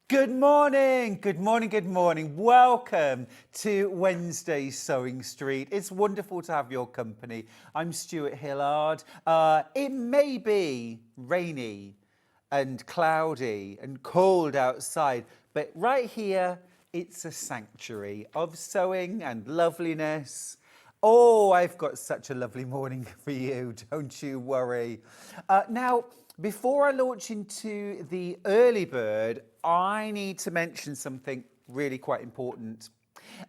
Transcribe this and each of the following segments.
Good morning, good morning, good morning. Welcome to Wednesday's Sewing Street. It's wonderful to have your company. I'm Stuart Hillard. It may be rainy and cloudy and cold outside, but right here, it's a sanctuary of sewing and loveliness. Oh, I've got such a lovely morning for you, don't you worry. Now, before I launch into the early bird, I need to mention something really quite important.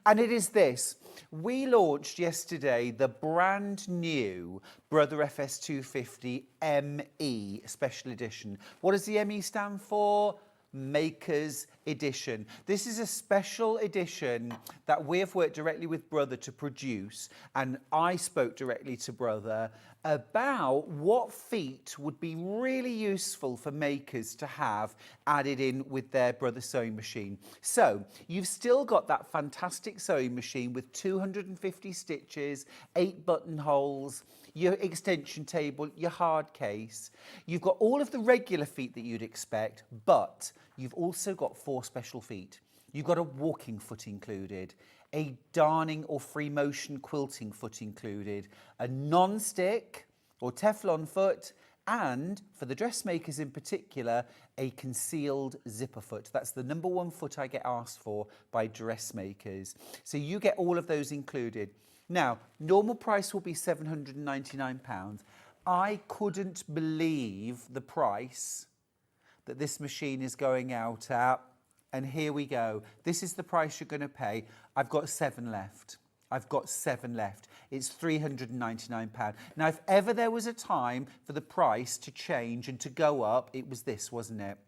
And it is this. We launched yesterday the brand new Brother FS 250 ME Special Edition. What does the ME stand for? Maker's Edition. This is a special edition that we have worked directly with Brother to produce, and I spoke directly to Brother about what feet would be really useful for makers to have added in with their Brother sewing machine. So you've still got that fantastic sewing machine with 250 stitches, 8 buttonholes, your extension table, your hard case. You've got all of the regular feet that you'd expect, but you've also got 4 special feet. You've got a walking foot included, a darning or free motion quilting foot included, a non-stick or Teflon foot, and for the dressmakers in particular, a concealed zipper foot. That's the #1 foot I get asked for by dressmakers. So you get all of those included. Now, normal price will be £799. I couldn't believe the price that this machine is going out at. And here we go. This is the price you're going to pay. I've got 7 left. I've got 7 left. It's £399. Now, if ever there was a time for the price to change and to go up, it was this, wasn't it?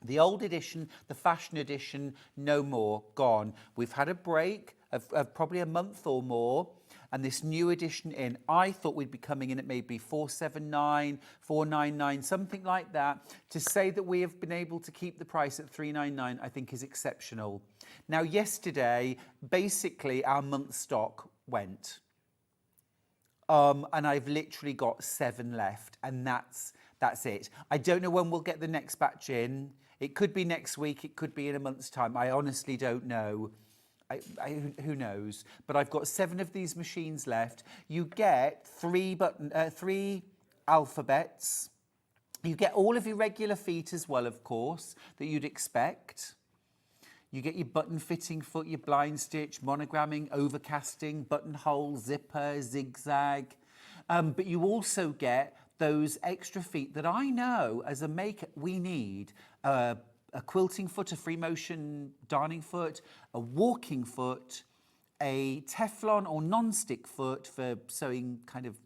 The old edition, the fashion edition, no more, gone. We've had a break of probably a month or more, and this new edition in. I thought we'd be coming in at maybe 479, 499, something like that. To say that we have been able to keep the price at 399, I think is exceptional. Now, yesterday, basically our month stock went. And I've literally got 7 left, and that's it. I don't know when we'll get the next batch in. It could be next week, it could be in a month's time. I honestly don't know. Who knows? But I've got 7 of these machines left. You get 3 alphabets. You get all of your regular feet as well, of course, that you'd expect. You get your button fitting foot, your blind stitch, monogramming, overcasting, buttonhole, zipper, zigzag. But you also get those extra feet that I know as a maker we need. A quilting foot, a free motion darning foot, a walking foot, a Teflon or non-stick foot for sewing kind of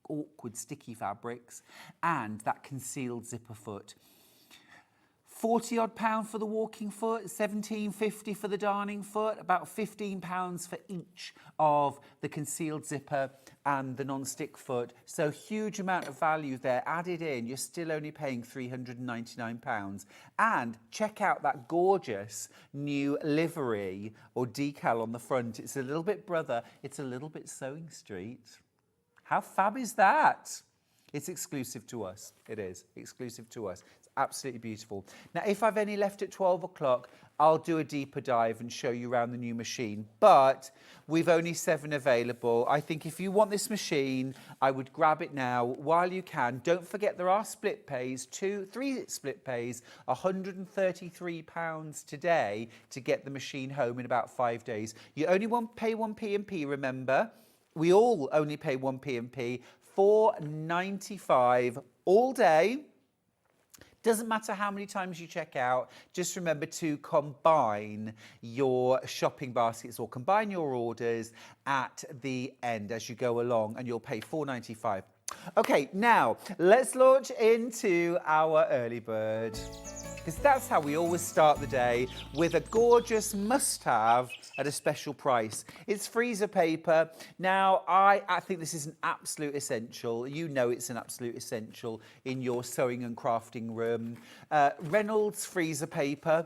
awkward sticky fabrics, and that concealed zipper foot. £40 odd for the walking foot, £17.50 for the darning foot, about £15 for each of the concealed zipper and the non-stick foot. So huge amount of value there added in. You're still only paying £399. And check out that gorgeous new livery or decal on the front. It's a little bit Brother, it's a little bit Sewing Street. How fab is that? It's exclusive to us. It is exclusive to us. It's absolutely beautiful. Now, if I've any left at 12 o'clock, I'll do a deeper dive and show you around the new machine. But we've only 7 available. I think if you want this machine, I would grab it now while you can. Don't forget there are split pays, 3 split pays, £133 today to get the machine home in about 5 days. You only pay 1 P&P, remember. We all only pay 1 P&P. £4.95 all day. Doesn't matter how many times you check out, just remember to combine your shopping baskets or combine your orders at the end as you go along, and you'll pay £4.95. Okay, now let's launch into our early bird, because that's how we always start the day, with a gorgeous must-have at a special price. It's freezer paper. Now, I think this is an absolute essential. You know it's an absolute essential in your sewing and crafting room. Reynolds freezer paper.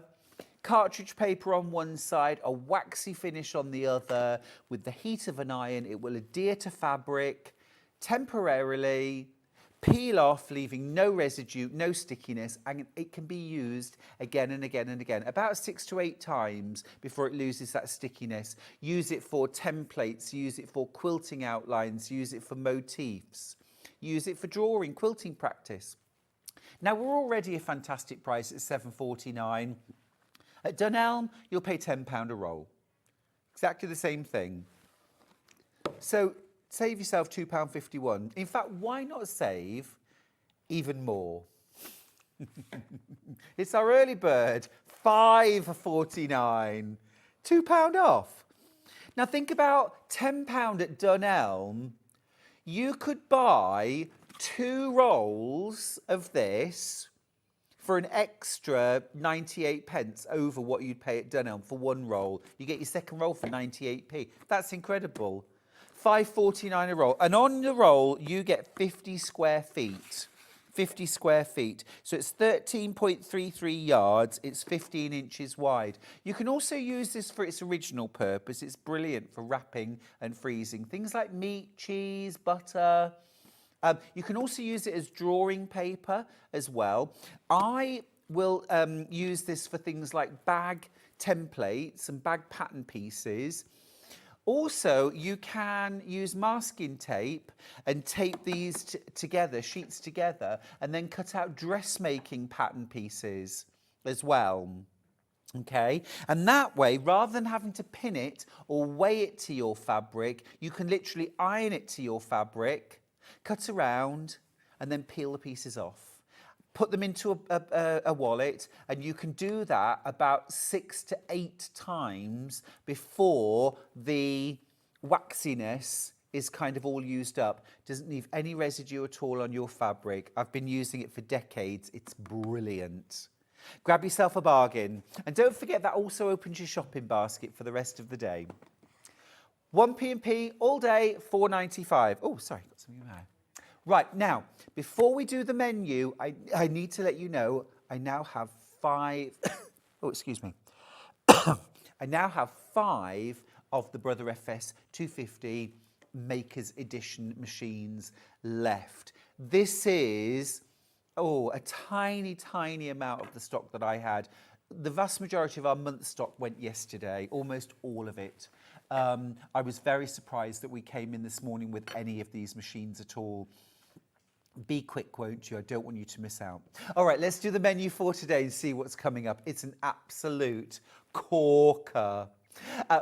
Cartridge paper on one side, a waxy finish on the other. With the heat of an iron, it will adhere to fabric temporarily. Peel off, leaving no residue, no stickiness, and it can be used again and again and again, about 6 to 8 times before it loses that stickiness. Use it for templates, use it for quilting outlines, use it for motifs, use it for drawing, quilting practice. Now, we're already a fantastic price at £7.49. At Dunelm, you'll pay £10 a roll. Exactly the same thing. So save yourself £2.51. In fact, why not save even more? It's our early bird, £5.49, £2 off. Now think about £10 at Dunelm. You could buy 2 rolls of this for an extra 98 pence over what you'd pay at Dunelm for 1 roll. You get your second roll for 98p. That's incredible. £5.49 a roll. And on the roll, you get 50 square feet. 50 square feet. So it's 13.33 yards. It's 15 inches wide. You can also use this for its original purpose. It's brilliant for wrapping and freezing. Things like meat, cheese, butter. You can also use it as drawing paper as well. I will use this for things like bag templates and bag pattern pieces. Also, you can use masking tape and tape these together, sheets together, and then cut out dressmaking pattern pieces as well. Okay, and that way, rather than having to pin it or weigh it to your fabric, you can literally iron it to your fabric, cut around, and then peel the pieces off. Put them into a wallet, and you can do that about 6 to 8 times before the waxiness is kind of all used up. Doesn't leave any residue at all on your fabric. I've been using it for decades. It's brilliant. Grab yourself a bargain. And don't forget that also opens your shopping basket for the rest of the day. 1p&p all day, £4.95. Oh, sorry, got something in my eye. Right, now, before we do the menu, I need to let you know I now have 5... oh, excuse me. I now have 5 of the Brother FS 250 Makers Edition machines left. This is, a tiny, tiny amount of the stock that I had. The vast majority of our month stock went yesterday, almost all of it. I was very surprised that we came in this morning with any of these machines at all. Be quick, won't you? I don't want you to miss out. All right, let's do the menu for today and see what's coming up. It's an absolute corker.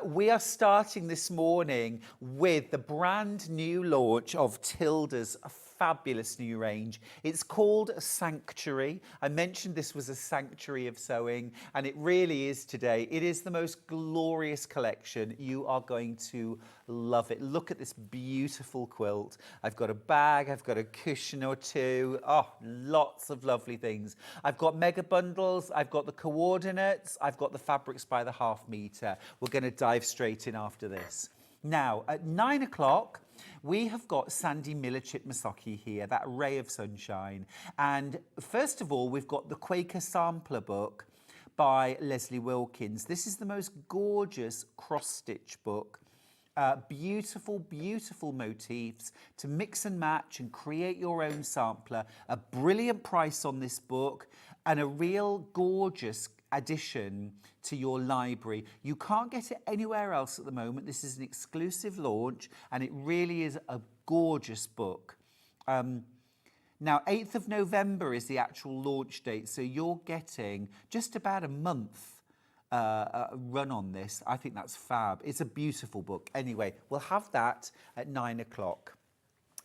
We are starting this morning with the brand new launch of Tilda's fabulous new range. It's called Sanctuary. I mentioned this was a sanctuary of sewing, and it really is today. It is the most glorious collection. You are going to love it. Look at this beautiful quilt. I've got a bag, I've got a cushion or two. Oh, lots of lovely things. I've got mega bundles, I've got the coordinates, I've got the fabrics by the ½ metre. We're going to dive straight in after this. Now, at 9 o'clock, we have got Sandi Millichip-Massochi here, that ray of sunshine. And first of all, we've got the Quaker Sampler book by Lesley Wilkins. This is the most gorgeous cross-stitch book. Beautiful, beautiful motifs to mix and match and create your own sampler. A brilliant price on this book and a real gorgeous addition to your library. You can't get it anywhere else at the moment. This is an exclusive launch, and it really is a gorgeous book. Now, 8th of November is the actual launch date, so you're getting just about a month run on this. I think that's fab. It's a beautiful book. Anyway, we'll have that at 9 o'clock.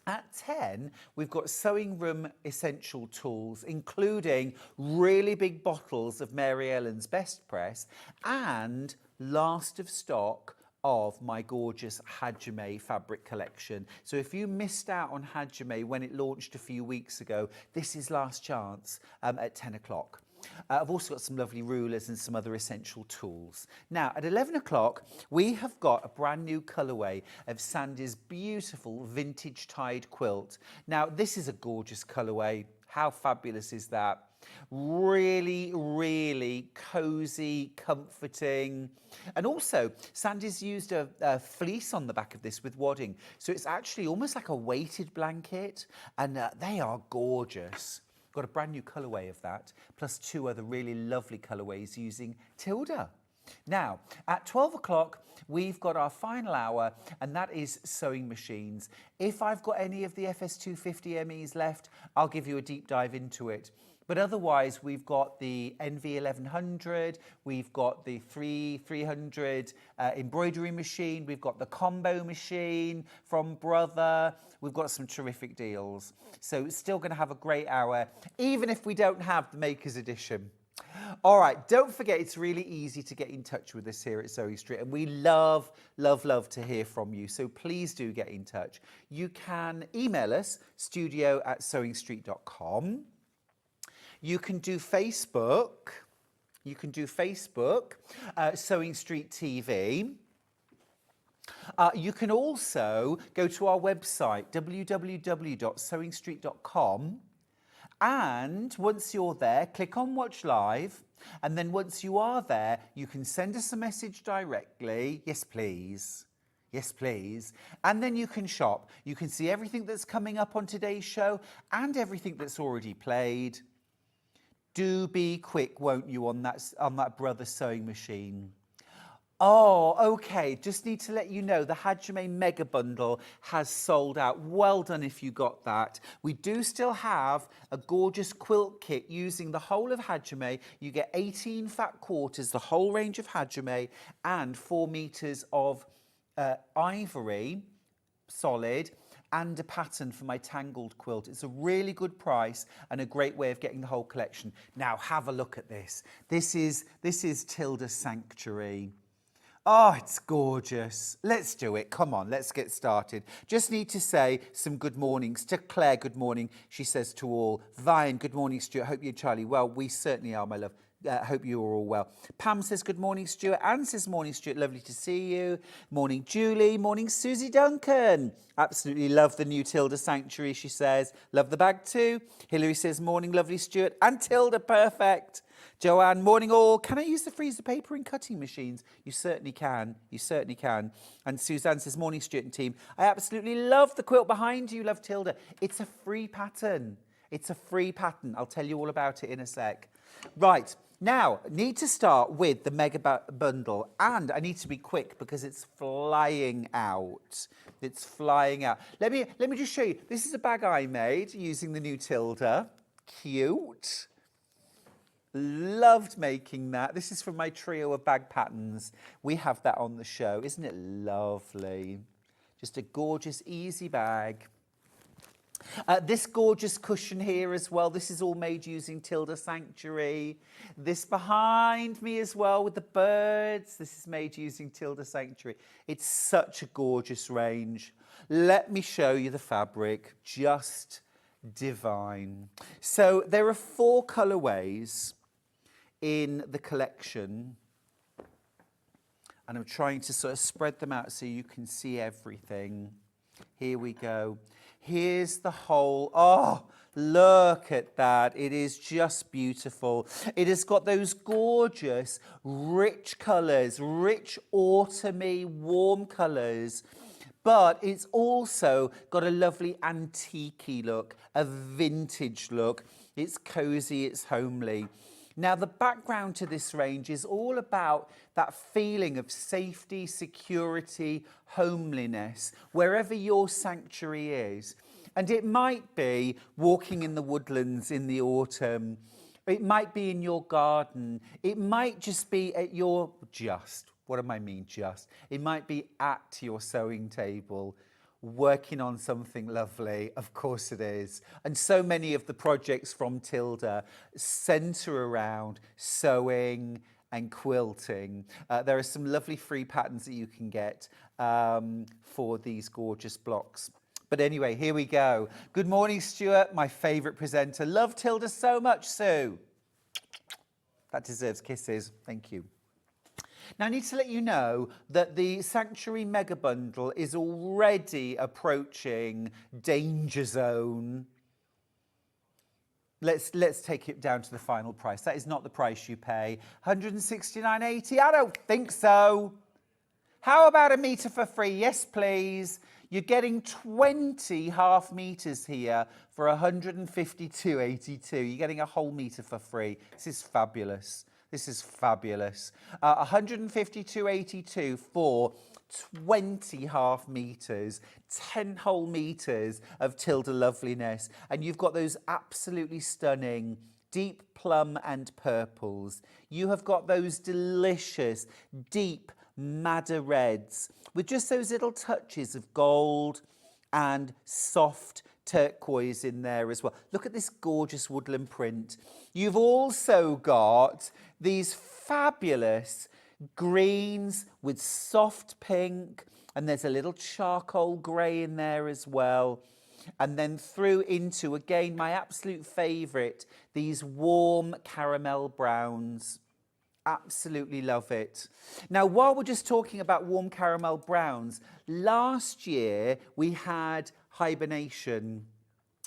At 10, we've got sewing room essential tools, including really big bottles of Mary Ellen's Best Press and last of stock of my gorgeous Hajime fabric collection. So if you missed out on Hajime when it launched a few weeks ago, this is last chance at 10 o'clock. I've also got some lovely rulers and some other essential tools. Now, at 11 o'clock, we have got a brand new colourway of Sandi's beautiful Vintage Tied Quilt. Now, this is a gorgeous colourway. How fabulous is that? Really, really cozy, comforting. And also, Sandy's used a fleece on the back of this with wadding. So it's actually almost like a weighted blanket. And they are gorgeous. Got a brand new colourway of that, plus 2 other really lovely colourways using Tilda. Now, at 12 o'clock, we've got our final hour, and that is sewing machines. If I've got any of the FS250 MEs left, I'll give you a deep dive into it. But otherwise, we've got the NV1100, we've got the 300 embroidery machine, we've got the combo machine from Brother. We've got some terrific deals. So still going to have a great hour, even if we don't have the Maker's Edition. All right, don't forget, it's really easy to get in touch with us here at Sewing Street, and we love, love, love to hear from you. So please do get in touch. You can email us, studio@sewingstreet.com. You can do Facebook. Sewing Street TV. You can also go to our website, www.sewingstreet.com. And once you're there, click on Watch Live. And then once you are there, you can send us a message directly. Yes, please. Yes, please. And then you can shop. You can see everything that's coming up on today's show and everything that's already played. Do be quick, won't you, on that Brother sewing machine. Oh, okay. Just need to let you know the Hajime Mega Bundle has sold out. Well done if you got that. We do still have a gorgeous quilt kit using the whole of Hajime. You get 18 fat quarters, the whole range of Hajime, and 4 meters of ivory solid, and a pattern for my tangled quilt. It's a really good price and a great way of getting the whole collection. Now have a look at this. This is Tilda Sanctuary. Oh, it's gorgeous. Let's do it. Come on, let's get started. Just need to say some good mornings. To Claire, good morning. She says to all. Vine, good morning, Stuart. Hope you and Charlie well. We certainly are, my love. Hope you are all well. Pam says good morning, Stuart. Anne says morning, Stuart. Lovely to see you. Morning, Julie. Morning, Susie Duncan. Absolutely love the new Tilda Sanctuary, she says. Love the bag too. Hilary says morning, lovely, Stuart. And Tilda, perfect. Joanne, morning all. Can I use the freezer paper and cutting machines? You certainly can. You certainly can. And Suzanne says, morning, Stuart and team. I absolutely love the quilt behind you, love Tilda. It's a free pattern. It's a free pattern. I'll tell you all about it in a sec. Right. Now, need to start with the mega bundle, and I need to be quick because it's flying out. It's flying out. Let me just show you. This is a bag I made using the new Tilda. Cute. Loved making that. This is from my trio of bag patterns. We have that on the show. Isn't it lovely? Just a gorgeous, easy bag. This gorgeous cushion here as well. This is all made using Tilda Sanctuary. This behind me as well with the birds. This is made using Tilda Sanctuary. It's such a gorgeous range. Let me show you the fabric. Just divine. So there are 4 colourways in the collection. And I'm trying to sort of spread them out so you can see everything. Here we go. Here's the whole, oh, look at that. It is just beautiful. It has got those gorgeous, rich colours, rich autumny, warm colours. But it's also got a lovely antique-y look, a vintage look. It's cosy, it's homely. Now, the background to this range is all about that feeling of safety, security, homeliness, wherever your sanctuary is. And it might be walking in the woodlands in the autumn. It might be in your garden. It might just be at your, what do I mean just? It might be at your sewing table, working on something lovely. Of course it is. And so many of the projects from Tilda centre around sewing and quilting. There are some lovely free patterns that you can get for these gorgeous blocks. But anyway, here we go. Good morning, Stuart, my favourite presenter. Love Tilda so much, Sue. That deserves kisses. Thank you. Now, I need to let you know that the Sanctuary Mega Bundle is already approaching danger zone. Let's take it down to the final price. That is not the price you pay. 169.80. I don't think so. How about a metre for free? Yes, please. You're getting 20 half metres here for 152.82. You're getting a whole metre for free. This is fabulous. This is fabulous. 152.82 for 20 half metres, 10 whole metres of Tilda loveliness. And you've got those absolutely stunning deep plum and purples. You have got those delicious deep madder reds with just those little touches of gold and soft turquoise in there as well. Look at this gorgeous woodland print. You've also got these fabulous greens with soft pink, and there's a little charcoal grey in there as well. And then through into, again, my absolute favourite, these warm caramel browns. Absolutely love it. Now, while we're just talking about warm caramel browns, last year we had Hibernation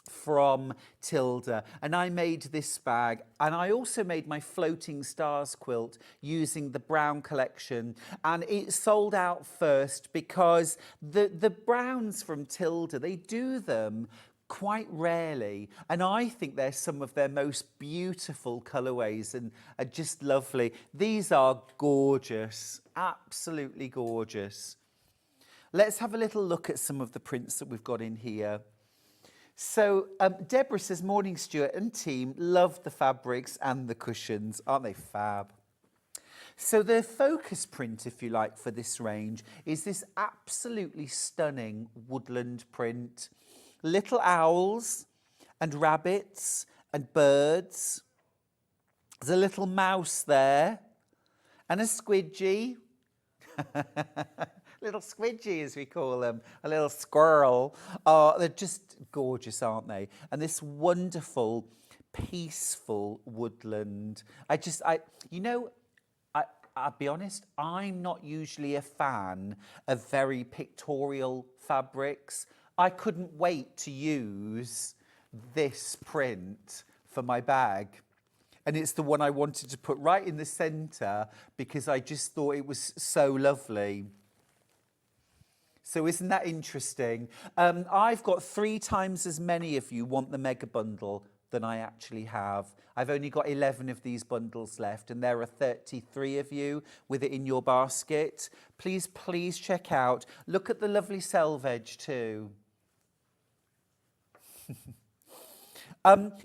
from Tilda, and I made this bag, and I also made my floating stars quilt using the brown collection, and it sold out first because the browns from Tilda, they do them quite rarely, and I think they're some of their most beautiful colourways and are just lovely. These are gorgeous, absolutely gorgeous. Let's have a little look at some of the prints that we've got in here. So Deborah says, morning Stuart and team, love the fabrics and the cushions, aren't they fab? So the focus print, if you like, for this range is this absolutely stunning woodland print. Little owls and rabbits and birds. There's a little mouse there and a squidgy. Little squidgy, as we call them, a little squirrel. They're just gorgeous, aren't they? And this wonderful, peaceful woodland. I'll be honest, I'm not usually a fan of very pictorial fabrics. I couldn't wait to use this print for my bag. And it's the one I wanted to put right in the centre because I just thought it was so lovely. So isn't that interesting? I've got 3 times as many of you want the mega bundle than I actually have. I've only got 11 of these bundles left, and there are 33 of you with it in your basket. Please, please check out. Look at the lovely selvage too.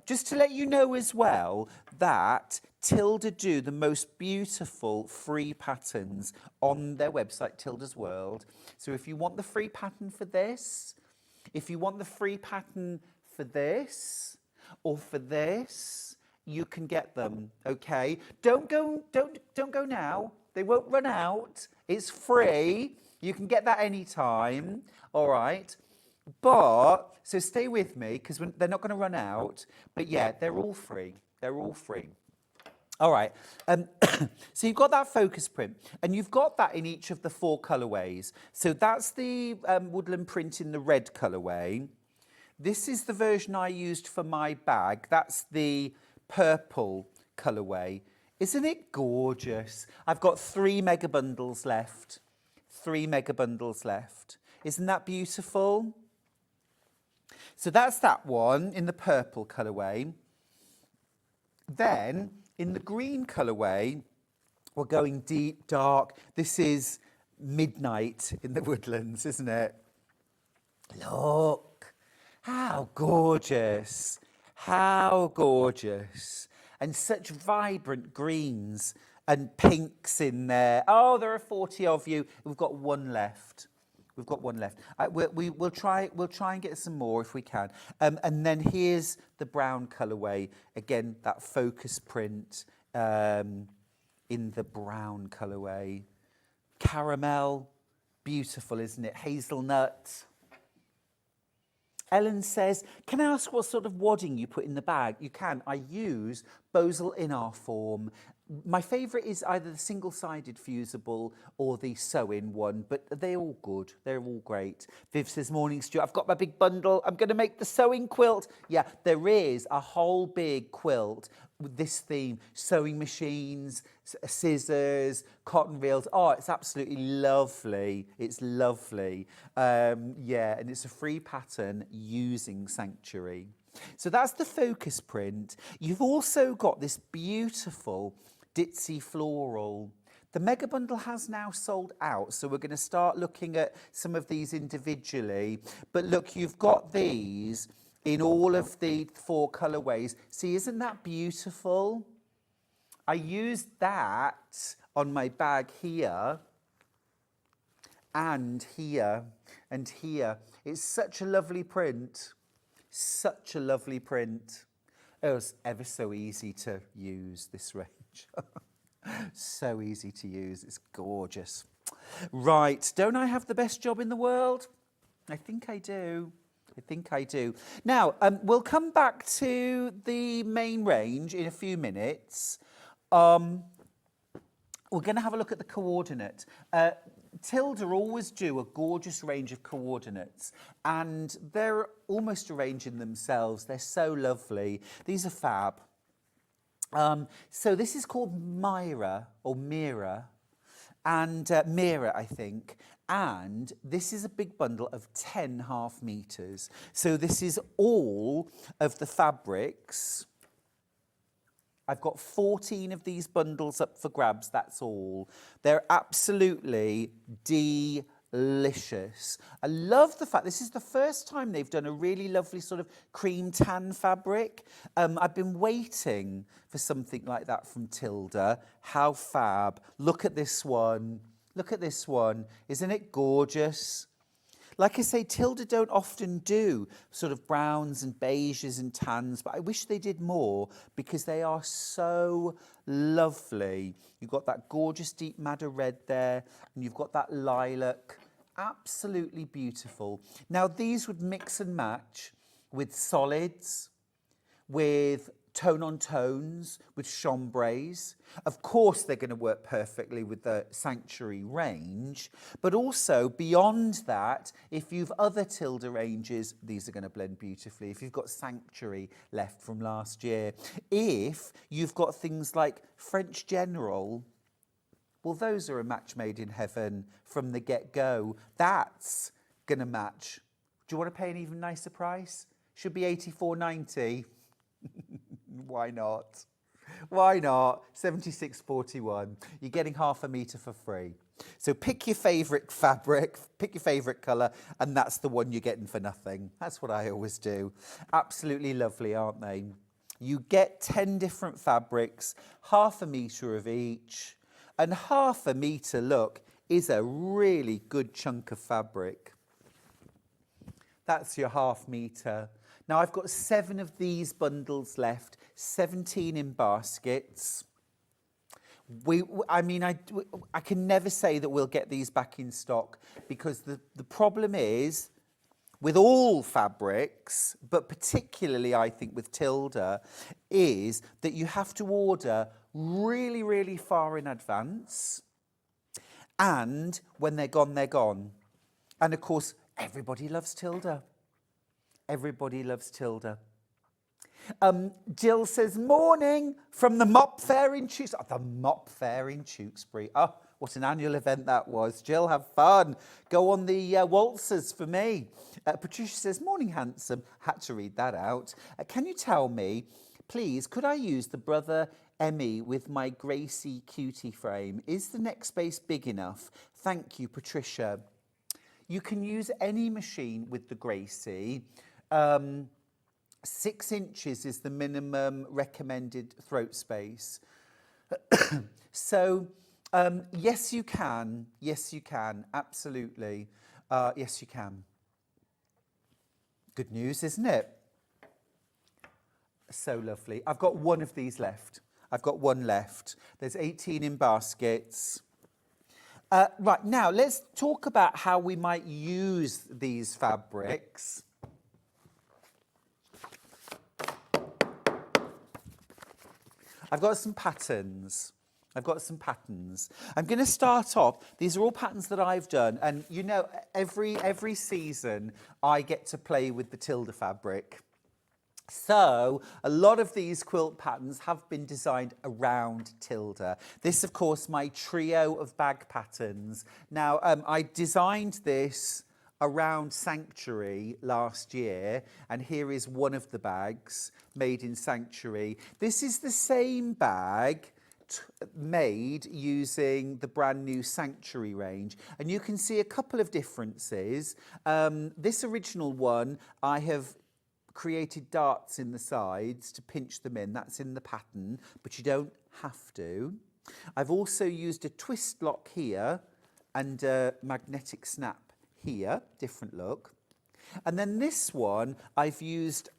Just to let you know as well that Tilda do the most beautiful free patterns on their website, Tilda's World. So if you want the free pattern for this, if you want the free pattern for this, or for this, you can get them, okay? Don't go now. They won't run out. It's free. You can get that anytime, all right? But, so stay with me, because they're not going to run out. But yeah, they're all free. They're all free. All right. So you've got that focus print, and you've got that in each of the 4 colourways. So that's the woodland print in the red colourway. This is the version I used for my bag. That's the purple colourway. Isn't it gorgeous? I've got 3 mega bundles left. 3 mega bundles left. Isn't that beautiful? So that's that one in the purple colourway. Then, in the green colourway, we're going deep, dark. This is midnight in the woodlands, isn't it? Look, how gorgeous. How gorgeous. And such vibrant greens and pinks in there. Oh, there are 40 of you. We've got 1 left. We've got 1 left. We'll try and get some more if we can. And then here's the brown colourway. Again, that focus print in the brown colourway. Caramel, beautiful, isn't it? Hazelnut. Ellen says, can I ask what sort of wadding you put in the bag? You can. I use Bosal in our form. My favourite is either the single-sided fusible or the sew-in one, but they're all good. They're all great. Viv says, morning, Stuart. I've got my big bundle. I'm going to make the sewing quilt. Yeah, there is a whole big quilt with this theme. Sewing machines, scissors, cotton reels. Oh, it's absolutely lovely. It's lovely. Yeah, and it's a free pattern using Sanctuary. So that's the focus print. You've also got this beautiful ditzy floral. The mega bundle has now sold out, so we're going to start looking at some of these individually. But look, you've got these in all of the 4 colourways. See, isn't that beautiful? I used that on my bag here and here and here. It's such a lovely print. Such a lovely print. It was ever so easy to use, this range. So easy to use. It's gorgeous. Right, don't I have the best job in the world? I think I do. I think I do. Now, we'll come back to the main range in a few minutes. We're going to have a look at the coordinate. Tilda always do a gorgeous range of coordinates, and they're almost a range in themselves. They're so lovely. These are fab. So this is called Myra, or Mira, and Mira, I think. And this is a big bundle of 10 half meters. So this is all of the fabrics. I've got 14 of these bundles up for grabs, that's all. They're absolutely delicious. I love the fact this is the first time they've done a really lovely sort of cream tan fabric. I've been waiting for something like that from Tilda. How fab. Look at this one. Look at this one. Isn't it gorgeous? Like I say, Tilda don't often do sort of browns and beiges and tans, but I wish they did more because they are so lovely. You've got that gorgeous deep madder red there, and you've got that lilac. Absolutely beautiful. Now, these would mix and match with solids, with tone-on tones, with chambrays. Of course, they're going to work perfectly with the Sanctuary range, but also beyond that, if you've other Tilda ranges, these are going to blend beautifully. If you've got Sanctuary left from last year, if you've got things like French General, well, those are a match made in heaven from the get-go. That's going to match. Do you want to pay an even nicer price? Should be £84.90. Why not? Why not? £76.41. You're getting half a metre for free. So pick your favourite fabric, pick your favourite colour, and that's the one you're getting for nothing. That's what I always do. Absolutely lovely, aren't they? You get 10 different fabrics, half a metre of each, and half a metre, look, is a really good chunk of fabric. That's your half metre. Now, I've got 7 of these bundles left, 17 in baskets. I can never say that we'll get these back in stock because the problem is, with all fabrics, but particularly I think with Tilda, is that you have to order really, really far in advance. And when they're gone, they're gone. And of course, everybody loves Tilda. Everybody loves Tilda. Jill says, morning from the Mop Fair in Tewkesbury. Oh, the Mop Fair in Tewkesbury. Oh, what an annual event that was. Jill, have fun. Go on the waltzers for me. Patricia says, morning, handsome. Had to read that out. Can you tell me, please, could I use the Brother Emmy with my Gracie cutie frame? Is the neck space big enough? Thank you, Patricia. You can use any machine with the Gracie. 6 inches is the minimum recommended throat space. So, yes, you can. Yes, you can. Absolutely. Yes, you can. Good news, isn't it? So lovely. I've got 1 of these left. I've got 1 left. There's 18 in baskets. Right, now let's talk about how we might use these fabrics. I've got some patterns. I've got some patterns. I'm going to start off. These are all patterns that I've done, and you know, every season I get to play with the Tilda fabric. So a lot of these quilt patterns have been designed around Tilda. This, of course, my trio of bag patterns. Now, I designed this around Sanctuary last year, and here is one of the bags made in Sanctuary. This is the same bag made using the brand new Sanctuary range, and you can see a couple of differences. This original one, I have created darts in the sides to pinch them in. That's in the pattern, but you don't have to. I've also used a twist lock here and a magnetic snap here, different look. And then this one, I've used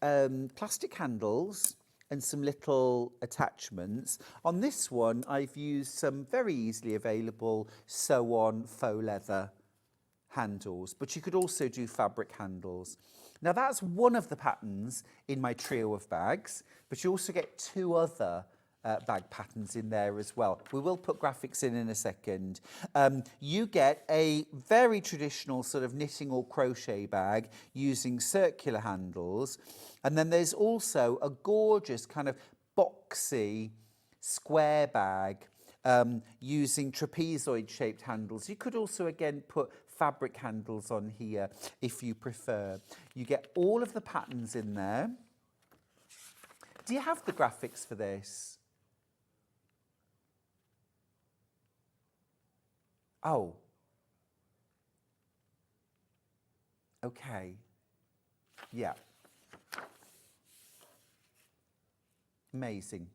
plastic handles and some little attachments. On this one, I've used some very easily available sew-on faux leather handles, but you could also do fabric handles. Now that's one of the patterns in my trio of bags, but you also get two other bag patterns in there as well. We will put graphics in a second. You get a very traditional sort of knitting or crochet bag using circular handles. And then there's also a gorgeous kind of boxy square bag using trapezoid shaped handles. You could also again put fabric handles on here if you prefer. You get all of the patterns in there. Do you have the graphics for this? Oh. Okay. Yeah. Amazing.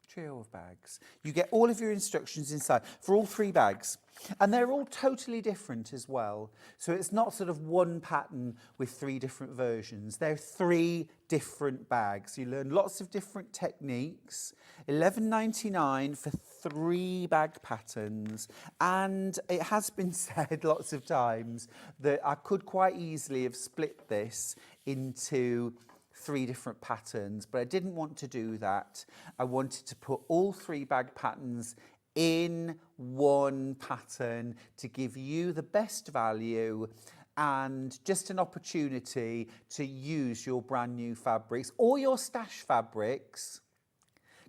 Trio of bags. You get all of your instructions inside for all three bags, and they're all totally different as well. So it's not sort of one pattern with three different versions. They're three different bags. You learn lots of different techniques. $11.99 for three bag patterns, and it has been said lots of times that I could quite easily have split this into three different patterns, but I didn't want to do that. I wanted to put all three bag patterns in one pattern to give you the best value and just an opportunity to use your brand new fabrics or your stash fabrics.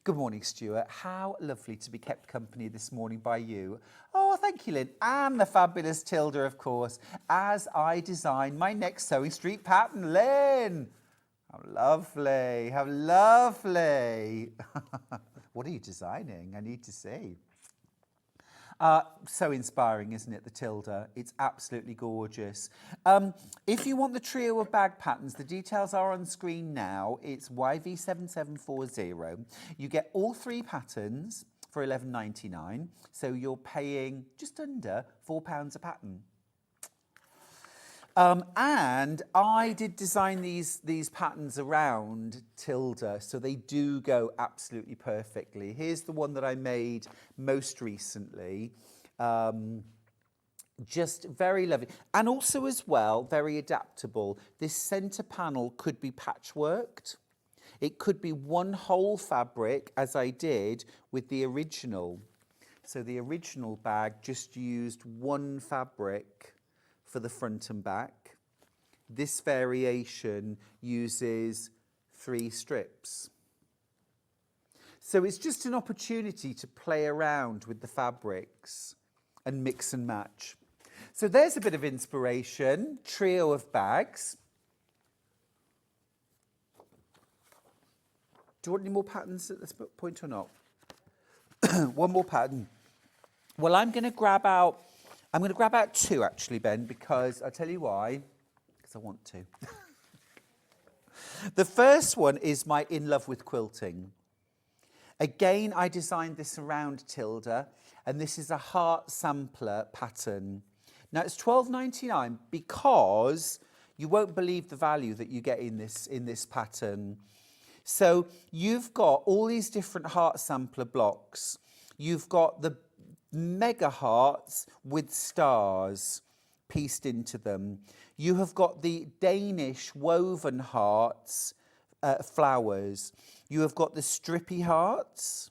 Good morning, Stuart. How lovely to be kept company this morning by you. Oh, thank you, Lynn. And the fabulous Tilda, of course, as I design my next Sewing Street pattern. Lynn! How lovely, how lovely. What are you designing? I need to see. So inspiring, isn't it, the Tilda? It's absolutely gorgeous. If you want the trio of bag patterns, the details are on screen now. It's YV7740. You get all three patterns for $11.99, so you're paying just under £4 a pattern. And I did design these patterns around Tilda, so they do go absolutely perfectly. Here's the one that I made most recently. Just very lovely. And also as well, very adaptable. This centre panel could be patchworked. It could be one whole fabric, as I did with the original. So the original bag just used one fabric for the front and back. This variation uses 3 strips. So it's just an opportunity to play around with the fabrics and mix and match. So there's a bit of inspiration, trio of bags. Do you want any more patterns at this point or not? One more pattern. Well, I'm going to grab out 2 actually, Ben, because I'll tell you why, because I want to. The first one is my In Love with Quilting. Again, I designed this around Tilda, and this is a heart sampler pattern. Now it's $12.99 because you won't believe the value that you get in this pattern. So you've got all these different heart sampler blocks. You've got the mega hearts with stars pieced into them. You have got the Danish woven hearts flowers. You have got the strippy hearts,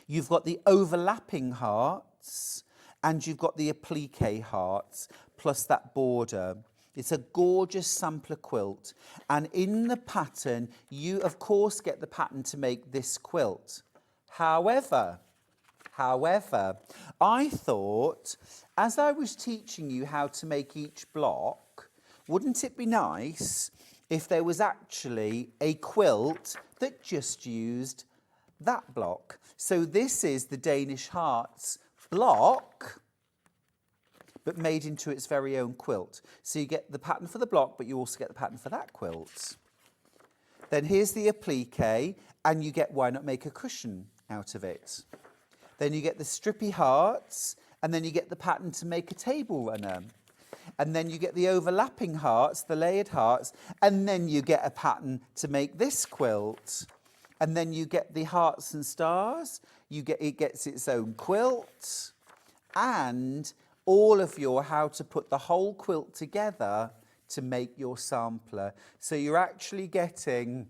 you've got the overlapping hearts, and you've got the applique hearts, plus that border. It's a gorgeous sampler quilt. And in the pattern, you of course get the pattern to make this quilt. However, I thought, as I was teaching you how to make each block, wouldn't it be nice if there was actually a quilt that just used that block? So this is the Danish Hearts block, but made into its very own quilt. So you get the pattern for the block, but you also get the pattern for that quilt. Then here's the applique, and you get, why not make a cushion out of it? Then you get the strippy hearts, and then you get the pattern to make a table runner. And then you get the overlapping hearts, the layered hearts, and then you get a pattern to make this quilt. And then you get the hearts and stars, it gets its own quilt, and all of your how to put the whole quilt together to make your sampler. So you're actually getting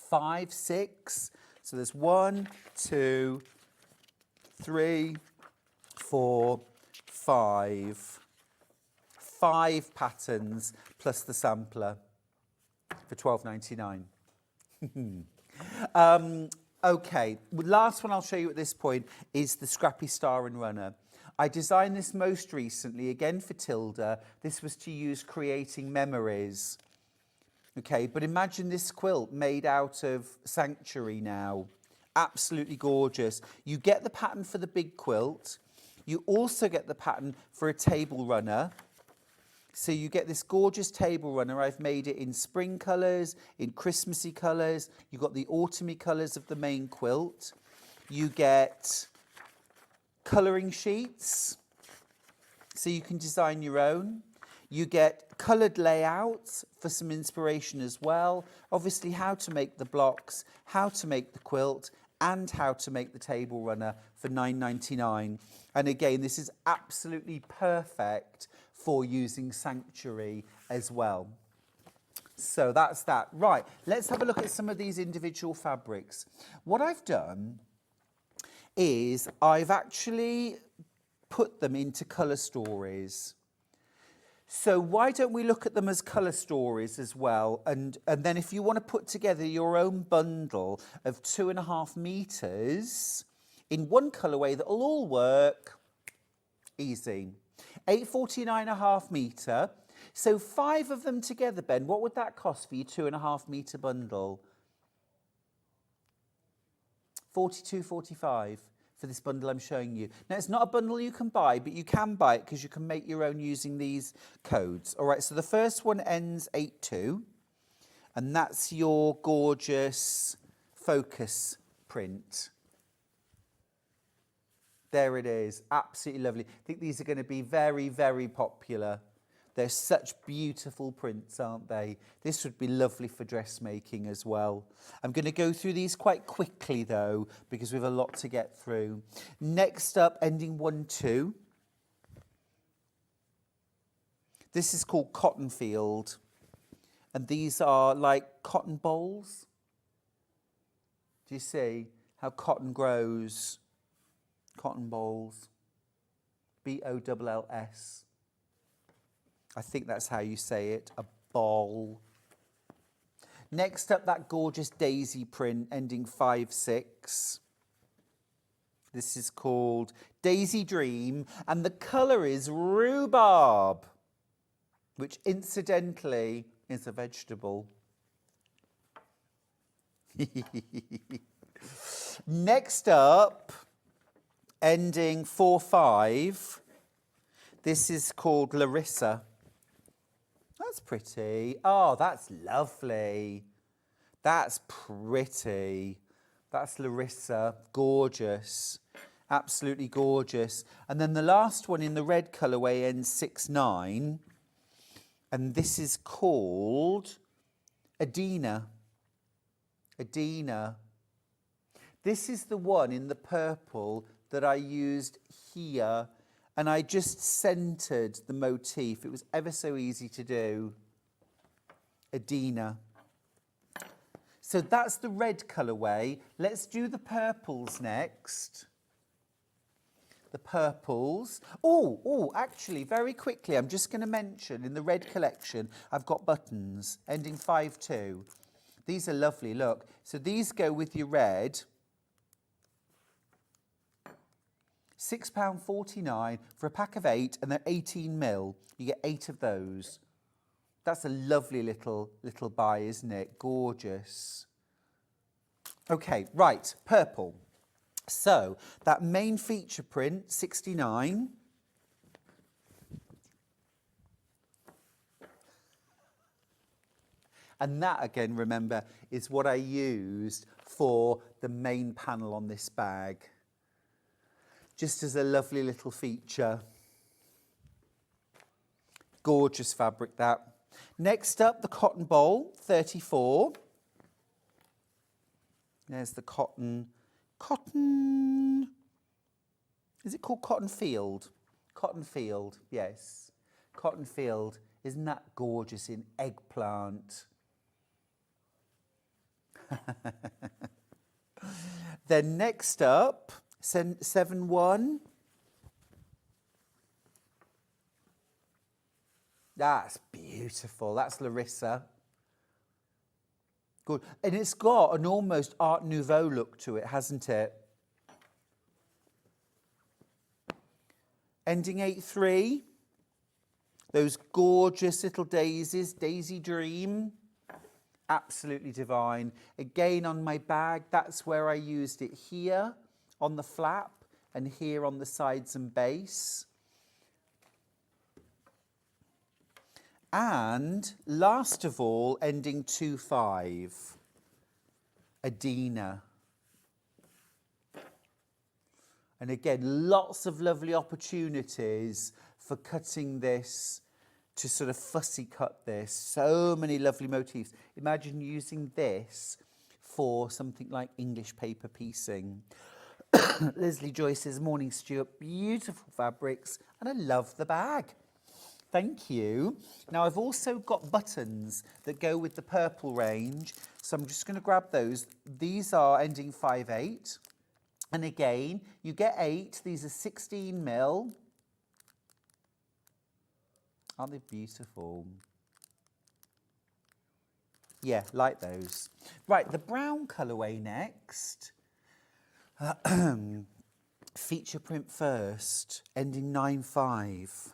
5, 6. So there's 1, 2, 3, 4, 5. 5 patterns plus the sampler for £12.99. Okay, last one I'll show you at this point is the Scrappy Star and Runner. I designed this most recently, again for Tilda. This was to use creating memories. Okay, but imagine this quilt made out of Sanctuary now. Absolutely gorgeous. You get the pattern for the big quilt. You also get the pattern for a table runner. So you get this gorgeous table runner. I've made it in spring colours, in Christmassy colours. You've got the autumny colours of the main quilt. You get colouring sheets, so you can design your own. You get coloured layouts for some inspiration as well. Obviously how to make the blocks, how to make the quilt, and how to make the table runner for £9.99. And again, this is absolutely perfect for using Sanctuary as well. So that's that. Right, let's have a look at some of these individual fabrics. What I've done is I've actually put them into colour stories. So why don't we look at them as colour stories as well? And then if you want to put together your own bundle of 2.5 metres in one colourway that'll all work, easy. 849.5 metre. So 5 of them together, Ben, what would that cost for your 2.5 metre bundle? 42.45 for this bundle I'm showing you. Now, it's not a bundle you can buy, but you can buy it because you can make your own using these codes. All right, so the first one ends 82, and that's your gorgeous focus print. There it is, absolutely lovely. I think these are going to be very, very popular. They're such beautiful prints, aren't they? This would be lovely for dressmaking as well. I'm going to go through these quite quickly, though, because we have a lot to get through. Next up, ending 1-2. This is called Cotton Field. And these are like cotton bolls. Do you see how cotton grows? Cotton bolls. B-O-L-L-S. I think that's how you say it, a ball. Next up, that gorgeous daisy print ending 5-6. This is called Daisy Dream, and the colour is rhubarb, which incidentally is a vegetable. Next up, ending 4-5, this is called Larissa. That's pretty. Oh, that's lovely. That's pretty. That's Larissa. Gorgeous. Absolutely gorgeous. And then the last one in the red colourway ends 6-9. And this is called Adina. Adina. This is the one in the purple that I used here. And I just centred the motif. It was ever so easy to do. Adina. So that's the red colourway. Let's do the purples next. The purples. Oh, actually, very quickly, I'm just going to mention in the red collection, I've got buttons ending 5-2. These are lovely, look. So these go with your red. £6.49 for a pack of 8, and they're 18mm. You get 8 of those. That's a lovely little buy, isn't it? Gorgeous. Okay, right, purple. So that main feature print, 69. And that, again, remember, is what I used for the main panel on this bag. Just as a lovely little feature. Gorgeous fabric, that. Next up, the cotton bowl, 34. There's the cotton. Is it called Cotton Field? Cotton Field, yes. Cotton Field. Isn't that gorgeous in eggplant? Then next up, 7-1. That's beautiful. That's Larissa. Good. And it's got an almost Art Nouveau look to it, hasn't it? Ending 8-3. Those gorgeous little daisies, Daisy Dream. Absolutely divine. Again, on my bag, that's where I used it here on the flap and here on the sides and base. And last of all, ending 2-5, Adina. And again, lots of lovely opportunities for cutting this, to sort of fussy cut this. So many lovely motifs. Imagine using this for something like English paper piecing. Lesley Joy says, morning Stuart, beautiful fabrics, and I love the bag. Thank you. Now I've also got buttons that go with the purple range, so I'm just going to grab those. These are ending 5-8, and again you get 8. These are 16mm. Aren't they beautiful? Yeah, like those. Right, the brown colourway next. Feature print first, ending 9-5.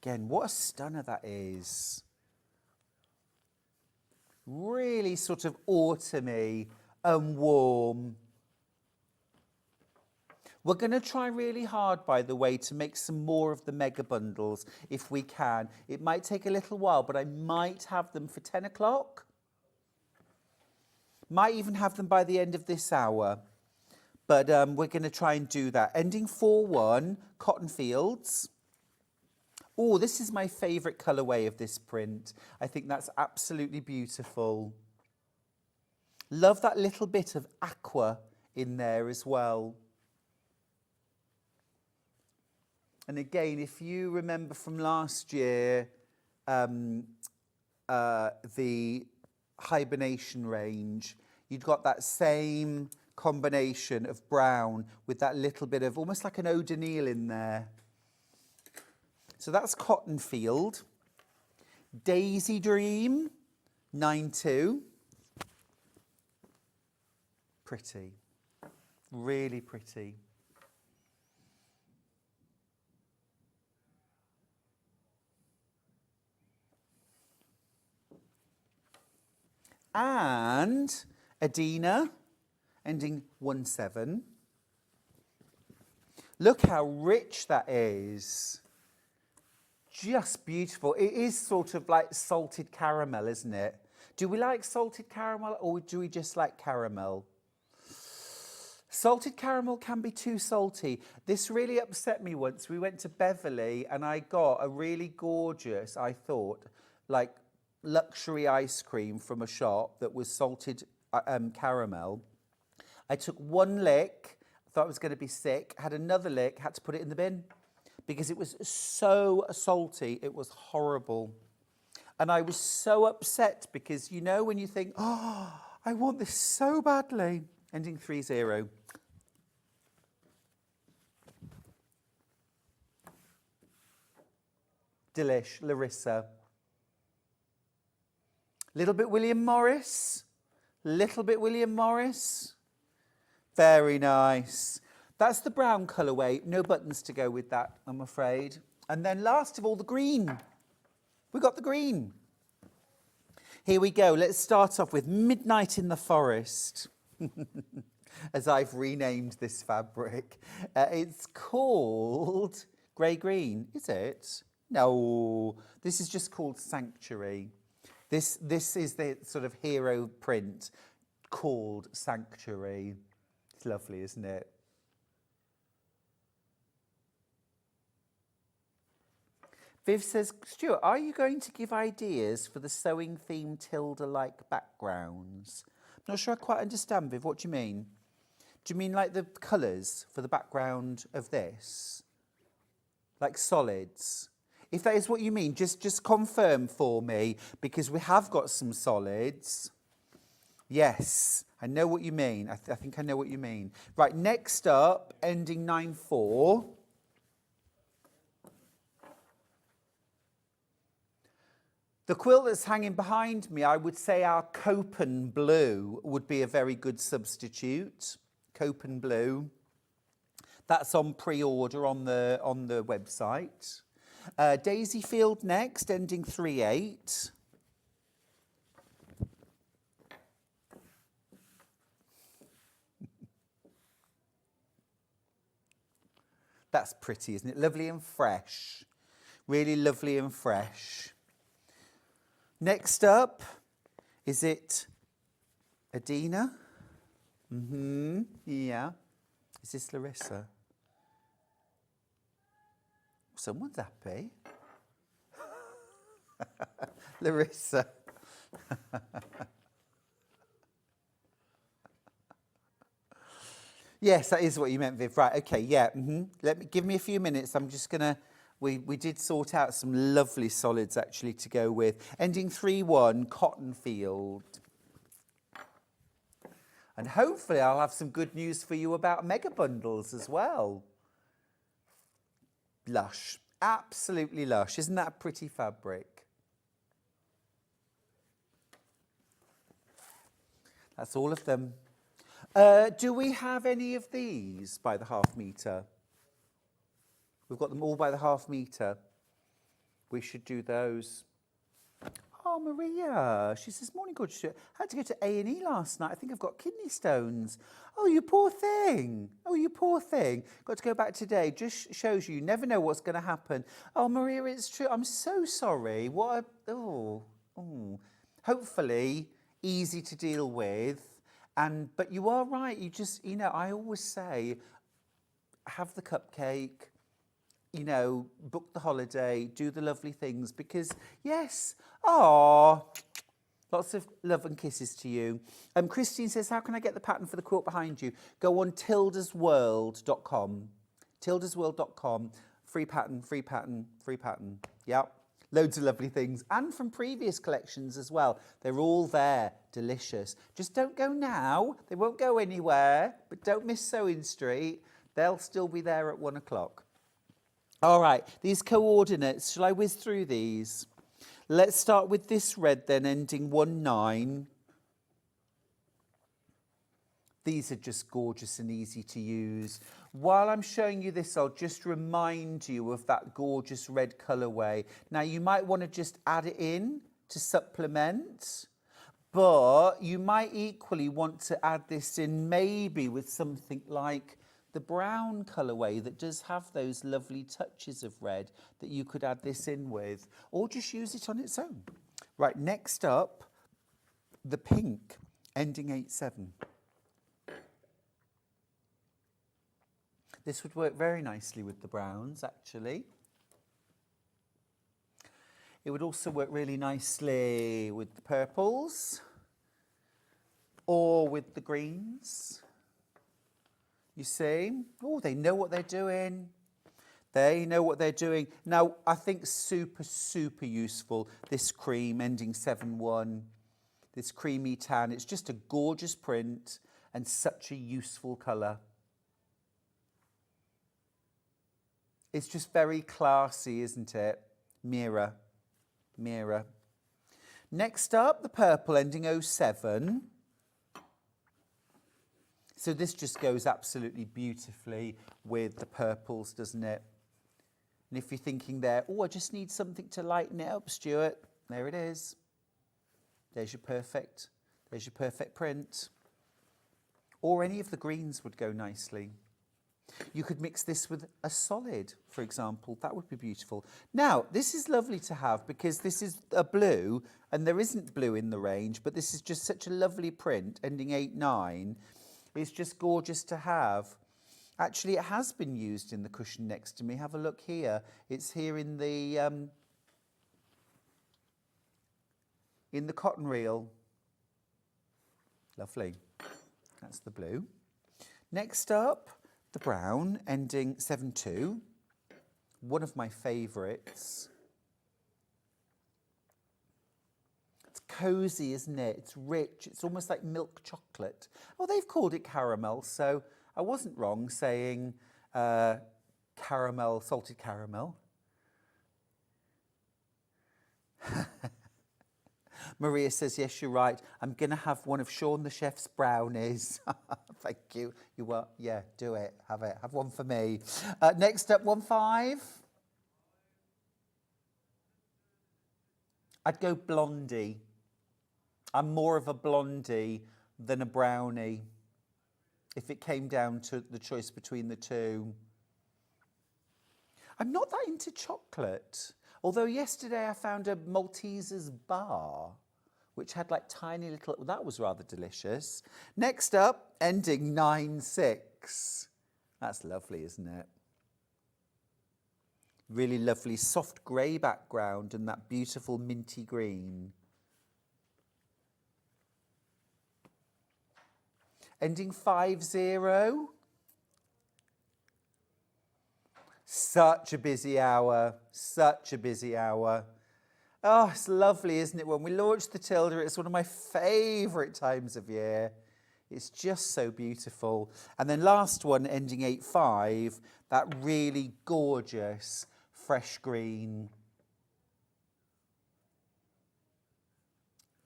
Again, what a stunner that is. Really sort of autumny and warm. We're going to try really hard, by the way, to make some more of the mega bundles if we can. It might take a little while, but I might have them for 10 o'clock. Might even have them by the end of this hour. But we're going to try and do that. Ending 4-1, Cotton Fields. Oh, this is my favourite colourway of this print. I think that's absolutely beautiful. Love that little bit of aqua in there as well. And again, if you remember from last year, the hibernation range, you'd got that same combination of brown with that little bit of almost like an eau de Nil in there. So that's Cotton Field. Daisy Dream, 9-2. Pretty, really pretty. And Adina, ending 1-7. Look how rich that is. Just beautiful. It is sort of like salted caramel, isn't it? Do we like salted caramel or do we just like caramel? Salted caramel can be too salty. This really upset me once. We went to Beverley and I got a really gorgeous, I thought, like luxury ice cream from a shop that was salted caramel. I took one lick, thought I was going to be sick, had another lick, had to put it in the bin because it was so salty, it was horrible. And I was so upset because, you know, when you think, oh, I want this so badly. Ending 30. Delish, Larissa. Little bit William Morris. Little bit William Morris. Very nice. That's the brown colourway. No buttons to go with that, I'm afraid. And then last of all, the green. We got the green. Here we go. Let's start off with Midnight in the Forest, as I've renamed this fabric. It's called grey green, is it? No, this is just called Sanctuary. This is the sort of hero print called Sanctuary. It's lovely, isn't it? Viv says, Stuart, are you going to give ideas for the sewing theme Tilda-like backgrounds? I'm not sure I quite understand, Viv. What do you mean? Do you mean like the colours for the background of this? Like solids? If that is what you mean, just confirm for me, because we have got some solids. Yes, I know what you mean. I think I know what you mean. Right, next up, ending 9-4. The quilt that's hanging behind me, I would say our Copen Blue would be a very good substitute. Copen Blue. That's on pre-order on the website. Daisy Field next, ending 3-8. That's pretty, isn't it? Lovely and fresh. Really lovely and fresh. Next up, is it Adina? Yeah. Is this Larissa? Someone's happy. Larissa. Yes, that is what you meant, Viv. Right, okay, yeah. Give me a few minutes. I'm just going to... We did sort out some lovely solids, actually, to go with. Ending 3-1, Cotton Field. And hopefully I'll have some good news for you about mega bundles as well. Lush. Absolutely lush. Isn't that a pretty fabric? That's all of them. Do we have any of these by the half metre? We've got them all by the half metre. We should do those. Oh, Maria. She says, morning, good Stuart. I had to go to A&E last night. I think I've got kidney stones. Oh, you poor thing. Oh, you poor thing. Got to go back today. Just shows you never know what's going to happen. Oh, Maria, it's true. I'm so sorry. What a... Oh. Hopefully, easy to deal with. But you are right. You just, I always say, have the cupcake. Book the holiday, do the lovely things because, yes, lots of love and kisses to you. Christine says, how can I get the pattern for the quilt behind you? Go on tildasworld.com. Tildasworld.com. Free pattern, free pattern, free pattern. Yep. Loads of lovely things. And from previous collections as well. They're all there. Delicious. Just don't go now. They won't go anywhere. But don't miss Sewing Street. They'll still be there at 1 o'clock. All right, these coordinates, shall I whiz through these? Let's start with this red then, ending 1-9. These are just gorgeous and easy to use. While I'm showing you this, I'll just remind you of that gorgeous red colourway. Now, you might want to just add it in to supplement, but you might equally want to add this in maybe with something like the brown colourway that does have those lovely touches of red that you could add this in with, or just use it on its own. Right, next up, the pink, ending 8-7. This would work very nicely with the browns, actually. It would also work really nicely with the purples, or with the greens. You see? Oh, they know what they're doing. They know what they're doing. Now, I think super, super useful, this cream ending 7-1, this creamy tan. It's just a gorgeous print and such a useful colour. It's just very classy, isn't it? Mirror, mirror. Next up, the purple ending 07. So this just goes absolutely beautifully with the purples, doesn't it? And if you're thinking there, oh, I just need something to lighten it up, Stuart, there it is. There's your perfect print. Or any of the greens would go nicely. You could mix this with a solid, for example. That would be beautiful. Now, this is lovely to have because this is a blue, and there isn't blue in the range, but this is just such a lovely print, ending 8-9. It's just gorgeous to have. Actually, it has been used in the cushion next to me. Have a look here. It's here in the cotton reel. Lovely. That's the blue. Next up, the brown, ending 7-2. One of my favourites. It's cosy, isn't it? It's rich. It's almost like milk chocolate. Oh, they've called it caramel, so I wasn't wrong saying caramel, salted caramel. Maria says, yes, you're right. I'm going to have one of Sean the chef's brownies. Thank you. You were, yeah, do it. Have it. Have one for me. Next up, 1-5. I'd go blondie. I'm more of a blondie than a brownie. If it came down to the choice between the two. I'm not that into chocolate. Although yesterday I found a Malteser's bar, which had like tiny little, that was rather delicious. Next up, ending 9-6. That's lovely, isn't it? Really lovely soft grey background and that beautiful minty green. Ending 5-0. Such a busy hour, such a busy hour. Oh, it's lovely, isn't it? When we launched the Tilda, it's one of my favourite times of year. It's just so beautiful. And then last one, ending 8-5, that really gorgeous fresh green.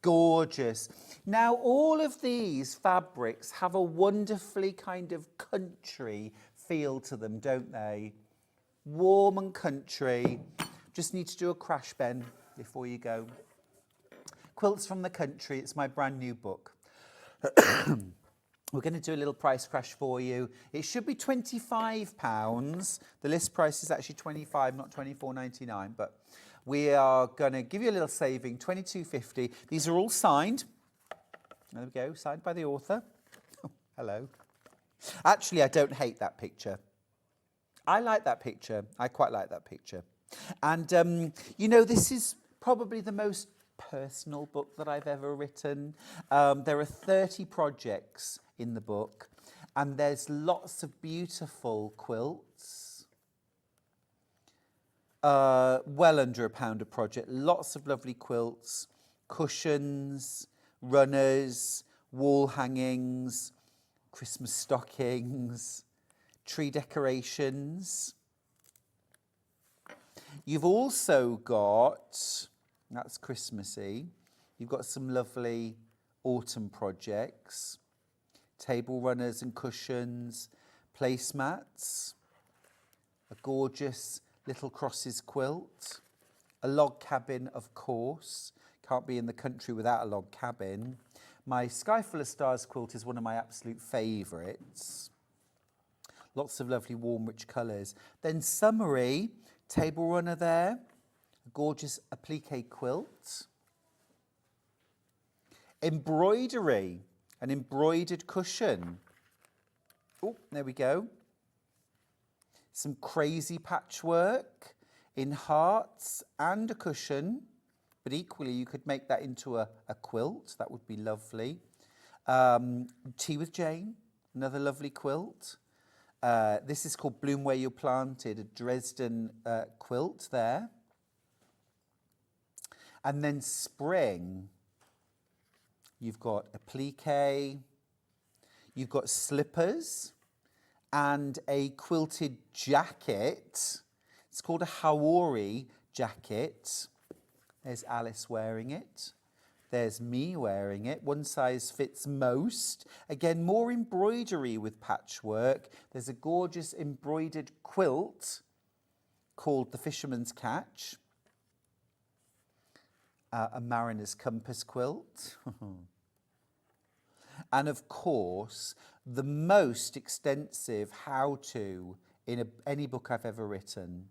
Gorgeous. Now, all of these fabrics have a wonderfully kind of country feel to them, don't they? Warm and country. Just need to do a crash, Ben, before you go. Quilts from the Country. It's my brand new book. We're going to do a little price crash for you. It should be £25. The list price is actually £25, not £24.99, but we are going to give you a little saving, £22.50. These are all signed. There we go, signed by the author. Oh, hello. Actually, I don't hate that picture. I like that picture. I quite like that picture. And, you know, this is probably the most personal book that I've ever written. There are 30 projects in the book, and there's lots of beautiful quilts. Well under £1 a project. Lots of lovely quilts, cushions, runners, wall hangings, Christmas stockings, tree decorations. You've also got, that's Christmassy, you've got some lovely autumn projects, table runners and cushions, placemats, a gorgeous little crosses quilt, a log cabin, of course, can't be in the country without a log cabin. My Sky Full of Stars quilt is one of my absolute favourites. Lots of lovely warm rich colours. Then summery, table runner there, a gorgeous applique quilt. Embroidery, an embroidered cushion. Oh, there we go. Some crazy patchwork in hearts and a cushion, but equally you could make that into a quilt. That would be lovely. Tea with Jane, another lovely quilt. This is called Bloom Where You're Planted, a Dresden quilt there. And then spring, you've got applique, you've got slippers and a quilted jacket. It's called a Haori jacket. There's Alice wearing it. There's me wearing it. One size fits most. Again, more embroidery with patchwork. There's a gorgeous embroidered quilt called the Fisherman's Catch. A Mariner's Compass quilt. And of course, the most extensive how-to in any book I've ever written.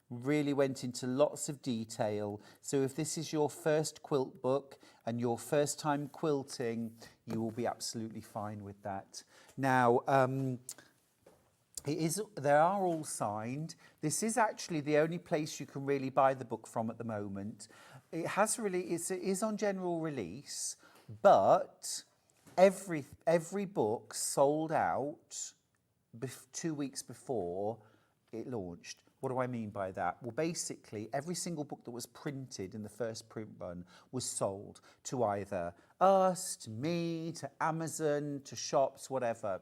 Really went into lots of detail. So if this is your first quilt book and your first time quilting, you will be absolutely fine with that. Now, they are all signed. This is actually the only place you can really buy the book from at the moment. It is on general release, but every book sold out 2 weeks before it launched. What do I mean by that? Well, basically, every single book that was printed in the first print run was sold to either us, to me, to Amazon, to shops, whatever.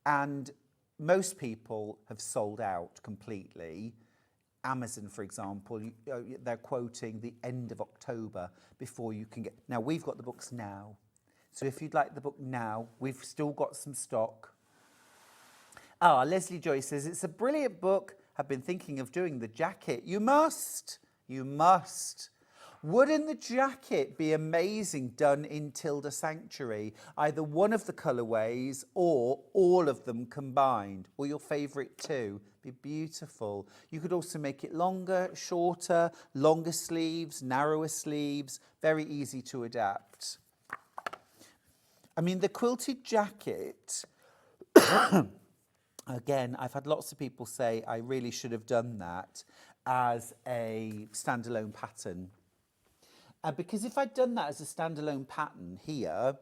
And most people have sold out completely. Amazon, for example, they're quoting the end of October before you can get... Now, we've got the books now. So if you'd like the book now, we've still got some stock. Lesley Joy says, it's a brilliant book. I've been thinking of doing the jacket. You must. You must. Wouldn't the jacket be amazing done in Tilda Sanctuary? Either one of the colourways or all of them combined, or your favourite two. Be beautiful. You could also make it longer, shorter, longer sleeves, narrower sleeves. Very easy to adapt. I mean, the quilted jacket... Again, I've had lots of people say I really should have done that as a standalone pattern. Because if I'd done that as a standalone pattern here,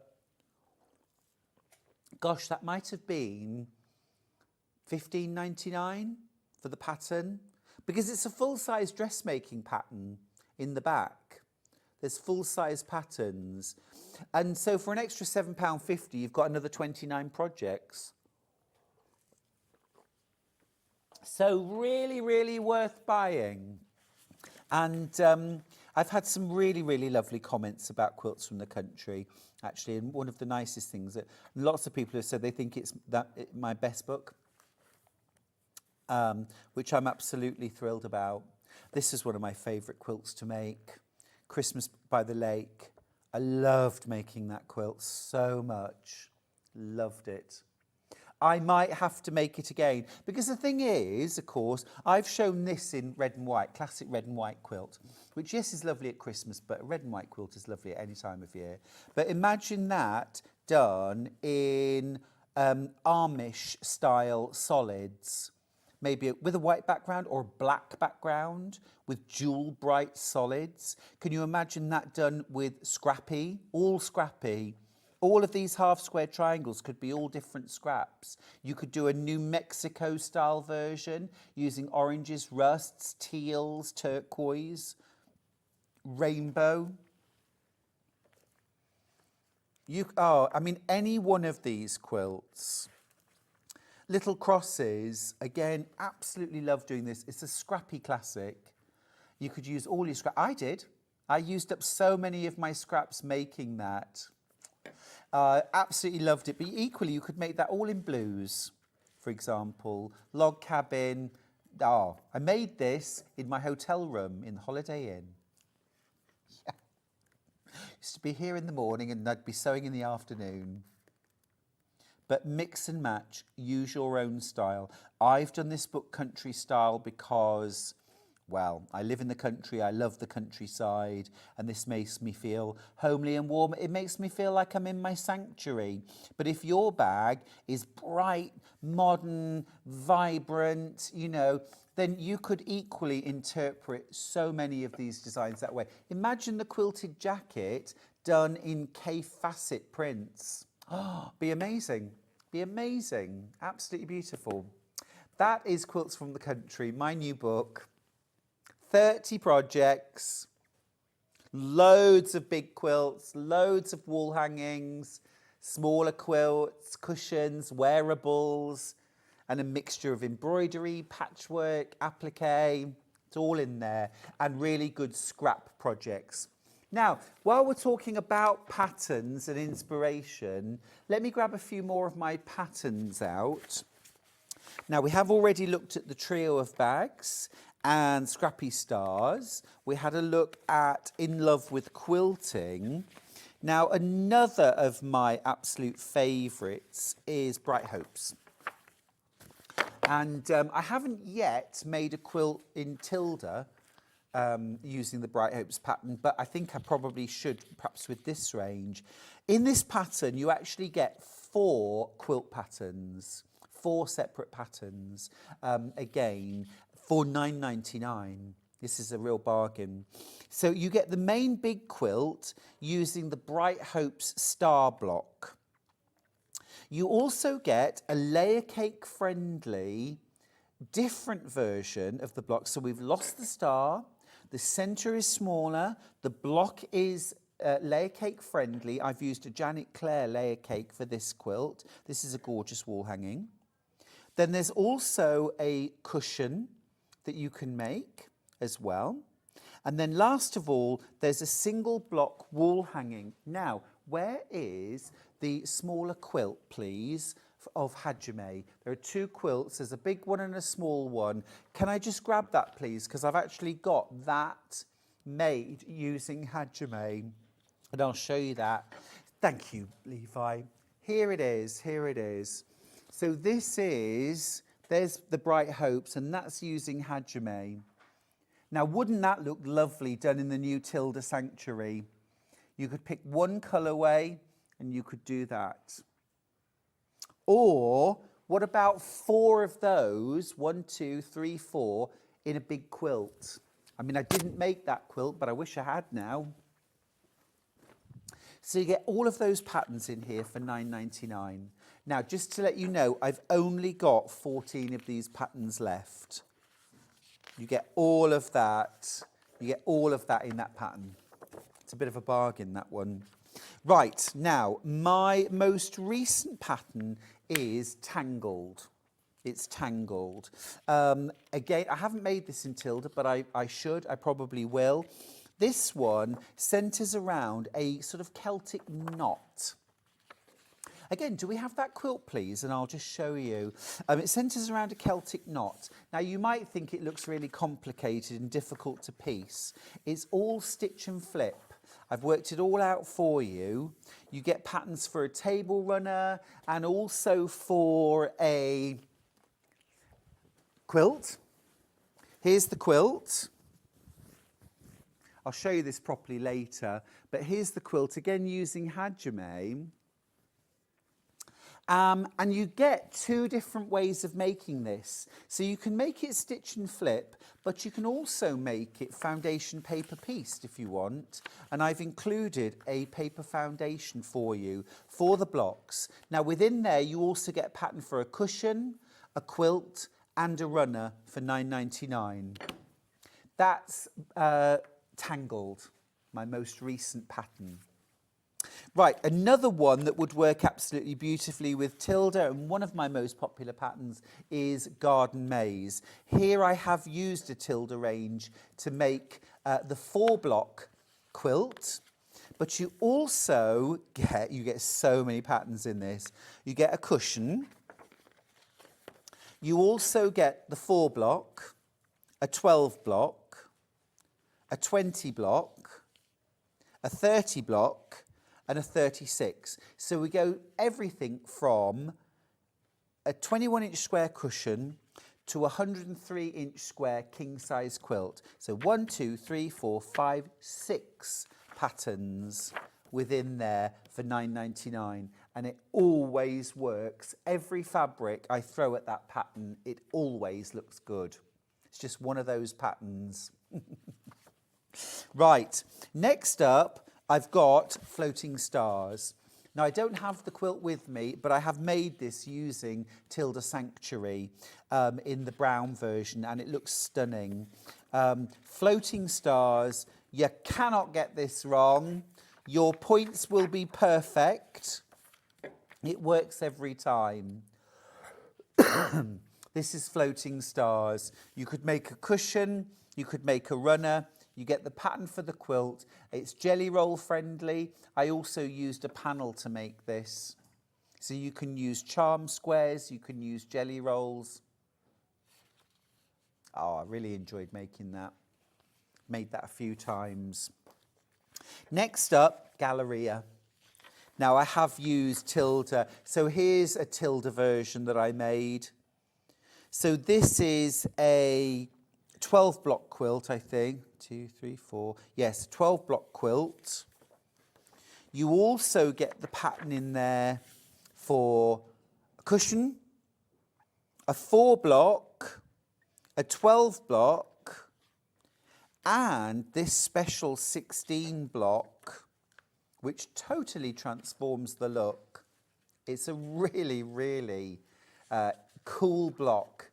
gosh, that might have been $15.99 for the pattern. Because it's a full-size dressmaking pattern in the back. There's full-size patterns. And so for an extra £7.50, you've got another 29 projects. So really, really worth buying. And I've had some really, really lovely comments about quilts from the country, actually. And one of the nicest things that lots of people have said they think it's my best book, which I'm absolutely thrilled about. This is one of my favourite quilts to make. Christmas by the Lake. I loved making that quilt so much. Loved it. I might have to make it again. Because the thing is, of course, I've shown this in red and white, classic red and white quilt, which, yes, is lovely at Christmas, but a red and white quilt is lovely at any time of year. But imagine that done in Amish-style solids, maybe with a white background or a black background with jewel bright solids. Can you imagine that done with scrappy, all scrappy? All of these half-square triangles could be all different scraps. You could do a New Mexico-style version using oranges, rusts, teals, turquoise, rainbow. I mean, any one of these quilts. Little crosses, again, absolutely love doing this. It's a scrappy classic. You could use all your scraps. I did. I used up so many of my scraps making that. Absolutely loved it. But equally, you could make that all in blues, for example. Log cabin. I made this in my hotel room in the Holiday Inn. Yeah. Used to be here in the morning and I'd be sewing in the afternoon. But mix and match, use your own style. I've done this book country style because, well, I live in the country, I love the countryside, and this makes me feel homely and warm. It makes me feel like I'm in my sanctuary. But if your bag is bright, modern, vibrant, you know, then you could equally interpret so many of these designs that way. Imagine the quilted jacket done in K facet prints. Oh, be amazing. Be amazing, absolutely beautiful. That is Quilts from the Country, my new book. 30 projects, loads of big quilts, loads of wall hangings, smaller quilts, cushions, wearables, and a mixture of embroidery, patchwork, applique. It's all in there, and really good scrap projects. Now, while we're talking about patterns and inspiration, let me grab a few more of my patterns out. Now, we have already looked at the trio of bags and Scrappy Stars. We had a look at In Love with Quilting. Now, another of my absolute favourites is Bright Hopes. And I haven't yet made a quilt in Tilda using the Bright Hopes pattern, but I think I probably should, perhaps with this range. In this pattern, you actually get 4 quilt patterns, 4 separate patterns, again, for $9.99. This is a real bargain. So you get the main big quilt using the Bright Hopes star block. You also get a layer cake friendly, different version of the block. So we've lost the star, the centre is smaller, the block is layer cake friendly. I've used a Janet Clare layer cake for this quilt. This is a gorgeous wall hanging. Then there's also a cushion that you can make as well. And then last of all, there's a single block wall hanging. Now, where is the smaller quilt, please, of Hajime? There are 2 quilts. There's a big one and a small one. Can I just grab that, please? Because I've actually got that made using Hajime. And I'll show you that. Thank you, Levi. Here it is. Here it is. So this is, there's the Bright Hopes, and that's using Hajime. Now, wouldn't that look lovely done in the new Tilda Sanctuary? You could pick one colourway and you could do that. Or what about 4 of those, 1, 2, 3, 4, in a big quilt? I mean, I didn't make that quilt, but I wish I had now. So you get all of those patterns in here for $9.99. Now, just to let you know, I've only got 14 of these patterns left. You get all of that. You get all of that in that pattern. It's a bit of a bargain, that one. Right, now, my most recent pattern is Tangled. It's Tangled. Again, I haven't made this in Tilda, but I should. I probably will. This one centres around a sort of Celtic knot. Again, do we have that quilt, please? And I'll just show you. It centres around a Celtic knot. Now, you might think it looks really complicated and difficult to piece. It's all stitch and flip. I've worked it all out for you. You get patterns for a table runner and also for a quilt. Here's the quilt. I'll show you this properly later. But here's the quilt, again using Hajime. And you get 2 different ways of making this. So you can make it stitch and flip, but you can also make it foundation paper pieced if you want. And I've included a paper foundation for you for the blocks. Now within there, you also get a pattern for a cushion, a quilt, and a runner for $9.99. That's Tangled, my most recent pattern. Right, another one that would work absolutely beautifully with Tilda, and one of my most popular patterns is Garden Maze. Here I have used a Tilda range to make the 4-block quilt, but you also get so many patterns in this. You get a cushion. You also get the 4-block, a 12-block, a 20-block, a 30-block, and a 36. So we go everything from a 21-inch square cushion to a 103-inch square king-size quilt. So 1, 2, 3, 4, 5, 6 patterns within there for $9.99. And it always works. Every fabric I throw at that pattern, it always looks good. It's just one of those patterns. Right, next up, I've got Floating Stars. Now, I don't have the quilt with me, but I have made this using Tilda Sanctuary in the brown version, and it looks stunning. Floating stars, you cannot get this wrong. Your points will be perfect. It works every time. This is floating stars. You could make a cushion, you could make a runner. You get the pattern for the quilt. It's jelly roll friendly. I also used a panel to make this. So you can use charm squares, you can use jelly rolls. Oh, I really enjoyed making that. Made that a few times. Next up, Galleria. Now I have used Tilda. So here's a Tilda version that I made. So this is a 12 block quilt, I think. 2, 3, 4. Yes, 12 block quilt. You also get the pattern in there for a cushion, a 4 block, a 12 block, and this special 16 block, which totally transforms the look. It's a really, really cool block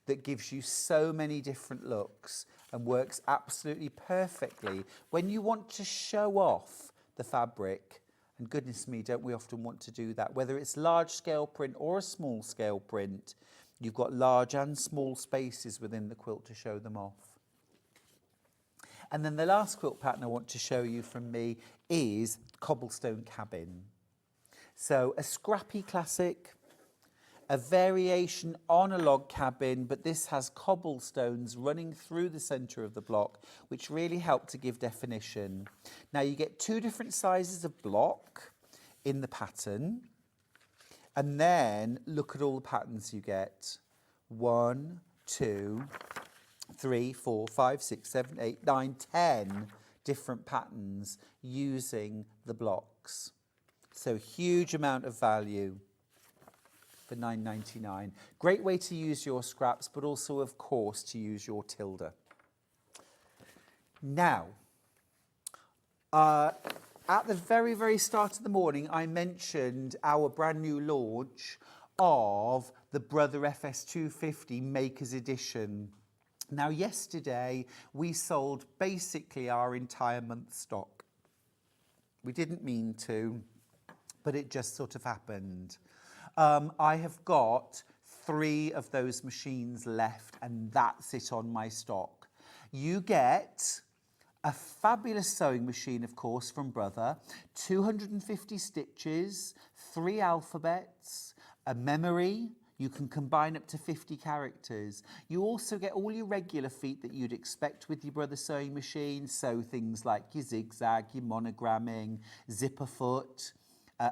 that gives you so many different looks and works absolutely perfectly when you want to show off the fabric. And goodness me, don't we often want to do that? Whether it's large scale print or a small scale print, you've got large and small spaces within the quilt to show them off. And then the last quilt pattern I want to show you from me is Cobblestone Cabin. So a scrappy classic, a variation on a log cabin, but this has cobblestones running through the centre of the block, which really help to give definition. Now you get 2 different sizes of block in the pattern, and then look at all the patterns you get. 1, 2, 3, 4, 5, 6, 7, 8, 9, 10 different patterns using the blocks. So huge amount of value for £9.99. Great way to use your scraps, but also, of course, to use your Tilda. Now, at the very, very start of the morning, I mentioned our brand new launch of the Brother FS250 Makers Edition. Now, yesterday, we sold basically our entire month's stock. We didn't mean to, but it just sort of happened. I have got 3 of those machines left, and that's it on my stock. You get a fabulous sewing machine, of course, from Brother, 250 stitches, 3 alphabets, a memory. You can combine up to 50 characters. You also get all your regular feet that you'd expect with your Brother sewing machine. So things like your zigzag, your monogramming, zipper foot,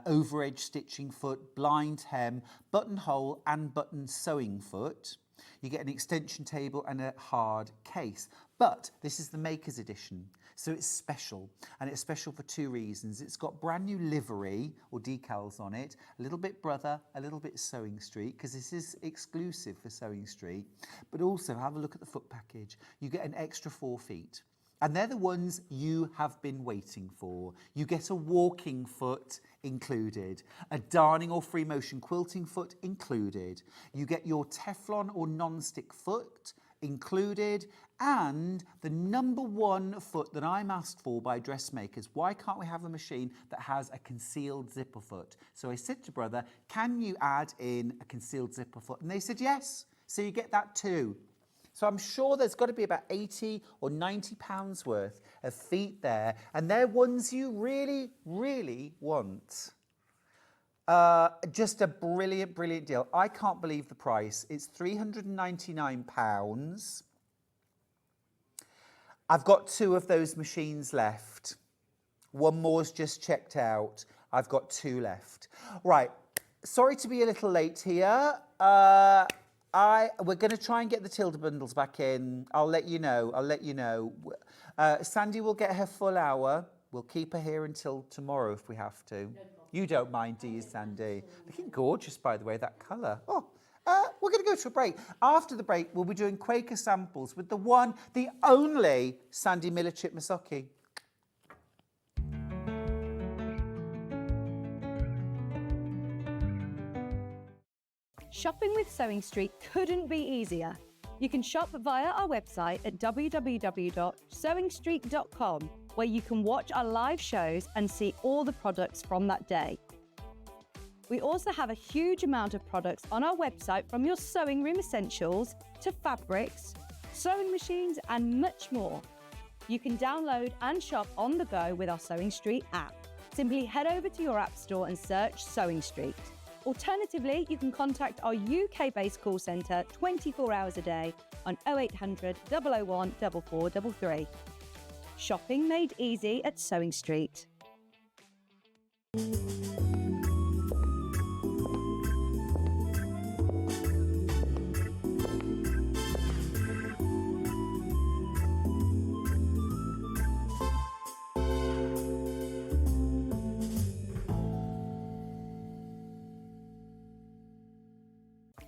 over edge stitching foot, blind hem, buttonhole and button sewing foot. You get an extension table and a hard case. But this is the Makers Edition, so it's special. And it's special for 2 reasons. It's got brand new livery or decals on it, a little bit Brother, a little bit Sewing Street, because this is exclusive for Sewing Street. But also, have a look at the foot package. You get an extra 4 feet. And they're the ones you have been waiting for. You get a walking foot included, a darning or free motion quilting foot included. You get your Teflon or non-stick foot included, and the #1 foot that I'm asked for by dressmakers. Why can't we have a machine that has a concealed zipper foot? So I said to Brother, can you add in a concealed zipper foot? And they said yes, so you get that too. So I'm sure there's got to be about 80 or 90 pounds worth of feet there, and they're ones you really, really want. Just a brilliant, brilliant deal. I can't believe the price. It's £399. I've got 2 of those machines left. 1 more's just checked out. I've got 2 left. Right, sorry to be a little late here. We're going to try and get the Tilda bundles back in. I'll let you know. Sandi will get her full hour. We'll keep her here until tomorrow if we have to. No, you don't mind, do you, Sandi? Looking gorgeous, by the way, that colour. Oh, we're going to go to a break. After the break, we'll be doing Quaker Samples with the one, the only Sandi Millichip-Massochi. Shopping with Sewing Street couldn't be easier. You can shop via our website at www.sewingstreet.com, where you can watch our live shows and see all the products from that day. We also have a huge amount of products on our website, from your sewing room essentials to fabrics, sewing machines and much more. You can download and shop on the go with our Sewing Street app. Simply head over to your app store and search Sewing Street. Alternatively, you can contact our UK-based call centre 24 hours a day on 0800 001 4433. Shopping made easy at Sewing Street.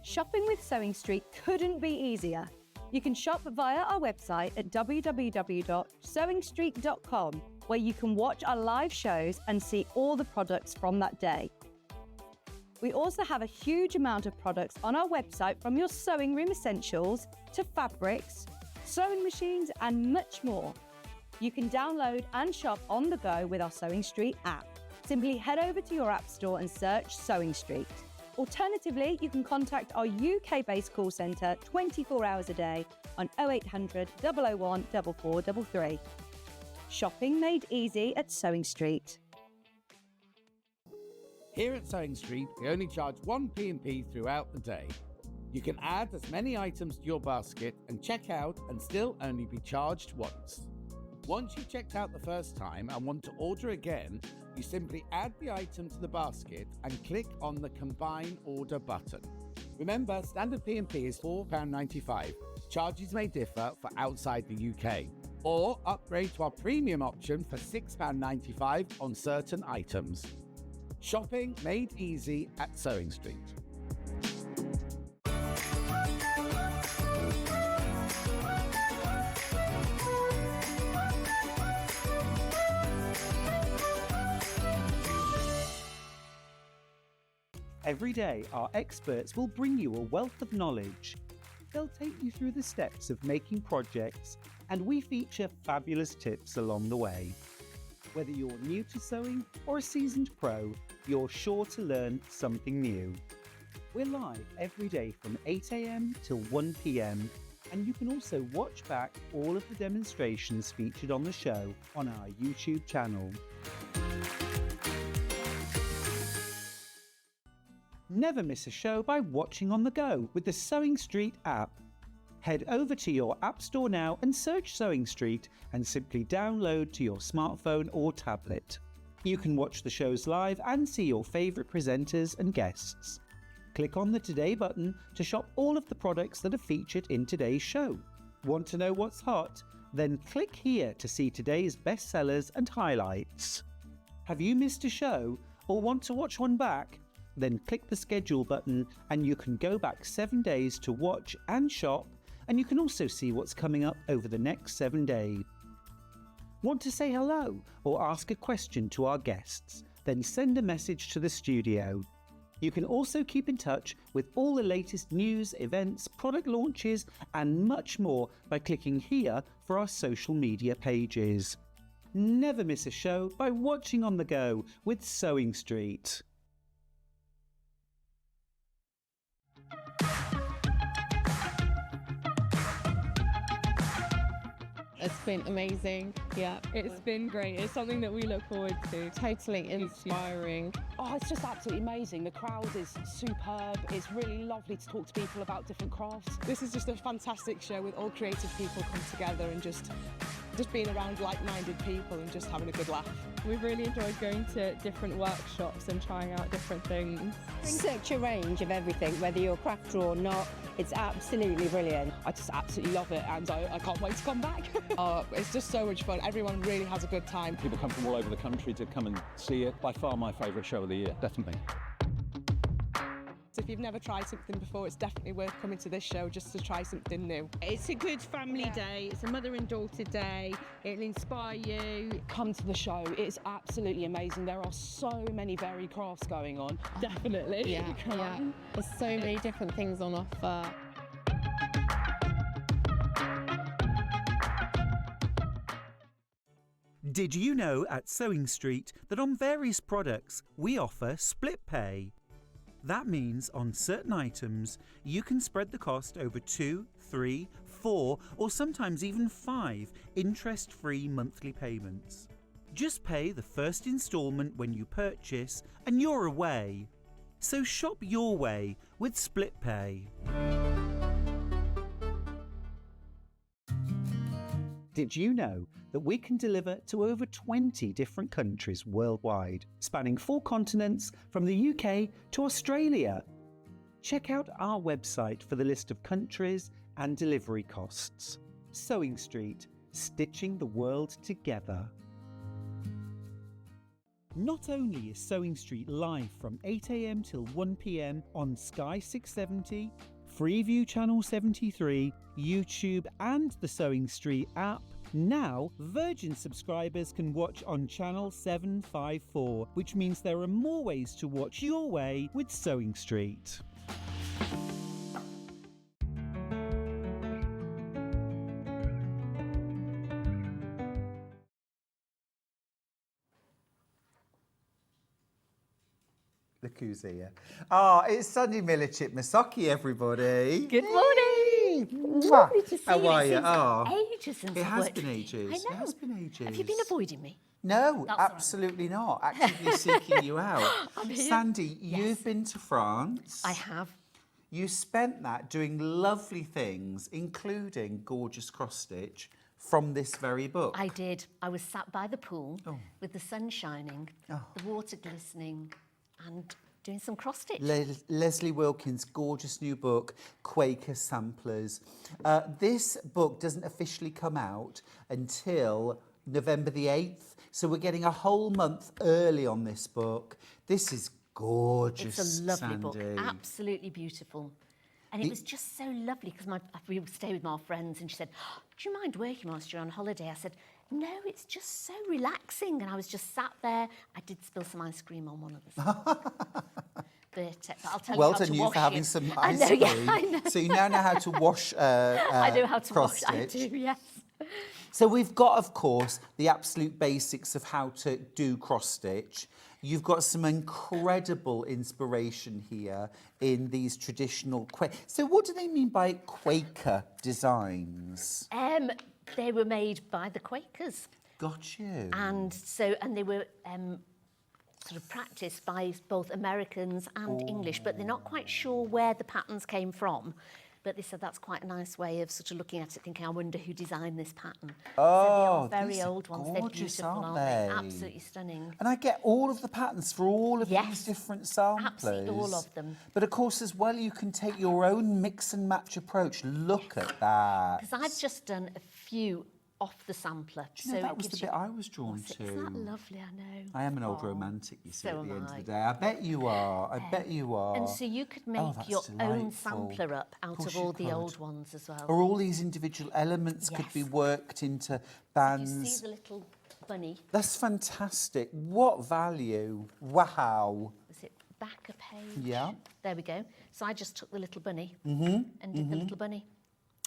Shopping with Sewing Street couldn't be easier. You can shop via our website at www.sewingstreet.com, where you can watch our live shows and see all the products from that day. We also have a huge amount of products on our website, from your sewing room essentials to fabrics, sewing machines and much more. You can download and shop on the go with our Sewing Street app. Simply head over to your app store and search Sewing Street. Alternatively, you can contact our UK-based call centre 24 hours a day on 0800 001 4433. Shopping made easy at Sewing Street. Here at Sewing Street, we only charge one P&P throughout the day. You can add as many items to your basket and check out and still only be charged once. Once you've checked out the first time and want to order again, you simply add the item to the basket and click on the Combine Order button. Remember, standard P&P is £4.95. Charges may differ for outside the UK. Or upgrade to our premium option for £6.95 on certain items. Shopping made easy at Sewing Street. Every day, our experts will bring you a wealth of knowledge. They'll take you through the steps of making projects, and we feature fabulous tips along the way. Whether you're new to sewing or a seasoned pro, you're sure to learn something new. We're live every day from 8 AM till 1 PM, and you can also watch back all of the demonstrations featured on the show on our YouTube channel. Never miss a show by watching on the go with the Sewing Street app. Head over to your app store now and search Sewing Street and simply download to your smartphone or tablet. You can watch the shows live and see your favourite presenters and guests. Click on the Today button to shop all of the products that are featured in today's show. Want to know what's hot? Then click here to see today's bestsellers and highlights. Have you missed a show or want to watch one back? Then click the schedule button and you can go back 7 days to watch and shop, and you can also see what's coming up over the next 7 days. Want to say hello or ask a question to our guests? Then send a message to the studio. You can also keep in touch with all the latest news, events, product launches and much more by clicking here for our social media pages. Never miss a show by watching on the go with Sewing Street. It's been amazing. Yeah, it's been great. It's something that we look forward to. Totally inspiring. Oh, it's just absolutely amazing. The crowd is superb. It's really lovely to talk to people about different crafts. This is just a fantastic show with all creative people come together and just being around like-minded people and just having a good laugh. We've really enjoyed going to different workshops and trying out different things. Such a range of everything, whether you're a crafter or not. It's absolutely brilliant. I just absolutely love it and I can't wait to come back. It's just so much fun. Everyone really has a good time. People come from all over the country to come and see it. By far my favourite show of the year, definitely. If you've never tried something before, it's definitely worth coming to this show just to try something new. It's a good family day. It's a mother and daughter day. It'll inspire you. Come to the show. It's absolutely amazing. There are so many varied crafts going on. Definitely. Yeah, yeah. There's so many different things on offer. Did you know at Sewing Street that on various products we offer split pay? That means on certain items you can spread the cost over 2, 3, 4 or sometimes even 5 interest-free monthly payments. Just pay the first instalment when you purchase and you're away. So shop your way with split pay. Did you know that we can deliver to over 20 different countries worldwide, spanning 4 continents from the UK to Australia? Check out our website for the list of countries and delivery costs. Sewing Street, stitching the world together. Not only is Sewing Street live from 8 AM till 1 PM on Sky 670, Freeview Channel 73, YouTube and the Sewing Street app, now Virgin subscribers can watch on Channel 754, which means there are more ways to watch your way with Sewing Street. Look who's here. It's Sandi Millichip-Massochi, everybody. Good morning. Mwah. Lovely to see How you. are you? It seems ages since It I've has worked been with you. ages. I know. It has been ages. Have you been avoiding me? No, That's all right. absolutely not. Actively seeking you out. I'm here. Sandy, Yes. you've been to France. I have. You spent that doing lovely things, including gorgeous cross-stitch from this very book. I did. I was sat by the pool with the sun shining, the water glistening, and doing some cross stitch. Lesley Wilkins' gorgeous new book, Quaker Samplers. This book doesn't officially come out until November the 8th, so we're getting a whole month early on this book. This is gorgeous, It's a lovely book, Sandy. absolutely beautiful. And it was just so lovely because we would stay with my friends and she said, do you mind working whilst you're on holiday? I said, no, it's just so relaxing. And I was just sat there. I did spill some ice cream on one of the but I'll tell Well you how done to you wash for having it. some I ice know, cream. yeah, I know. So you now know how to wash I know how to wash. I cross-stitch. do, yes. So we've got, of course, the absolute basics of how to do cross-stitch. You've got some incredible inspiration here in these traditional So what do they mean by Quaker designs? They were made by the Quakers. Got you. And they were sort of practiced by both Americans and English, but they're not quite sure where the patterns came from. But they said that's quite a nice way of sort of looking at it, thinking, I wonder who designed this pattern. Oh, so they are very these are old ones. They're gorgeous, beautiful, aren't they? they? Absolutely stunning. And I get all of the patterns for all of Yes, these different samplers. absolutely all of them. But of course, as well, you can take your own mix and match approach. Look at that. Because I've just done a few off the sampler. Do you know, that was the bit I was drawn to. Isn't that lovely? I know. I am an old romantic, you see, so at the am end of I. the day. I bet you are. I bet you are. And so you could make that's your own delightful. sampler up out Course of you all the could. old ones as well. Or all these individual elements could be Yes. worked into You bands. see the little bunny? That's fantastic. What value. Wow. Was it back a page? Yeah. There we go. So I just took the little bunny and did the little bunny.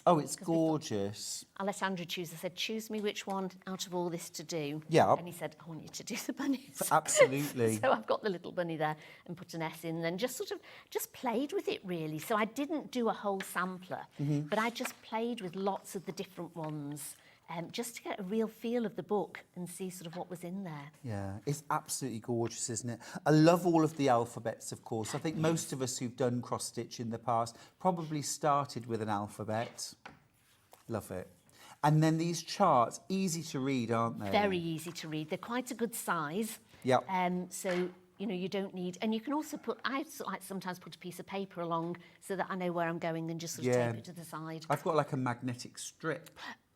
Oh, it's gorgeous. I let Andrew choose. I said, choose me which one out of all this to do. Yeah. And he said, I want you to do the bunnies. Absolutely. So I've got the little bunny there and put an S in and just sort of just played with it really. So I didn't do a whole sampler, but I just played with lots of the different ones just to get a real feel of the book and see sort of what was in there. Yeah, it's absolutely gorgeous, isn't it? I love all of the alphabets, of course. I think most of us who've done cross-stitch in the past probably started with an alphabet. Love it. And then these charts, easy to read, aren't they? Very easy to read. They're quite a good size. Yep. So, you know, you don't need... And you can also put... I like sometimes put a piece of paper along so that I know where I'm going and just sort of tape it to the side. I've got like a magnetic strip,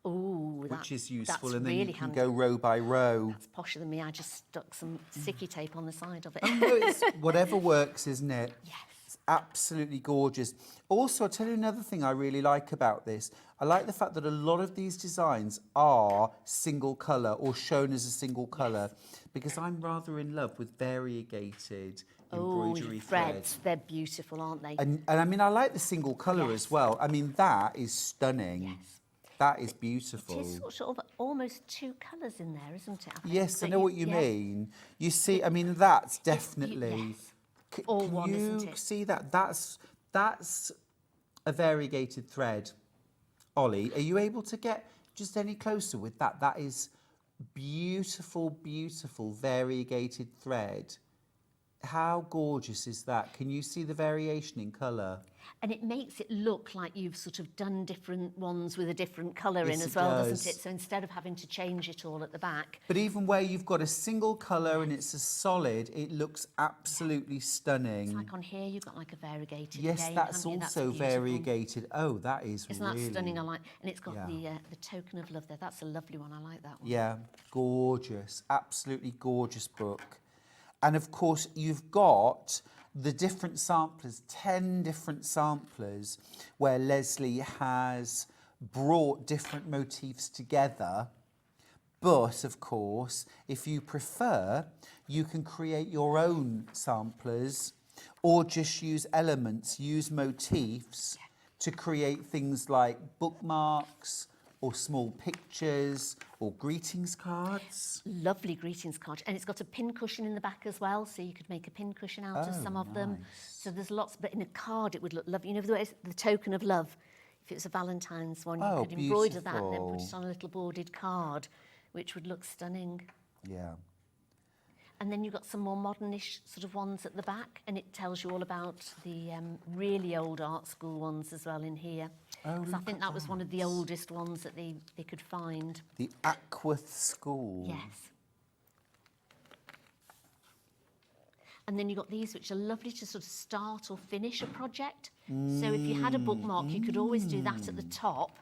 Ooh, which is useful, that's and then really you can handy. go row by row. That's posher than me. I just stuck some sticky tape on the side of it. Oh, no, it's whatever works, isn't it? Yes. It's absolutely gorgeous. Also, I'll tell you another thing I really like about this. I like the fact that a lot of these designs are single colour or shown as a single colour, because I'm rather in love with variegated embroidery threads. They're beautiful, aren't they? And I mean, I like the single colour as well. I mean, that is stunning. Yes. That is beautiful. It is sort of almost two colours in there, isn't it? I think? Yes, I But know what you mean. You see, I mean, that's definitely... All Can one, you isn't it? see that? That's a variegated thread. Ollie, are you able to get just any closer with that? That is beautiful, beautiful variegated thread. How gorgeous is that? Can you see the variation in colour? And it makes it look like you've sort of done different ones with a different colour Yes, in it as well, does. doesn't it? So instead of having to change it all at the back. But even where you've got a single colour and it's a solid, it looks absolutely stunning. It's like on here you've got like a variegated Yes, again, that's haven't you? also beautiful. variegated. Oh, that is Isn't really... that stunning? I like, and it's got Yeah. the token of love there. That's a lovely one. I like that one. Yeah, gorgeous, absolutely gorgeous book. And of course, you've got the different samplers, 10 different samplers, where Lesley has brought different motifs together. But of course, if you prefer, you can create your own samplers or just use elements, use motifs to create things like bookmarks or small pictures or greetings cards. Lovely greetings card. And it's got a pin cushion in the back as well, so you could make a pin cushion out of some of them. So there's lots, but in a card it would look lovely. You know, the token of love. If it was a Valentine's one, you could embroider that and then put it on a little boarded card, which would look stunning. Yeah. And then you've got some more modernish sort of ones at the back, and it tells you all about the really old art school ones as well in here. Oh, I think that was one of the oldest ones that they could find. The Ackworth School. Yes. And then you've got these, which are lovely to sort of start or finish a project. So if you had a bookmark, you could always do that at the top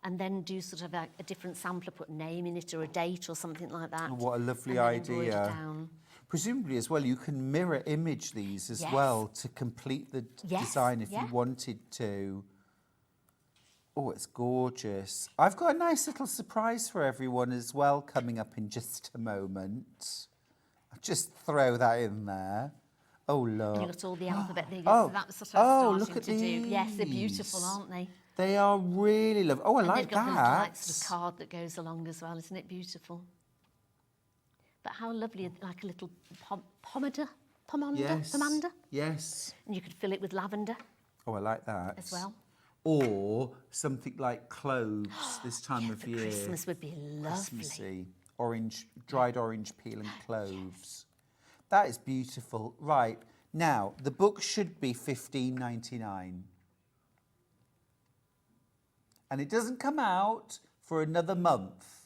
and then do sort of a different sampler, put a name in it or a date or something like that. Oh, what a lovely and then embroider idea. Down. Presumably as well, you can mirror image these as Yes. well to complete the Yes, design if you wanted to. Oh, it's gorgeous. I've got a nice little surprise for everyone as well coming up in just a moment. I'll just throw that in there. Oh, look. And you've got all the alphabet there. Oh, So that's what I was look starting at to do. Yes, they're these. beautiful, aren't they? They are really lovely. Oh, I And like they've got the that. little, like, sort of card that goes along as well. Isn't it beautiful? But how lovely, like a little pomander? Yes. Pomander? Yes. And you could fill it with lavender Oh, I like that. as well. Or something like cloves this time of For year. Christmas would be lovely. Christmassy. Orange, dried orange peel and cloves. That is beautiful. Right, now, the book should be $15.99. And it doesn't come out for another month.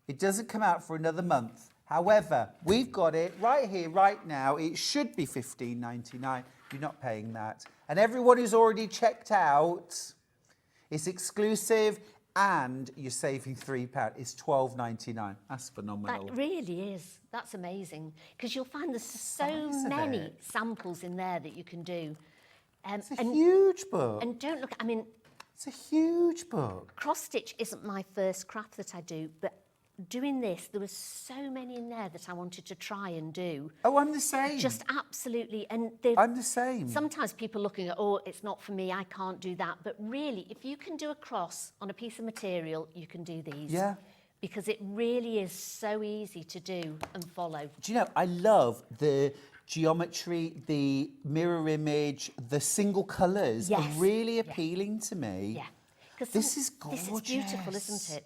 It doesn't come out for another month. However, we've got it right here, right now. It should be $15.99. You're not paying that. And everyone who's already checked out, it's exclusive and you're saving £3. It's $12.99. That's phenomenal. That really is. That's amazing. Because you'll find there's so size of many it. samples in there that you can do. It's a huge book. And don't look, I mean, It's a huge book. cross-stitch isn't my first craft that I do, but doing this, there was so many in there that I wanted to try and do. Oh, I'm the same. Just absolutely. And I'm the same. sometimes people looking at, oh, it's not for me, I can't do that. But really, if you can do a cross on a piece of material, you can do these. Yeah. Because it really is so easy to do and follow. Do you know, I love the geometry, the mirror image, the single colours Yes. are really appealing to me. Yeah. 'Cause This is This is beautiful, gorgeous. isn't it?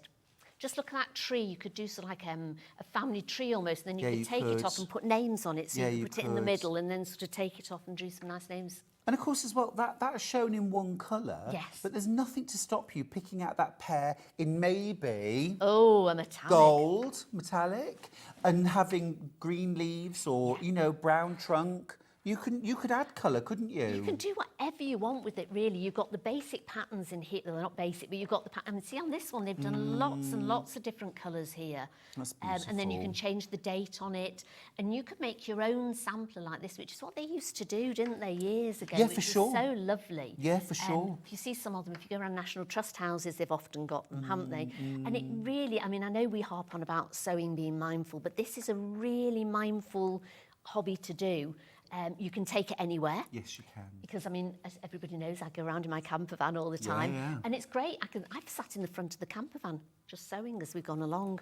Just look at that tree. You could do sort of like a family tree almost, and then you Yeah, could you take it could. off and put names on it. So Yeah, you you could put it in the could. middle and then sort of take it off and do some nice names. And of course, as well, that's shown in one colour. Yes. But there's nothing to stop you picking out that pair in maybe Oh, a metallic. gold, metallic, and having green leaves or, you know, brown trunk. You could add colour, couldn't you? You can do whatever you want with it, really. You've got the basic patterns in here. They're not basic, but you've got the pattern. See, on this one, they've done lots and lots of different colours here. That's and then you can beautiful. change the date on it. And you could make your own sampler like this, which is what they used to do, didn't they, years ago? Yeah, which for was sure. so lovely. Yeah, for sure. If you see some of them, if you go around National Trust houses, they've often got them, haven't they? And it really, I mean, I know we harp on about sewing being mindful, but this is a really mindful hobby to do. You can take it anywhere. Yes, you can. Because, I mean, as everybody knows, I go around in my camper van all the time. yeah. And it's great. I've sat in the front of the camper van just sewing as we've gone along.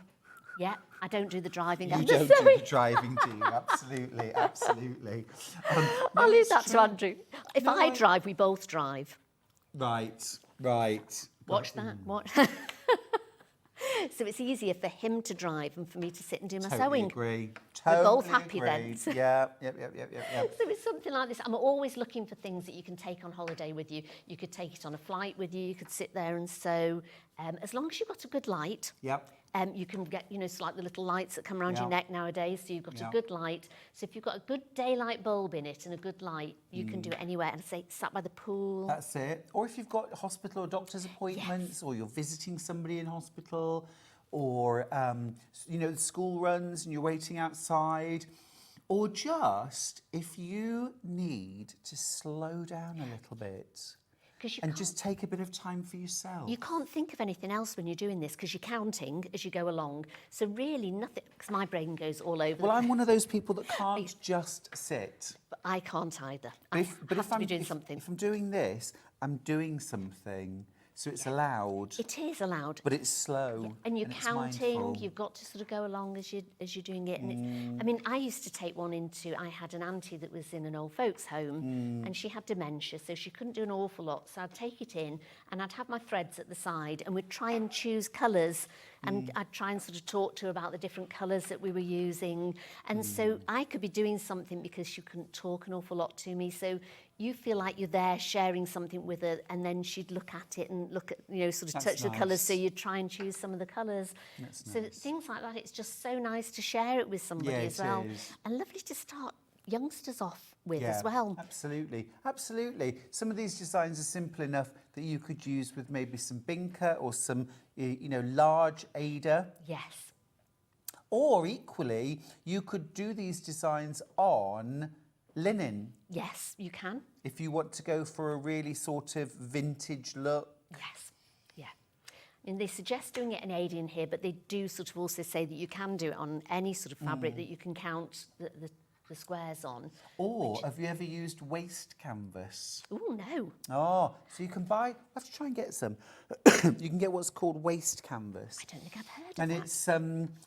Yeah, I don't do the driving. You I'm don't just do sewing. the driving, do you? Absolutely, absolutely. I'll leave it's that to true. Andrew. If I drive, we both drive. Right. Watch that. Watch. So it's easier for him to drive and for me to sit and do my Totally sewing. agree. We're both Totally happy then. agreed. Yeah. So it's something like this. I'm always looking for things that you can take on holiday with you. You could take it on a flight with you. You could sit there and sew. As long as you've got a good light. Yep. You can get, you know, it's like the little lights that come around Yeah. your neck nowadays. So you've got Yeah. a good light. So if you've got a good daylight bulb in it and a good light, you can do it anywhere. And say, sat by the pool. That's it. Or if you've got hospital or doctor's appointments, or you're visiting somebody in hospital, or you know, the school runs and you're waiting outside, or just if you need to slow down a little bit. You And just take a bit of time for yourself. You can't think of anything else when you're doing this because you're counting as you go along. So really nothing, because my brain goes all over. Well, I'm one of those people that can't just sit. But I can't either. But I if have to be doing if, something. if I'm doing this, I'm doing something. So it's allowed, It is allowed. but it's slow. And you're it's counting, mindful. you've got to sort of go along as you're doing it. And it's, I mean, I used to take one I had an auntie that was in an old folks home and she had dementia, so she couldn't do an awful lot. So I'd take it in and I'd have my threads at the side and we'd try and choose colours and I'd try and sort of talk to her about the different colours that we were using. And so I could be doing something because she couldn't talk an awful lot to me. So you feel like you're there sharing something with her, and then she'd look at it and look at, you know, sort of That's touch the colours. nice. So you'd try and choose some of the colours. That's So nice. things like that, it's just so nice to share it with somebody Yeah, as it well. is. And lovely to start youngsters off with Yeah, as well. absolutely, absolutely. Some of these designs are simple enough that you could use with maybe some binka or some, you know, large Ada. Yes. Or equally, you could do these designs on linen Yes, you can. if you want to go for a really sort of vintage look. Yes. Yeah. And they suggest doing it in Ada in here, but they do sort of also say that you can do it on any sort of fabric that you can count the squares on. Or have you ever used waste canvas? Oh, no. Oh, so you can buy, I have to try and get some. You can get what's called waste canvas. I don't think I've heard of And that. it's,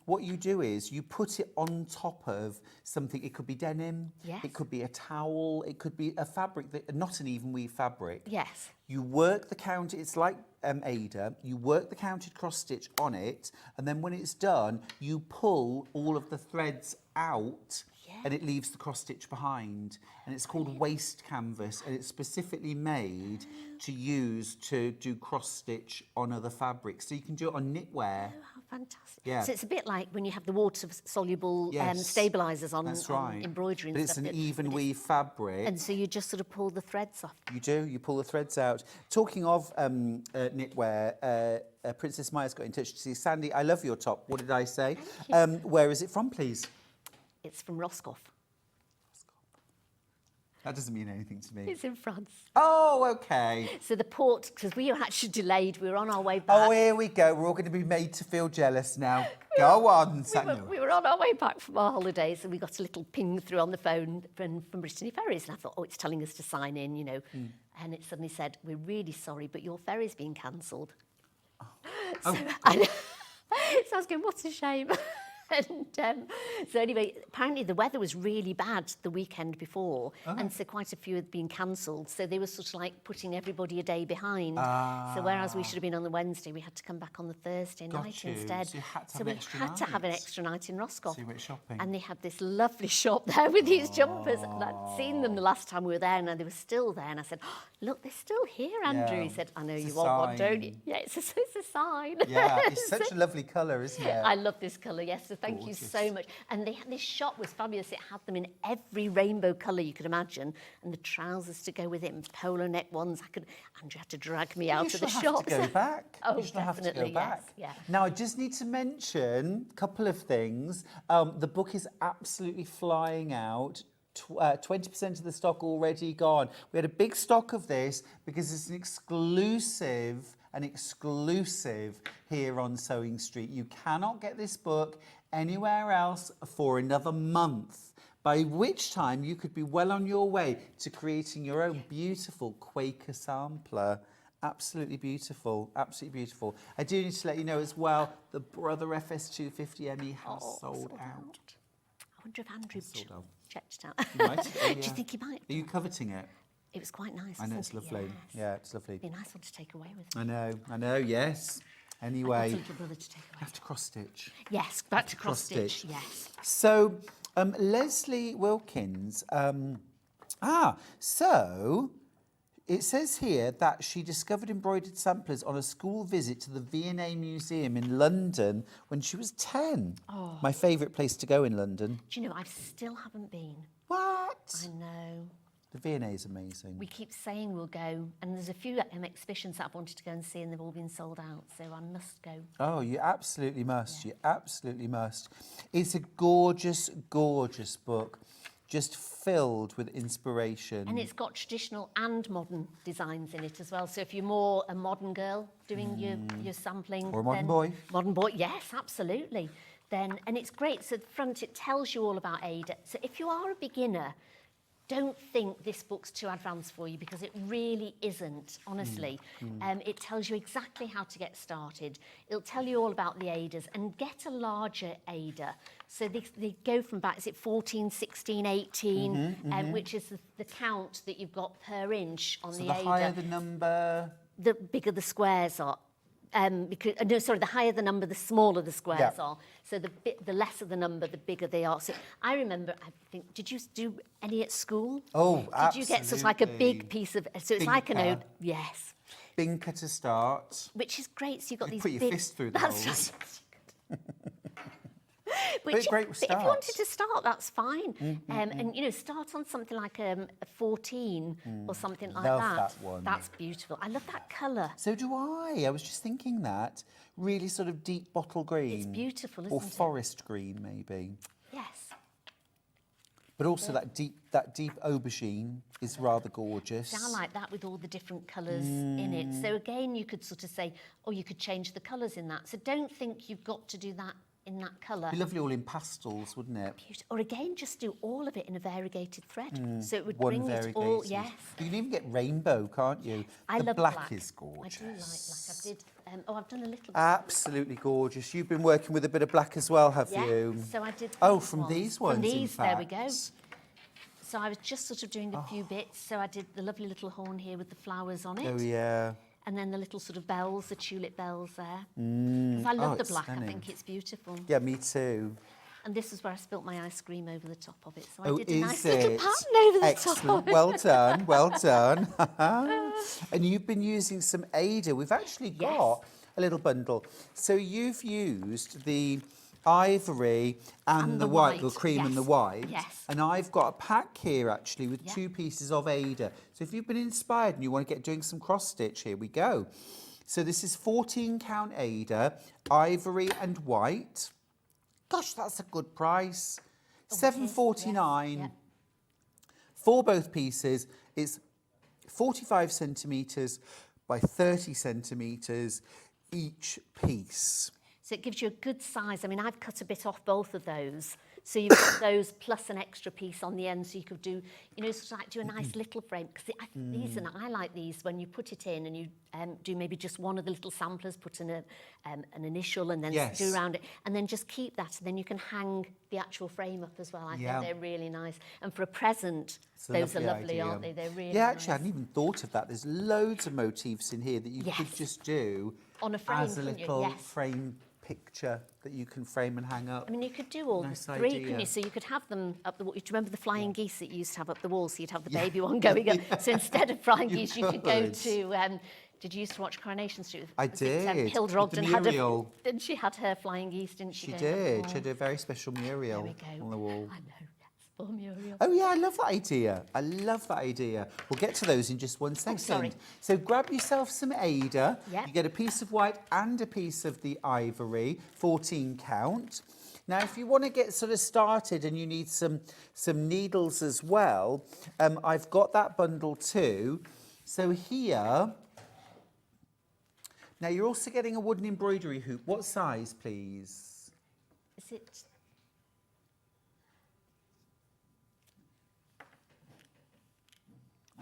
what you do is you put it on top of something. It could be denim, Yes. it could be a towel, it could be a fabric, not an even weave fabric. Yes. You work the counted, it's like Ada, you work the counted cross stitch on it, and then when it's done, you pull all of the threads out, and it leaves the cross stitch behind. And it's called waste canvas, and it's specifically made to use to do cross stitch on other fabrics. So you can do it on knitwear. Oh, how fantastic. Yeah. So it's a bit like when you have the water-soluble Yes, stabilisers on, That's on right. embroidery and but it's stuff. an even weave fabric. And so you just sort of pull the threads off. You do, you pull the threads out. Talking of knitwear, Princess Maya's got in touch to see, Sandy, I love your top. What did I say? Where is it from, please? It's from Roscoff. That doesn't mean anything to me. It's in France. Oh, okay. So the port, because we were actually delayed, we were on our way back. Oh, here we go. We're all going to be made to feel jealous now. Go on, Sandy. We were on our way back from our holidays and we got a little ping through on the phone from Brittany Ferries. And I thought, oh, it's telling us to sign in, you know. And it suddenly said, we're really sorry, but your ferry's been cancelled. So, so I was going, what a shame. And so anyway, apparently the weather was really bad the weekend before, and so quite a few had been cancelled. So they were sort of like putting everybody a day behind. So whereas we should have been on the Wednesday, we had to come back on the Thursday night you. instead. So you had to have So an we extra had to have an night. extra night in Roscoff. So you went shopping. And they had this lovely shop there with these jumpers. And I'd seen them the last time we were there, and they were still there. And I said, oh, look, they're still here, Andrew. Yeah. He said, I know It's you a want one, don't you? sign. Yeah, it's a sign. Yeah, it's such a lovely colour, isn't it? I love this colour, yes. thank you so much. And this shop was fabulous. It had them in every rainbow colour you could imagine, and the trousers to go with it, and polo neck ones. Andrew had to drag me out of the shop. You have to go back. Oh, you have to go back. Yes, yeah. Now, I just need to mention a couple of things. The book is absolutely flying out. 20% of the stock already gone. We had a big stock of this because it's an exclusive here on Sewing Street. You cannot get this book anywhere else for another month, by which time you could be well on your way to creating your own beautiful Quaker sampler. Absolutely beautiful, absolutely beautiful. I do need to let you know as well, the Brother FS250 ME has sold out. I wonder if Andrew checked it out. You might, Do you think he might? Are you coveting it? It was quite nice. I know, it's lovely. Yes. Yeah, it's lovely. Be a nice one to take away with. I know, yes. Anyway, Little brother to take away. have to cross stitch. Yes, back to cross Cross-stitch. stitch. Yes. So, Lesley Wilkins. So it says here that she discovered embroidered samplers on a school visit to the V&A Museum in London when she was 10. Oh. My favourite place to go in London. Do you know, I still haven't been. What? I know. The V&A is amazing. We keep saying we'll go, and there's a few exhibitions that I've wanted to go and see, and they've all been sold out, so I must go. Oh, you absolutely must. Yeah. You absolutely must. It's a gorgeous, gorgeous book, just filled with inspiration. And it's got traditional and modern designs in it as well. So if you're more a modern girl doing your sampling, or a modern boy. Modern boy, yes, absolutely. Then, and it's great. So at the front, it tells you all about Ada. So if you are a beginner, don't think this book's too advanced for you, because it really isn't, honestly. It tells you exactly how to get started. It'll tell you all about the Adas, and get a larger Ada. So they go from back, is it 14, 16, 18, which is the count that you've got per inch on the Ada. So the higher the number, the bigger the squares are. The higher the number, the smaller the squares are. So the lesser the number, the bigger they are. So I remember, I think, did you do any at school? Oh, absolutely. Did you get sort of like a big piece of, so it's like an ode, yes. Binker to start. Which is great, so you've got these put your big... fist through the holes. Which, great but start. if you wanted to start, that's fine. And, you know, start on something like a 14 or something like Love that. that one. That's beautiful. I love that colour. So do I. I was just thinking that. Really sort of deep bottle green. It's beautiful, isn't or it? Or forest green, maybe. Yes. But also that deep aubergine is rather gorgeous. See, I like that with all the different colours in it. So again, you could sort of say, oh, you could change the colours in that. So don't think you've got to do that in that colour. It'd be lovely all in pastels, wouldn't it? Or again, just do all of it in a variegated thread. So it would One bring variegated. it all, yes. You can even get rainbow, can't you? I the love black is gorgeous. I do like black. I did, I've done a little bit. Absolutely gorgeous. You've been working with a bit of black as well, have you? So I did. From these ones, From these, in fact. there we go. So I was just sort of doing a few bits. So I did the lovely little horn here with the flowers on it. Oh, yeah. And then the little sort of bells, the tulip bells there. Because I love the black. Stunning. I think it's beautiful. Yeah, me too. And this is where I spilt my ice cream over the top of it. So Oh, I did a nice is little it? pattern over the Excellent. top. Well done, well done. And you've been using some Ada. We've actually got a little bundle. So you've used the ivory and the white, the cream and the white. Yes. And I've got a pack here actually with 2 pieces of Ada. So if you've been inspired and you want to get doing some cross stitch, here we go. So this is 14 count Ada, ivory and white. Gosh, that's a good price. $7.49 Yes. for both pieces. It's 45 centimetres by 30 centimetres each piece. So it gives you a good size. I mean, I've cut a bit off both of those. So you've got those plus an extra piece on the end, so you could do, you know, sort of like do a nice little frame. Because these, and I like these when you put it in and you do maybe just one of the little samplers, put in an initial and then do around it, and then just keep that, and then you can hang the actual frame up as well. I think they're really nice. And for a present, those are lovely, aren't they? They're really actually, nice. I hadn't even thought of that. There's loads of motifs in here that you could just do on a frame, as a little frame picture that you can frame and hang up. I mean, you could do all the three, couldn't you? So you could have them up the wall. Do you remember the flying geese that you used to have up the wall? So you'd have the baby one going up. So instead of flying geese, you could go to Did you used to watch Coronation Street? I Was it, did. Hilda With the Ogden had Muriel. didn't she had her flying geese, didn't she? She going up the did. wall? She had a very special Muriel There we go. on the wall. I know. Yes, for Muriel. Oh yeah, I love that idea. I love that idea. We'll get to those in just one second. sorry. So grab yourself some Ada. Yep. You get a piece of white and a piece of the ivory, 14 count. Now, if you want to get sort of started and you need some needles as well, I've got that bundle too. So here, now you're also getting a wooden embroidery hoop. What size, please? Is it?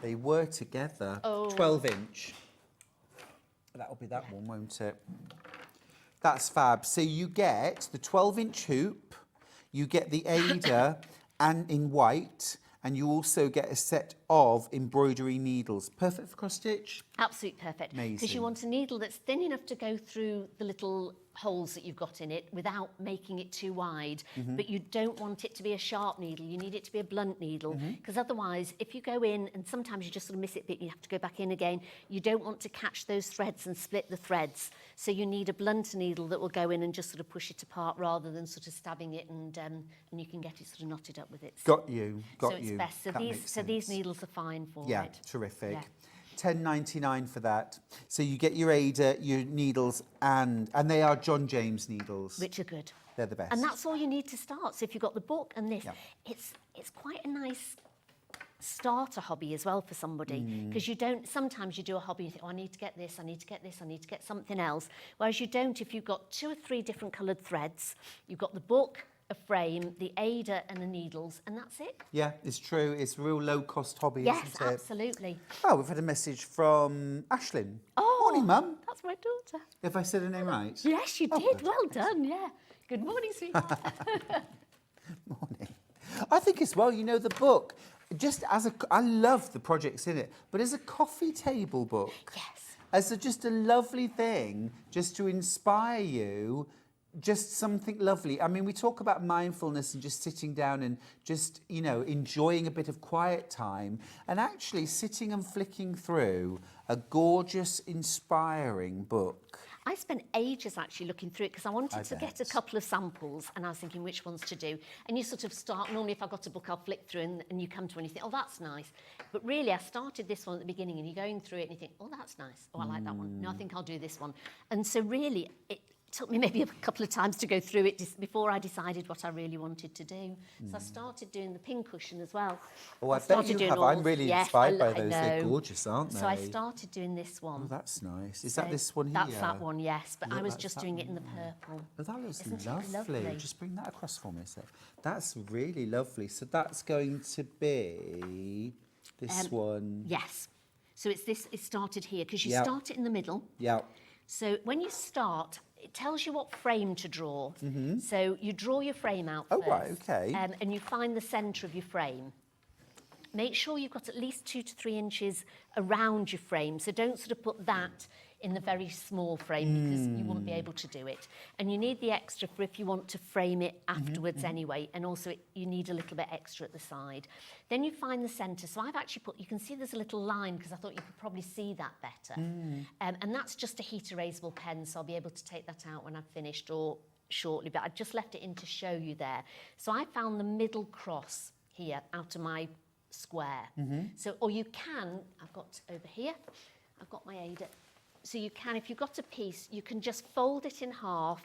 They were together. Oh. 12-inch. That'll be that one, won't it? That's fab. So you get the 12-inch hoop, you get the Ada and in white, and you also get a set of embroidery needles. Perfect for cross stitch? Absolutely perfect. Because Amazing. you want a needle that's thin enough to go through the little holes that you've got in it without making it too wide. But you don't want it to be a sharp needle. You need it to be a blunt needle. Because otherwise, if you go in and sometimes you just sort of miss it a bit, you have to go back in again. You don't want to catch those threads and split the threads. So you need a blunt needle that will go in and just sort of push it apart rather than sort of stabbing it and you can get it sort of knotted up with it. Got you. So it's best. So That these makes so these sense. needles are fine for Yeah, it. terrific. Yeah. £10.99 for that. So you get your Ada, your needles, and they are John James needles. Which are good. They're the best. And that's all you need to start. So if you've got the book and this, Yeah. it's quite a nice starter hobby as well for somebody, because you don't, sometimes you do a hobby and you think, oh, I need to get this, I need to get this, I need to get something else. Whereas you don't if you've got 2 or 3 different coloured threads, you've got the book, a frame, the Ada and the needles, and that's it. Yeah, it's true. It's a real low-cost hobby, Yes, isn't it? absolutely. Oh, we've had a message from Ashlyn. Oh, Morning, Mum. That's my daughter. If I said her name right? Yes, you Oh, did. good. Well done, yeah. Good morning, sweetheart. Morning. I think as well, you know, the book, just as a, I love the projects in it, but as a coffee table book, Yes. as just a lovely thing, just to inspire you, just something lovely. I mean, we talk about mindfulness and just sitting down and just, you know, enjoying a bit of quiet time, and actually sitting and flicking through a gorgeous, inspiring book. I spent ages actually looking through it because I wanted to get a bet. couple of samples and I was thinking which ones to do. And you sort of start, normally if I've got a book, I'll flick through and you come to one and you think, oh, that's nice. But really, I started this one at the beginning and you're going through it and you think, oh, that's nice. Oh, I like that one. No, I think I'll do this one. And so really, it took me maybe a couple of times to go through it before I decided what I really wanted to do. So I started doing the pincushion as well. Oh, I bet started you doing have. all- I'm really Yes, inspired by I those. They're know. gorgeous, aren't they? So I started doing this one. Oh, that's nice. Is So that this one here? That's that one, yes. But I Look, was that's just that doing it in the one. purple. Oh, that looks Isn't it lovely. lovely? Just bring that across for me a sec. That's really lovely. So that's going to be this one. Yes. So it's this, it started here because you Yep. start it in the middle. Yeah. So when you start, it tells you what frame to draw. So you draw your frame out Oh, first. right, okay. And you find the centre of your frame. Make sure you've got at least 2 to 3 inches around your frame. So don't sort of put that in the very small frame because you wouldn't be able to do it. And you need the extra for if you want to frame it afterwards anyway. And also you need a little bit extra at the side. Then you find the centre. So I've actually put, you can see there's a little line because I thought you could probably see that better. And that's just a heat erasable pen. So I'll be able to take that out when I've finished or shortly. But I've just left it in to show you there. So I found the middle cross here out of my square. So, or you can, I've got over here, I've got my Ada. So you can, if you've got a piece, you can just fold it in half,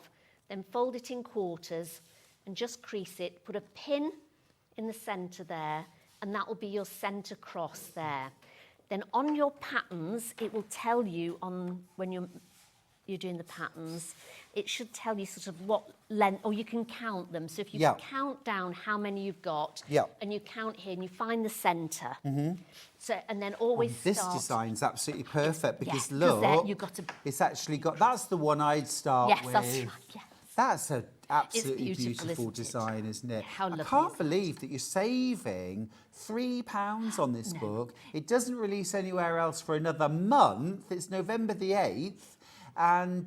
then fold it in quarters and just crease it, put a pin in the centre there, and that will be your centre cross there. Then on your patterns, it will tell you on when you're doing the patterns, it should tell you sort of what length, or you can count them. So if you Yeah. count down how many you've got, Yeah. and you count here and you find the centre. So, and then always This start. design's absolutely perfect because 'cause look, there you've got to- it's actually got, that's the one I'd start Yes, with. that's right, yes. That's an absolutely beautiful, beautiful isn't it? design, isn't it? How lovely I can't is believe that you're saving £3 on this book. It doesn't release anywhere else for another month. It's November the 8th. and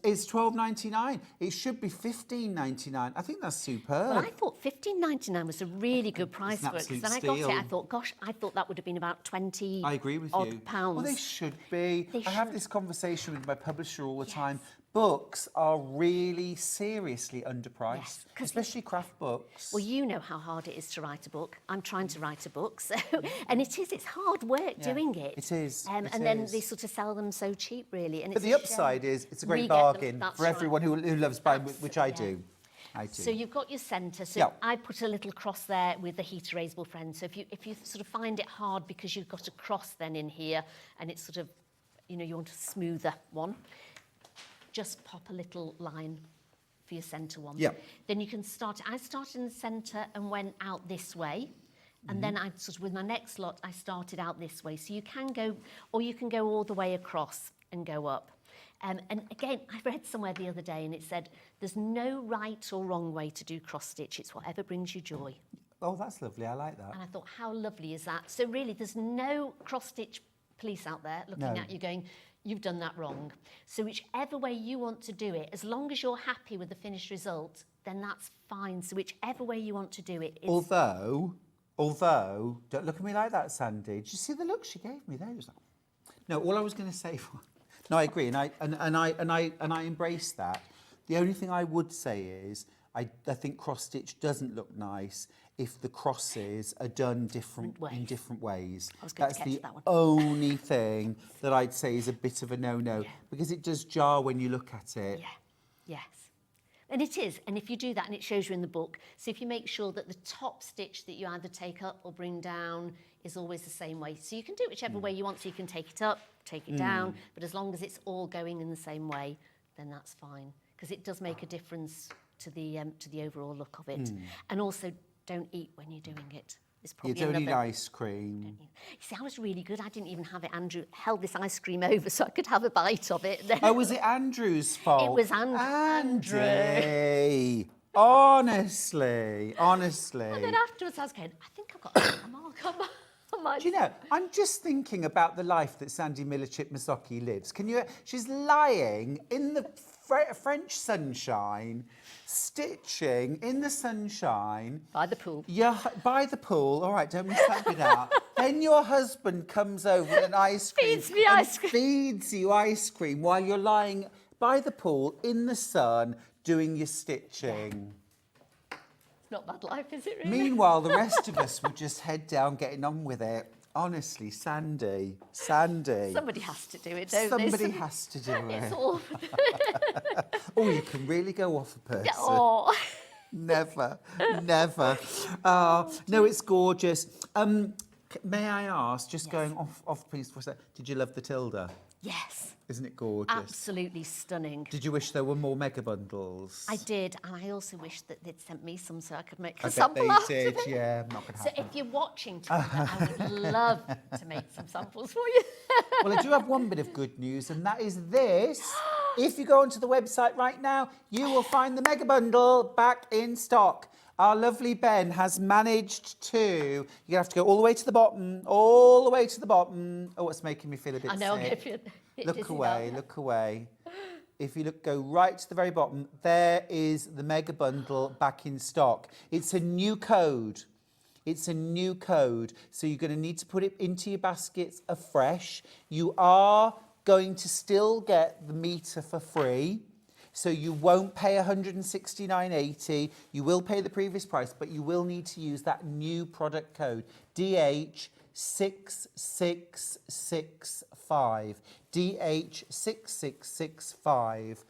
it's £12.99. It should be £15.99. I think that's superb. Well, I thought £15.99 was a really good price an for it, because absolute when I got it, steal. I thought, gosh, I thought that would have been about 20 I agree with odd you. pounds. Well, they should be. They I have should. this conversation with my publisher all the time. Books are really seriously underpriced, Yes, 'cause- especially craft books. Well, you know how hard it is to write a book. I'm trying to write a book, so and it's hard work doing it. It is, it and then is. they sort of sell them so cheap, really. And But it's the a shame. upside is it's a We great get them, bargain that's for right. everyone who loves buying, which I Yeah. do. I do. So you've got your centre. So Yeah. I put a little cross there with the heat erasable friend. So if you sort of find it hard because you've got a cross then in here, and it's sort of, you know, you want a smoother one, just pop a little line for your centre one. Yeah. Then you can start. I started in the centre and went out this way. And then I sort of, with my next lot, I started out this way. So you can go, or you can go all the way across and go up. And again, I read somewhere the other day and it said, there's no right or wrong way to do cross stitch. It's whatever brings you joy. Oh, that's lovely. I like that. And I thought, how lovely is that? So really, there's no cross stitch police out there looking No. at you going, you've done that wrong. So whichever way you want to do it, as long as you're happy with the finished result, then that's fine. So whichever way you want to do it is... Although, don't look at me like that, Sandy. Did you see the look she gave me there? It was like, no, all I was going to say. No, I agree, and I embrace that. The only thing I would say is I think cross stitch doesn't look nice if the crosses are done in different ways. I was going That's to get the to that one. only thing that I'd say is a bit of a no-no, Yeah. because it does jar when you look at it. Yeah, yes. And it is, and if you do that, and it shows you in the book, so if you make sure that the top stitch that you either take up or bring down is always the same way. So you can do it whichever way you want, so you can take it up, take it down, but as long as it's all going in the same way, then that's fine. Because it does make a difference to the overall look of it. And also, don't eat when you're doing it. It's You probably don't eat another... ice cream. You see, I was really good. I didn't even have it. Andrew held this ice cream over so I could have a bite of it. Oh, was it Andrew's fault? It was Andy. Honestly. And then afterwards I was going, I think I've got a mark on my... Do you know, I'm just thinking about the life that Sandi Millichip-Massochi lives. She's lying in the French sunshine, stitching in the sunshine. By the pool. Yeah, by the pool. All right, don't miss that bit out. Then your husband comes over with an ice cream. Feeds me ice cream. Feeds you ice cream while you're lying by the pool in the sun doing your stitching. It's not bad life, is it really? Meanwhile, the rest of us would just head down, getting on with it. Honestly, Sandy. Somebody has to do it, don't they? Somebody has to do it. It's all... Oh, you can really go off a person. Oh. Never. No, it's gorgeous. May I ask, just going off piece for a sec, did you love the Tilda? Yes. Isn't it gorgeous? Absolutely stunning. Did you wish there were more mega bundles? I did, and I also wish that they'd sent me some so I could make I a bet sample they out did, of it. yeah. Not going to So happen. if you're watching, Tilda, I would love to make some samples for you. Well, I do have one bit of good news, and that is this. If you go onto the website right now, you will find the mega bundle back in stock. Our lovely Ben has managed to... You're going to have to go all the way to the bottom, Oh, it's making me feel a bit I know, sick. if you... Look away. If you go right to the very bottom, there is the mega bundle back in stock. It's a new code. So you're going to need to put it into your baskets afresh. You are going to still get the metre for free. So you won't pay £169.80. You will pay the previous price, but you will need to use that new product code, DH6665. DH6665.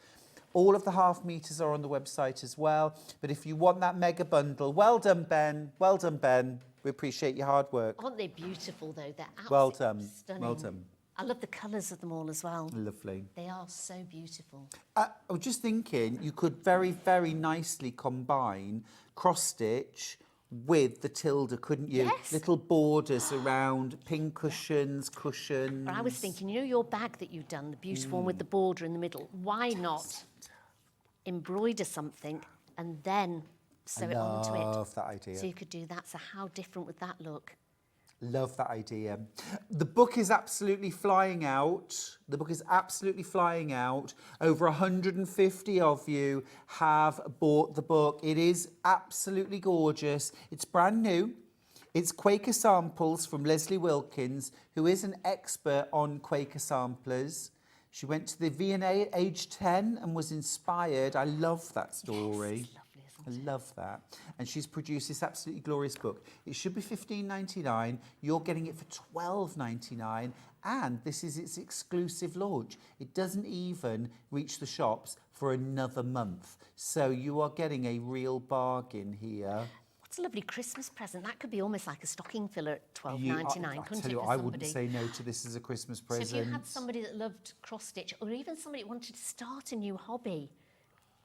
All of the half meters are on the website as well. But if you want that mega bundle, well done, Ben. We appreciate your hard work. Aren't they beautiful, though? They're absolutely Well done. stunning. Well done. I love the colours of them all as well. Lovely. They are so beautiful. I was just thinking you could very, very nicely combine cross-stitch with the Tilda, couldn't you? Yes. Little borders around, pin cushions. But I was thinking, you know your bag that you've done, the beautiful one with the border in the middle, why not embroider something and then sew it onto it? I love that idea. So you could do that. So how different would that look? Love that idea. The book is absolutely flying out. The book is absolutely flying out. Over 150 of you have bought the book. It is absolutely gorgeous. It's brand new. It's Quaker Samples from Lesley Wilkins, who is an expert on Quaker Samplers. She went to the V&A at age 10 and was inspired. I love that story. Yes, it's lovely, isn't I love that. And she's produced this absolutely glorious book. It should be $15.99. You're getting it for $12.99. And this is its exclusive launch. It doesn't even reach the shops for another month. So you are getting a real bargain here. What's a lovely Christmas present? That could be almost like a stocking filler at $12.99, couldn't tell it, you, for I wouldn't somebody? say no to this as a Christmas present. So if you had somebody that loved cross-stitch, or even somebody that wanted to start a new hobby,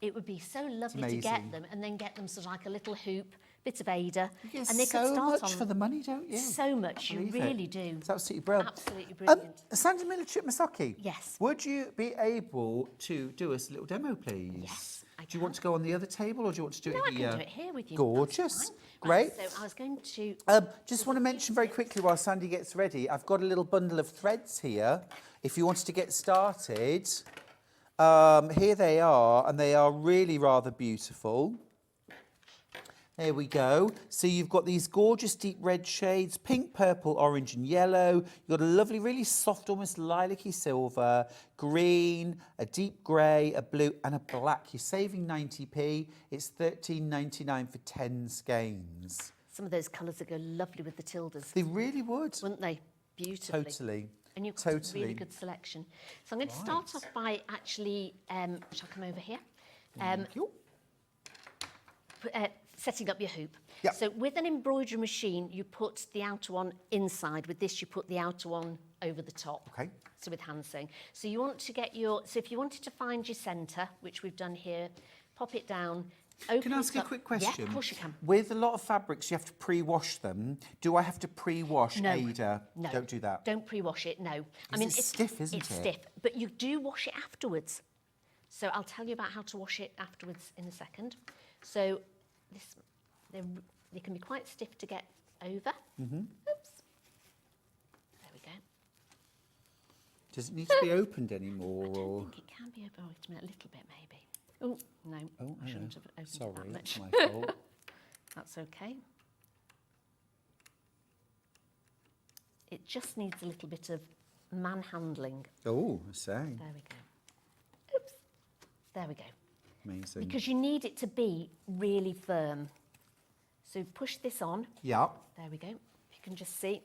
it would be so lovely to get amazing. them and then get them sort of like a little hoop, bit of Ada, You get and they so could start much on for the money, don't you? so much. You Believe it. really do. It's absolutely brilliant. Absolutely brilliant. Sandi Millichip-Massochi. Yes. Would you be able to do us a little demo, please? Yes, I Do you want to go on the other table, or do you want to do No, it I here? can do it here with you. Gorgeous. That's fine. Great. Right, so I was going to... Just want to mention very quickly while Sandi gets ready, I've got a little bundle of threads here. If you wanted to get started, here they are, and they are really rather beautiful. There we go. So you've got these gorgeous deep red shades, pink, purple, orange and yellow. You've got a lovely, really soft, almost lilac-y silver, green, a deep grey, a blue and a black. You're saving 90p. It's $13.99 for 10 skeins. Some of those colours would go lovely with the Tildas, They really would. wouldn't they? Beautifully. Totally. And you've got a Totally. really good selection. So I'm going to start off by actually, shall I come over here? Thank you. Setting up your hoop. Yep. So with an embroidery machine, you put the outer one inside. With this, you put the outer one over the top. Okay. So with hand sewing. So you want to get your, so if you wanted to find your centre, which we've done here, pop it down. Open Can I ask it a up. quick question? Yeah, of course you can. With a lot of fabrics, you have to pre-wash them. Do I have to pre-wash No, Ada? no. Don't do that. Don't pre-wash it, no. It's stiff, isn't it's it? stiff, but you do wash it afterwards. So I'll tell you about how to wash it afterwards in a second. So this, they can be quite stiff to get over. Mm-hmm. Oops. There we go. Does it need to be opened anymore? I don't Or? think it can be over. Wait a minute, a little bit maybe. Oh, no, Oh, I shouldn't have opened sorry, it that that's much. my fault. That's okay. It just needs a little bit of manhandling. Oh, I say. There we go. Oops. There we go. Amazing. Because you need it to be really firm. So push this on. Yeah. There we go. If you can just see.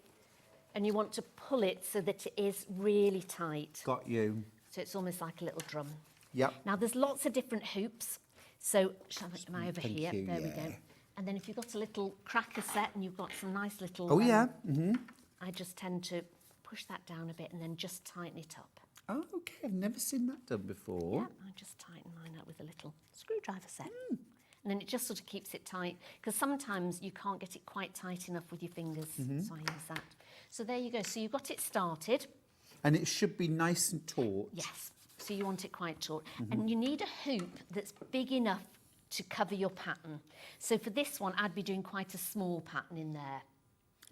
And you want to pull it so that it is really tight. Got you. So it's almost like a little drum. Yep. Now there's lots of different hoops. So am I over Thank here? you, There we yeah. go. And then if you've got a little cracker set and you've got some nice little... Oh, yeah. Mm-hmm. I just tend to push that down a bit and then just tighten it up. Oh, okay. I've never seen that done before. Yeah, I just tighten mine up with a little screwdriver set. And then it just sort of keeps it tight, because sometimes you can't get it quite tight enough with your fingers, so I use that. So there you go. So you've got it started. And it should be nice and taut. Yes. So you want it quite taut. And you need a hoop that's big enough to cover your pattern. So for this one, I'd be doing quite a small pattern in there.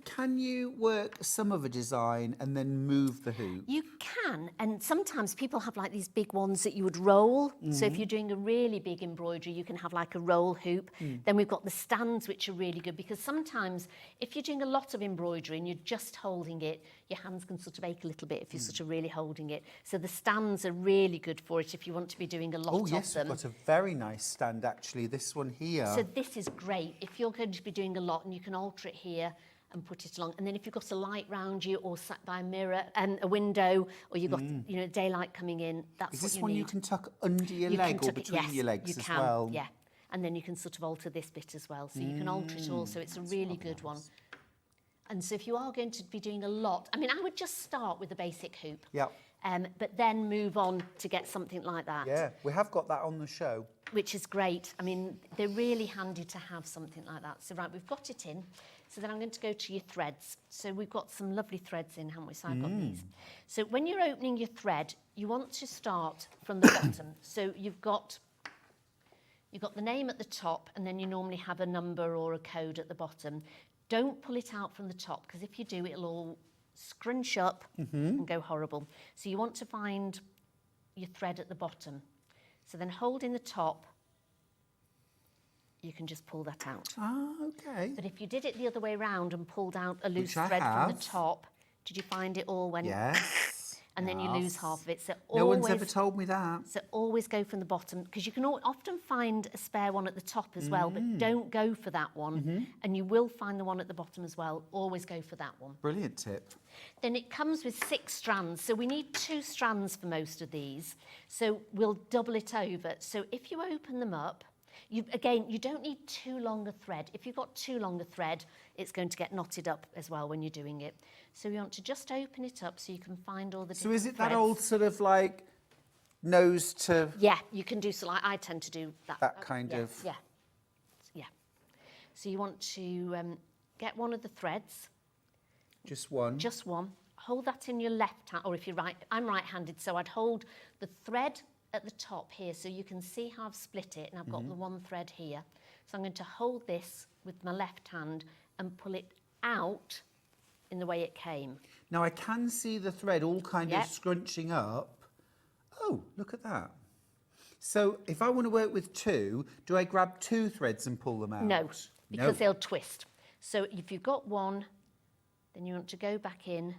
Can you work some of a design and then move the hoop? You can, and sometimes people have like these big ones that you would roll. So if you're doing a really big embroidery, you can have like a roll hoop. Then we've got the stands, which are really good, because sometimes if you're doing a lot of embroidery and you're just holding it, your hands can sort of ache a little bit if you're sort of really holding it. So the stands are really good for it if you want to be doing a lot Oh, yes, of them. we've got a very nice stand, actually. This one here. So this is great if you're going to be doing a lot, and you can alter it here and put it along. And then if you've got a light round you, or sat by a mirror and a window, or you've got you know, daylight coming in, that's Is what this you one need. you can tuck under your You can leg or tuck it- between yes, your legs you as can, well? Yeah, and then you can sort of alter this bit as well. So you can alter it all, so it's a really good one. And so if you are going to be doing a lot, I mean, I would just start with a basic hoop. Yeah. But then move on to get something like that. Yeah, we have got that on the show. Which is great. I mean, they're really handy to have something like that. So right, we've got it in. So then I'm going to go to your threads. So we've got some lovely threads in, haven't we? So I've got these. So when you're opening your thread, you want to start from the bottom. So you've got the name at the top, and then you normally have a number or a code at the bottom. Don't pull it out from the top, because if you do, it'll all scrunch up and go horrible. So you want to find your thread at the bottom. So then holding the top, you can just pull that out. Ah, okay. But if you did it the other way around and pulled out a loose Which I thread from have. the top, did you find it all when... Yes. And then you lose half of it. So No always, one's ever told me that. So always go from the bottom, because you can often find a spare one at the top as well, but don't go for that one. And you will find the one at the bottom as well. Always go for that one. Brilliant tip. Then it comes with 6 strands. So we need 2 strands for most of these. So we'll double it over. So if you open them up, you don't need too long a thread. If you've got too long a thread, it's going to get knotted up as well when you're doing it. So you want to just open it up so you can find all the different So is it that threads. old sort of like nose to... Yeah, you can do, so like I tend to do that. That kind of... Yeah. So you want to get one of the threads. Just one? Just one. Hold that in your left hand, or if you're right, I'm right-handed, so I'd hold the thread at the top here, so you can see how I've split it, and I've got the one thread here. So I'm going to hold this with my left hand and pull it out in the way it came. Now I can see the thread all kind of scrunching up. Oh, look at that. So if I want to work with 2, do I grab 2 threads and pull them out? No, because they'll twist. So if you've got one, then you want to go back in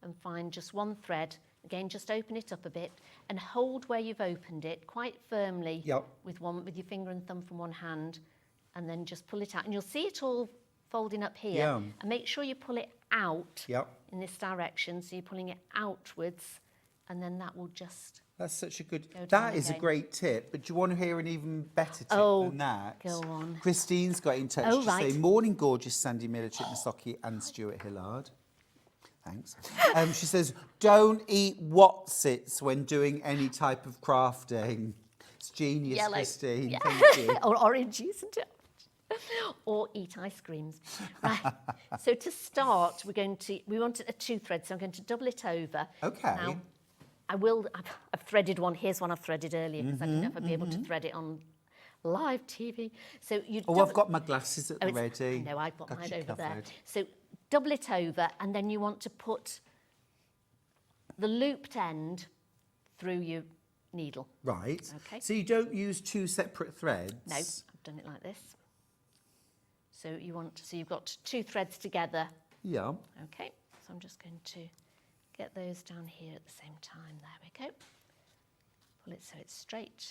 and find just one thread. Again, just open it up a bit and hold where you've opened it quite firmly with your finger and thumb from one hand, and then just pull it out. And you'll see it all folding up here. And make sure you pull it out in this direction. So you're pulling it outwards, and then that will just... That's such a good... That is a great tip, but do you want to hear an even better tip than that? Go on. Christine's got in touch to say, morning, gorgeous Sandi Millichip-Massochi and Stuart Hillard. Thanks. She says, don't eat Wotsits when doing any type of crafting. It's genius, Yellow. Christine. Thank you. Or orange, isn't it? Or eat ice creams. Right. So to start, we want a 2 thread, so I'm going to double it over. Okay. Now, I've threaded one. Here's one I've threaded earlier, because I can never be able to thread it on live TV. So you. I've got my glasses at the ready. No, I've got mine over there. So double it over, and then you want to put the looped end through your needle. Right. Okay. So you don't use 2 separate threads? No, I've done it like this. So you've got 2 threads together. Yeah. Okay, so I'm just going to get those down here at the same time. There we go. Pull it so it's straight.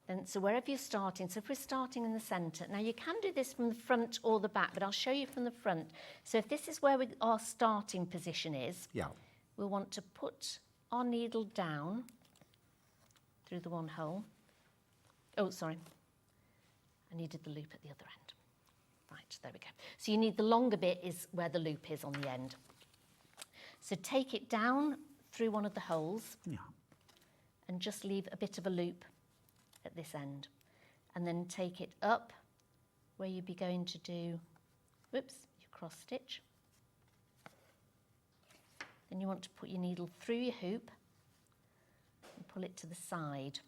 Then, so wherever you're starting, so if we're starting in the centre, now you can do this from the front or the back, but I'll show you from the front. So if this is where our starting position is, we'll want to put our needle down through the one hole. Oh, sorry. I needed the loop at the other end. Right, there we go. So you need the longer bit is where the loop is on the end. So take it down through one of the holes and just leave a bit of a loop at this end, and then take it up where you'd be going to do, your cross stitch. Then you want to put your needle through your hoop and pull it to the side.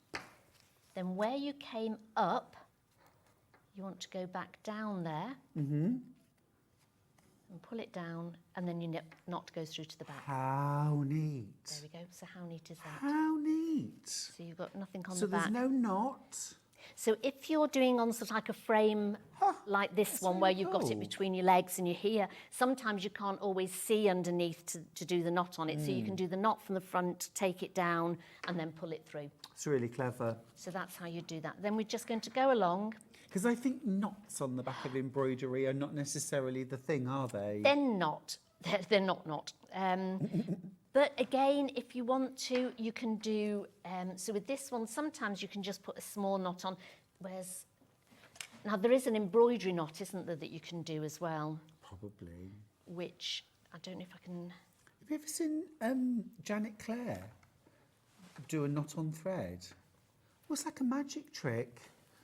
Then where you came up, you want to go back down there and pull it down, and then your knot goes through to the back. How neat. There we go. So how neat is that? How neat. So you've got nothing on So the back. there's no knot? So if you're doing on sort of like a frame like this one, where you've got it between your legs and you're here, sometimes you can't always see underneath to do the knot on it. So you can do the knot from the front, take it down, and then pull it through. It's really clever. So that's how you do that. Then we're just going to go along. Because I think knots on the back of embroidery are not necessarily the thing, are they? They're not. They're not. But again, if you want to, you can do, so with this one, sometimes you can just put a small knot on, whereas, now there is an embroidery knot, isn't there, that you can do as well? Probably. Which, I don't know if I can... Have you ever seen Janet Clare do a knot on thread? Well, it's like a magic trick.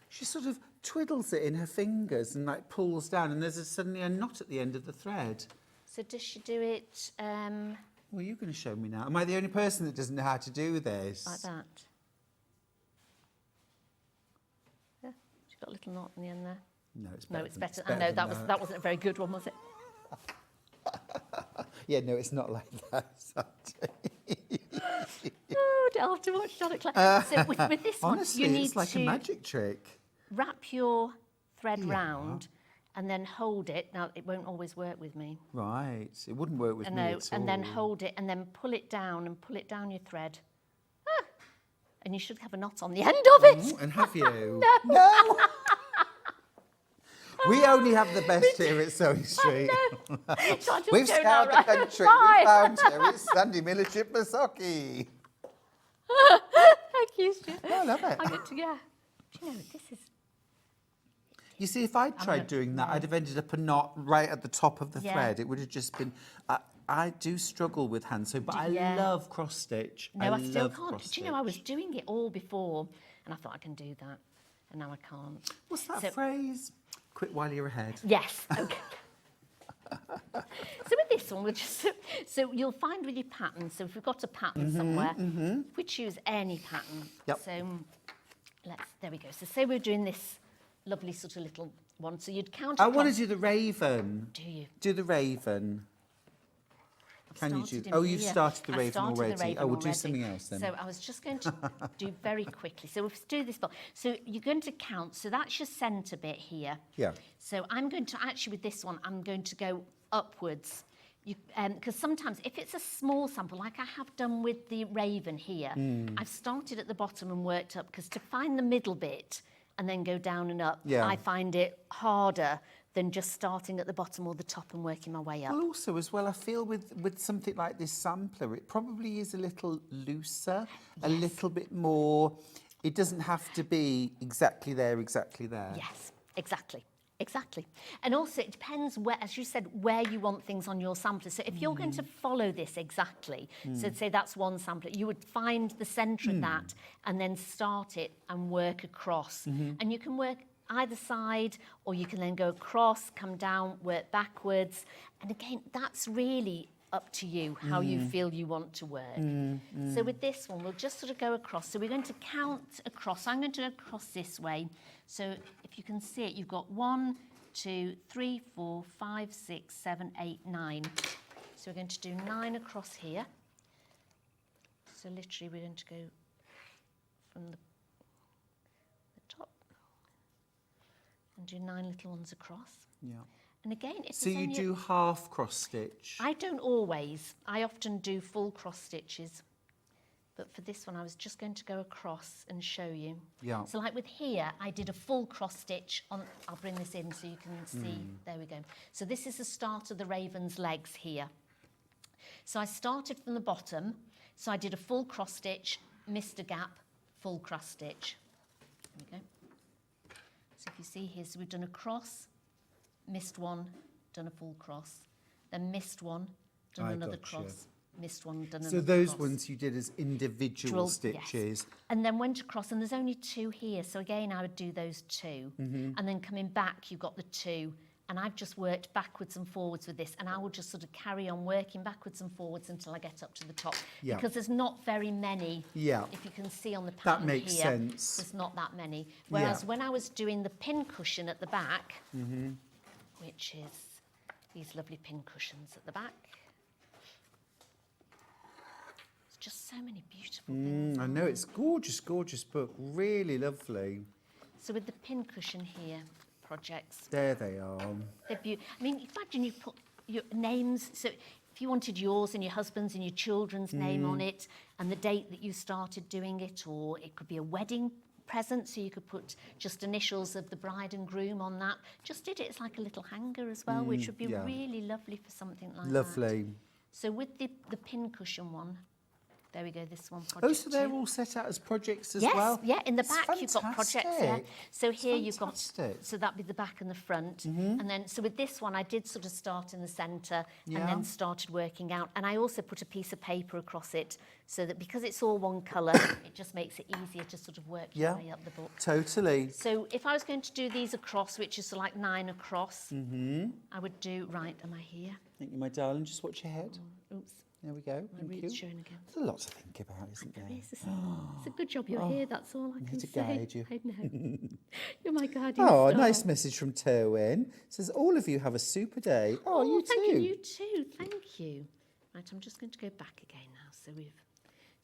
She sort of twiddles it in her fingers and like pulls down, and there's suddenly a knot at the end of the thread. So does she do it... Well, you're going to show me now. Am I the only person that doesn't know how to do this? like that? Yeah, she's got a little knot in the end there. No, it's better. No, it's better. I know that wasn't a very good one, was it? Yeah, no, it's not like that, Sandy. Oh, I'll have to watch Charlotte Claire. So with this one, Honestly, you need it's like to a magic trick. wrap your thread round and then hold it. Now, it won't always work with me. Right, it wouldn't work with me at all. And then hold it and then pull it down and pull it down your thread. And you should have a knot on the end of it. Oh, and have you? No. We only have the best here at Sewing Street. So I just We've go now, scoured the right? country. Bye. We found her. It's Sandi Millichip-Massochi. Thank you, Stuart. I love it. I'm good to go. Do you know, this is... You see, if I'd tried doing that, I'd have ended up a knot right at the top of the thread. It would have just been... I do struggle with hand sew, but I love cross stitch. No, I still can't. Do you know, I was doing it all before, and I thought I can do that, and now I can't. What's that phrase? Quit while you're ahead. Yes, okay. So with this one, we'll just... So you'll find with your pattern, so if we've got a pattern somewhere, we choose any pattern. Yep. So there we go. So say we're doing this lovely sort of little one, so you'd count I want to across- do the raven. Do you? Do the raven. Can you do? Started in Oh, you've here. started the I raven started the already. raven Oh, we'll do already. something else then. So I was just going to do very quickly. So let's do this. So you're going to count. So that's your centre bit here. Yeah. So I'm going to actually with this one, I'm going to go upwards. Because sometimes if it's a small sample, like I have done with the raven here, I've started at the bottom and worked up. Because to find the middle bit and then go down and up, I find it harder than just starting at the bottom or the top and working my way up. Well, also as well, I feel with something like this sampler, it probably is a little looser, a little bit more. It doesn't have to be exactly there. Yes, exactly. Exactly. And also it depends where, as you said, where you want things on your sampler. So if you're going to follow this exactly, so say that's one sampler, you would find the centre of that and then start it and work across. And you can work either side, or you can then go across, come down, work backwards. And again, that's really up to you, how you feel you want to work. So with this one, we'll just sort of go across. So we're going to count across. I'm going to go across this way. So if you can see it, you've got 1, 2, 3, 4, 5, 6, 7, 8, 9. So we're going to do 9 across here. So literally we're going to go from the top and do 9 little ones across. Yeah. And again, if So you do half cross stitch? I don't always. I often do full cross stitches. But for this one, I was just going to go across and show you. Yeah. So like with here, I did a full cross stitch on, I'll bring this in so you can see. There we go. So this is the start of the raven's legs here. So I started from the bottom. So I did a full cross stitch, missed a gap, full cross stitch. There we go. So if you see here, so we've done a cross, missed one, done a full cross, then missed one, done another cross, missed one, done another So those cross. ones you did as individual stitches. Yes. And then went across, and there's only 2 here, so again I would do those 2. And then coming back, you've got the 2, and I've just worked backwards and forwards with this, and I will just sort of carry on working backwards and forwards until I get up to the top. Yeah. Because there's not very many, if you can see on the pattern That makes here, sense. there's not that many. Whereas when I was doing the pin cushion at the back, which is these lovely pin cushions at the back, there's just so many beautiful things. I know, it's gorgeous, gorgeous book, really lovely. So with the pin cushion here, projects, There they are. they're beautiful. I mean, imagine you put your names, so if you wanted yours and your husband's and your children's name on it, and the date that you started doing it, or it could be a wedding present, so you could put just initials of the bride and groom on that. Just did it as like a little hanger as well, which would be really lovely for something like that. Lovely. So with the pin cushion one, there we go, this one project. Oh, so they're 2. all set out as projects as Yes, well? yeah, in the It's back you've got projects there. fantastic. So It's here you've got, fantastic. so that'd be the back and the front. And then, so with this one, I did sort of start in the centre and Yeah. then started working out. And I also put a piece of paper across it so that because it's all one colour, it just makes it easier to sort of work your way up the book. Totally. So if I was going to do these across, which is sort of like 9 across, I would do, right, am I here? Thank you, my darling. Just watch your head. Oops. There we go. My Thank roots you. showing again. There's a lot to think about, isn't there? There is. It's a good job you're here. That's all I can to say. guide you. I know. You're my guardian Oh, star. nice message from Terwin. Says, all of you have a super day. Oh, you thank too. you. You too. Thank you. Right, I'm just going to go back again now.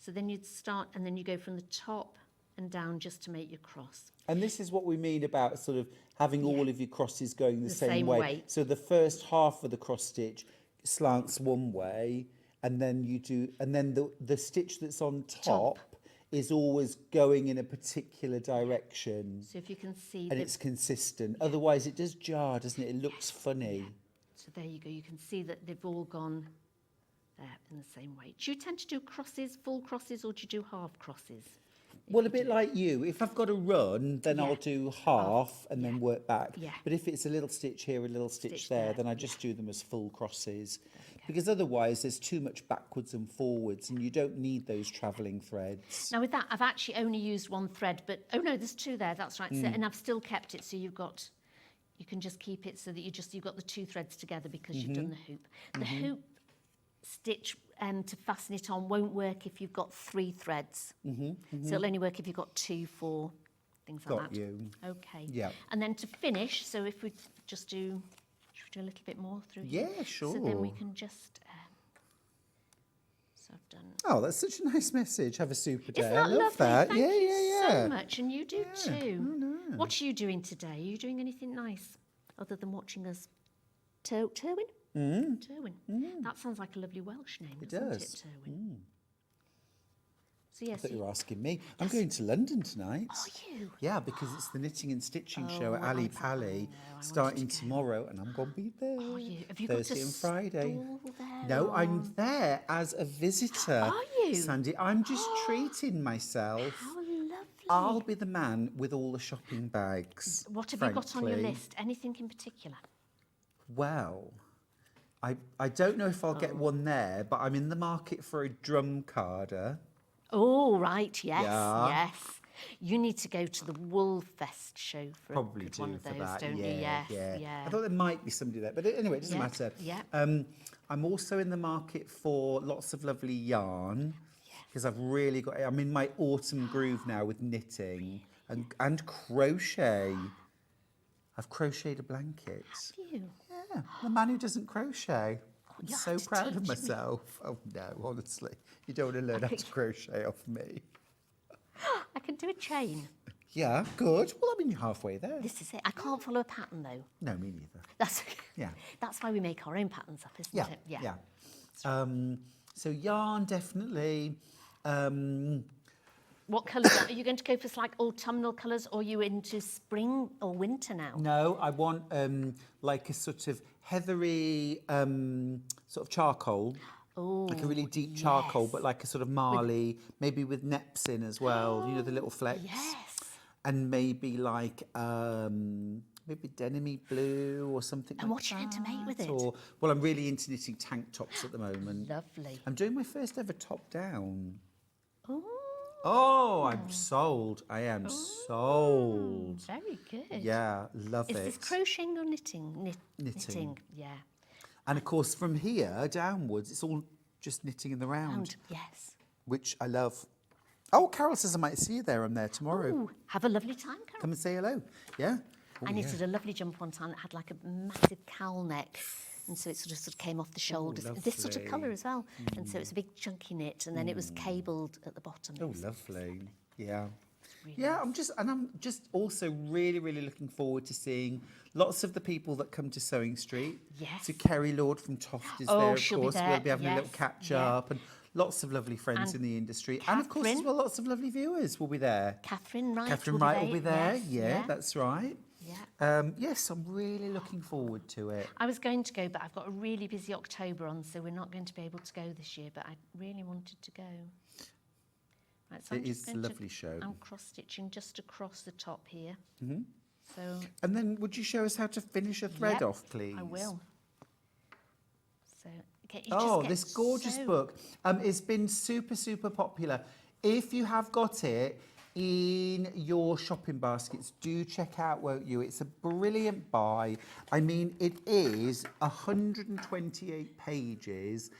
So then you'd start, and then you go from the top and down just to make your cross. And this is what we mean about sort of having all of your crosses going the same way. way. So the first half of the cross stitch slants one way, and then you do, and then the stitch that's on top is always going in a particular direction. So if you can see, and it's consistent. Otherwise, it does jar, doesn't it? It looks funny. So there you go. You can see that they've all gone there in the same way. Do you tend to do crosses, full crosses, or do you do half crosses? Well, a bit like you. If I've got to run, then I'll do half and then work back. Yeah. But if it's a little stitch here, a little stitch there, then I just do them as full crosses. Because otherwise there's too much backwards and forwards and you don't need those travelling threads. Now with that, I've actually only used one thread, but, oh no, there's two there, that's right. So, and I've still kept it, so you can just keep it so that you've got the two threads together because you've done the hoop. The hoop stitch to fasten it on won't work if you've got 3 threads. So it'll only work if you've got 2, 4, things like that. Got you. Okay. Yeah. And then to finish, so if we just do, should we do a little bit more through here? Yeah, sure. So then we can just, so I've done. Oh, that's such a nice message. Have a super day. Isn't that I love lovely? that. Thank you yeah. so much, and you do too. Oh, no. What are you doing today? Are you doing anything nice other than watching us? Terwin? Terwin. That sounds like a lovely Welsh name, doesn't does. it, Terwin? So I yes, thought you were asking me. I'm going to London tonight. Are you? Yeah, because it's the knitting and stitching show Oh, at well, Ali I Pally wanted starting to go. tomorrow, and I'm going to be there. Are you? Have you got Thursday a and Friday. stall there, No, or- I'm there as a visitor. Are you? Sandy, I'm just treating myself. How lovely. I'll be the man with all the shopping bags. What have you got on your frankly. list? Anything in particular? Well, I don't know if I'll get one there, but I'm in the market for a drum carder. Oh, right, yes, Yeah. yes. You need to go to the Woolfest show for Probably one do of for those, that. don't yeah, you? Yes, yeah. yeah. I thought there might be somebody there, but anyway, it doesn't Yeah, matter. yeah. I'm also in the market for lots of lovely yarn because I've really got. I'm in my autumn groove now with knitting and crochet. I've crocheted a blanket. Have you? Yeah, the man who doesn't crochet. I'm you so have to proud of teach me. myself. Oh no, honestly, you don't want to learn how to crochet off me. I can do a chain. Yeah, good. Well, I mean, you're halfway there. This is it. I can't follow a pattern though. No, me neither. That's Yeah. That's why we make our own patterns up, isn't Yeah, it? yeah. So yarn, definitely. What colours are you going to go for? Like autumnal colours, or are you into spring or winter now? No, I want like a sort of heathery sort of charcoal. Oh, Like a really deep charcoal, yes. but like a sort of marley, maybe with neps in as well. You know, the little flecks. Yes. And maybe like maybe denim-y blue or something And like what are you going to make with that, it? Or, well, I'm really into knitting tank tops at the moment. Lovely. I'm doing my first ever top down. Oh, Oh, I'm sold. I am sold. very good. Yeah, love Is it. this crocheting or knitting? Knitting. Yeah. And of course, from here downwards, it's all just knitting in the round, And yes. which I love. Oh, Carol says I might see you there. I'm there tomorrow. Ooh, have a lovely time, Carol. Come and say hello. Yeah. Oh, I knitted a lovely jumper one time that had like a massive cowl neck. And so it sort of came off the shoulders. This sort of lovely. colour as well. And so it's a big chunky knit, and then it was cabled at the bottom. Oh, lovely. Yeah. Yeah, I'm just also really, really looking forward to seeing lots of the people that come to Sewing Street. Yes. So Kerry Lord from Toft is Oh, there, of she'll be course. there, We'll be having a little yes, catch yeah. up and lots of lovely friends And in the industry. And of course, as Catherine. well, lots of lovely viewers will be there. Catherine Wright. Catherine Wright will be there. Yes, Yeah, that's right. Yeah. Yes, I'm really looking forward to it. I was going to go, but I've got a really busy October on, so we're not going to be able to go this year, but I really wanted to go. Right, so It I'm just is a going to- lovely show. I'm cross-stitching just across the top here. So And then would you show us how to finish a thread Yep, off, please? I will. So okay, you Oh, just get this gorgeous so- book. It's been super, super popular. If you have got it in your shopping baskets, do check out, won't you? It's a brilliant buy. I mean, it is 128 pages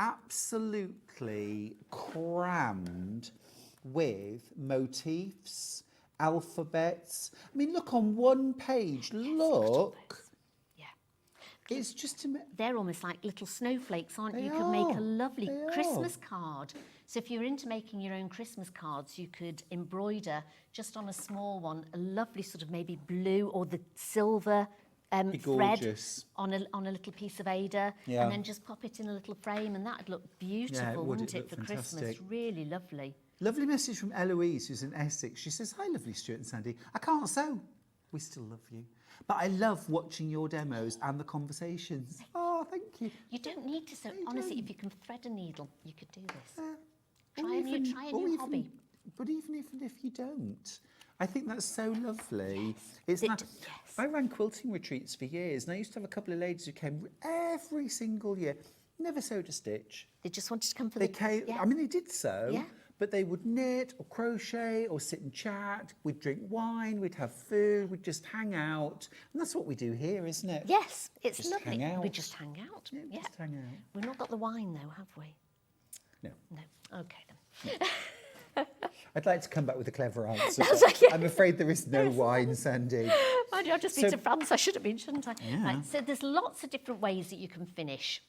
absolutely crammed with motifs, alphabets. I mean, look on one page, look. Yeah. It's just... They're almost like little snowflakes, aren't They you? You could make a are, lovely they Christmas are. card. So if you're into making your own Christmas cards, you could embroider just on a small one, a lovely sort of maybe blue or the silver thread gorgeous. on a little piece of Ada, Yeah. and then just pop it in a little frame, and that'd look beautiful, wouldn't it, look for Christmas? fantastic. Really lovely. Lovely message from Eloise, who's in Essex. She says, hi, lovely Stuart and Sandy. I can't sew. We still love you. But I love watching your demos and the conversations. Oh, thank you. You don't need to sew. Honestly, if you can thread a needle, you could do this. Or Try a new hobby. But even if you don't, I think that's so lovely. It's not. Yes. I ran quilting retreats for years, and I used to have a couple of ladies who came every single year, never sewed a stitch. They just wanted to come for They the... came. Yeah. I mean, they did sew. Yeah. But they would knit or crochet or sit and chat. We'd drink wine, we'd have food, we'd just hang out. And that's what we do here, isn't it? Yes, it's Just lovely. hang out. We just hang out. Yeah, just hang out. We've not got the wine though, have we? No. No. Okay then. I'd like to come back with a clever answer. That's but okay. I'm afraid there is no wine, Sandy. Mind you, I've just been So- to France. I should have been, shouldn't I? Yeah. Right, so there's lots of different ways that you can finish.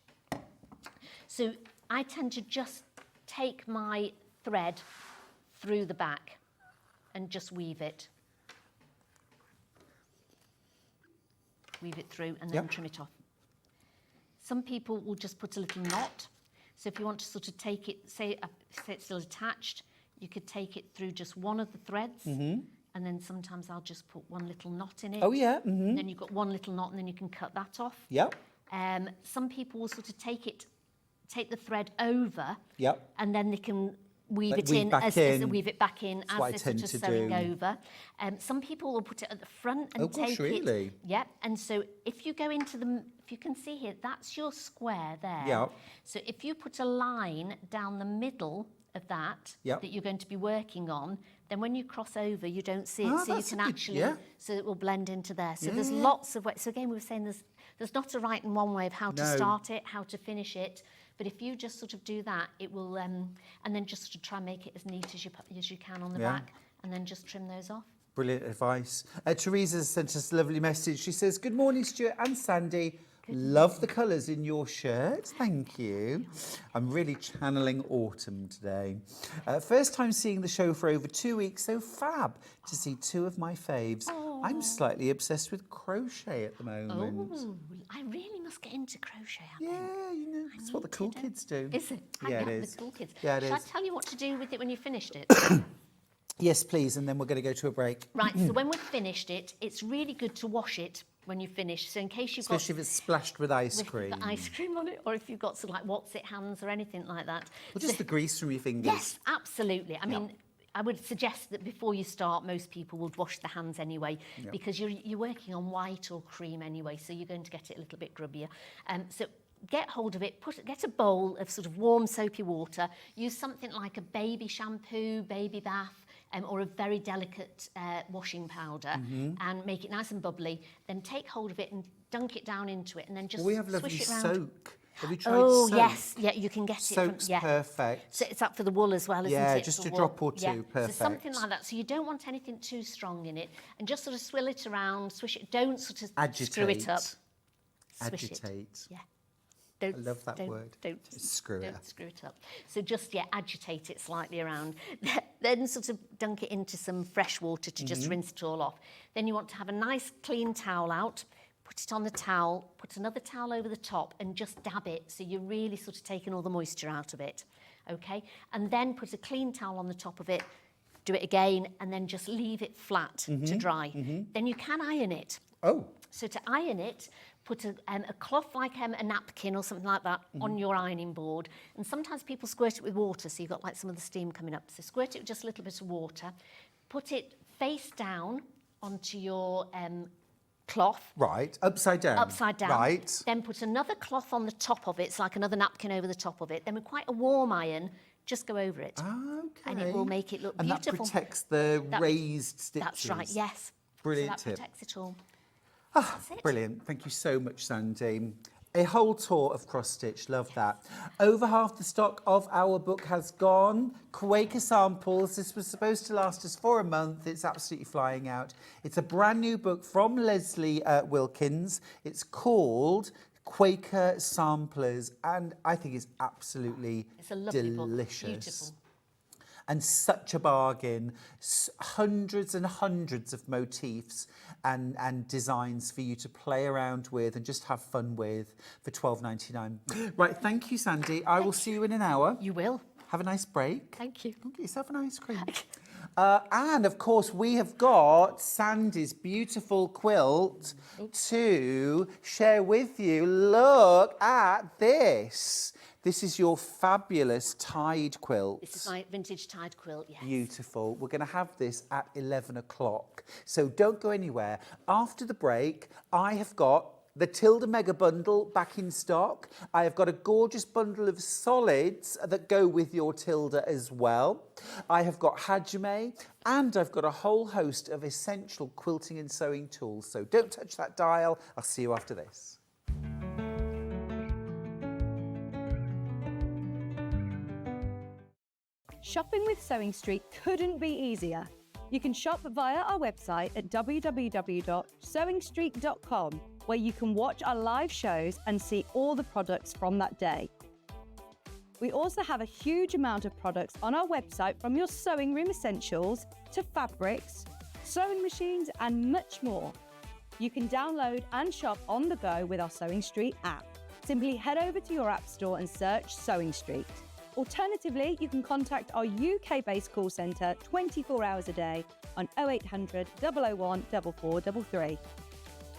So I tend to just take my thread through the back and just weave it. Weave it through and then Yep. trim it off. Some people will just put a little knot. So if you want to sort of take it, say it's still attached, you could take it through just one of the threads. And then sometimes I'll just put one little knot in it. Oh, yeah. And then you've got one little knot and then you can cut that off. Yep. Some people will sort of take the thread over Yep. and then they can weave Like it weave in back as in. weave it back in That's what I as they're tend sort of to sewing do. over. Some people will put it at the front and Oh, gosh, take really? it. Yep. And so if you go into if you can see here, that's your square there. Yep. So if you put a line down the middle of that Yep. that you're going to be working on, then when you cross over, you don't see it. Ah, So you that's can a good- actually, yeah. so it will blend into there. So Yeah, there's yeah. lots of ways. So again, we were saying there's not a right and one way of how to No. start it, how to finish it. But if you just sort of do that, it will, and then just sort of try and make it as neat as you can on the Yeah. back, and then just trim those off. Brilliant advice. Teresa sent us a lovely message. She says, good morning, Stuart and Sandy. Love the colours in your shirt. Thank you. I'm really channeling autumn today. First time seeing the show for over 2 weeks, so fab to see two of my faves. I'm slightly obsessed with crochet at the moment. Oh, I really must get into crochet, I think. Yeah, you know, that's what the cool kids do. Is it? Yeah, it the is. cool kids. Yeah, it Shall is. I tell you what to do with it when you've finished it? Yes, please, and then we're going to go to a break. Right, so when we've finished it, it's really good to wash it when you finish. So in case you've Especially if it's splashed with ice with cream. the ice cream on it, or if you've got sort of like what's it hands or anything like that. Or just the grease from your fingers. Yes, absolutely. I mean, I would suggest that before you start, most people would wash the hands anyway, because you're working on white or cream anyway, so you're going to get it a little bit grubbier. So get hold of it, get a bowl of sort of warm soapy water, use something like a baby shampoo, baby bath, or a very delicate washing powder, and make it nice and bubbly. Then take hold of it and dunk it down into it, and then just Well, we have lovely swish it around. soak. Have you tried Oh soak? yes, yeah, you can get it Soak's from perfect. So it's up for the wool as well, isn't Yeah, it? just for a wool? drop or two, Yeah. perfect. So something like that. So you don't want anything too strong in it, and just sort of swill it around, swish it. Don't sort of Agitate. screw it up. Swish it. Agitate. Yeah. Don't, I love that word. Don't Screw it don't up. screw it up. So just agitate it slightly around. Then sort of dunk it into some fresh water to just rinse it all off. Then you want to have a nice clean towel out. Put it on the towel. Put another towel over the top and just dab it. So you're really sort of taking all the moisture out of it. Okay. And then put a clean towel on the top of it. Do it again, and then just leave it flat to dry. Then you can iron it. Oh, So to iron it, put a cloth like a napkin or something like that on your ironing board. And sometimes people squirt it with water, so you've got like some of the steam coming up. So squirt it with just a little bit of water. Put it face down onto your cloth. right. Upside down. Upside down. Right. Then put another cloth on the top of it. It's like another napkin over the top of it. Then with quite a warm iron, just go over it. Okay. And it will make it look and beautiful. that protects the That- raised stitches. That's right, yes. Brilliant So that tip. protects it all. Ah, That's it. brilliant. Thank you so much, Sandy. A whole tour of cross stitch, love that. Over half the stock of our book has gone. Quaker Samples, this was supposed to last us for a month. It's absolutely flying out. It's a brand new book from Lesley Wilkins. It's called Quaker Samplers, and I think it's absolutely It's a lovely delicious. book, beautiful. And such a bargain. Hundreds and hundreds of motifs and designs for you to play around with and just have fun with for $12.99. Right, thank you, Sandy. I will see you in an hour. You will. Have a nice break. Thank you. Get yourself an ice cream. And of course, we have got Sandy's beautiful quilt to share with you. Look at this. This is your fabulous tied quilt. This is my vintage tied quilt, yes. Beautiful. We're going to have this at 11 o'clock. So don't go anywhere. After the break, I have got the Tilda Mega Bundle back in stock. I have got a gorgeous bundle of solids that go with your Tilda as well. I have got hajime, and I've got a whole host of essential quilting and sewing tools. So don't touch that dial. I'll see you after this. Shopping with Sewing Street couldn't be easier. You can shop via our website at www.sewingstreet.com, where you can watch our live shows and see all the products from that day. We also have a huge amount of products on our website, from your sewing room essentials to fabrics, sewing machines and much more. You can download and shop on the go with our Sewing Street app. Simply head over to your app store and search Sewing Street. Alternatively, you can contact our UK-based call centre 24 hours a day on 0800 001 4433.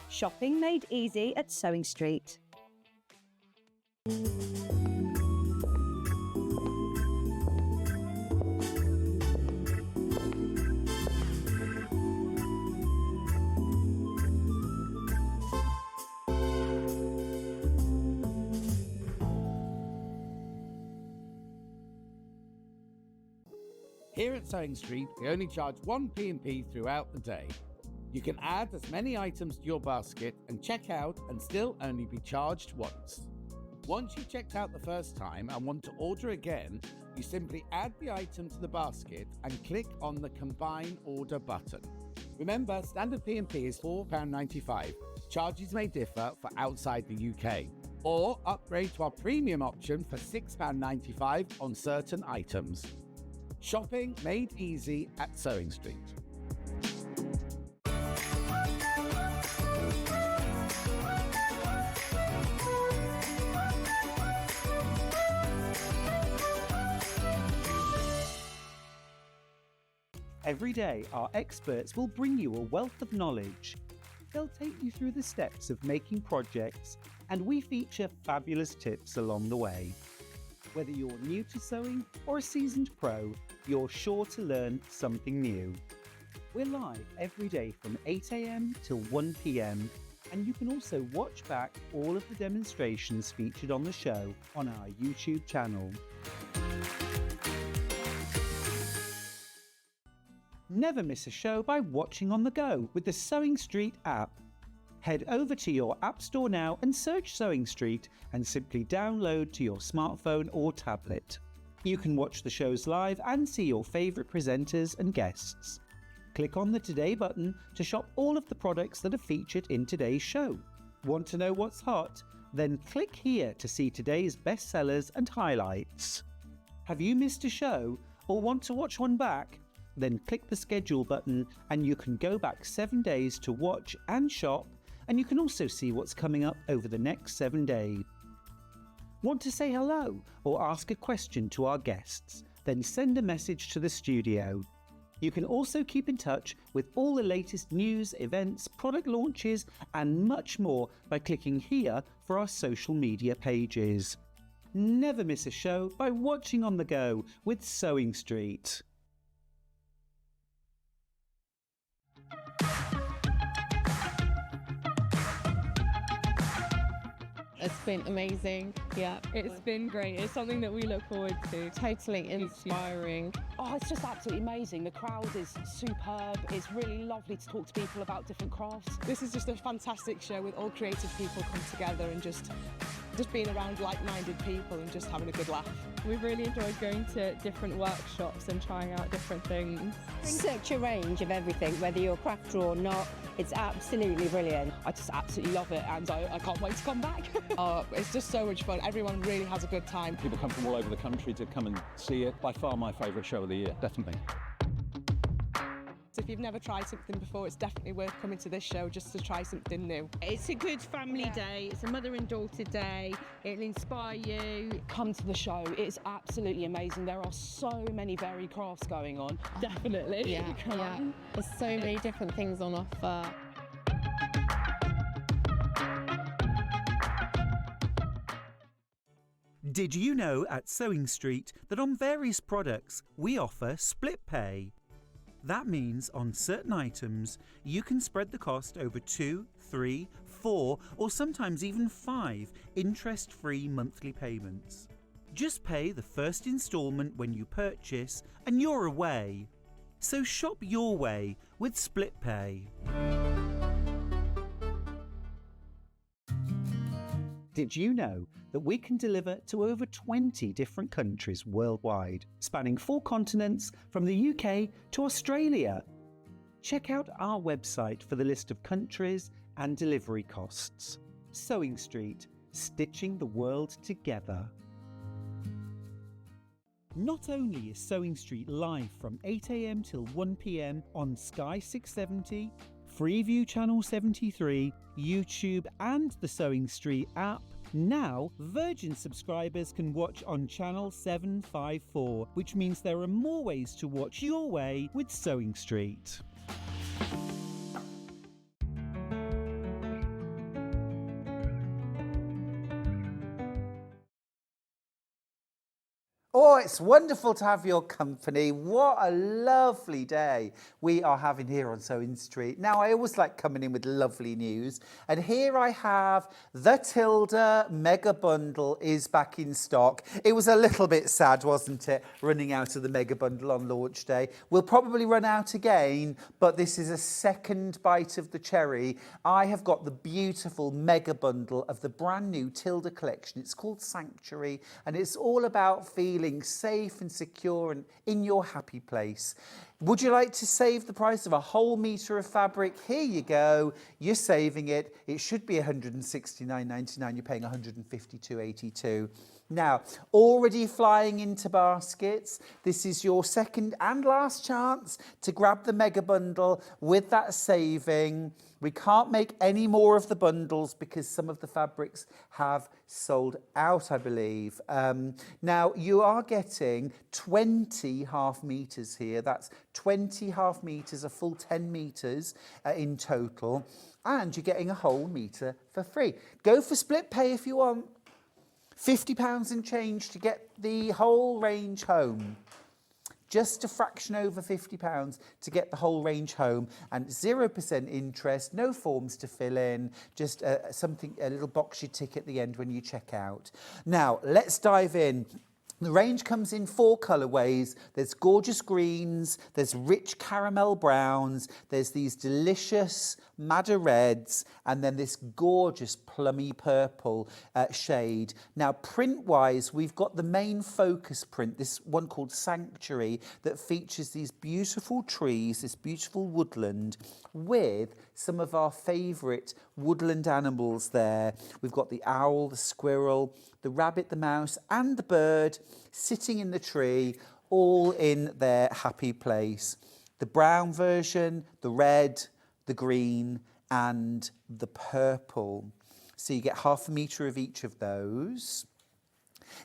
Shopping made easy at Sewing Street. Here at Sewing Street, we only charge one P&P throughout the day. You can add as many items to your basket and check out and still only be charged once. Once you've checked out the first time and want to order again, you simply add the item to the basket and click on the Combine Order button. Remember, standard P&P is £4.95. Charges may differ for outside the UK. Or upgrade to our premium option for £6.95 on certain items. Shopping made easy at Sewing Street. Every day, our experts will bring you a wealth of knowledge. They'll take you through the steps of making projects, and we feature fabulous tips along the way. Whether you're new to sewing or a seasoned pro, you're sure to learn something new. We're live every day from 8 AM till 1 PM, and you can also watch back all of the demonstrations featured on the show on our YouTube channel. Never miss a show by watching on the go with the Sewing Street app. Head over to your app store now and search Sewing Street and simply download to your smartphone or tablet. You can watch the shows live and see your favourite presenters and guests. Click on the Today button to shop all of the products that are featured in today's show. Want to know what's hot? Then click here to see today's bestsellers and highlights. Have you missed a show or want to watch one back? Then click the schedule button and you can go back 7 days to watch and shop, and you can also see what's coming up over the next 7 days. Want to say hello or ask a question to our guests? Then send a message to the studio. You can also keep in touch with all the latest news, events, product launches and much more by clicking here for our social media pages. Never miss a show by watching on the go with Sewing Street. It's been amazing. Yeah, it's been great. It's something that we look forward to. Totally inspiring. Oh, it's just absolutely amazing. The crowd is superb. It's really lovely to talk to people about different crafts. This is just a fantastic show with all creative people come together and just being around like-minded people and just having a good laugh. We've really enjoyed going to different workshops and trying out different things. Such a range of everything, whether you're a crafter or not. It's absolutely brilliant. I just absolutely love it and I can't wait to come back. It's just so much fun. Everyone really has a good time. People come from all over the country to come and see it. By far my favourite show of the year, definitely. So if you've never tried something before, it's definitely worth coming to this show just to try something new. It's a good family day. It's a mother and daughter day. It'll inspire you. Come to the show. It's absolutely amazing. There are so many varied crafts going on. Definitely. Yeah, yeah. There's so many different things on offer. Did you know at Sewing Street that on various products we offer split pay? That means on certain items you can spread the cost over 2, 3, 4 or sometimes even 5 interest-free monthly payments. Just pay the first instalment when you purchase and you're away. So shop your way with split pay. Did you know that we can deliver to over 20 different countries worldwide, spanning 4 continents from the UK to Australia? Check out our website for the list of countries and delivery costs. Sewing Street, stitching the world together. Not only is Sewing Street live from 8 AM till 1 PM on Sky 670, Freeview Channel 73, YouTube and the Sewing Street app, now Virgin subscribers can watch on Channel 754, which means there are more ways to watch your way with Sewing Street. Oh, it's wonderful to have your company. What a lovely day we are having here on Sewing Street. Now, I always like coming in with lovely news. And here I have the Tilda Mega Bundle is back in stock. It was a little bit sad, wasn't it, running out of the Mega Bundle on launch day. We'll probably run out again, but this is a second bite of the cherry. I have got the beautiful Mega Bundle of the brand new Tilda collection. It's called Sanctuary, and it's all about feeling safe and secure and in your happy place. Would you like to save the price of a whole metre of fabric? Here you go. You're saving it. It should be £169.99. You're paying £152.82. Now, already flying into baskets. This is your second and last chance to grab the Mega Bundle with that saving. We can't make any more of the bundles because some of the fabrics have sold out, I believe. Now, you are getting 20 half metres here. That's 20 half metres, a full 10 metres in total. And you're getting a whole metre for free. Go for split pay if you want. £50 and change to get the whole range home. Just a fraction over £50 to get the whole range home, and 0% interest, no forms to fill in, just a little box you tick at the end when you check out. Now, let's dive in. The range comes in 4 colourways. There's gorgeous greens, there's rich caramel browns, there's these delicious madder reds, and then this gorgeous plummy purple shade. Now, print-wise, we've got the main focus print, this one called Sanctuary, that features these beautiful trees, this beautiful woodland, with some of our favourite woodland animals there. We've got the owl, the squirrel, the rabbit, the mouse, and the bird sitting in the tree, all in their happy place. The brown version, the red, the green, and the purple. So you get half a metre of each of those.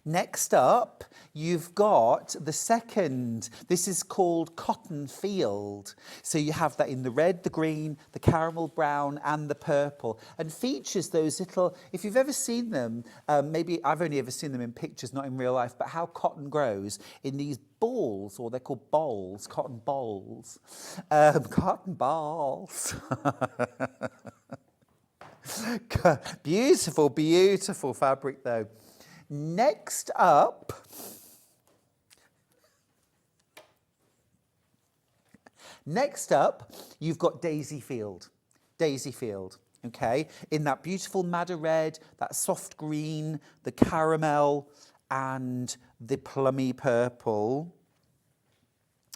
Next up, you've got the second. This is called Cotton Field. So you have that in the red, the green, the caramel brown, and the purple, and features those little, if you've ever seen them, maybe I've only ever seen them in pictures, not in real life, but how cotton grows in these balls, or they're called bolls, cotton bolls. Cotton balls. Beautiful, beautiful fabric though. Next up, you've got Daisy Field. Daisy Field, okay? In that beautiful madder red, that soft green, the caramel, and the plummy purple.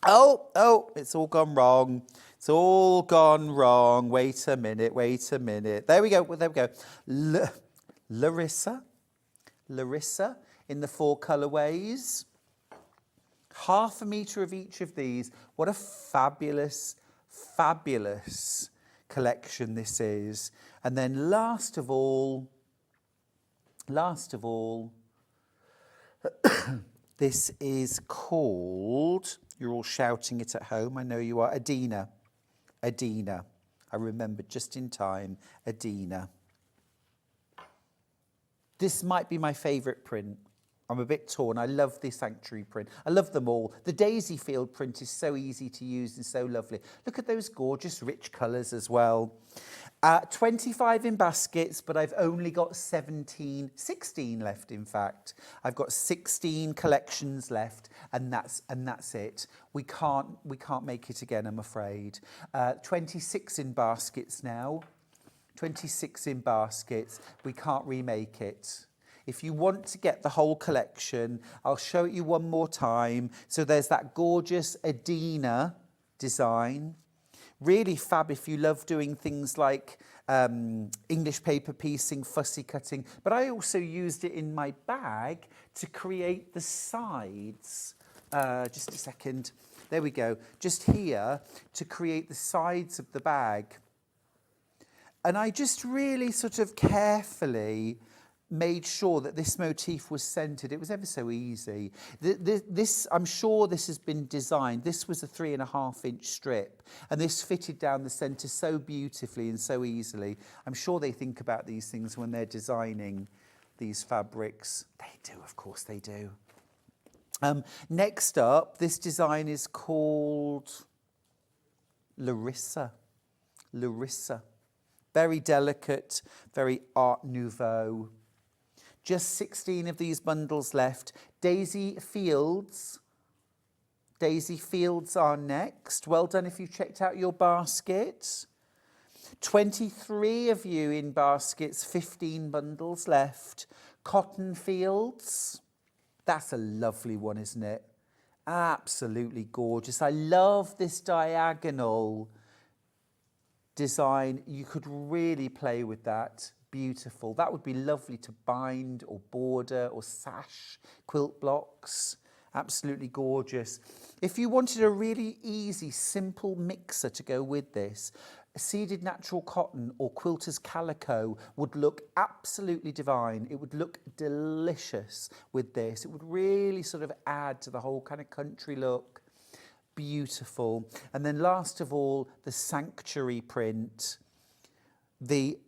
Oh, it's all gone wrong. It's all gone wrong. Wait a minute. There we go. Larissa in the 4 colourways. 1/2 metre of each of these. What a fabulous, fabulous collection this is. And then last of all, this is called, you're all shouting it at home, I know you are, Adina. I remembered just in time, Adina. This might be my favourite print. I'm a bit torn. I love the Sanctuary print. I love them all. The Daisy Field print is so easy to use and so lovely. Look at those gorgeous rich colours as well. 25 in baskets, but I've only got 16 left in fact. I've got 16 collections left and that's it. We can't make it again, I'm afraid. 26 in baskets now. 26 in baskets. We can't remake it. If you want to get the whole collection, I'll show it you one more time. So there's that gorgeous Adina design. Really fab if you love doing things like English paper piecing, fussy cutting. But I also used it in my bag to create the sides. Just a second. There we go. Just here to create the sides of the bag. And I just really sort of carefully made sure that this motif was centred. It was ever so easy. This, I'm sure this has been designed. This was a 3.5-inch strip, and this fitted down the centre so beautifully and so easily. I'm sure they think about these things when they're designing these fabrics. They do, of course they do. Next up, this design is called Larissa. Very delicate, very Art Nouveau. Just 16 of these bundles left. Daisy Fields are next. Well done if you checked out your basket. 23 of you in baskets, 15 bundles left. Cotton Fields. That's a lovely one, isn't it? Absolutely gorgeous. I love this diagonal design. You could really play with that. Beautiful. That would be lovely to bind or border or sash quilt blocks. Absolutely gorgeous. If you wanted a really easy, simple mixer to go with this, seeded natural cotton or quilter's calico would look absolutely divine. It would look delicious with this. It would really sort of add to the whole kind of country look. Beautiful. And then last of all, the Sanctuary print. The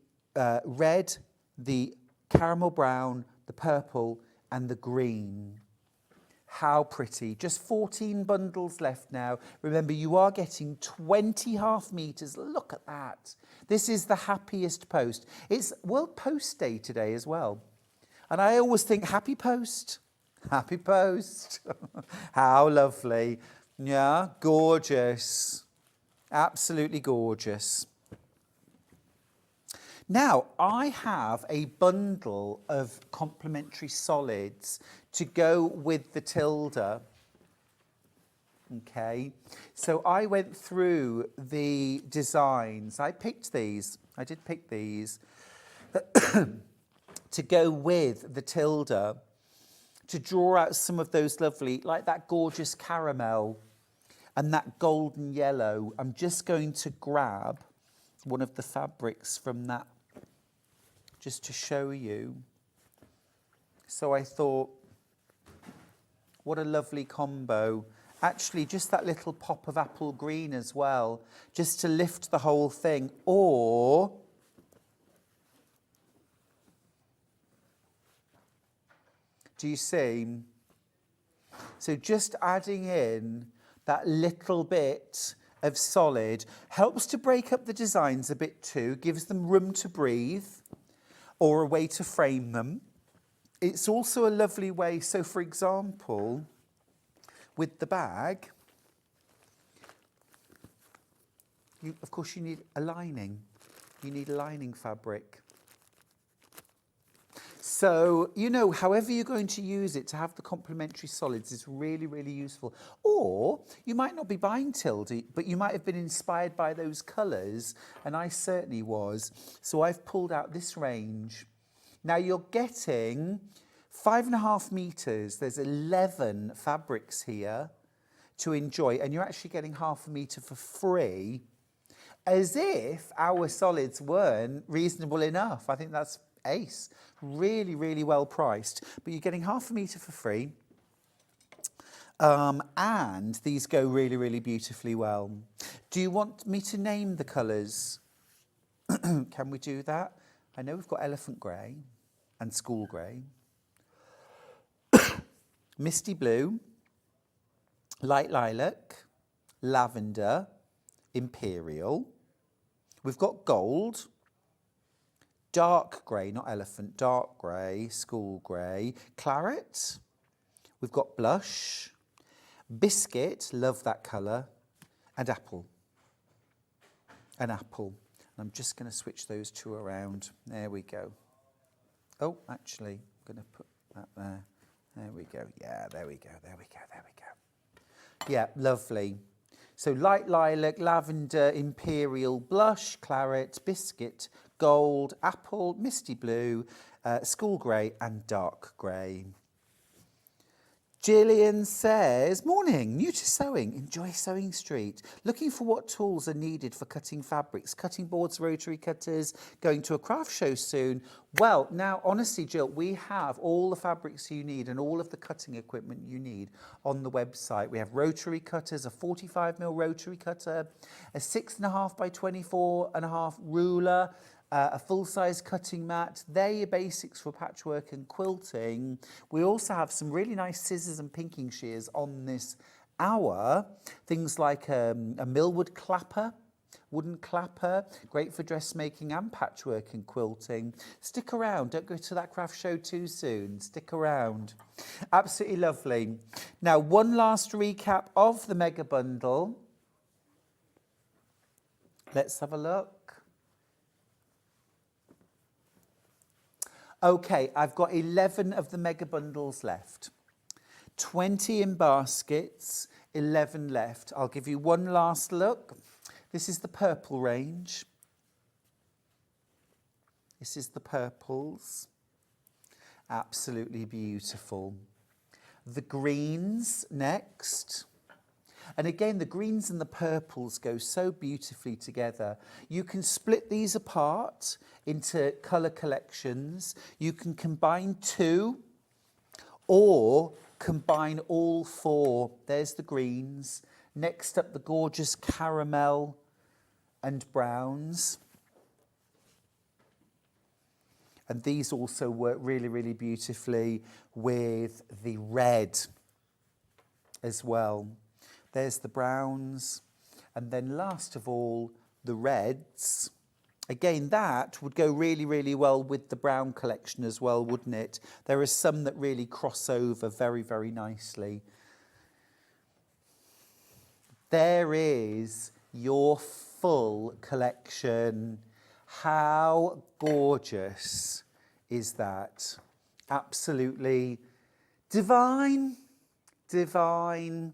red, the caramel brown, the purple and the green. How pretty. Just 14 bundles left now. Remember, you are getting 20 half metres. Look at that. This is the happiest post. It's World Post Day today as well. And I always think, happy post. Happy post. How lovely. Yeah, gorgeous. Absolutely gorgeous. Now, I have a bundle of complementary solids to go with the Tilda. Okay, so I went through the designs. I picked these. I did pick these to go with the Tilda, to draw out some of those lovely, like that gorgeous caramel and that golden yellow. I'm just going to grab one of the fabrics from that just to show you. So I thought, what a lovely combo. Actually, just that little pop of apple green as well, just to lift the whole thing. Or do you see? So just adding in that little bit of solid. Helps to break up the designs a bit too, gives them room to breathe or a way to frame them. It's also a lovely way, so for example, with the bag, of course you need a lining. You need a lining fabric. So, you know, however you're going to use it to have the complementary solids is really, really useful. Or you might not be buying Tilda, but you might have been inspired by those colours, and I certainly was. So I've pulled out this range. Now you're getting 5.5 metres. There's 11 fabrics here to enjoy, and you're actually getting half a metre for free, as if our solids weren't reasonable enough. I think that's ace. Really, really well priced. But you're getting half a metre for free. And these go really, really beautifully well. Do you want me to name the colours? Can we do that? I know we've got elephant grey and school grey. Misty blue, light lilac, lavender, imperial. We've got gold, dark grey, not elephant, dark grey, school grey, claret. We've got blush, biscuit, love that colour, and apple. An apple. And I'm just going to switch those two around. There we go. Oh, actually, I'm going to put that there. There we go. Yeah, there we go, there we go, there we go. Yeah, lovely. So light lilac, lavender, imperial, blush, claret, biscuit, gold, apple, misty blue, school grey and dark grey. Gillian says, morning, new to sewing, enjoy Sewing Street. Looking for what tools are needed for cutting fabrics, cutting boards, rotary cutters, going to a craft show soon. Well, now, honestly, Jill, we have all the fabrics you need and all of the cutting equipment you need on the website. We have rotary cutters, a 45mm rotary cutter, a 6.5 by 24.5 ruler, a full-size cutting mat. They're your basics for patchwork and quilting. We also have some really nice scissors and pinking shears on this hour. Things like a millwood clapper, wooden clapper, great for dressmaking and patchwork and quilting. Stick around, don't go to that craft show too soon. Stick around. Absolutely lovely. Now, one last recap of the mega bundle. Let's have a look. Okay, I've got 11 of the mega bundles left. 20 in baskets, 11 left. I'll give you one last look. This is the purple range. This is the purples. Absolutely beautiful. The greens next. And again, the greens and the purples go so beautifully together. You can split these apart into colour collections. You can combine two or combine all four. There's the greens. Next up, the gorgeous caramel and browns. And these also work really, really beautifully with the red as well. There's the browns, and then last of all, the reds. Again, that would go really, really well with the brown collection as well, wouldn't it? There are some that really cross over very, very nicely. There is your full collection. How gorgeous is that? Absolutely divine, divine.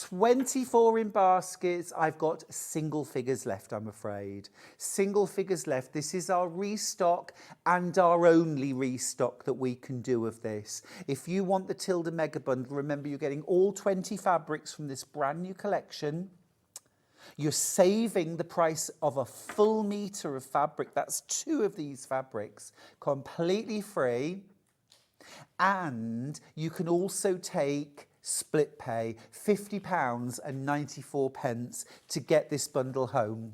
24 in baskets. I've got single figures left, I'm afraid. Single figures left. This is our restock and our only restock that we can do of this. If you want the Tilda Mega Bundle, remember you're getting all 20 fabrics from this brand new collection. You're saving the price of a full metre of fabric. That's 2 of these fabrics, completely free. And you can also take split pay, £50 and 94 pence to get this bundle home.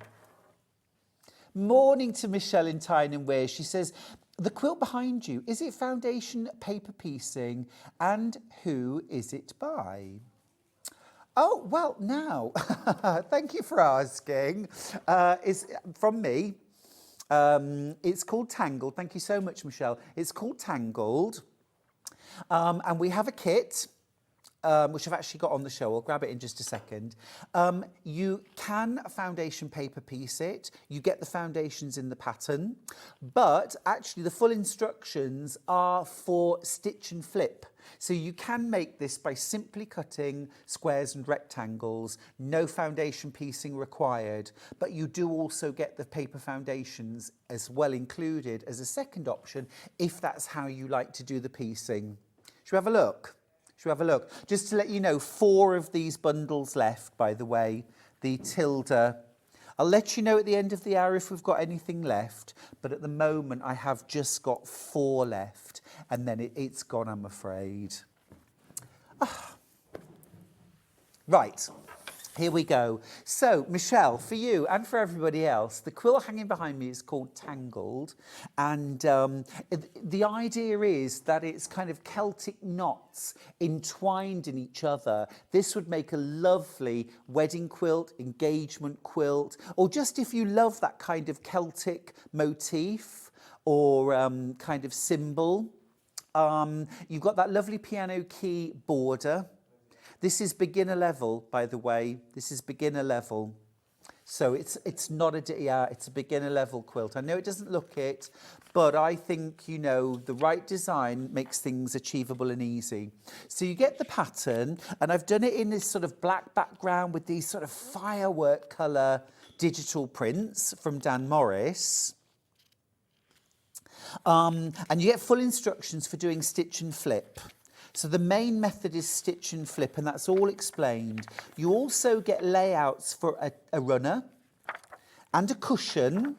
Morning to Michelle in Tyne and Wear. She says, the quilt behind you, is it foundation paper piecing and who is it by? Oh, well, now, thank you for asking. It's from me. It's called Tangled. Thank you so much, Michelle. It's called Tangled. And we have a kit, which I've actually got on the show. I'll grab it in just a second. You can foundation paper piece it. You get the foundations in the pattern. But actually, the full instructions are for stitch and flip. So you can make this by simply cutting squares and rectangles, no foundation piecing required, but you do also get the paper foundations as well included as a second option if that's how you like to do the piecing. Should we have a look? Should we have a look? Just to let you know, 4 of these bundles left, by the way, the Tilda. I'll let you know at the end of the hour if we've got anything left, but at the moment I have just got 4 left, and then it's gone, I'm afraid. Right, here we go. So, Michelle, for you and for everybody else, the quilt hanging behind me is called Tangled, and the idea is that it's kind of Celtic knots entwined in each other. This would make a lovely wedding quilt, engagement quilt, or just if you love that kind of Celtic motif or kind of symbol. You've got that lovely piano key border. This is beginner level, by the way. This is beginner level. So it's not it's a beginner level quilt. I know it doesn't look it, but I think, you know, the right design makes things achievable and easy. So you get the pattern, and I've done it in this sort of black background with these sort of firework colour digital prints from Dan Morris. And you get full instructions for doing stitch and flip. So the main method is stitch and flip, and that's all explained. You also get layouts for a runner and a cushion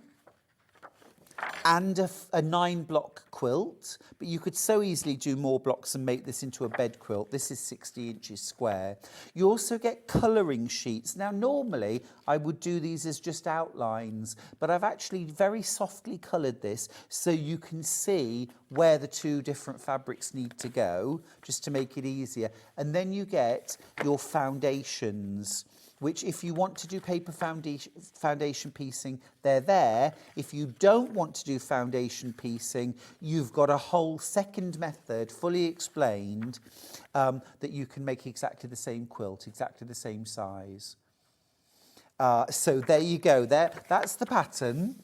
and a 9-block quilt, but you could so easily do more blocks and make this into a bed quilt. This is 60 inches square. You also get colouring sheets. Now, normally I would do these as just outlines, but I've actually very softly coloured this so you can see where the 2 different fabrics need to go, just to make it easier. And then you get your foundations, which if you want to do paper foundation piecing, they're there. If you don't want to do foundation piecing, you've got a whole second method, fully explained, that you can make exactly the same quilt, exactly the same size. So there you go. That's the pattern.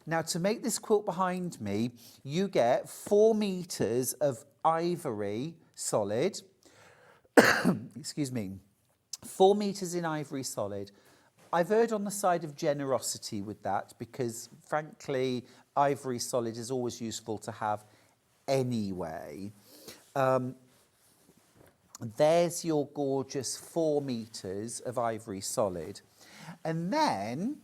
Now, to make this quilt behind me, you get 4 meters of ivory solid. Excuse me. 4 meters in ivory solid. I've erred on the side of generosity with that because, frankly, ivory solid is always useful to have anyway. There's your gorgeous 4 meters of ivory solid. And then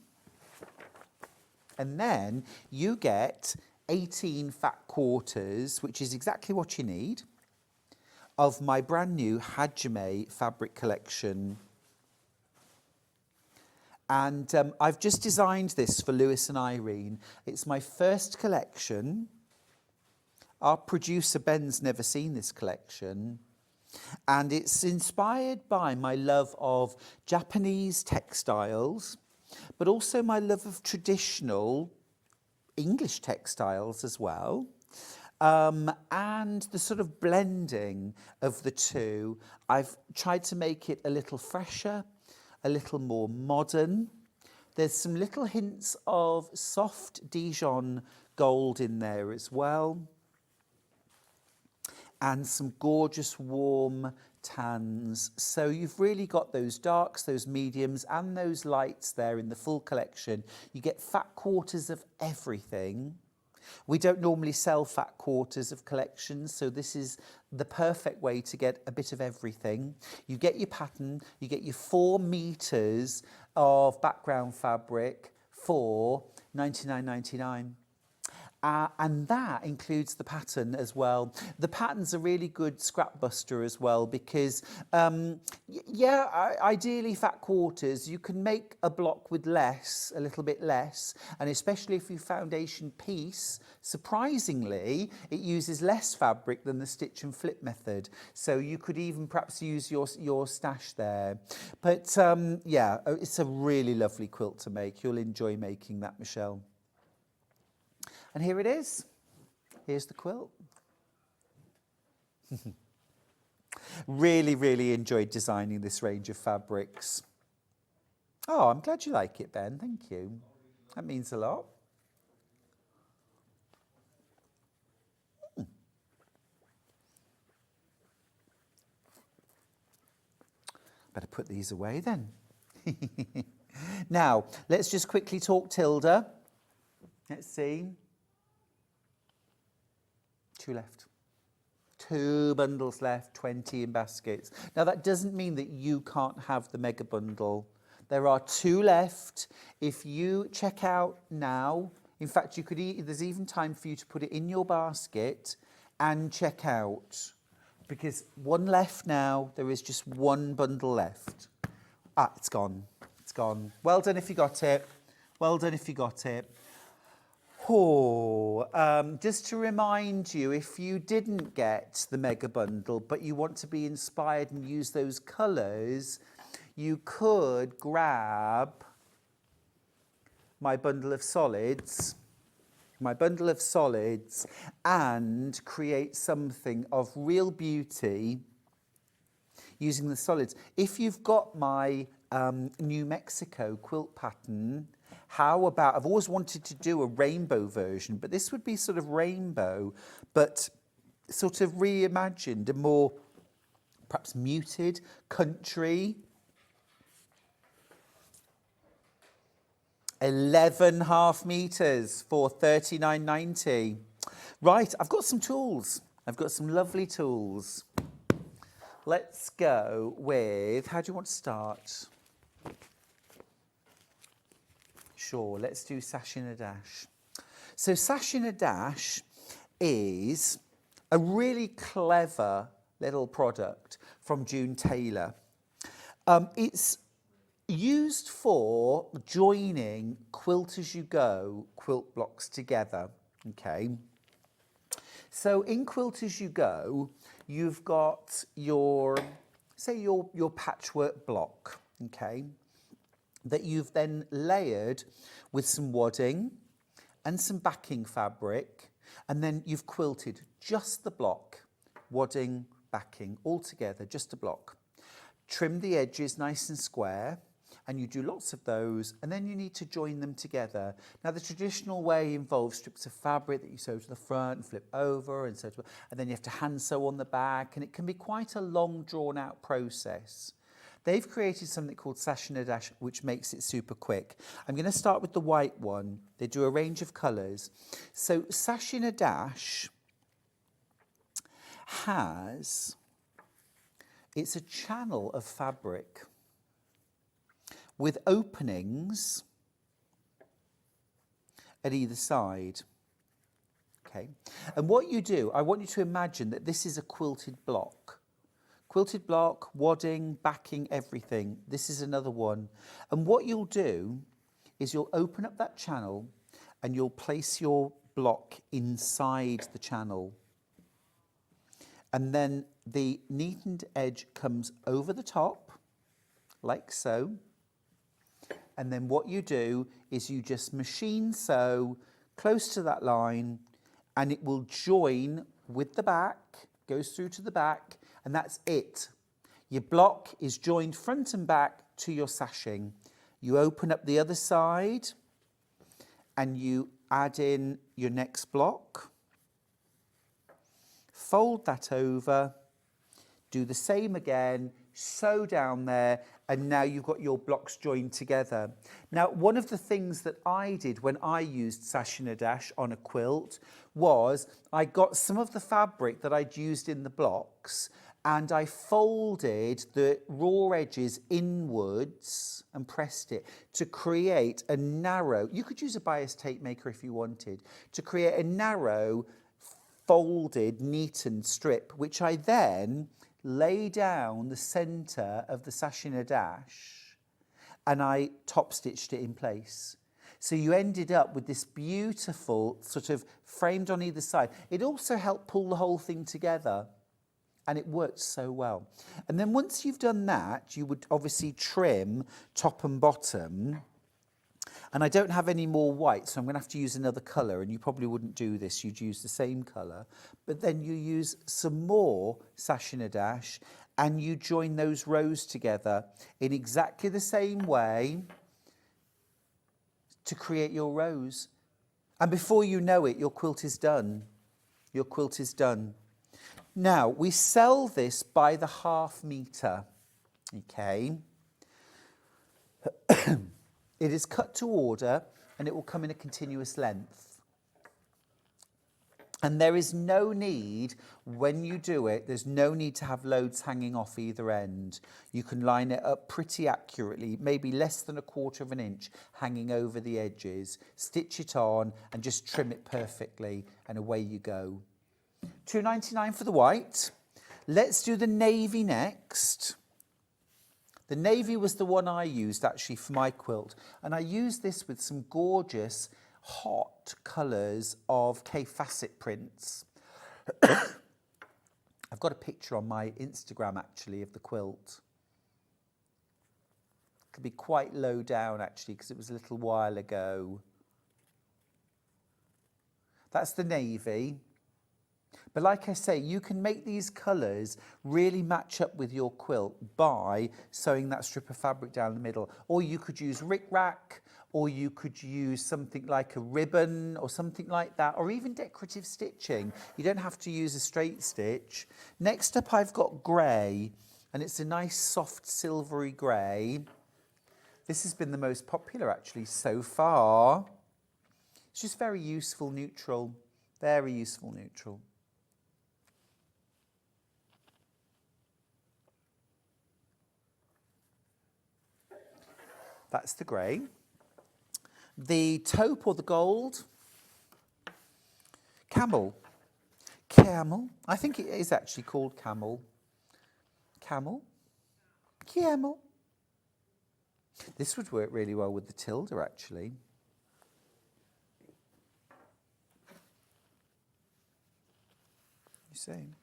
you get 18 fat quarters, which is exactly what you need, of my brand new Hajime fabric collection. And I've just designed this for Lewis and Irene. It's my first collection. Our producer Ben's never seen this collection. And it's inspired by my love of Japanese textiles, but also my love of traditional English textiles as well. And the sort of blending of the two, I've tried to make it a little fresher, a little more modern. There's some little hints of soft Dijon gold in there as well. And some gorgeous warm tans. So you've really got those darks, those mediums, and those lights there in the full collection. You get fat quarters of everything. We don't normally sell fat quarters of collections, so this is the perfect way to get a bit of everything. You get your pattern, you get your 4 meters of background fabric for $99.99. and that includes the pattern as well. The pattern's a really good scrap buster as well because, ideally fat quarters, you can make a block with less, a little bit less, and especially if you foundation piece, surprisingly, it uses less fabric than the stitch and flip method. So you could even perhaps use your stash there. But yeah, it's a really lovely quilt to make. You'll enjoy making that, Michelle. And here it is. Here's the quilt. Really, really enjoyed designing this range of fabrics. Oh, I'm glad you like it, Ben. Thank you. That means a lot. Better put these away then. Now, let's just quickly talk Tilda. Let's see. 2 left. 2 bundles left, 20 in baskets. Now, that doesn't mean that you can't have the mega bundle. There are 2 left. If you check out now, in fact, you could there's even time for you to put it in your basket and check out. Because 1 left now, there is just 1 bundle left. Ah, it's gone. It's gone. Well done if you got it. Well done if you got it. Oh, just to remind you, if you didn't get the mega bundle, but you want to be inspired and use those colours, you could grab my bundle of solids, and create something of real beauty using the solids. If you've got my New Mexico quilt pattern, how about, I've always wanted to do a rainbow version, but this would be sort of rainbow, but sort of reimagined, a more perhaps muted country. 11.5 meters for £39.90. Right, I've got some tools. I've got some lovely tools. Let's go with, how do you want to start? Sure, let's do Sash in a Dash. So Sash in a Dash is a really clever little product from June Taylor. It's used for joining quilt as you go quilt blocks together, okay? So in Quilt as you go, you've got your, say your patchwork block, okay, that you've then layered with some wadding and some backing fabric, and then you've quilted just the block, wadding, backing, all together, just a block. Trim the edges nice and square, and you do lots of those, and then you need to join them together. Now, the traditional way involves strips of fabric that you sew to the front and flip over, and then you have to hand sew on the back, and it can be quite a long, drawn-out process. They've created something called Sash in a Dash, which makes it super quick. I'm going to start with the white one. They do a range of colours. So Sash in a Dash it's a channel of fabric with openings at either side. Okay. And what you do, I want you to imagine that this is a quilted block. Quilted block, wadding, backing, everything. This is another one. And what you'll do is you'll open up that channel and you'll place your block inside the channel. And then the neatened edge comes over the top, like so. And then what you do is you just machine sew close to that line, and it will join with the back, goes through to the back, and that's it. Your block is joined front and back to your sashing. You open up the other side and you add in your next block. Fold that over, do the same again, sew down there, and now you've got your blocks joined together. Now, one of the things that I did when I used Sash in a Dash on a quilt was I got some of the fabric that I'd used in the blocks and I folded the raw edges inwards and pressed it to create a narrow, you could use a bias tape maker if you wanted, to create a narrow, folded, neatened strip, which I then lay down the centre of the sash in a dash and I top stitched it in place. So you ended up with this beautiful sort of framed on either side. It also helped pull the whole thing together. And it worked so well. And then once you've done that, you would obviously trim top and bottom. And I don't have any more white, so I'm going to have to use another colour. And you probably wouldn't do this. You'd use the same colour. But then you use some more sash in a dash and you join those rows together in exactly the same way to create your rows. And before you know it, your quilt is done. Your quilt is done. Now, we sell this by the half metre, okay? It is cut to order and it will come in a continuous length. And there is no need, when you do it, there's no need to have loads hanging off either end. You can line it up pretty accurately, maybe less than 1/4 of an inch hanging over the edges. Stitch it on and just trim it perfectly and away you go. £2.99 for the white. Let's do the navy next. The navy was the one I used actually for my quilt. And I used this with some gorgeous hot colours of K facet prints. I've got a picture on my Instagram actually of the quilt. It could be quite low down actually because it was a little while ago. That's the navy. But like I say, you can make these colours really match up with your quilt by sewing that strip of fabric down the middle. Or you could use rickrack, or you could use something like a ribbon or something like that, or even decorative stitching. You don't have to use a straight stitch. Next up I've got grey, and it's a nice soft silvery grey. This has been the most popular actually so far. It's just very useful neutral, very useful neutral. That's the grey. The taupe or the gold, camel. Camel. I think it is actually called camel. Camel. Camel. This would work really well with the Tilda actually. You see?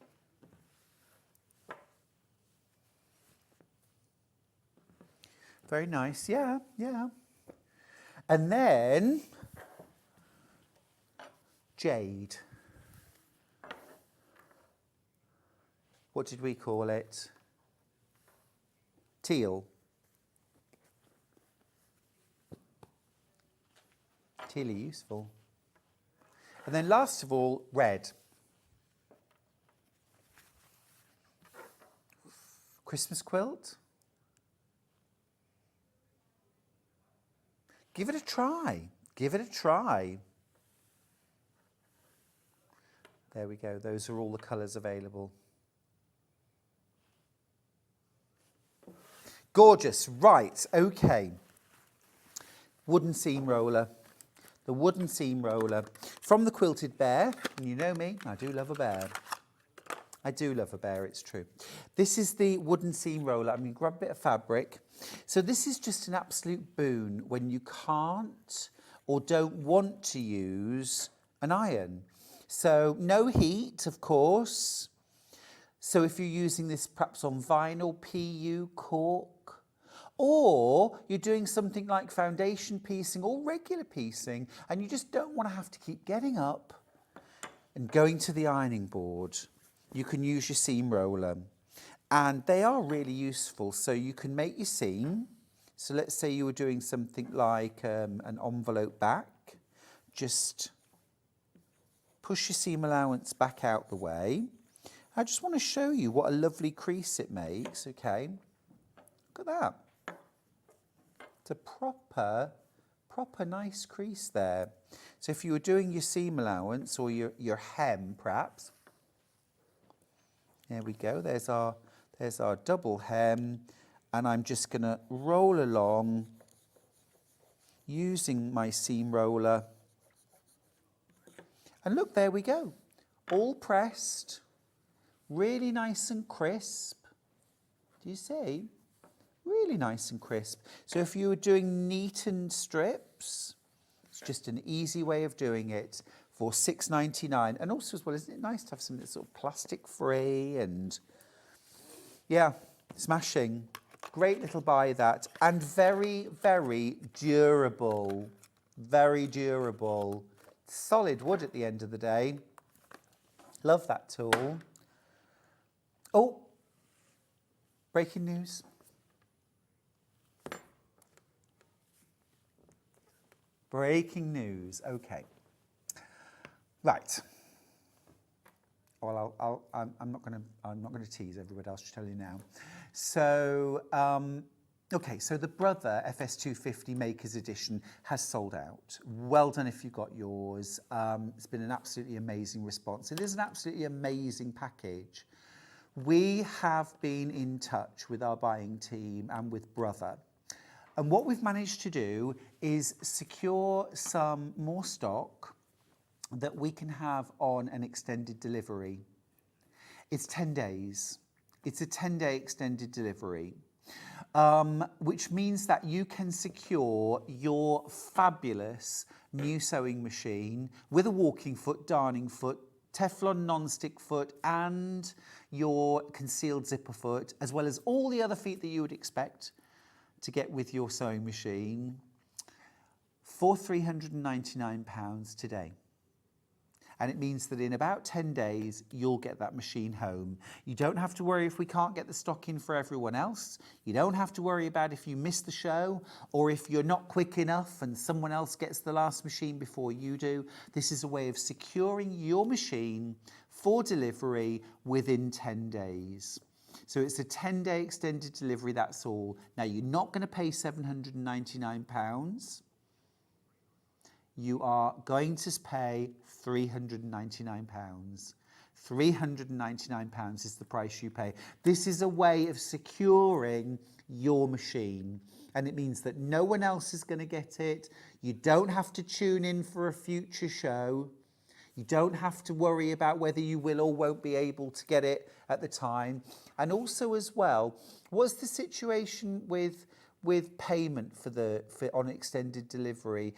Very nice, yeah, yeah. And then, jade. What did we call it? Teal. Teal are useful. And then last of all, red. Christmas quilt. Give it a try. Give it a try. There we go. Those are all the colours available. Gorgeous. Right. Okay. Wooden seam roller. The wooden seam roller. From the Quilted Bear. And you know me, I do love a bear. I do love a bear, it's true. This is the wooden seam roller. I'm going to grab a bit of fabric. So this is just an absolute boon when you can't or don't want to use an iron. So no heat, of course. So if you're using this perhaps on vinyl, PU, cork, or you're doing something like foundation piecing or regular piecing and you just don't want to have to keep getting up and going to the ironing board, you can use your seam roller. And they are really useful. So you can make your seam. So let's say you were doing something like an envelope back. Just push your seam allowance back out the way. I just want to show you what a lovely crease it makes, okay? Look at that. It's a proper nice crease there. So if you were doing your seam allowance or your hem perhaps, there we go, there's our double hem, and I'm just going to roll along using my seam roller. And look, there we go. All pressed, really nice and crisp. Do you see? Really nice and crisp. So if you were doing neatened strips, it's just an easy way of doing it for £6.99. And also as well, isn't it nice to have something that's sort of plastic free and yeah, smashing. Great little buy that. And very, very durable. Very durable. Solid wood at the end of the day. Love that tool. Oh, breaking news. Breaking news. Okay. Right. Well, I'm not going to tease everybody. I'll just tell you now. So, okay. So the Brother FS250 Makers Edition has sold out. Well done if you got yours. It's been an absolutely amazing response. It is an absolutely amazing package. We have been in touch with our buying team and with Brother. And what we've managed to do is secure some more stock that we can have on an extended delivery. It's 10 days. It's a 10-day extended delivery, which means that you can secure your fabulous new sewing machine with a walking foot, darning foot, Teflon non-stick foot and your concealed zipper foot, as well as all the other feet that you would expect to get with your sewing machine for £399 today. And it means that in about 10 days, you'll get that machine home. You don't have to worry if we can't get the stock in for everyone else. You don't have to worry about if you miss the show or if you're not quick enough and someone else gets the last machine before you do. This is a way of securing your machine for delivery within 10 days. So it's a 10-day extended delivery, that's all. Now, you're not going to pay £799. You are going to pay £399. £399 is the price you pay. This is a way of securing your machine, and it means that no one else is going to get it. You don't have to tune in for a future show. You don't have to worry about whether you will or won't be able to get it at the time. And also as well, what's the situation with payment on extended delivery?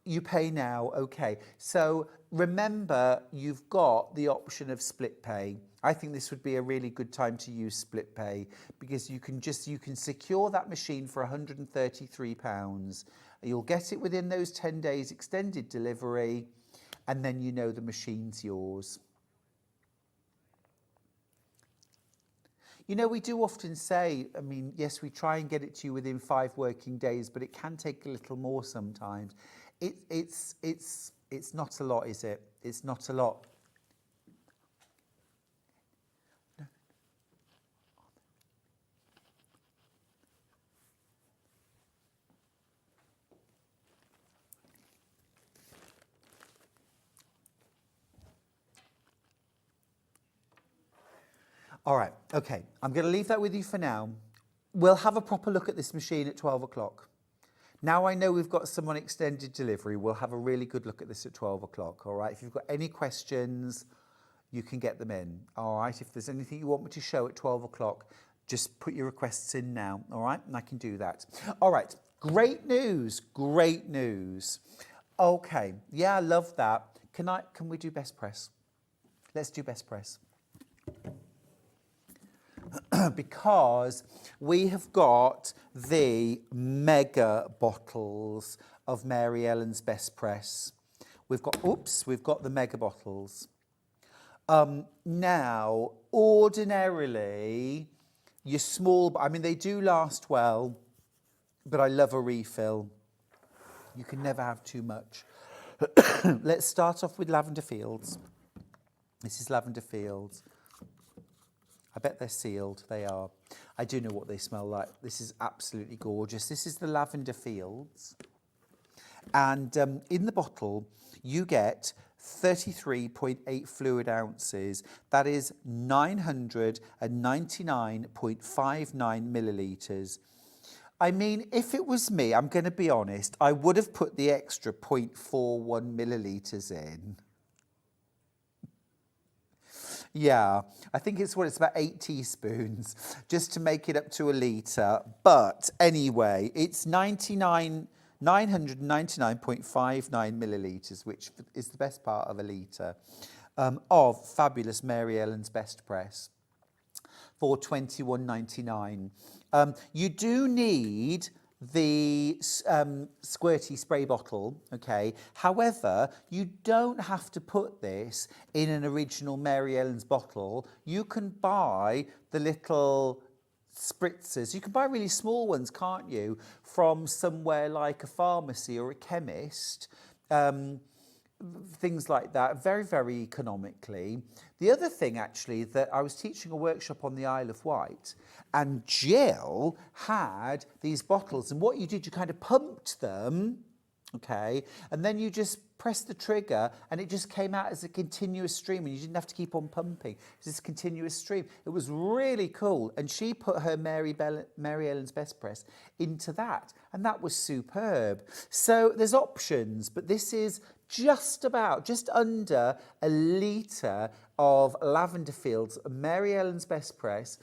You pay now, okay. So remember, you've got the option of split pay. I think this would be a really good time to use split pay because you can secure that machine for £133. You'll get it within those 10 days extended delivery, and then you know the machine's yours. You know, we do often say, I mean, yes, we try and get it to you within 5 working days, but it can take a little more sometimes. It's not a lot, is it? It's not a lot. No. All right, okay. I'm going to leave that with you for now. We'll have a proper look at this machine at 12 o'clock. Now I know we've got some on extended delivery, we'll have a really good look at this at 12 o'clock, all right? If you've got any questions, you can get them in, all right? If there's anything you want me to show at 12 o'clock, just put your requests in now, all right? And I can do that. All right, great news, great news. Okay, yeah, I love that. Can we do best press? Let's do best press. Because we have got the mega bottles of Mary Ellen's Best Press. We've got the mega bottles. Now, ordinarily, your small, I mean, they do last well, but I love a refill. You can never have too much. Let's start off with Lavender Fields. This is Lavender Fields. I bet they're sealed. They are. I do know what they smell like. This is absolutely gorgeous. This is the Lavender Fields. And in the bottle, you get 33.8 fluid ounces. That is 999.59 millilitres. I mean, if it was me, I'm going to be honest, I would have put the extra 0.41 millilitres in. Yeah, I think it's about 8 teaspoons just to make it up to a litre. But anyway, it's 999.59 millilitres, which is the best part of a litre, of fabulous Mary Ellen's Best Press for £21.99. You do need the squirty spray bottle, okay? However, you don't have to put this in an original Mary Ellen's bottle. You can buy the little spritzers. You can buy really small ones, can't you, from somewhere like a pharmacy or a chemist. Things like that, very, very economically. The other thing, actually, that I was teaching a workshop on the Isle of Wight, and Jill had these bottles, and what you did, you kind of pumped them, okay, and then you just pressed the trigger, and it just came out as a continuous stream, and you didn't have to keep on pumping. It was this continuous stream. It was really cool, and she put her Mary Ellen's Best Press into that, and that was superb. So there's options, but this is just under a litre of Lavender Fields Mary Ellen's Best Press.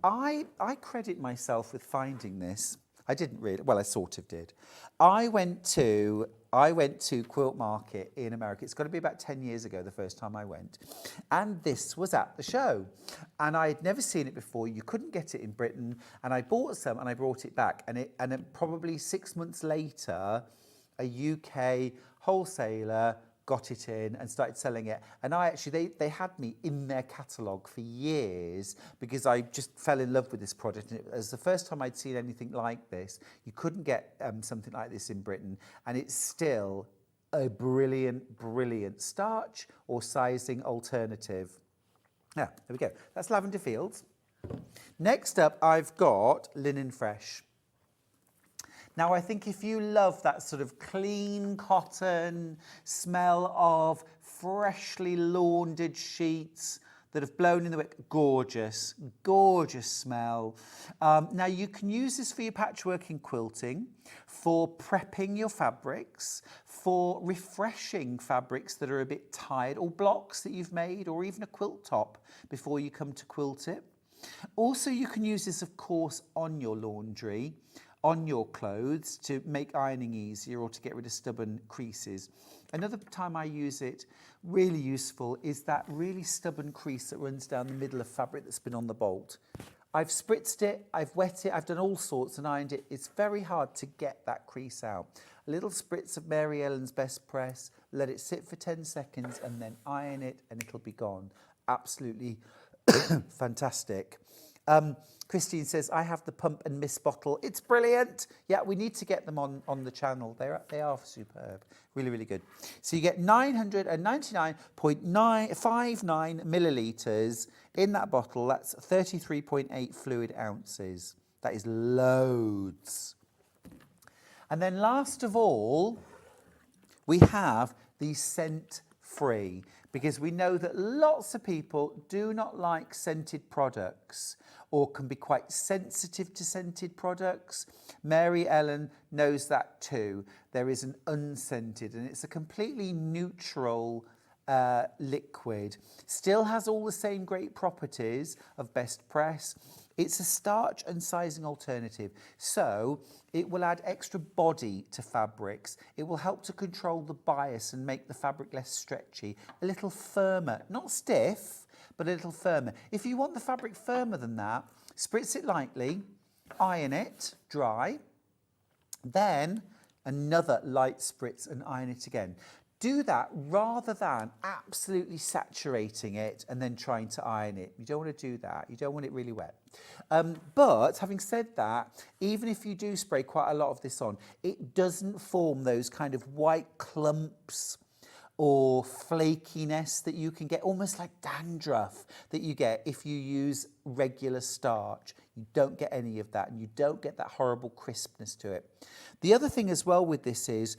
I credit myself with finding this. I didn't really, well, I sort of did. I went to Quilt Market in America. It's got to be about 10 years ago, the first time I went. And this was at the show. And I'd never seen it before. You couldn't get it in Britain. And I bought some and I brought it back. And probably 6 months later, a UK wholesaler got it in and started selling it. And they had me in their catalogue for years because I just fell in love with this product. And it was the first time I'd seen anything like this. You couldn't get something like this in Britain. And it's still a brilliant, brilliant starch or sizing alternative. Yeah, there we go. That's Lavender Fields. Next up, I've got Linen Fresh. Now, I think if you love that sort of clean cotton smell of freshly laundered sheets that have blown in the wind, gorgeous, gorgeous smell. Now, you can use this for your patchworking quilting, for prepping your fabrics, for refreshing fabrics that are a bit tired, or blocks that you've made, or even a quilt top before you come to quilt it. Also, you can use this, of course, on your laundry, on your clothes to make ironing easier or to get rid of stubborn creases. Another time I use it, really useful, is that really stubborn crease that runs down the middle of fabric that's been on the bolt. I've spritzed it, I've wet it, I've done all sorts and ironed it. It's very hard to get that crease out. A little spritz of Mary Ellen's Best Press, let it sit for 10 seconds and then iron it and it'll be gone. Absolutely fantastic. Christine says, I have the Pump and Miss bottle. It's brilliant. Yeah, we need to get them on the channel. They are superb. Really, really good. So you get 999.59 millilitres in that bottle. That's 33.8 fluid ounces. That is loads. And then last of all, we have the scent-free, because we know that lots of people do not like scented products or can be quite sensitive to scented products. Mary Ellen knows that too. There is an unscented, and it's a completely neutral liquid. Still has all the same great properties of Best Press. It's a starch and sizing alternative, so it will add extra body to fabrics. It will help to control the bias and make the fabric less stretchy, a little firmer, not stiff, but a little firmer. If you want the fabric firmer than that, spritz it lightly, iron it dry, then another light spritz and iron it again. Do that rather than absolutely saturating it and then trying to iron it. You don't want to do that. You don't want it really wet. But having said that, even if you do spray quite a lot of this on, it doesn't form those kind of white clumps or flakiness that you can get, almost like dandruff that you get if you use regular starch. You don't get any of that, and you don't get that horrible crispness to it. The other thing as well with this is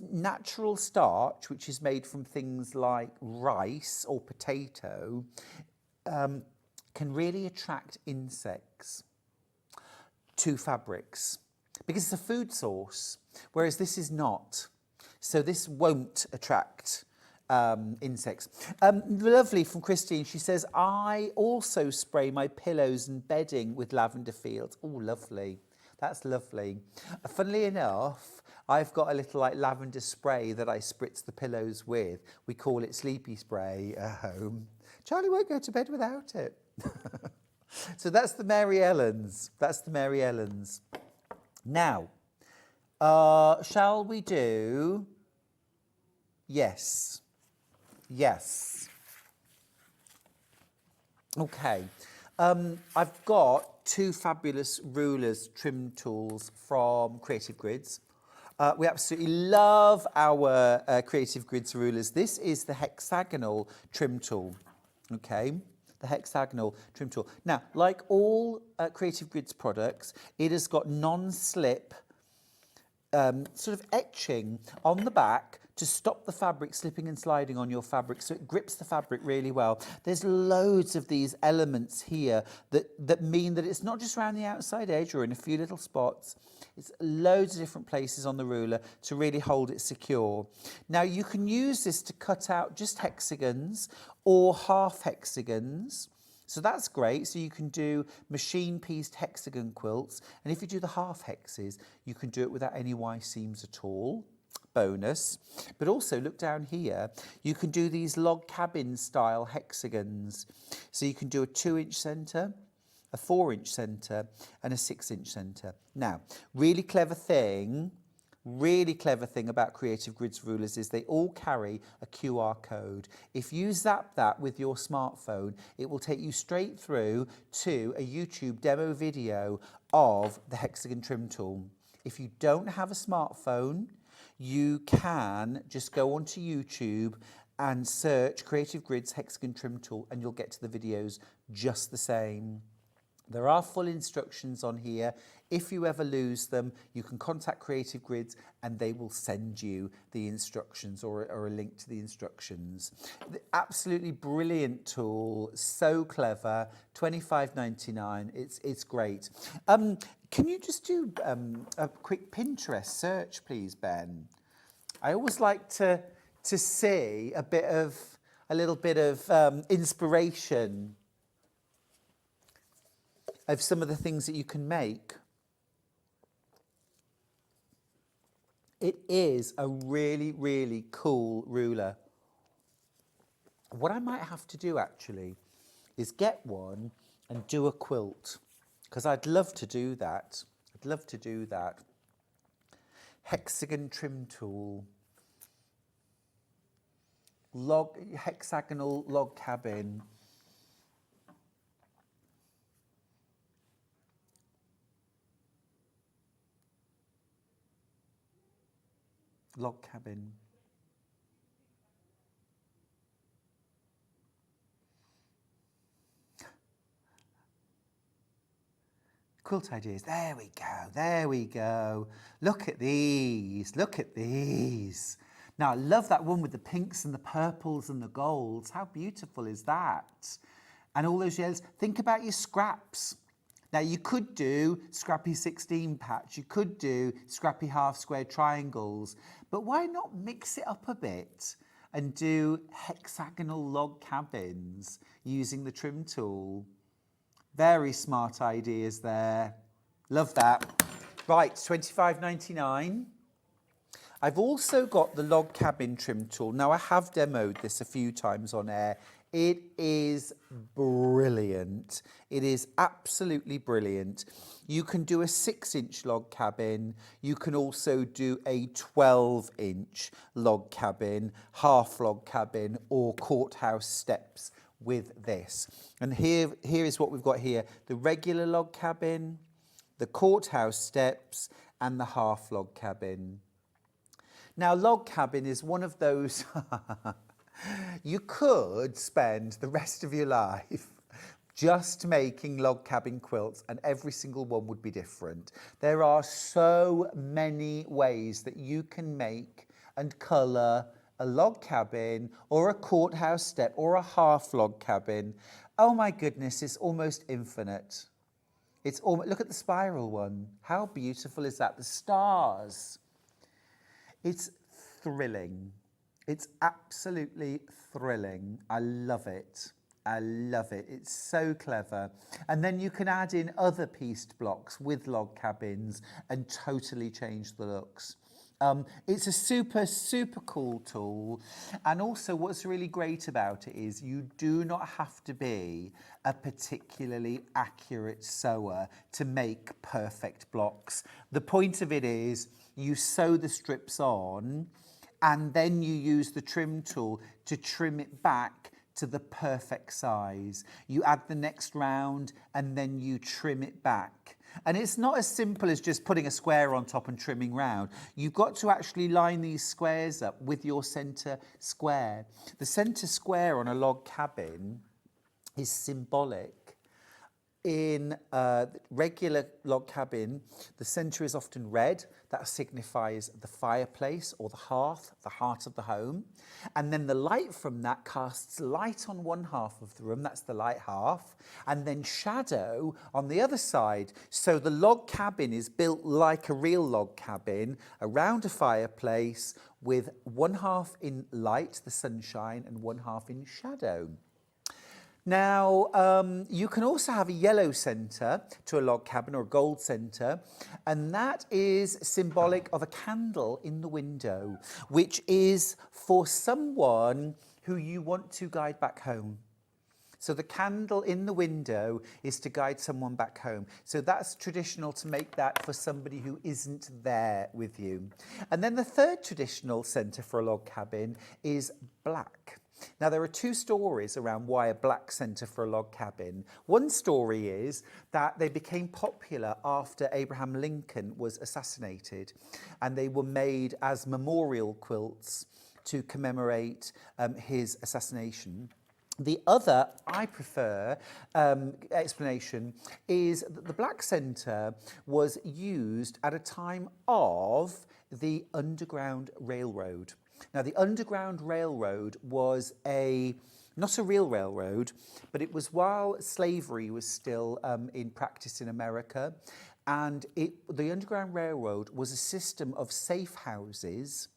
natural starch, which is made from things like rice or potato, can really attract insects to fabrics because it's a food source, whereas this is not. So this won't attract insects. Lovely from Christine. She says, I also spray my pillows and bedding with lavender fields. Oh, lovely. That's lovely. Funnily enough, I've got a little like lavender spray that I spritz the pillows with. We call it sleepy spray at home. Charlie won't go to bed without it. So that's the Mary Ellen's. That's the Mary Ellen's. Now, shall we do... Yes. Yes. Okay. I've got two fabulous rulers, trim tools from Creative Grids. We absolutely love our Creative Grids rulers. This is the hexagonal trim tool. Okay. The hexagonal trim tool. Now, like all Creative Grids products, it has got non-slip sort of etching on the back to stop the fabric slipping and sliding on your fabric, so it grips the fabric really well. There's loads of these elements here that mean that it's not just around the outside edge or in a few little spots. It's loads of different places on the ruler to really hold it secure. Now, you can use this to cut out just hexagons or half hexagons. So that's great. So you can do machine-pieced hexagon quilts. And if you do the half hexes, you can do it without any Y seams at all. Bonus. But also, look down here, you can do these log cabin style hexagons. So you can do a 2-inch centre, a 4-inch centre, and a 6-inch centre. Now, really clever thing about Creative Grids rulers is they all carry a QR code. If you zap that with your smartphone, it will take you straight through to a YouTube demo video of the hexagon trim tool. If you don't have a smartphone, you can just go onto YouTube and search Creative Grids hexagon trim tool and you'll get to the videos just the same. There are full instructions on here. If you ever lose them, you can contact Creative Grids and they will send you the instructions or a link to the instructions. Absolutely brilliant tool, so clever, $25.99. It's great. Can you just do a quick Pinterest search, please, Ben? I always like to see a little bit of inspiration of some of the things that you can make. It is a really, really cool ruler. What I might have to do actually is get one and do a quilt, because I'd love to do that. I'd love to do that. Hexagon trim tool. Hexagonal log cabin. Log cabin. Quilt ideas. There we go. There we go. Look at these. Look at these. Now, I love that one with the pinks and the purples and the golds. How beautiful is that? And all those yellows. Think about your scraps. Now, you could do scrappy 16 patch. You could do scrappy half square triangles. But why not mix it up a bit and do hexagonal log cabins using the trim tool? Very smart ideas there. Love that. Right, $25.99. I've also got the log cabin trim tool. Now, I have demoed this a few times on air. It is brilliant. It is absolutely brilliant. You can do a 6-inch log cabin. You can also do a 12-inch log cabin, half log cabin, or courthouse steps with this. And here is what we've got here. The regular log cabin, the courthouse steps, and the half log cabin. Now, log cabin is one of those, you could spend the rest of your life just making log cabin quilts, and every single one would be different. There are so many ways that you can make and colour a log cabin or a courthouse step or a half log cabin. Oh my goodness, it's almost infinite. It's almost, look at the spiral one. How beautiful is that? The stars. It's thrilling. It's absolutely thrilling. I love it. I love it. It's so clever. And then you can add in other pieced blocks with log cabins and totally change the looks. It's a super, super cool tool. And also what's really great about it is you do not have to be a particularly accurate sewer to make perfect blocks. The point of it is you sew the strips on and then you use the trim tool to trim it back to the perfect size. You add the next round and then you trim it back. And it's not as simple as just putting a square on top and trimming round. You've got to actually line these squares up with your centre square. The centre square on a log cabin is symbolic. In a regular log cabin, the centre is often red. That signifies the fireplace or the heart of the home. And then the light from that casts light on one half of the room, that's the light half, and then shadow on the other side. So the log cabin is built like a real log cabin around a fireplace with one half in light, the sunshine, and one half in shadow. Now, you can also have a yellow centre to a log cabin or a gold centre, and that is symbolic of a candle in the window, which is for someone who you want to guide back home. So the candle in the window is to guide someone back home. So that's traditional to make that for somebody who isn't there with you. And then the third traditional centre for a log cabin is black. Now, there are two stories around why a black centre for a log cabin. One story is that they became popular after Abraham Lincoln was assassinated, and they were made as memorial quilts to commemorate his assassination. The other, I prefer, explanation is that the black centre was used at a time of the Underground Railroad. Now, the Underground Railroad was not a real railroad, but it was while slavery was still in practice in America. And the Underground Railroad was a system of safe houses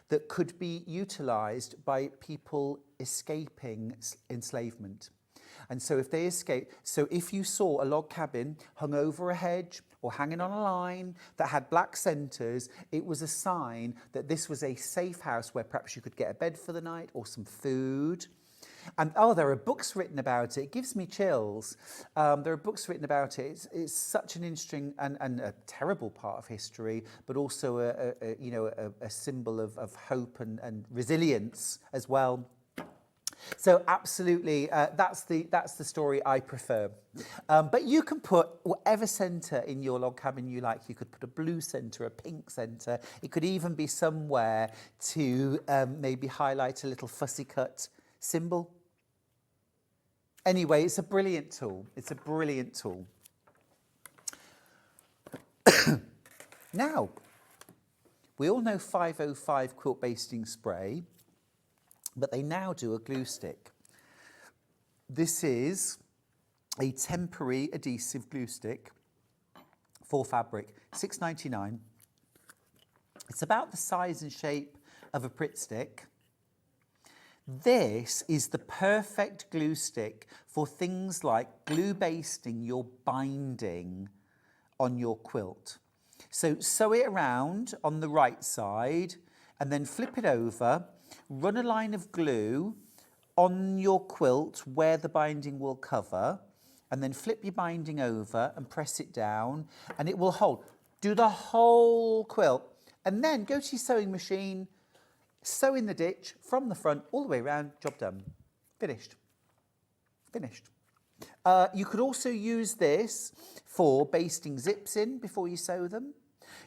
that could be utilised by people escaping enslavement. And so if they escaped, so if you saw a log cabin hung over a hedge or hanging on a line that had black centres, it was a sign that this was a safe house where perhaps you could get a bed for the night or some food. And there are books written about it. It gives me chills. There are books written about it. It's such an interesting and a terrible part of history, but also a symbol of hope and resilience as well. So absolutely, that's the story I prefer. But you can put whatever centre in your log cabin you like. You could put a blue centre, a pink centre. It could even be somewhere to maybe highlight a little fussy cut symbol. Anyway, it's a brilliant tool. It's a brilliant tool. Now, we all know 505 quilt basting spray, but they now do a glue stick. This is a temporary adhesive glue stick for fabric, £6.99. It's about the size and shape of a Pritt stick. This is the perfect glue stick for things like glue basting your binding on your quilt. So sew it around on the right side and then flip it over, run a line of glue on your quilt where the binding will cover, and then flip your binding over and press it down and it will hold. Do the whole quilt and then go to your sewing machine, sew in the ditch from the front all the way around, job done. Finished. Finished. You could also use this for basting zips in before you sew them.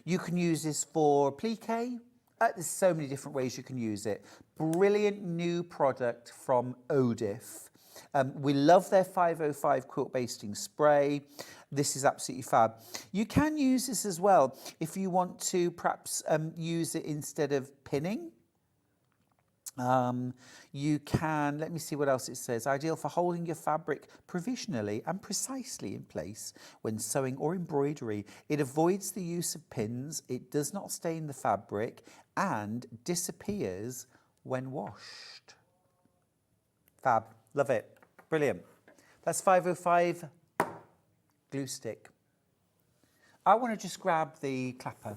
You can use this for plique There's so many different ways you can use it. Brilliant new product from Odif. We love their 505 quilt basting spray. This is absolutely fab. You can use this as well if you want to perhaps use it instead of pinning. You can, let me see what else it says, ideal for holding your fabric provisionally and precisely in place when sewing or embroidery. It avoids the use of pins, it does not stain the fabric and disappears when washed. Fab, love it, brilliant. That's 505 glue stick. I want to just grab the clapper,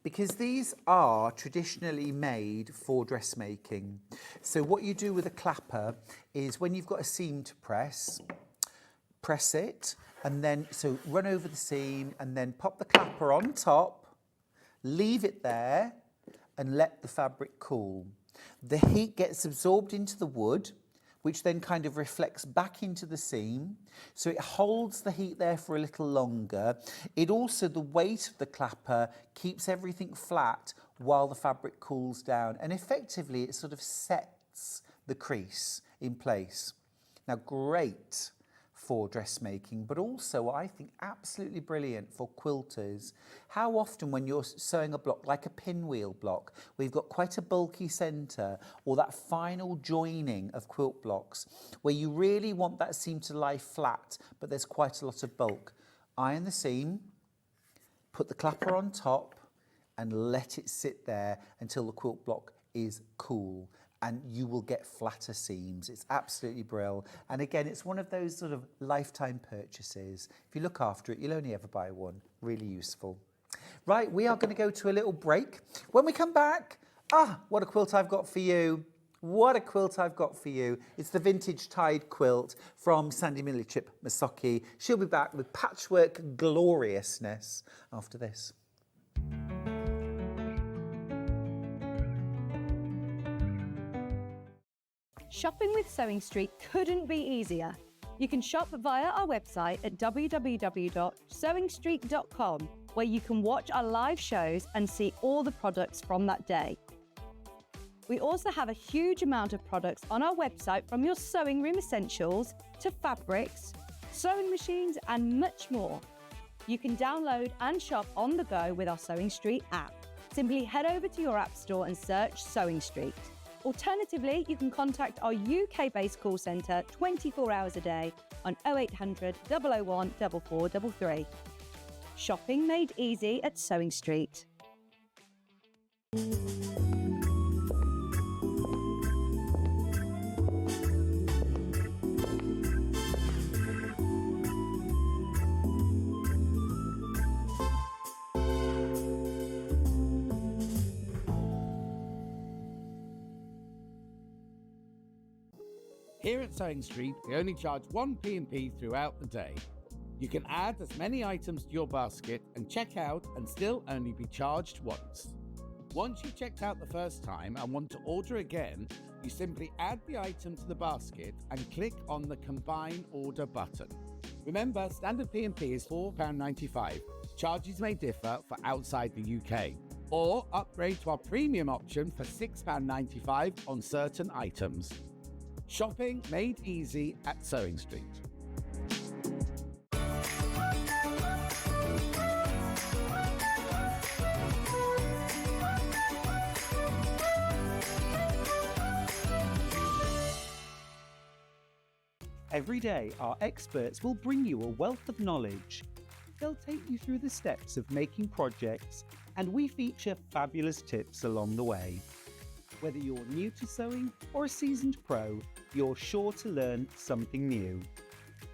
because these are traditionally made for dressmaking. So what you do with a clapper is when you've got a seam to press it, and then, so run over the seam and then pop the clapper on top, leave it there and let the fabric cool. The heat gets absorbed into the wood, which then kind of reflects back into the seam. So it holds the heat there for a little longer. It also, the weight of the clapper keeps everything flat while the fabric cools down. And effectively, it sort of sets the crease in place. Now, great for dressmaking, but also I think absolutely brilliant for quilters. How often when you're sewing a block, like a pinwheel block, we've got quite a bulky centre, or that final joining of quilt blocks, where you really want that seam to lie flat, but there's quite a lot of bulk. Iron the seam, put the clapper on top, and let it sit there until the quilt block is cool, and you will get flatter seams. It's absolutely brilliant. And again, it's one of those sort of lifetime purchases. If you look after it, you'll only ever buy one. Really useful. Right, we are going to go to a little break. When we come back, what a quilt I've got for you. What a quilt I've got for you. It's the Vintage Tied Quilt from Sandi Millichip-Massochi. She'll be back with patchwork gloriousness after this. Shopping with Sewing Street couldn't be easier. You can shop via our website at www.sewingstreet.com, where you can watch our live shows and see all the products from that day. We also have a huge amount of products on our website, from your sewing room essentials to fabrics, sewing machines and much more. You can download and shop on the go with our Sewing Street app. Simply head over to your app store and search Sewing Street. Alternatively, you can contact our UK-based call centre 24 hours a day on 0800 001 4433. Shopping made easy at Sewing Street. Here at Sewing Street, we only charge one P&P throughout the day. You can add as many items to your basket and check out and still only be charged once. Once you've checked out the first time and want to order again, you simply add the item to the basket and click on the Combine Order button. Remember, standard P&P is £4.95. Charges may differ for outside the UK. Or upgrade to our premium option for £6.95 on certain items. Shopping made easy at Sewing Street. Every day, our experts will bring you a wealth of knowledge. They'll take you through the steps of making projects, and we feature fabulous tips along the way. Whether you're new to sewing or a seasoned pro, you're sure to learn something new.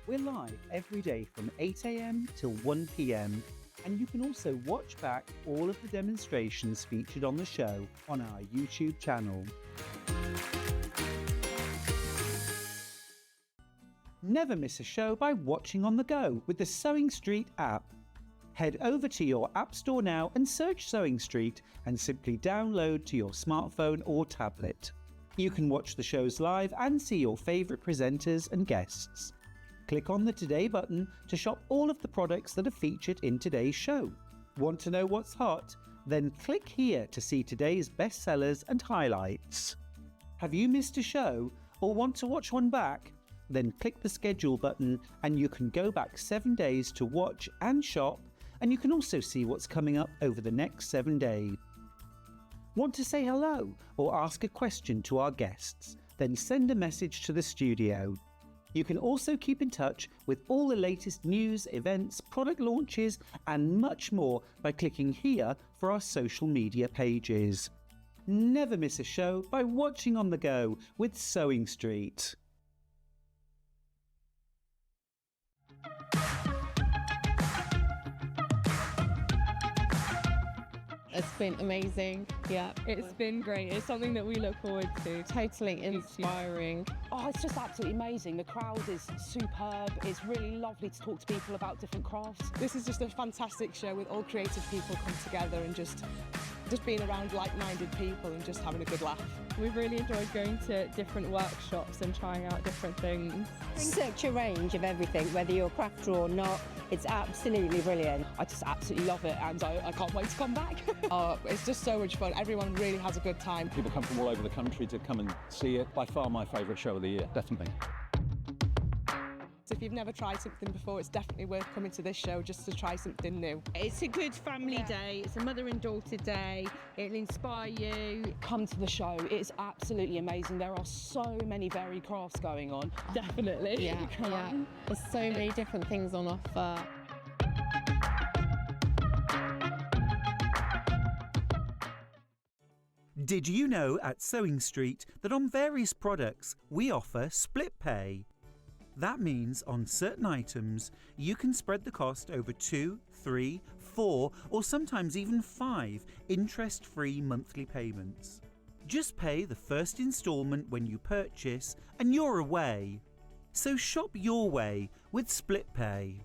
We're live every day from 8 AM till 1 PM, and you can also watch back all of the demonstrations featured on the show on our YouTube channel. Never miss a show by watching on the go with the Sewing Street app. Head over to your app store now and search Sewing Street and simply download to your smartphone or tablet. You can watch the shows live and see your favourite presenters and guests. Click on the Today button to shop all of the products that are featured in today's show. Want to know what's hot? Then click here to see today's bestsellers and highlights. Have you missed a show or want to watch one back? Then click the schedule button and you can go back 7 days to watch and shop, and you can also see what's coming up over the next 7 days. Want to say hello or ask a question to our guests? Then send a message to the studio. You can also keep in touch with all the latest news, events, product launches and much more by clicking here for our social media pages. Never miss a show by watching on the go with Sewing Street. It's been amazing. Yeah, it's been great. It's something that we look forward to. Totally inspiring. Oh, it's just absolutely amazing. The crowd is superb. It's really lovely to talk to people about different crafts. This is just a fantastic show with all creative people come together and just being around like-minded people and just having a good laugh. We've really enjoyed going to different workshops and trying out different things. Such a range of everything, whether you're a crafter or not. It's absolutely brilliant. I just absolutely love it, and I can't wait to come back. It's just so much fun. Everyone really has a good time. People come from all over the country to come and see it. By far my favourite show of the year, definitely. So if you've never tried something before, it's definitely worth coming to this show just to try something new. It's a good family day. It's a mother and daughter day. It'll inspire you. Come to the show. It's absolutely amazing. There are so many varied crafts going on. Definitely. Yeah, yeah. There's so many different things on offer. Did you know at Sewing Street that on various products we offer split pay? That means on certain items you can spread the cost over 2, 3, 4 or sometimes even 5 interest-free monthly payments. Just pay the first instalment when you purchase and you're away. So shop your way with split pay.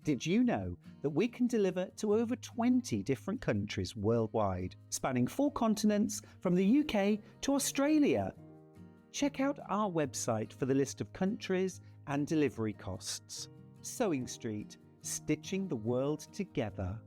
Did you know that we can deliver to over 20 different countries worldwide, spanning 4 continents from the UK to Australia? Check out our website for the list of countries and delivery costs. Sewing Street, stitching the world together.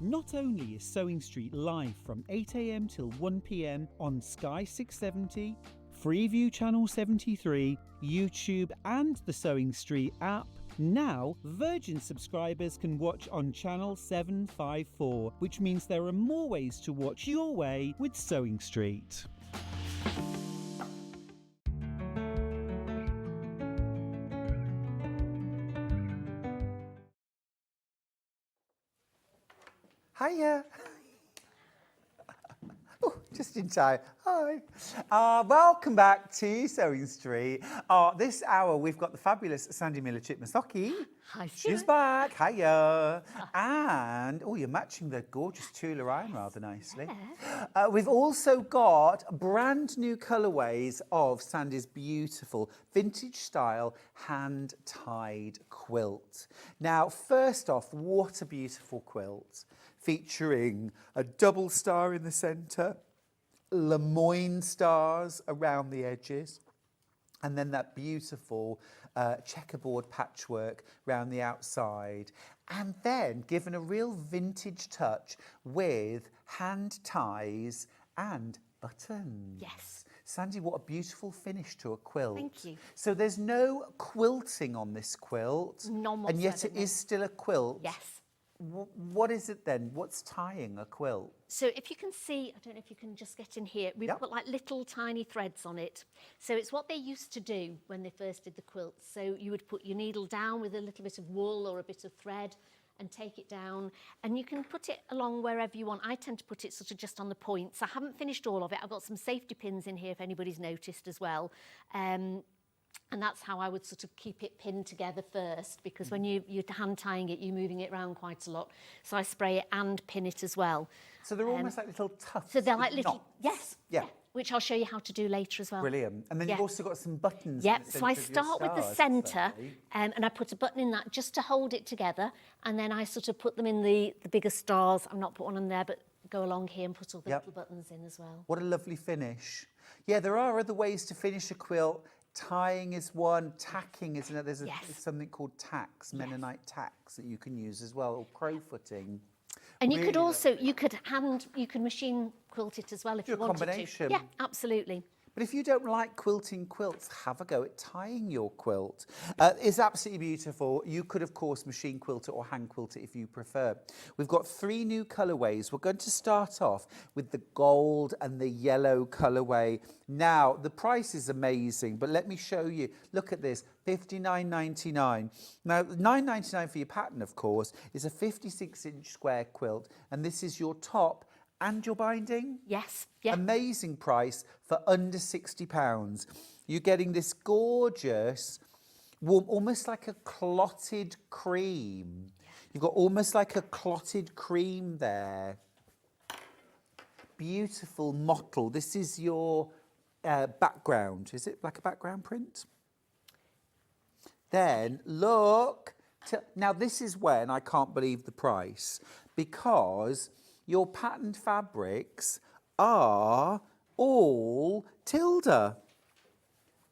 Not only is Sewing Street live from 8 AM till 1 PM on Sky 670, Freeview Channel 73, YouTube and the Sewing Street app, now Virgin subscribers can watch on Channel 754, which means there are more ways to watch your way with Sewing Street. Hiya. Oh, just in time. Hi. Welcome back to Sewing Street. This hour we've got the fabulous Sandi Millichip-Massochi. Hi, She's Stuart. back. Hiya. And, you're matching the gorgeous Tula iron rather nicely. We've also got brand new colourways of Sandi's beautiful vintage style hand-tied quilt. Now, first off, what a beautiful quilt. Featuring a double star in the centre, Lemoyne stars around the edges, and then that beautiful checkerboard patchwork around the outside, and then given a real vintage touch with hand ties and buttons. Yes. Sandi, what a beautiful finish to a quilt. Thank you. So there's no quilting on this quilt, None and yet whatsoever, it is still a quilt. Yes. What is it then? What's tying a quilt? So if you can see, I don't know if you can just get in here, we've put like little tiny threads on it. So it's what they used to do when they first did the quilt. So you would put your needle down with a little bit of wool or a bit of thread and take it down, and you can put it along wherever you want. I tend to put it sort of just on the points. I haven't finished all of it. I've got some safety pins in here if anybody's noticed as well. And that's how I would sort of keep it pinned together first, because when you're hand tying it, you're moving it around quite a lot. So I spray it and pin it as well. So they're almost like little tufts. So they're like with little, knots. yes, Yeah. which I'll show you how to do later as well. Brilliant. And then you've also got some buttons. Yeah, in the so I centre of your start with the stars, centre, Sandi. and I put a button in that just to hold it together, and then I sort of put them in the bigger stars. I'm not put one on there, but go along here and put all the little buttons in as well. What a lovely finish. Yeah, there are other ways to finish a quilt. Tying is one, tacking is another. There's Yes. something called tacks, Mennonite tacks that you can use as well, or crowfooting. And you could Really also, you could machine quilt it as well if Do you a wanted combination. to. Yeah, absolutely. But if you don't like quilting quilts, have a go at tying your quilt. It's absolutely beautiful. You could, of course, machine quilt it or hand quilt it if you prefer. We've got 3 new colourways. We're going to start off with the gold and the yellow colourway. Now, the price is amazing, but let me show you. Look at this, $59.99. Now, $9.99 for your pattern, of course, is a 56-inch square quilt, and this is your top and your binding? Yes, yeah. Amazing price for under £60. You're getting this gorgeous, warm, almost like a clotted cream. You've got almost like a clotted cream there. Beautiful mottle. This is your background. Is it like a background print? Then look. Now this is when I can't believe the price, because your patterned fabrics are all Tilda.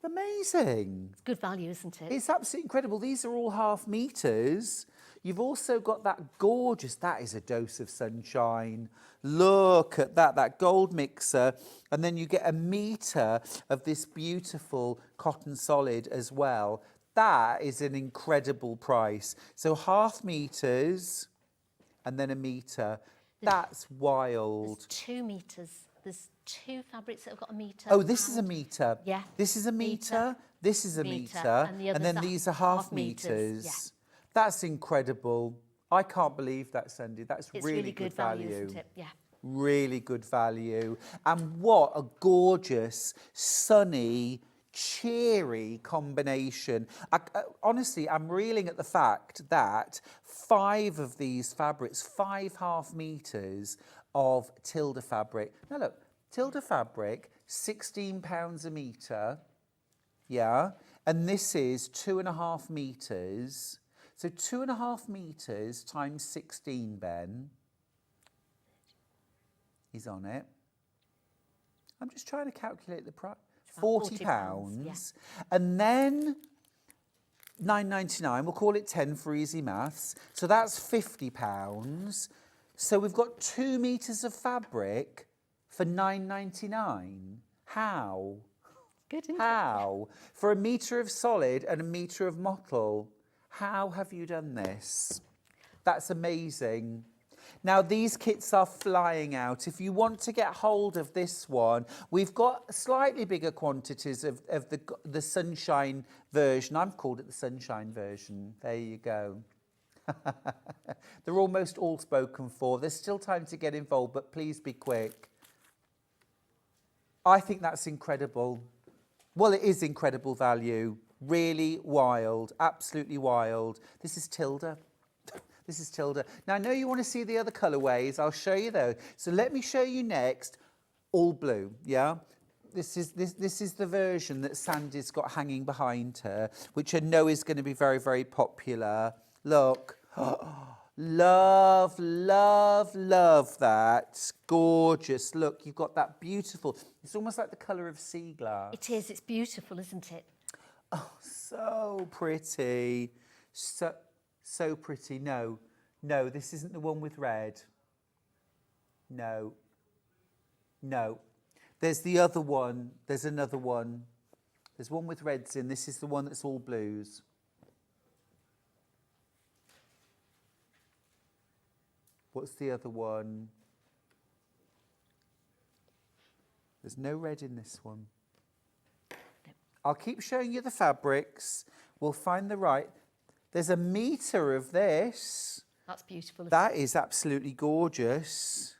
Amazing. It's good value, isn't it? It's absolutely incredible. These are all ½ meters. You've also got that gorgeous, that is a dose of sunshine. Look at that, that gold mixer. And then you get 1 meter of this beautiful cotton solid as well. That is an incredible price. So ½ meters and then 1 meter. That's wild. There's 2 meters. There's 2 fabrics that have got 1 meter. Oh, this is 1 meter. Yeah. This is 1 meter. This is 1 meter. And then these are ½ meters. Yeah. That's incredible. I can't believe that, Sandi. That's It's really good value. isn't it? Yeah. Really good value. And what a gorgeous, sunny, cheery combination. Honestly, I'm reeling at the fact that 5 of these fabrics, 5 ½ meters of Tilda fabric. Now look, Tilda fabric, £16 a metre, yeah, and this is 2½ meters. So 2½ meters times 16, Ben, is on it. I'm just trying to calculate the price. £40. Yeah. And then £9.99, we'll call it 10 for easy maths. So that's £50. So we've got 2 meters of fabric for £9.99. How? Good, isn't How? For 1 meter of solid and 1 meter of mottle. How have you done this? That's amazing. Now, these kits are flying out. If you want to get hold of this one, we've got slightly bigger quantities of the sunshine version. I've called it the sunshine version. There you go. They're almost all spoken for. There's still time to get involved, but please be quick. I think that's incredible. Well, it is incredible value. Really wild. Absolutely wild. This is Tilda. This is Tilda. Now, I know you want to see the other colourways. I'll show you those. So let me show you next all blue, yeah? This is the version that Sandi's got hanging behind her, which I know is going to be very, very popular. Look. Love, love, love that. Gorgeous. Look, you've got that beautiful, it's almost like the colour of sea glass. It is. It's beautiful, isn't it? Oh, so pretty. So pretty. No, this isn't the one with red. No. There's the other one. There's another one. There's one with reds in. This is the one that's all blues. What's the other one? There's no red in this one. I'll keep showing you the fabrics. We'll find the right. There's 1 meter of this. That's beautiful. That is absolutely gorgeous.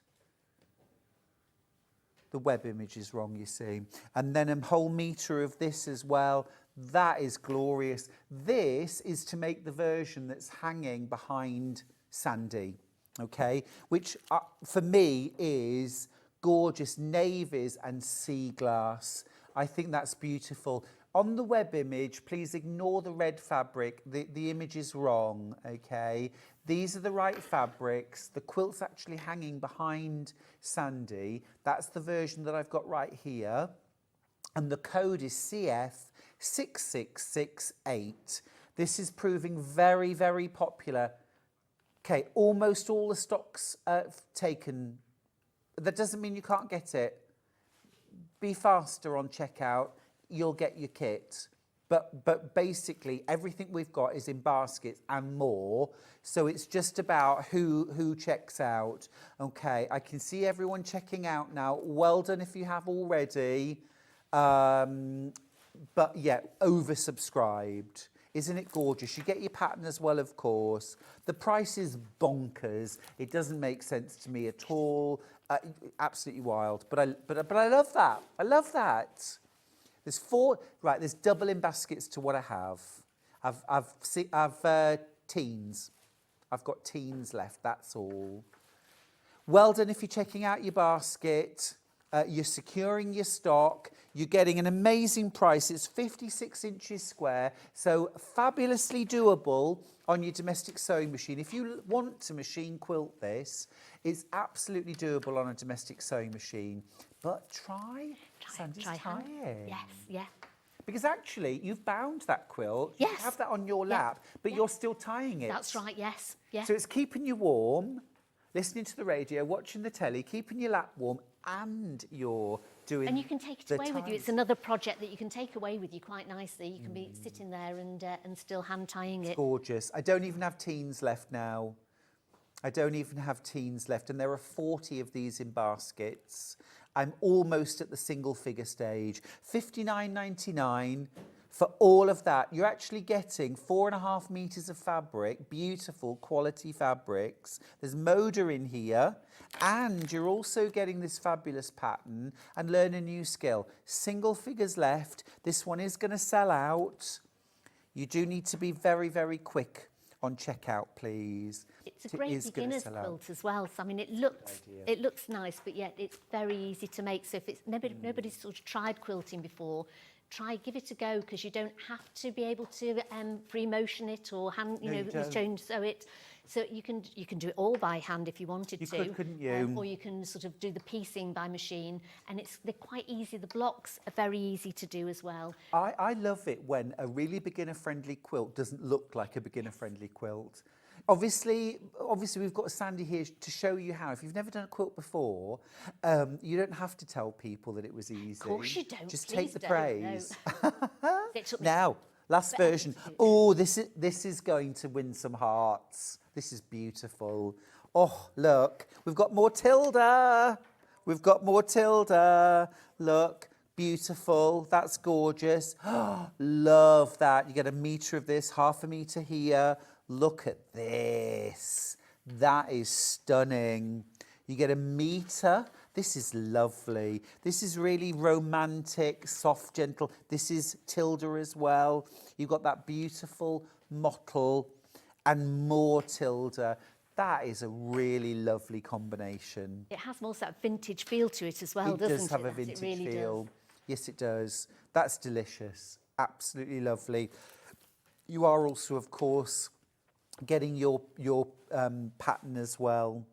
The web image is wrong, you see. And then 1 whole meter of this as well. That is glorious. This is to make the version that's hanging behind Sandi, okay? Which for me is gorgeous navies and sea glass. I think that's beautiful. On the web image, please ignore the red fabric. The image is wrong, okay? These are the right fabrics. The quilt's actually hanging behind Sandi. That's the version that I've got right here. And the code is 6668. This is proving very, very popular. Okay, almost all the stocks taken. That doesn't mean you can't get it. Be faster on checkout. You'll get your kit. But basically, everything we've got is in baskets and more. So it's just about who checks out. Okay, I can see everyone checking out now. Well done if you have already. But yeah, oversubscribed. Isn't it gorgeous? You get your pattern as well, of course. The price is bonkers. It doesn't make sense to me at all. Absolutely wild. But I love that. I love that. There's there's double in baskets to what I have. I've teens. I've got teens left, that's all. Well done if you're checking out your basket. You're securing your stock. You're getting an amazing price. It's 56 inches square, so fabulously doable on your domestic sewing machine. If you want to machine quilt this, it's absolutely doable on a domestic sewing machine. But try Sandy's tying. Yes, yeah. Because actually, you've bound that quilt. Yes. You have that on your lap, but you're still tying it. That's right, yes. Yeah. So it's keeping you warm, listening to the radio, watching the telly, keeping your lap warm, and you're doing. And you can take it away with you. It's another project that you can take away with you quite nicely. You can be sitting there and still hand tying it. Gorgeous. I don't even have teens left now. I don't even have teens left, and there are 40 of these in baskets. I'm almost at the single figure stage. $59.99 for all of that. You're actually getting 4.5 meters of fabric, beautiful quality fabrics. There's Moda in here, and you're also getting this fabulous pattern and learn a new skill. Single figures left. This one is going to sell out. You do need to be very, very quick on checkout, please. It's a great beginner's quilt as well. So I mean, it looks nice, but yet it's very easy to make. So if it's nobody's sort of tried quilting before, give it a go, because you don't have to be able to free motion it or hand, sew it. So you can do it all by hand if you wanted to. You could, couldn't you? Or you can sort of do the piecing by machine, and they're quite easy. The blocks are very easy to do as well. I love it when a really beginner-friendly quilt doesn't look like a beginner-friendly quilt. Obviously, we've got Sandi here to show you how. If you've never done a quilt before, you don't have to tell people that it was easy. Of course you don't. Just take the praise. No. Now, last version. Oh, this is going to win some hearts. This is beautiful. Oh, look, we've got more Tilda. We've got more Tilda. Look, beautiful. That's gorgeous. Oh, love that. You get 1 meter of this, 1/2 meter here. Look at this. That is stunning. You get 1 meter. This is lovely. This is really romantic, soft, gentle. This is Tilda as well. You've got that beautiful mottle and more Tilda. That is a really lovely combination. It has more that vintage feel to it as well, doesn't it? It does have a vintage feel. Yes, it does. That's delicious. Absolutely lovely. You are also, of course, getting your pattern as well.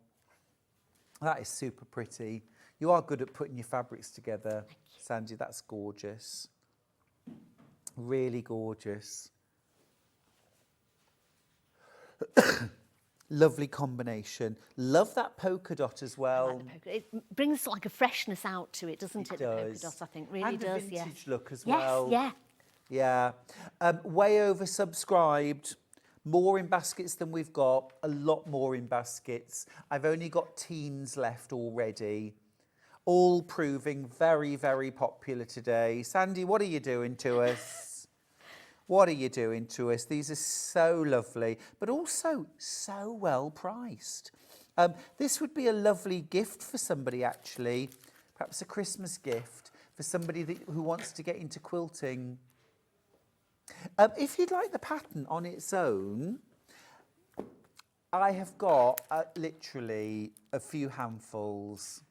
That is super pretty. You are good at putting your fabrics together, Sandi. That's gorgeous. Really gorgeous. Lovely combination. Love that polka dot as well. It brings like a freshness out to it, doesn't it? The polka dot, I think, really does. And a vintage look as yes, well. Yeah. Yeah. Way oversubscribed. More in baskets than we've got. A lot more in baskets. I've only got teens left already. All proving very, very popular today. Sandi, what are you doing to us? What are you doing to us? These are so lovely, but also so well priced. This would be a lovely gift for somebody, actually. Perhaps a Christmas gift for somebody who wants to get into quilting. If you'd like the pattern on its own, I have got literally a few handfuls.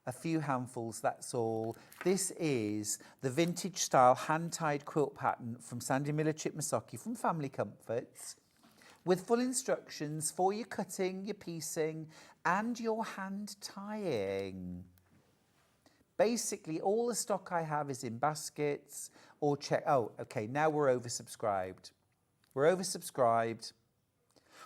A few handfuls, that's all. This is the vintage style hand-tied quilt pattern from Sandi Millichip-Massochi from Family Comforts, with full instructions for your cutting, your piecing, and your hand tying. Basically, all the stock I have is in baskets or check. Oh, okay, now we're oversubscribed. We're oversubscribed.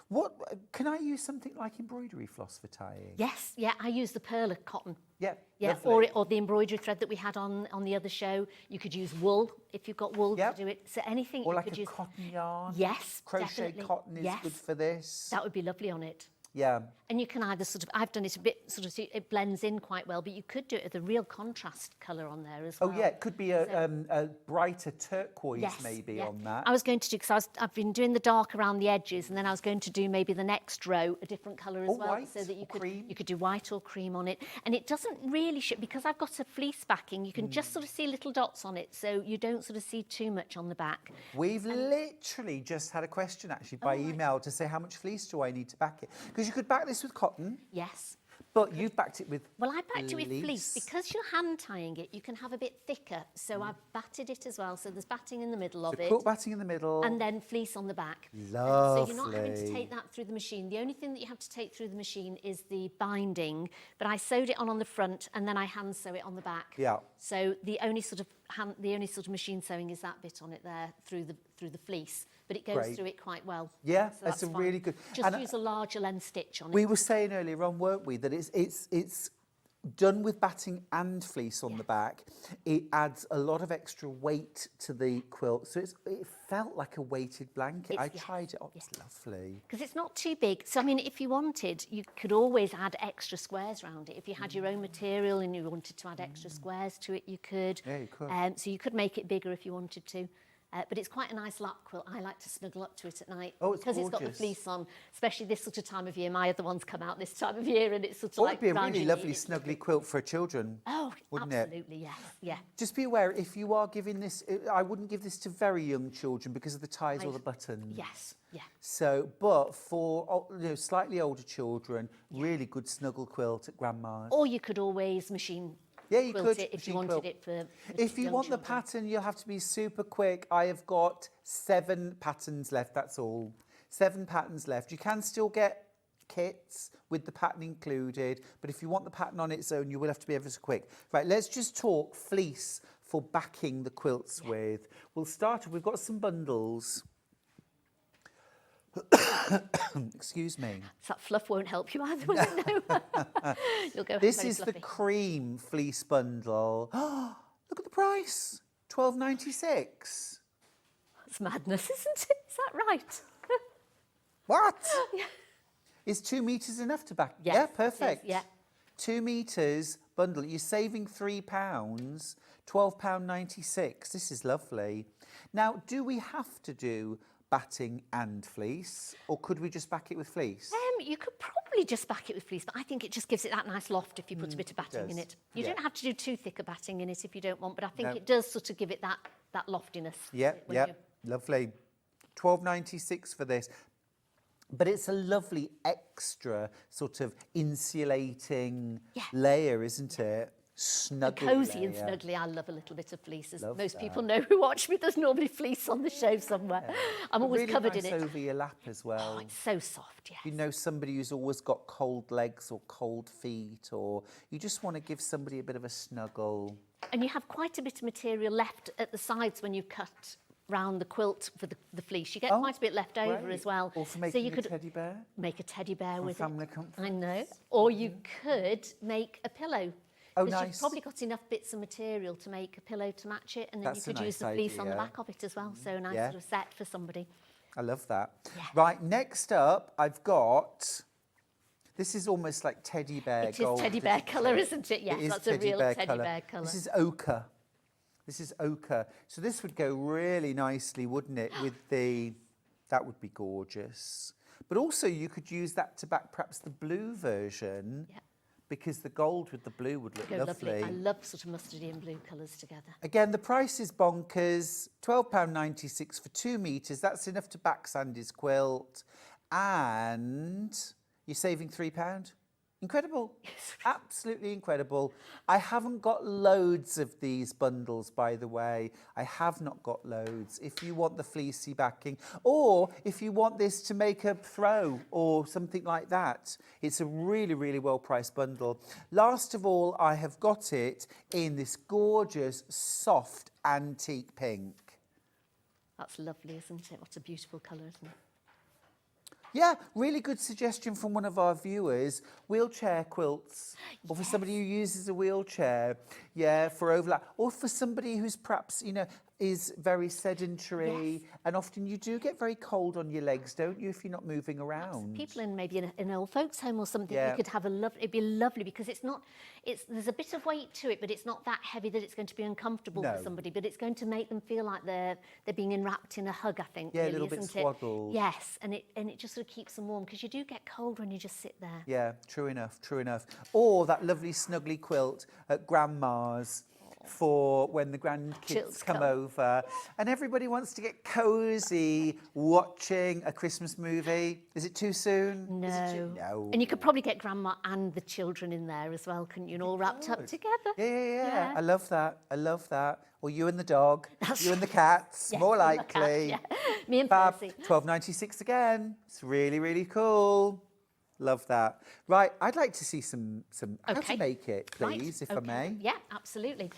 What, can I use something like embroidery floss for tying? Yes, yeah, I use the pearl cotton. Yeah, Yeah, lovely. or the embroidery thread that we had on the other show. You could use wool if you've got wool to do it. So anything or you like could a use. cotton yarn. Yes, crochet definitely. cotton is good for this. That would be lovely on it. Yeah. And you can either sort of, I've done it a bit sort of, it blends in quite well, but you could do it with a real contrast colour on there as well. Oh yeah, it could be a brighter turquoise maybe on that. I was going to do, because I've been doing the dark around the edges, and then I was going to do maybe the next row a different colour as well, white so that cream. you could do white or cream on it. And it doesn't really show, because I've got a fleece backing, you can just sort of see little dots on it, so you don't sort of see too much on the back. We've literally just had a question actually by email to say how much fleece do I need to back it? Because you could back this with cotton. Yes. But you've backed it with Well, I backed it with fleece. Because you're hand tying it, you can have a bit thicker. So I've batted it as well. So there's batting in the middle of it. Quilt batting in the middle. And then fleece on the back. Lovely. So you're not having to take that through the machine. The only thing that you have to take through the machine is the binding. But I sewed it on the front, and then I hand sew it on the back. Yeah. So the only sort of machine sewing is that bit on it there through the fleece. But it goes through it quite well. Yeah, so that's a fine. really good. Just use a larger length stitch on it. We were saying earlier on, weren't we, that it's done with batting and fleece on the back. It adds a lot of extra weight to the quilt, so it felt like a weighted blanket. I tried it. Oh, it's lovely. Because it's not too big. So, I mean, if you wanted, you could always add extra squares around it. If you had your own material and you wanted to add extra squares to it, you could. Yeah, you could. So you could make it bigger if you wanted to. But it's quite a nice lap quilt. I like to snuggle up to it at night. Oh, it's because it's got the gorgeous. fleece on, especially this sort of time of year. My other ones come out this time of year, and it's sort of Well, like it'd be a round really your lovely knee. snuggly quilt for children. Oh, wouldn't absolutely, yes, yeah. Just be aware, if you are giving this, I wouldn't give this to very young children because of the ties or the buttons. Yes, yeah. So, but for slightly older children, really good snuggle quilt at grandma's. Or you could always machine you quilt could it if you machine wanted quilt. it for If you young want the children. pattern, you'll have to be super quick. I have got 7 patterns left, that's all. 7 patterns left. You can still get kits with the pattern included, but if you want the pattern on its own, you will have to be ever so quick. Right, let's just talk fleece for backing the quilts with. We'll start, we've got some bundles. Excuse me. So that fluff won't help you either, will it? No. You'll go This very is fluffy. the cream fleece bundle. Look at the price, $12.96. That's madness, isn't it? Is that right? What? Is 2 meters enough to back? Yes, yeah, it is, perfect. yeah. 2 meters bundle. You're saving £3, £12.96. This is lovely. Now, do we have to do batting and fleece, or could we just back it with fleece? You could probably just back it with fleece, but I think it just gives it that nice loft if you put a bit of batting in does. it. You Yeah. don't have to do too thick a batting in it if you don't want, but I think No. it does sort of give it that loftiness. Yeah, when yeah, you- lovely. $12.96 for this. But it's a lovely extra sort of insulating layer, isn't it? Snuggly Cosy and layer. snuggly. I love a little bit of fleece. As Love most that. people know who watch me, there's normally fleece on the show somewhere. I'm always really covered nice in it. over your lap as well. Oh, it's so soft, yes. You know somebody who's always got cold legs or cold feet, or you just want to give somebody a bit of a snuggle. And you have quite a bit of material left at the sides when you cut round the quilt for the fleece. You get quite a bit left over Great. as well. Or for so making you a could teddy bear. make a teddy bear For with family it. comfort. I know. Or you could make a pillow. Oh, Because nice. you've probably got enough bits of material to make a pillow to match it, and then That's you a could use nice the fleece on the idea. back of it as well. So a nice Yeah. sort of set for somebody. I love that. Right, next up, I've got... This is almost like teddy bear It is gold. teddy bear colour, isn't it? Yes, It is that's a real teddy colour. bear colour. This is ochre. This is ochre. So this would go really nicely, wouldn't it, with the... That would be gorgeous. But also you could use that to back perhaps the blue version, because the gold with the blue would look Go lovely. I love sort of mustardy and blue colours together. Again, the price is bonkers, £12.96 for 2 metres. That's enough to back Sandy's quilt. And you're saving £3. Incredible. Absolutely incredible. I haven't got loads of these bundles, by the way. I have not got loads. If you want the fleecy backing, or if you want this to make a throw or something like that, it's a really, really well-priced bundle. Last of all, I have got it in this gorgeous, soft, antique pink. That's lovely, isn't it? What a beautiful colour, isn't it? Yeah, really good suggestion from one of our viewers. Wheelchair quilts, or for somebody who uses a wheelchair, yeah, for overlap, or for somebody who's perhaps, you know, is very sedentary, and often you do get very cold on your legs, don't you, if you're not moving around? People in maybe in an old folks home or something, Yeah. you could have a lovely, it'd be lovely because it's not, there's a bit of weight to it, but it's not that heavy that it's going to be uncomfortable for somebody, but it's going to make them feel like they're being enwrapped in a hug, I think. Yeah, really, a little bit isn't it? swaddled. Yes, and it just sort of keeps them warm because you do get cold when you just sit there. Yeah, true enough, true enough. Or that lovely snuggly quilt at Grandma's for when the grandkids come over and everybody wants to get cosy watching a Christmas movie. Is it too soon? No. No. And you could probably get Grandma and the children in there as well, couldn't you? And all wrapped up together. Yeah. I love that. I love that. Or you and the dog. That's you and the cats. Yes, more and the likely. cats, yeah. Me and Fab. Percy. £12.96 again. It's really, really cool. Love that. Right, I'd like to see some how to make it, please, if I may. Yeah, absolutely.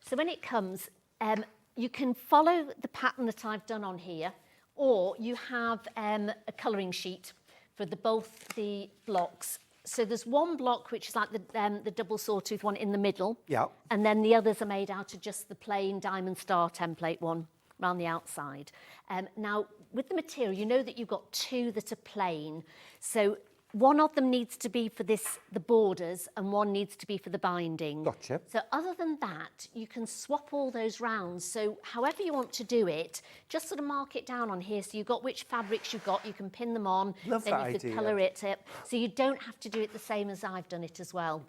So when it comes, you can follow the pattern that I've done on here, or you have a colouring sheet for both the blocks. So there's one block which is like the double sawtooth one in the middle, and then the others are made out of just the plain diamond star template one around the outside. Now, with the material, you know that you've got two that are plain. So one of them needs to be for the borders and one needs to be for the binding. Gotcha. So other than that, you can swap all those rounds. So however you want to do it, just sort of mark it down on here. So you've got which fabrics you've got, you can pin them on. Love then that you could idea. colour it up. So you don't have to do it the same as I've done it as well.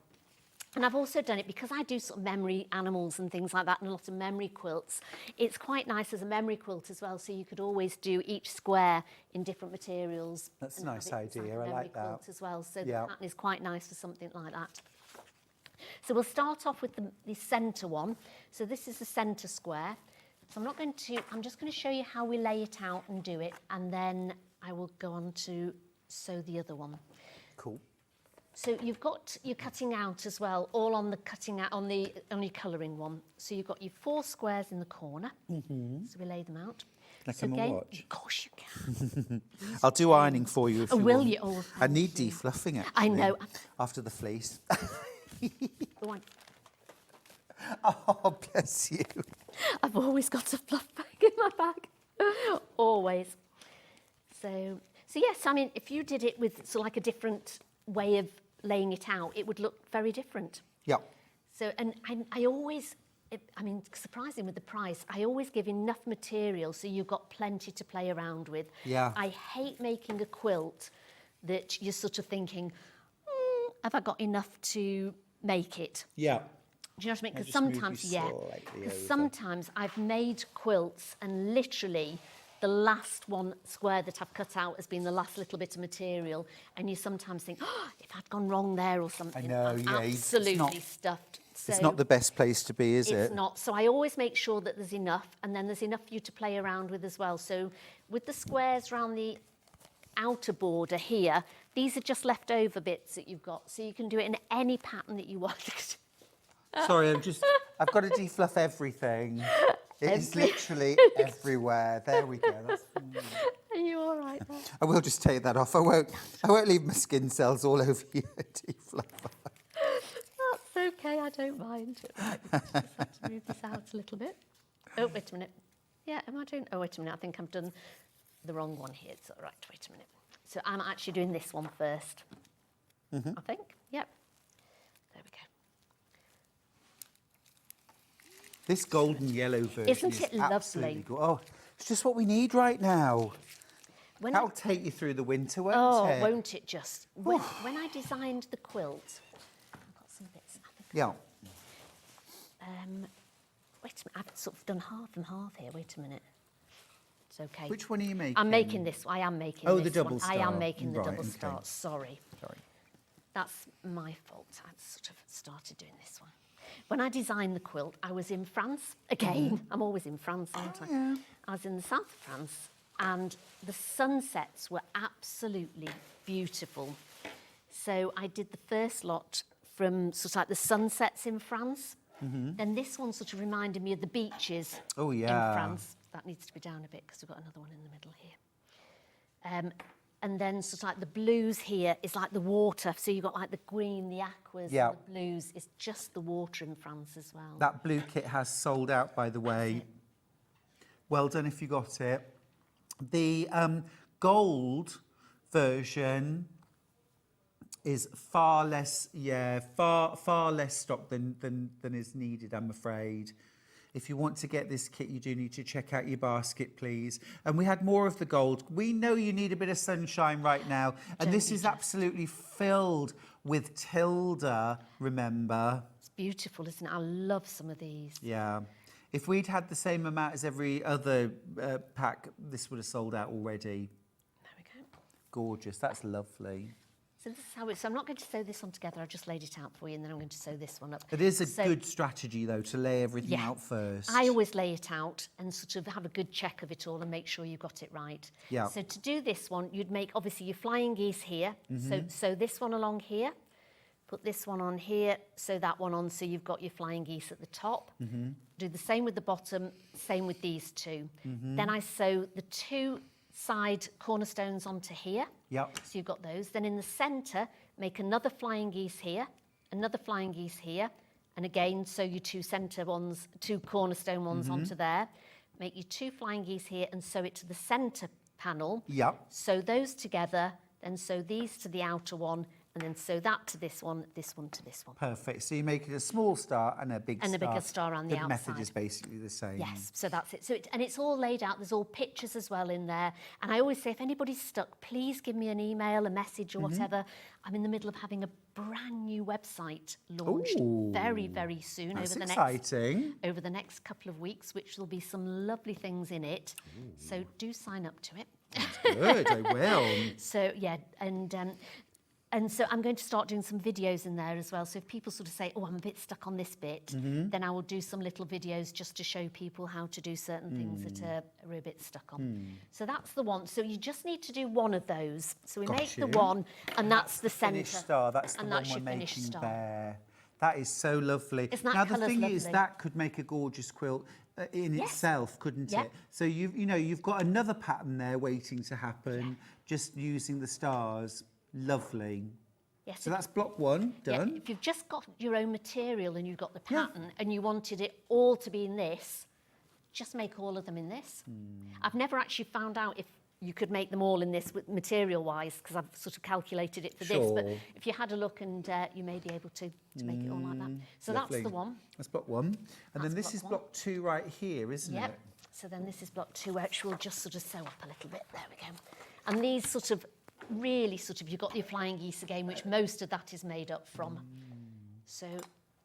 And I've also done it because I do sort of memory animals and things like that and a lot of memory quilts. It's quite nice as a memory quilt as well, so you could always do each square in different materials. That's a nice idea, I like that. Quilt as well, so the pattern is quite nice for something like that. So we'll start off with the centre one. So this is the centre square. So I'm just going to show you how we lay it out and do it, and then I will go on to sew the other one. Cool. So you've got your cutting out as well, all on the cutting out on your colouring one. So you've got your 4 squares in the corner. So we lay them out. Can I come and watch? Of course you can. I'll do ironing for you if you will want. you? Oh, I need defluffing actually. I know. After the fleece. Go on. Oh, bless you. I've always got a fluff bag in my bag. Always. So yes, I mean, if you did it with sort of like a different way of laying it out, it would look very different. Yeah. So, and I always, I mean, surprising with the price, I always give enough material so you've got plenty to play around with. Yeah. I hate making a quilt that you're sort of thinking, have I got enough to make it? Yeah. Do you know what I mean? Because Just move sometimes, you yeah, slightly because over. sometimes I've made quilts and literally the last one square that I've cut out has been the last little bit of material, and you sometimes think, oh, if I'd gone wrong there or something. I know, I'm yeah, absolutely stuffed. So it's not the best place to be, is it? it's not. So I always make sure that there's enough, and then there's enough for you to play around with as well. So with the squares around the outer border here, these are just leftover bits that you've got, so you can do it in any pattern that you want. Sorry, I've got to defluff everything. It is literally everywhere. There we go. Are you all right there? I will just take that off. I won't leave my skin cells all over you, defluffer. That's okay, I don't mind. Right, just have to move this out a little bit. Oh, wait a minute. Yeah, am I doing... Oh, wait a minute, I think I've done the wrong one here. It's all right, wait a minute. So I'm actually doing this one first, I think. Yep. There we go. This golden yellow version Isn't it is lovely? absolutely oh, it's just what we need right now. When That'll take you through the winter, won't it? Won't it just? When I designed the quilt, I've got some bits. I think Yeah. wait a minute, I've sort of done half and half here. Wait a minute. It's okay. Which one are you making? I'm making this. I am making Oh, this the double one. I star. am making the Right, double okay. star. Sorry. Sorry. That's my fault. I sort of started doing this one. When I designed the quilt, I was in France. Again, I'm always in France, aren't I? Yeah. I was in the south of France, and the sunsets were absolutely beautiful. So I did the first lot from sort of like the sunsets in France. Then this one sort of reminded me of the beaches in France. That needs to be down a bit because we've got another one in the middle here. And then sort of like the blues here is like the water. So you've got like the green, the aquas, and the blues. It's just the water in France as well. That blue kit has sold out, by the way. Well done if you got it. The gold version is far less stock than is needed, I'm afraid. If you want to get this kit, you do need to check out your basket, please. And we had more of the gold. We know you need a bit of sunshine right now. And this is absolutely filled with Tilda, remember? It's beautiful, isn't it? I love some of these. Yeah. If we'd had the same amount as every other pack, this would have sold out already. There we go. Gorgeous. That's lovely. So this is how so I'm not going to sew this on together. I've just laid it out for you, and then I'm going to sew this one up. It is a good strategy, though, to lay everything out first. I always lay it out and sort of have a good check of it all and make sure you got it right. Yeah. So to do this one, you'd make, obviously, your flying geese here. So sew this one along here. Put this one on here, sew that one on so you've got your flying geese at the top. Do the same with the bottom, same with these two. Then I sew the two side cornerstones onto here. Yep. So you've got those. Then in the centre, make another flying geese here, another flying geese here, and again, sew your two centre ones, two cornerstone ones onto there. Make your two flying geese here and sew it to the centre panel. Yep. Sew those together, then sew these to the outer one, and then sew that to this one to this one. Perfect. So you make it a small star and a big star. And a bigger star on the outside. The method is basically the same. Yes, so that's it. So and it's all laid out. There's all pictures as well in there. And I always say, if anybody's stuck, please give me an email, a message or whatever. I'm in the middle of having a brand new website launched very, very soon. That's over the next couple of weeks, which will be some lovely things in it. So do sign up to it. That's good, I will. So, yeah, and so I'm going to start doing some videos in there as well. So if people sort of say, oh, I'm a bit stuck on this bit, then I will do some little videos just to show people how to do certain things that are a bit stuck on. So that's the one. So you just need to do one of those. So we make the one, and that's the centre. Finished star, that's the one we're making there. That is so lovely. Now the thing is, that could make a gorgeous quilt in itself, couldn't it? So you've got another pattern there waiting to happen, just using the stars. Lovely. Yes, so that's block one done. If you've just got your own material and you've got the pattern and you wanted it all to be in this, just make all of them in this. I've never actually found out if you could make them all in this material-wise, because I've sort of calculated it for this. But if you had a look, and you may be able to make it all like that. So lovely. That's the one. That's block one. And then this is block two right here, isn't it? Yep. So then this is block two, which we'll just sort of sew up a little bit. There we go. And these sort of really you've got your flying geese again, which most of that is made up from. So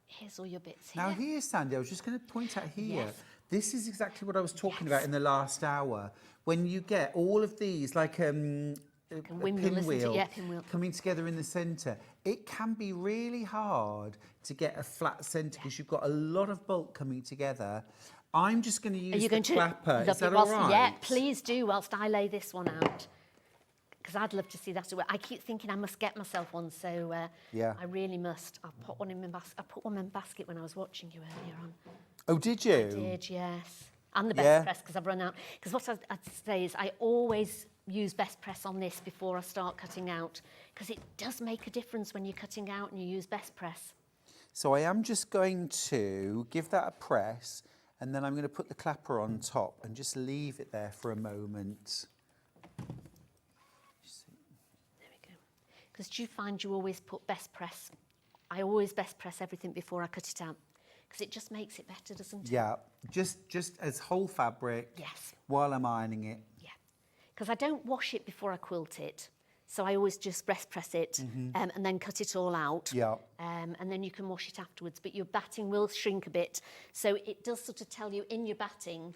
here's all your bits here. Now here, Sandy, I was just going to point out here, this is exactly what I was talking about in the last hour. When you get all of these, like a pinwheel coming together in the centre, it can be really hard to get a flat centre because you've got a lot of bulk coming together. I'm just going to use the clapper. Is that all right? Yeah, please do, whilst I lay this one out. Because I'd love to see that. I keep thinking I must get myself one, so I really must. I put one in my basket when I was watching you earlier on. Oh, did you? I did, yes. And the best press, because I've run out. Because what I'd say is I always use best press on this before I start cutting out, because it does make a difference when you're cutting out and you use best press. So I am just going to give that a press, and then I'm going to put the clapper on top and just leave it there for a moment. Because do you find you always put best press? I always best press everything before I cut it out, because it just makes it better, doesn't it? Yeah, just as whole fabric. Yes. While I'm ironing it. Yeah, because I don't wash it before I quilt it, so I always just best press it and then cut it all out. Yeah. And then you can wash it afterwards. But your batting will shrink a bit, so it does sort of tell you in your batting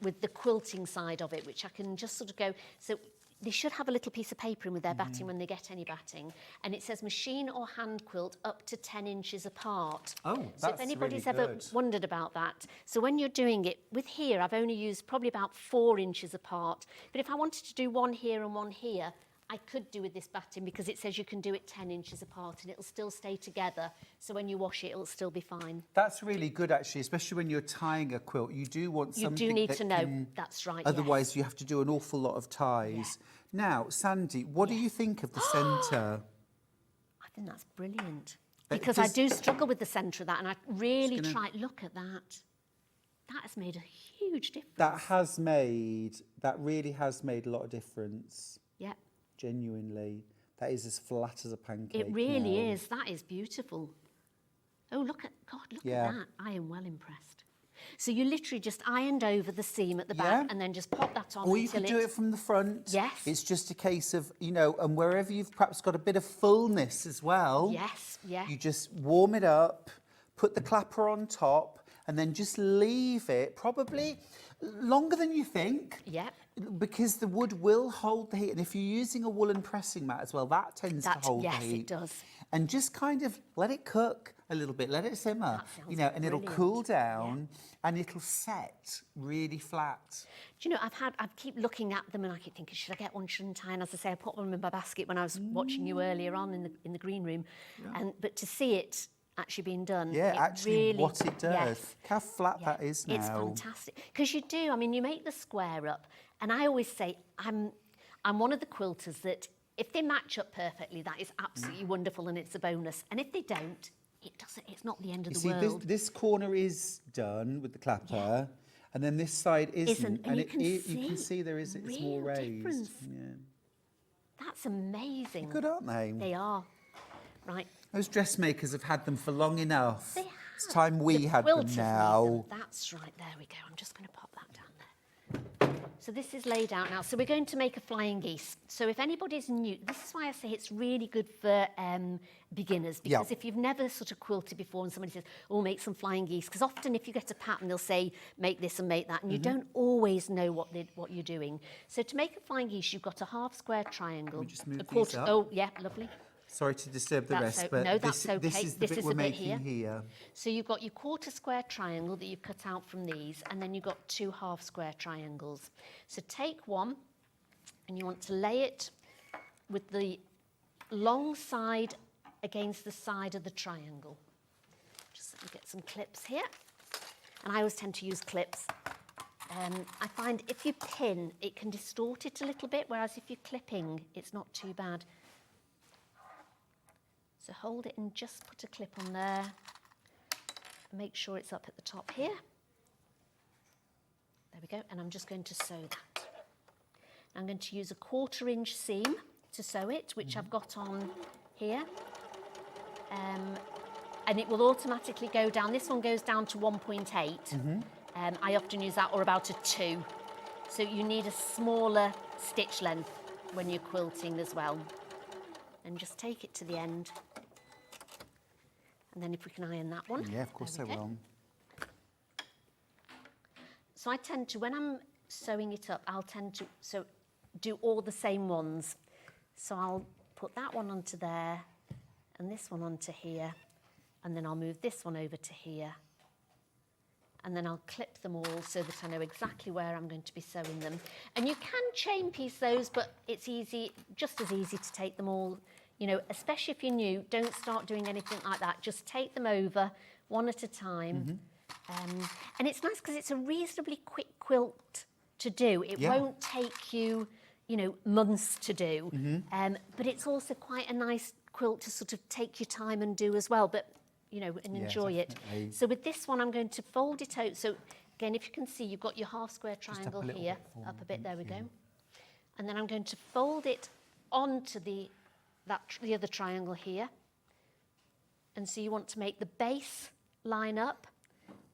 with the quilting side of it, which I can just sort of go. So they should have a little piece of paper in with their batting when they get any batting, and it says machine or hand quilt up to 10 inches apart. Oh, so if that's anybody's really ever good. wondered about that, so when you're doing it with here, I've only used probably about 4 inches apart. But if I wanted to do one here and one here, I could do with this batting because it says you can do it 10 inches apart and it'll still stay together. So when you wash it, it'll still be fine. That's really good, actually, especially when you're tying a quilt. You do want something You do need that to know. can- That's right. Otherwise, you have to do an awful lot of ties. Now, Sandy, what do you think of the centre? I think that's brilliant. But Because I just- do struggle with the centre of that, and I really Just gonna- look at that. That has made a huge difference. That really has made a lot of difference. Yeah, Genuinely. That is as flat as a pancake. it really now. is. That is beautiful. Oh, look at Yeah. that. I am well impressed. So you literally just ironed over the seam at the back Yeah. and then just pop that on Or you until could do it from the front. Yes. It's just a case of, you know, and wherever you've perhaps got a bit of fullness as well. Yes, yeah. You just warm it up, put the clapper on top, and then just leave it probably longer than you think. Yep. Because the wood will hold the heat. And if you're using a woolen pressing mat as well, that tends to hold yes, the heat. it does. And just kind of let it cook a little bit, let it simmer, That sounds you know, and it'll brilliant. cool down and it'll set really flat. Do you know, I keep looking at them and I keep thinking, should I get one, shouldn't I? And as I say, I put them in my basket when I was watching you earlier on in the green room. But to see it actually being done, Yeah, it actually really, what it does. yes, Look how flat that is now. it's fantastic. Because you do, I mean, you make the square up, and I always say, I'm one of the quilters that if they match up perfectly, that is absolutely wonderful and it's a bonus. And if they don't, it's not the end of You the see, world. this corner is done with the clapper, and then this side isn't. And you can see there is, it's more real raised. difference. Yeah. That's amazing. Good, aren't they? They are. Right. Those dressmakers have had them for long enough. They It's have. time we The had them quilters need now. That's right. There we go. I'm just going to pop that down there. So this is laid out now. So we're going to make a flying geese. So if anybody's new, this is why I say it's really good for beginners. Because Yeah. if you've never sort of quilted before and somebody says, oh, make some flying geese. Because often if you get a pattern, they'll say, make this and make that. And you don't always know what you're doing. So to make a flying geese, you've got a half square triangle. just move a quarter. these up? Oh, yeah, lovely. Sorry to disturb the That's rest, o- but no, that's this okay. is the This bit is we're the bit making here. So you've got your quarter square triangle that you've cut out from these, and then you've got 2 half square triangles. So take one, and you want to lay it with the long side against the side of the triangle. Just let me get some clips here. And I always tend to use clips. I find if you pin, it can distort it a little bit, whereas if you're clipping, it's not too bad. So hold it and just put a clip on there. Make sure it's up at the top here. There we go. And I'm just going to sew that. I'm going to use a 1/4 inch seam to sew it, which I've got on here. And it will automatically go down. This one goes down to 1.8. I often use that, or about a 2. So you need a smaller stitch length when you're quilting as well. And just take it to the end. And then if we can iron that one. Yeah, of course I There we go. will. So I tend to, when I'm sewing it up, I'll tend to do all the same ones. So I'll put that one onto there, and this one onto here, and then I'll move this one over to here. And then I'll clip them all so that I know exactly where I'm going to be sewing them. And you can chain piece those, but it's easy, just as easy to take them all, you know, especially if you're new, don't start doing anything like that. Just take them over one at a time. And it's nice because it's a reasonably quick quilt to do. It won't take you, you know, months to do. But it's also quite a nice quilt to sort of take your time and do as well. But you know, and enjoy it. So with this one, I'm going to fold it out. So again, if you can see, you've got your half square triangle here, up a bit, there we go. And then I'm going to fold it onto the other triangle here. And so you want to make the base line up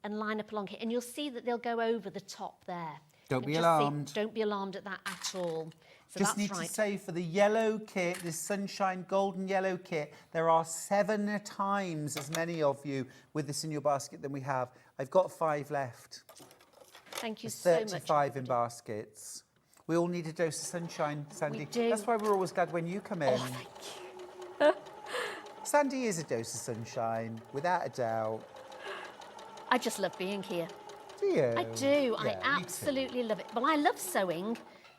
and line up along here. And you'll see that they'll go over the top there. Don't be Just alarmed. don't be alarmed at that at all. So Just that's need right. to say for the yellow kit, this sunshine golden yellow kit, there are 7 times as many of you with this in your basket than we have. I've got 5 left. Thank you There's so much. 35 in baskets. We all need a dose of sunshine, Sandy. We do. That's why we're always glad when you come in. Oh, thank you. Sandy is a dose of sunshine, without a doubt. I just love being here. Do you? I do. Yeah, I me too. absolutely love it. Well, I love sewing,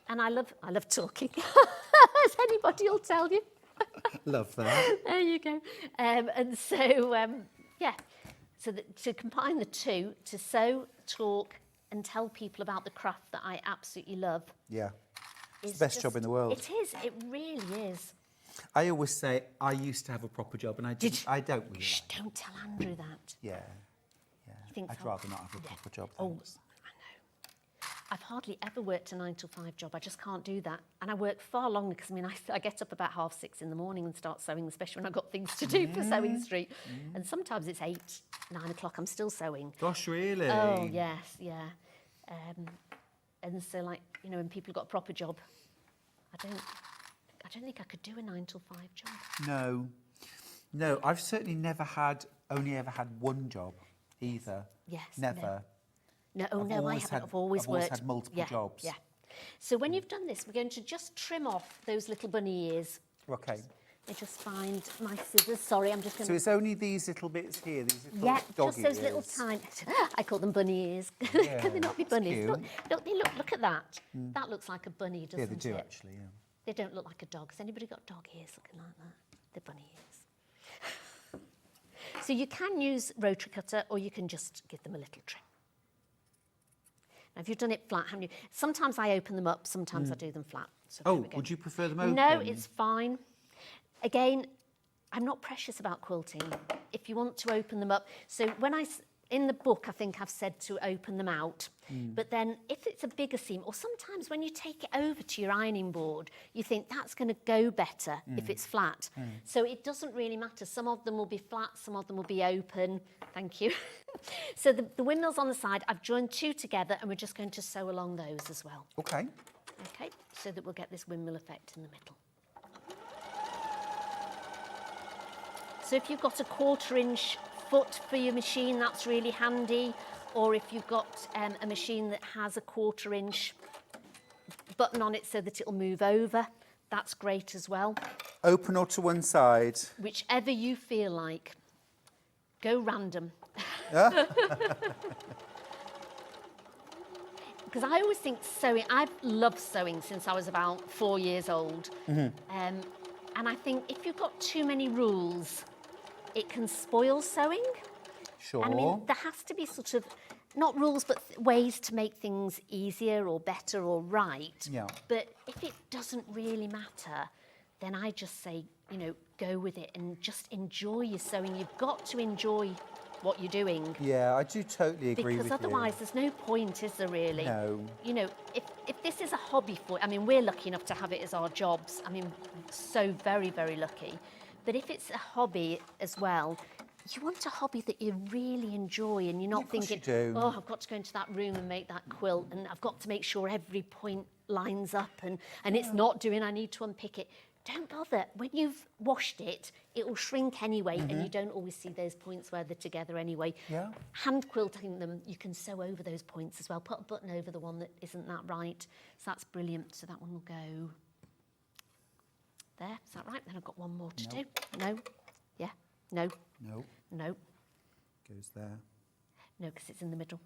and I love talking, as anybody will tell you. Love that. There you go. And so, yeah, so to combine the two, to sew, talk, and tell people about the craft that I absolutely love. Yeah. It's is the best job in the world. It is. It really is. I always say I used to have a proper job, and I didn't. I don't really. Shh, like it. don't tell Andrew that. Yeah. Yeah. He thinks I'd rather not have a proper job. Oh, Thanks. I know. I've hardly ever worked a 9 till 5 job. I just can't do that. And I work far longer because, I mean, I get up about 6:30 in the morning and start sewing, especially when I've got things to do for Sewing Street. And sometimes it's 8, 9 o'clock, I'm still sewing. Gosh, really? Oh, yes, yeah. And so, like, you know, when people have got a proper job, I don't think I could do a 9 till 5 job. No. No, I've certainly only ever had one job either. Yes. Never. No, I've I always haven't. had- I've always I've always worked. had multiple jobs. Yeah. So when you've done this, we're going to just trim off those little bunny ears. Okay. I just find my scissors. Sorry, I'm just going So it's only these little bits here, these little yeah, doggy just those ears. little tiny. I call them bunny ears. Yeah, Can they not be that's bunnies? cute. Look, don't they look at that. That looks like a bunny, doesn't Yeah, it? they do actually, yeah. They don't look like a dog. Has anybody got dog ears looking like that? They're bunny ears. So you can use rotary cutter, or you can just give them a little trim. Now, if you've done it flat, haven't you? Sometimes I open them up, sometimes I do them flat. So there Oh, we go. would you prefer them open? No, it's fine. Again, I'm not precious about quilting. If you want to open them up. So in the book, I think I've said to open them out. But then if it's a bigger seam, or sometimes when you take it over to your ironing board, you think that's going to go better if it's flat. So it doesn't really matter. Some of them will be flat, some of them will be open. Thank you. So the windmills on the side, I've joined 2 together, and we're just going to sew along those as well. Okay. Okay, so that we'll get this windmill effect in the middle. So if you've got a 1/4-inch foot for your machine, that's really handy. Or if you've got a machine that has a 1/4-inch button on it so that it'll move over, that's great as well. Open or to one side? Whichever you feel like. Go random. Because I always think sewing, I've loved sewing since I was about 4 years old. And I think if you've got too many rules, it can spoil sewing. Sure. And I mean, there has to be sort of, not rules, but ways to make things easier or better or right. Yeah. But if it doesn't really matter, then I just say, you know, go with it and just enjoy your sewing. You've got to enjoy what you're doing. Yeah, I do totally agree with you. Because otherwise there's no point, is there really? No. You know, if this is a hobby for, I mean, we're lucky enough to have it as our jobs. I mean, so very, very lucky. But if it's a hobby as well, you want a hobby that you really enjoy, and you're not thinking, oh, I've got to go into that room and make that quilt, and I've got to make sure every point lines up, and it's not doing, I need to unpick it. Don't bother. When you've washed it, it will shrink anyway, and you don't always see those points where they're together anyway. Yeah. Hand quilting them, you can sew over those points as well. Put a button over the one that isn't that right. So that's brilliant. So that one will go there. Is that right? Then I've got one more to do. No. Yeah. No. No. No. Goes there. No, because it's in the middle.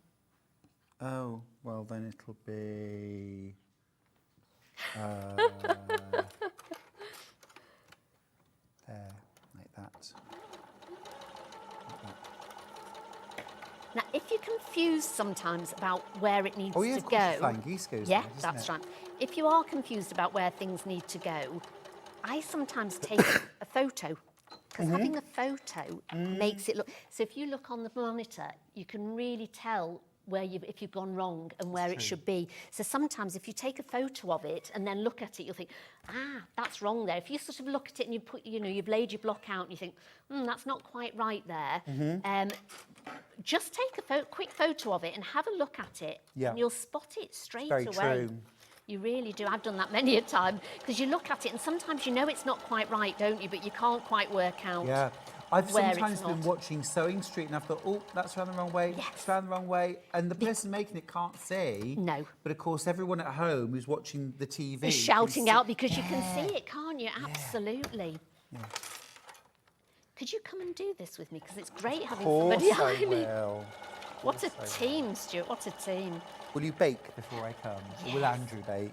Oh, well then it'll be... there, like that. Now, if you're confused sometimes about where it needs Oh yeah, to of course, go, the flying geese goes yeah, there, doesn't that's it? right. If you are confused about where things need to go, I sometimes take a photo, because having a photo makes it look. So if you look on the monitor, you can really tell where if you've gone wrong and where it should be. So sometimes if you take a photo of it and then look at it, you'll think, that's wrong there. If you sort of look at it and you put, you know, you've laid your block out and you think, that's not quite right there. Just take a quick photo of it and have a look at it, and you'll spot it straight Very away. true. You really do. I've done that many a time, because you look at it and sometimes you know it's not quite right, don't you? But you can't quite work out. Yeah. I've where it's sometimes been not. watching Sewing Street and I've thought, oh, that's round the wrong way, it's round the wrong way. And the person making it can't see. No. But of course, everyone at home who's watching the TV Is can shouting see- out because you can see it, can't you? Absolutely. Yeah. Could you come and do this with me? Because it's great having Of course somebody I behind me. will. What a team, Stuart. What a team. Will you bake before I come? Or will Andrew bake?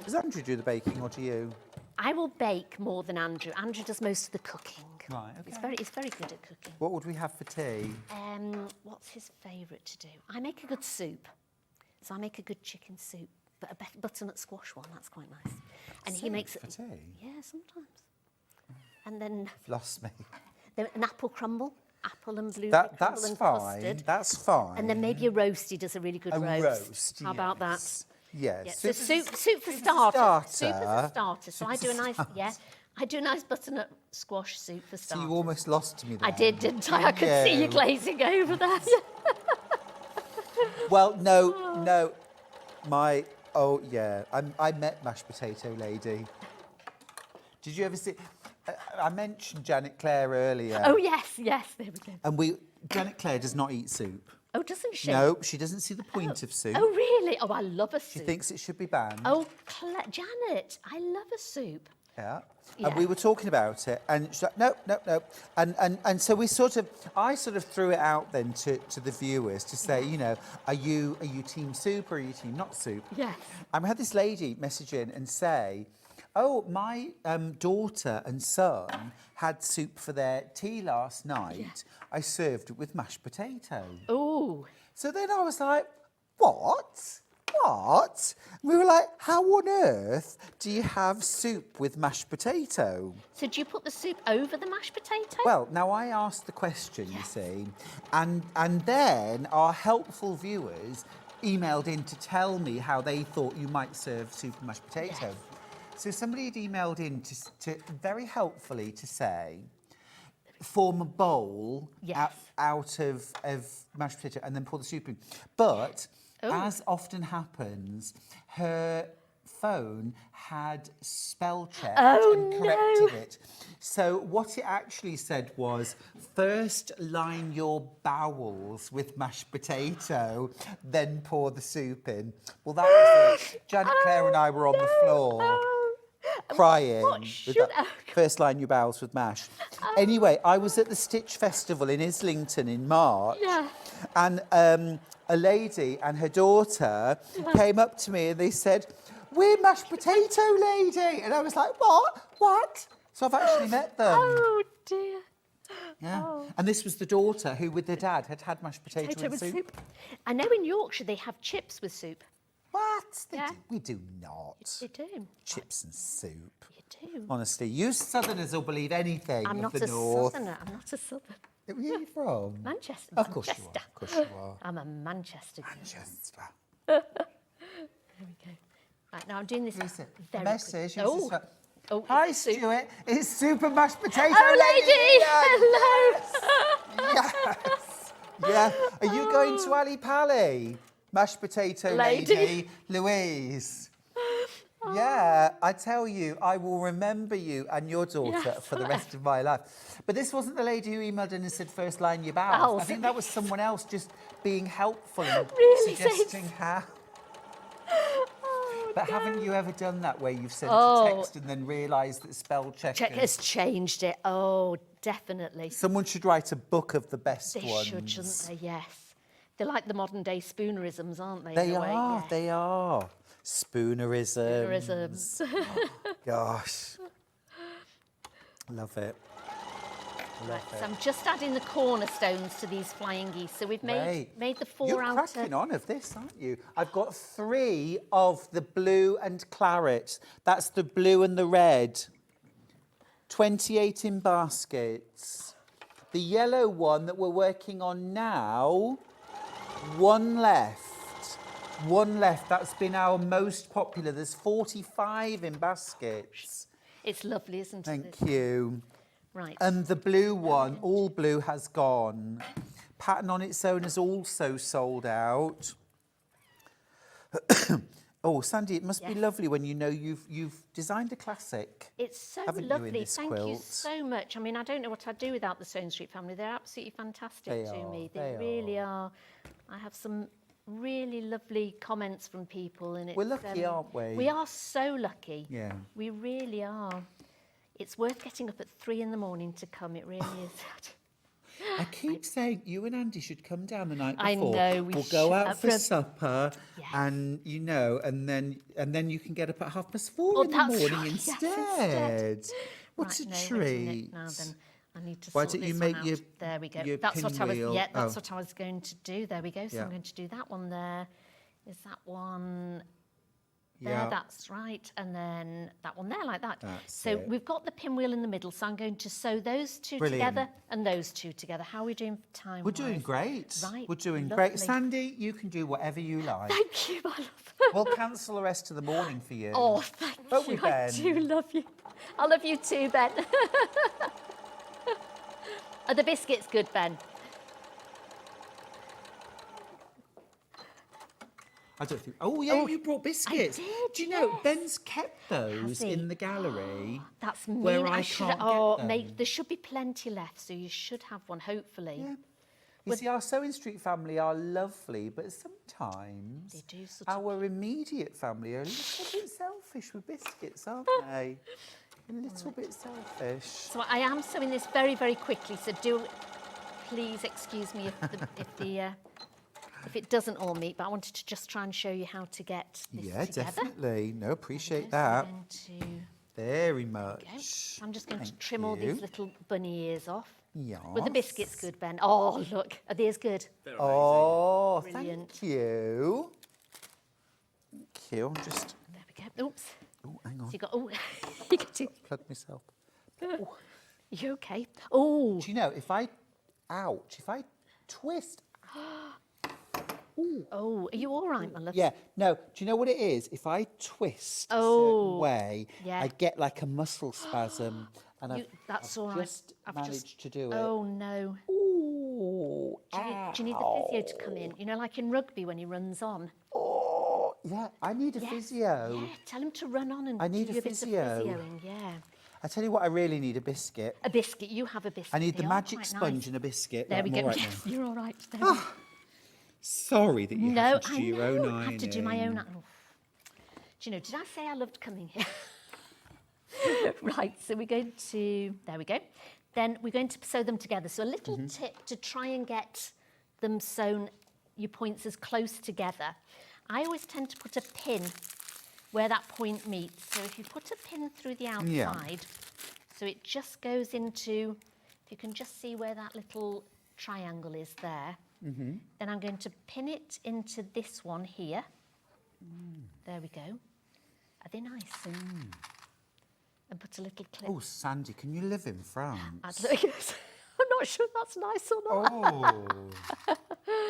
Does Andrew do the baking or do you? I will bake more than Andrew. Andrew does most of the cooking. Right, okay. He's very good at cooking. What would we have for tea? What's his favourite to do? I make a good soup. So I make a good chicken soup, but a butternut squash one, that's quite nice. And he makes for tea? Yeah, sometimes. And then You've lost me. an apple crumble, apple and blueberry crumble That's and fine. custard. That's fine. And then maybe a roast. He does a really good a roast. roast. How about that? yes. Yes. Yeah, so soup for starters. Soup as a starter. So I do a nice, I do a nice butternut squash soup for So starters. you almost lost me there. I did, didn't I? I could see you glazing over there. Well, no. I met Mashed Potato Lady. Did you ever see? I mentioned Janet Clare earlier. Oh yes, there we go. And Janet Clare does not eat soup. Oh, doesn't she? No, she doesn't see the point of soup. Oh really? Oh, I love a soup. She thinks it should be banned. Oh, Janet, I love a soup. Yeah. Yeah. And we were talking about it, and she's like, no. And so I sort of threw it out then to the viewers to say, you know, are you team soup or are you team not soup? Yes. And we had this lady message in and say, oh, my daughter and son had soup for their tea last night. Yeah. I served it with mashed potato. Oh. So then I was like, what? We were like, how on earth do you have soup with mashed potato? So do you put the soup over the mashed potato? Well, now I asked the question, you see, and then our helpful viewers emailed in to tell me how they thought you might serve soup and mashed potato. Yes. So somebody had emailed in to very helpfully to say, form a bowl out of mashed potato and then pour the soup in. But as often happens, her phone had spell checked and corrected it. So what it actually said was, first line your bowels with mashed potato, then pour the soup in. Well, that was it. Janet Clare and I were on the floor. Crying. With that, first line your bowels with mash. Anyway, I was at the Stitch Festival in Islington in March. Yeah. And a lady and her daughter came up to me and they said, we're mashed potato lady. And I was like, what? So I've actually met them. Oh dear. Yeah. Oh. And this was the daughter who with her dad had mashed potato with soup. I know in Yorkshire they have chips with soup. What? Yeah. We do not. You do. Chips and soup. You do. Honestly, you Southerners will believe anything I'm of not the a North. Southerner. I'm not a Southerner. Where are you from? Manchester. Of course you are. Of course you are. I'm a Manchester girl. Manchester. There we go. Right, now I'm doing this Who's it? very Message. quick. Who's this? Oh, Hi, soup. Stuart. It's super mashed potato Oh, lady! Hello! Yes. Yeah. Are you going to Ali Pali? Mashed potato lady Louise. Yeah, I tell you, I will remember you and your daughter for the rest of my life. But this wasn't the lady who emailed in and said first line your bowels. I think that was someone else just being helpful and Really suggesting how. But haven't you ever done that where you've sent Oh. a text and then realised that spell checkers... Checkers changed it. Oh, definitely. Someone should write a book of the best They ones. should, shouldn't they? Yes. They're like the modern day spoonerisms, aren't they? They in a way? are, Yeah. they are. Spoonerisms. Spoonerisms. Gosh. Love it. Love it. So I'm just adding the cornerstones to these flying geese. So we've made the four You're outer. cracking on of this, aren't you? I've got 3 of the blue and claret. That's the blue and the red. 28 in baskets. The yellow one that we're working on now, 1 left. 1 left. That's been our most popular. There's 45 in baskets. It's lovely, isn't it? Thank you. Right. And the blue one, all blue, has gone. Pattern on its own is also sold out. Oh, Sandy, it must be Yes. lovely when you know you've designed a classic. It's so Haven't you, in lovely. this Thank you quilt? so much. I mean, I don't know what I'd do without the Stone Street family. They're absolutely fantastic They to are, me. they really are. I have some really lovely comments from people, and it's, We're lucky, aren't we? We are so lucky. Yeah. We really are. It's worth getting up at 3 in the morning to come. It really is. I keep saying you and Andy should come down the night I before. know, we we'll go should. out for For a- supper, Yes. and and then you can get up at 4:30 Oh, in the that's morning right, instead. yes, What Right, a no, wait a treat! minute now then. I need to Why sort don't you this make one out. your- There we go. your That's what I was. pinwheel? Yeah, that's Oh. what I was going to do. There we go. So Yeah. I'm going to do that one there. Is that one there? Yeah. That's right. And then that one there, like that. That's so it. we've got the pinwheel in the middle. So I'm going to sew those two Brilliant. together and those two together. How are we doing for time? We're doing great. Right, We're doing lovely. great. Sandy, you can do whatever you like. Thank you, my love. We'll cancel the rest of the morning for you. Oh, thank Won't you. we, I Ben? do love you. I love you too, Ben. Are the biscuits good, Ben? I don't think. Oh yeah, you brought biscuits. did, Do you know yes. Ben's kept those Has he? in the gallery? That's mean. Where I should. can't get Oh, them. mate, there should be plenty left, so you should have one, hopefully. Yeah. You see, our Sewing Street family are lovely, but sometimes They do sort of. our immediate family are a little bit selfish with biscuits, aren't they? A little bit selfish. So I am sewing this very, very quickly. So do please excuse me if it doesn't all meet. But I wanted to just try and show you how to get this Yeah, together. definitely. No, appreciate So I'm that going to- very Okay. much. I'm just going to Thank trim all you. these little bunny ears off. Yes. Were the biscuits good, Ben? Oh, look. Are these good? Oh, Brilliant. thank you. Thank you. I'm just. There we go. Oops. Oh, hang So on. you got. Oh, you get to. Plug myself. You okay? Oh. Do you know if I twist? Oh, are you all right, my love? Yeah. No. Do you know what it is? If I twist a Oh, certain way, yeah. I get like a muscle spasm, and That's I've all right. just I've managed to do it. Oh no. Ooh, Do you need the physio to come in? You know, like in rugby when he runs on. Oh, yeah. I need a Yes, physio. Yeah, tell him to run on and I need do a your bits of physio. physioing. Yeah. I tell you what, I really need a biscuit. A biscuit. You have a biscuit. I need They the are magic quite sponge nice. and a biscuit. There Right, we I'm go. all right Yes, now. you're all right. There we go. Sorry that you No, have to I do your know. own I ironing. have to do my own. Do you know? Did I say I loved coming here? Right. So we're going to. There we go. Then we're going to sew them together. So a little tip to try and get them sewn, your points as close together. I always tend to put a pin where that point meets. So if you put a pin through the outside, Yeah. so it just goes into. If you can just see where that little triangle is there. Then I'm going to pin it into this one here. There we go. Are they nice? And put a little clip. Oh, Sandy, can you live in France? I'm not sure that's nice or not. Oh.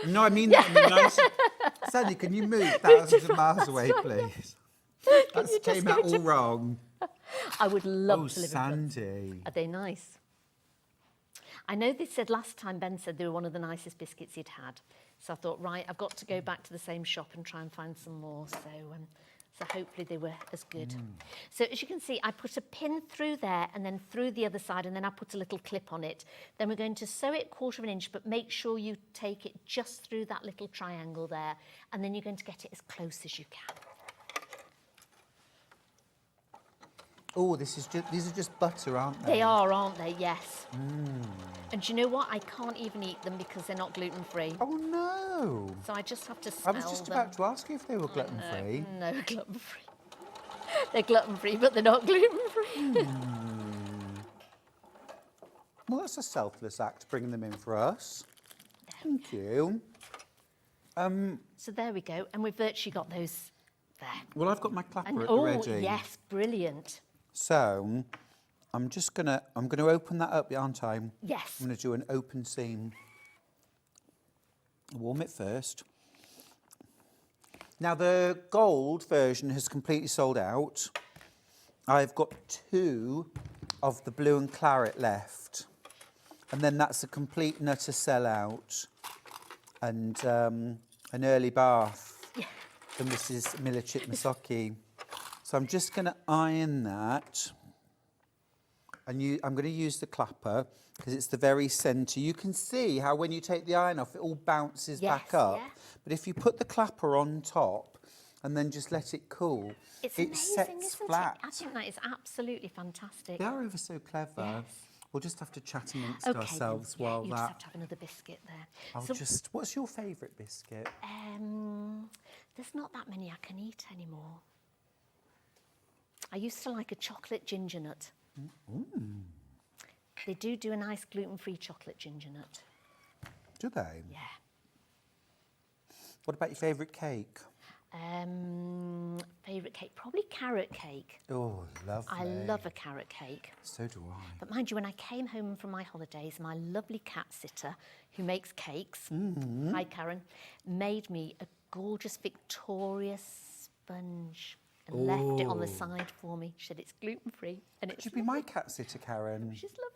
No, I mean that in the nice. Sandy, can you move thousands of miles away, please? That you just came go out all to- wrong. I would love Oh, to live in France. Sandy. Are they nice? I know they said last time, Ben said they were one of the nicest biscuits he'd had. So I thought, right, I've got to go back to the same shop and try and find some more. So hopefully they were as good. So as you can see, I put a pin through there and then through the other side, and then I put a little clip on it. Then we're going to sew it 1/4 of an inch, but make sure you take it just through that little triangle there, and then you're going to get it as close as you can. Oh, these are just butter, aren't they? They are, aren't they? Yes. And do you know what? I can't even eat them because they're not gluten-free. Oh, no. So I just have to I smell was just them. about to ask you if they were gluten-free. No, gluten-free. They're gluten-free, but they're not gluten-free. Well, that's a selfless act, bringing them in for us. Thank you. So there we go. And we've virtually got those there. Well, I've got my clapper And at the oh, ready. yes, brilliant. So, I'm gonna open that up, aren't I? Yes. I'm gonna do an open seam. Warm it first. Now the gold version has completely sold out. I've got 2 of the blue and claret left, and then that's a complete nutter sellout and an early bath. Yeah. from Mrs. Millichip-Massochi. So I'm just going to iron that. And I'm going to use the clapper because it's the very centre. You can see how when you take the iron off, it all bounces back up. Yeah. But if you put the clapper on top and then just let it cool, It's it amazing, sets isn't flat. it? I think that is absolutely fantastic. They are ever so clever. Yes. We'll just have to chat amongst Okay, ourselves then. Yeah, while you that... just have to have another biscuit there. What's your favourite biscuit? There's not that many I can eat anymore. I used to like a chocolate ginger nut. They do a nice gluten-free chocolate ginger nut. Do they? Yeah. What about your favourite cake? Favourite cake? Probably carrot cake. Oh, lovely. I love a carrot cake. So do I. But mind you, when I came home from my holidays, my lovely cat sitter, who makes cakes, hi Karen, made me a gorgeous Victoria sponge and left it on the side for me. She said it's gluten-free and it's Could you be my cat sitter, Karen? She's lovely.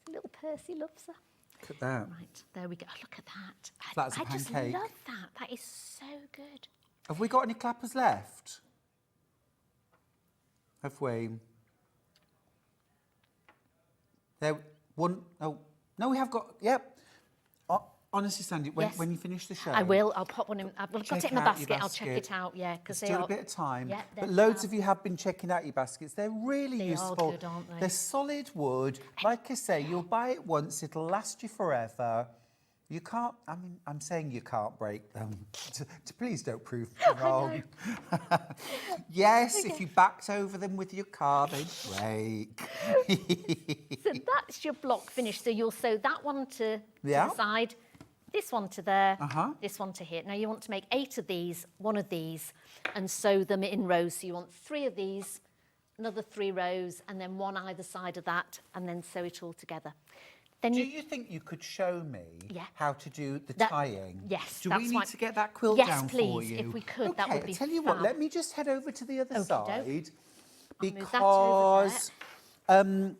Little Percy loves her. Look at that. Right, there we go. Oh, look at that. That's a I just pancake. love that. That is so good. Have we got any clappers left? Have we? There, one, oh, no, we have got, yep. Honestly, Sandy, when you finish the show... I will. I'll pop one in. I've got check it in my out your basket. I'll check it out, yeah. Because Still a bit of time. Yeah, but loads of you have been checking out your baskets. They're really useful. They are good, aren't they? They're solid wood. Like I say, you'll buy it once, it'll last you forever. You can't, I mean, I'm saying you can't break them. Please don't prove me wrong. Yes, if you backed over them with your car, they'd break. So that's your block finished. So you'll sew that one to Yeah. the side, this one to there, Uh-huh. this one to here. Now you want to make 8 of these, 1 of these, and sew them in rows. So you want 3 of these, another 3 rows, and then 1 either side of that, and then sew it all together. Then Do you think you could show me how to do the That- tying? yes, Do that's we need why- to get that quilt Yes, down for please, you? if we could, okay, that would be I tell you what, fab. let me just head over to the other Okey-doke. side move that because over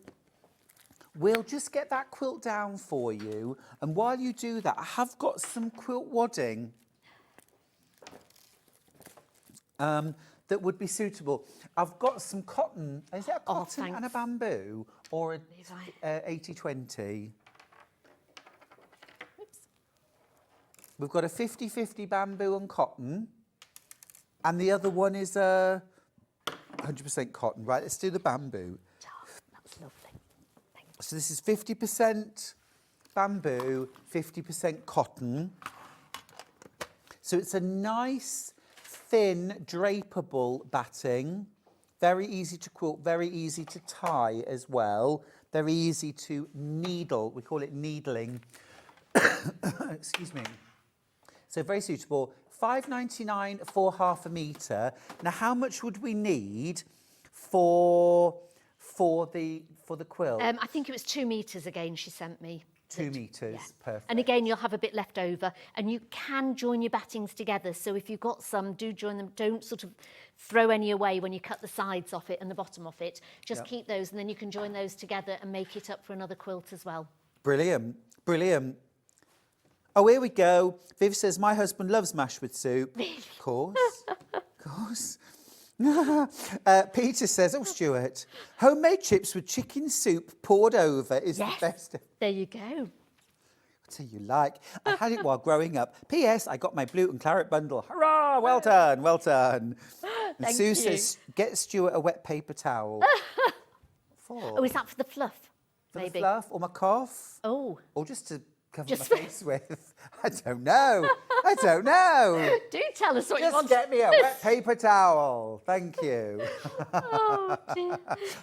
we'll just get that quilt down for you. And while you do that, I have got some quilt wadding that would be suitable. I've got some cotton. Is it a cotton and a bamboo or a 80-20? We've got a 50-50 bamboo and cotton, and the other one is a 100% cotton. Right, let's do the bamboo. That's lovely. So this is 50% bamboo, 50% cotton. So it's a nice, thin, drapeable batting. Very easy to quilt, very easy to tie as well. Very easy to needle. We call it needling. Excuse me. So very suitable. £5.99 for half a metre. Now, how much would we need for the quilt? I think it was 2 metres again she sent me. 2 metres, perfect. And again, you'll have a bit left over, and you can join your battings together. So if you've got some, do join them. Don't sort of throw any away when you cut the sides off it and the bottom off it. Just keep those, and then you can join those together and make it up for another quilt as well. Brilliant, brilliant. Oh, here we go. Viv says, my husband loves mash with soup. Of course, of course. Peter says, oh, Stuart, homemade chips with chicken soup poured over is the best. There you go. What do you like? I had it while growing up. P.S. I got my blue and claret bundle. Hurrah! Well done, well done. And Thank Sue you. says, get Stuart a wet paper towel. Oh, is that for the fluff? For maybe? the fluff or my cough? Oh. Or just to cover Just my face with? I don't know. I don't know. Do tell us what you want. Just get me a wet paper towel. Thank you. Oh, dear.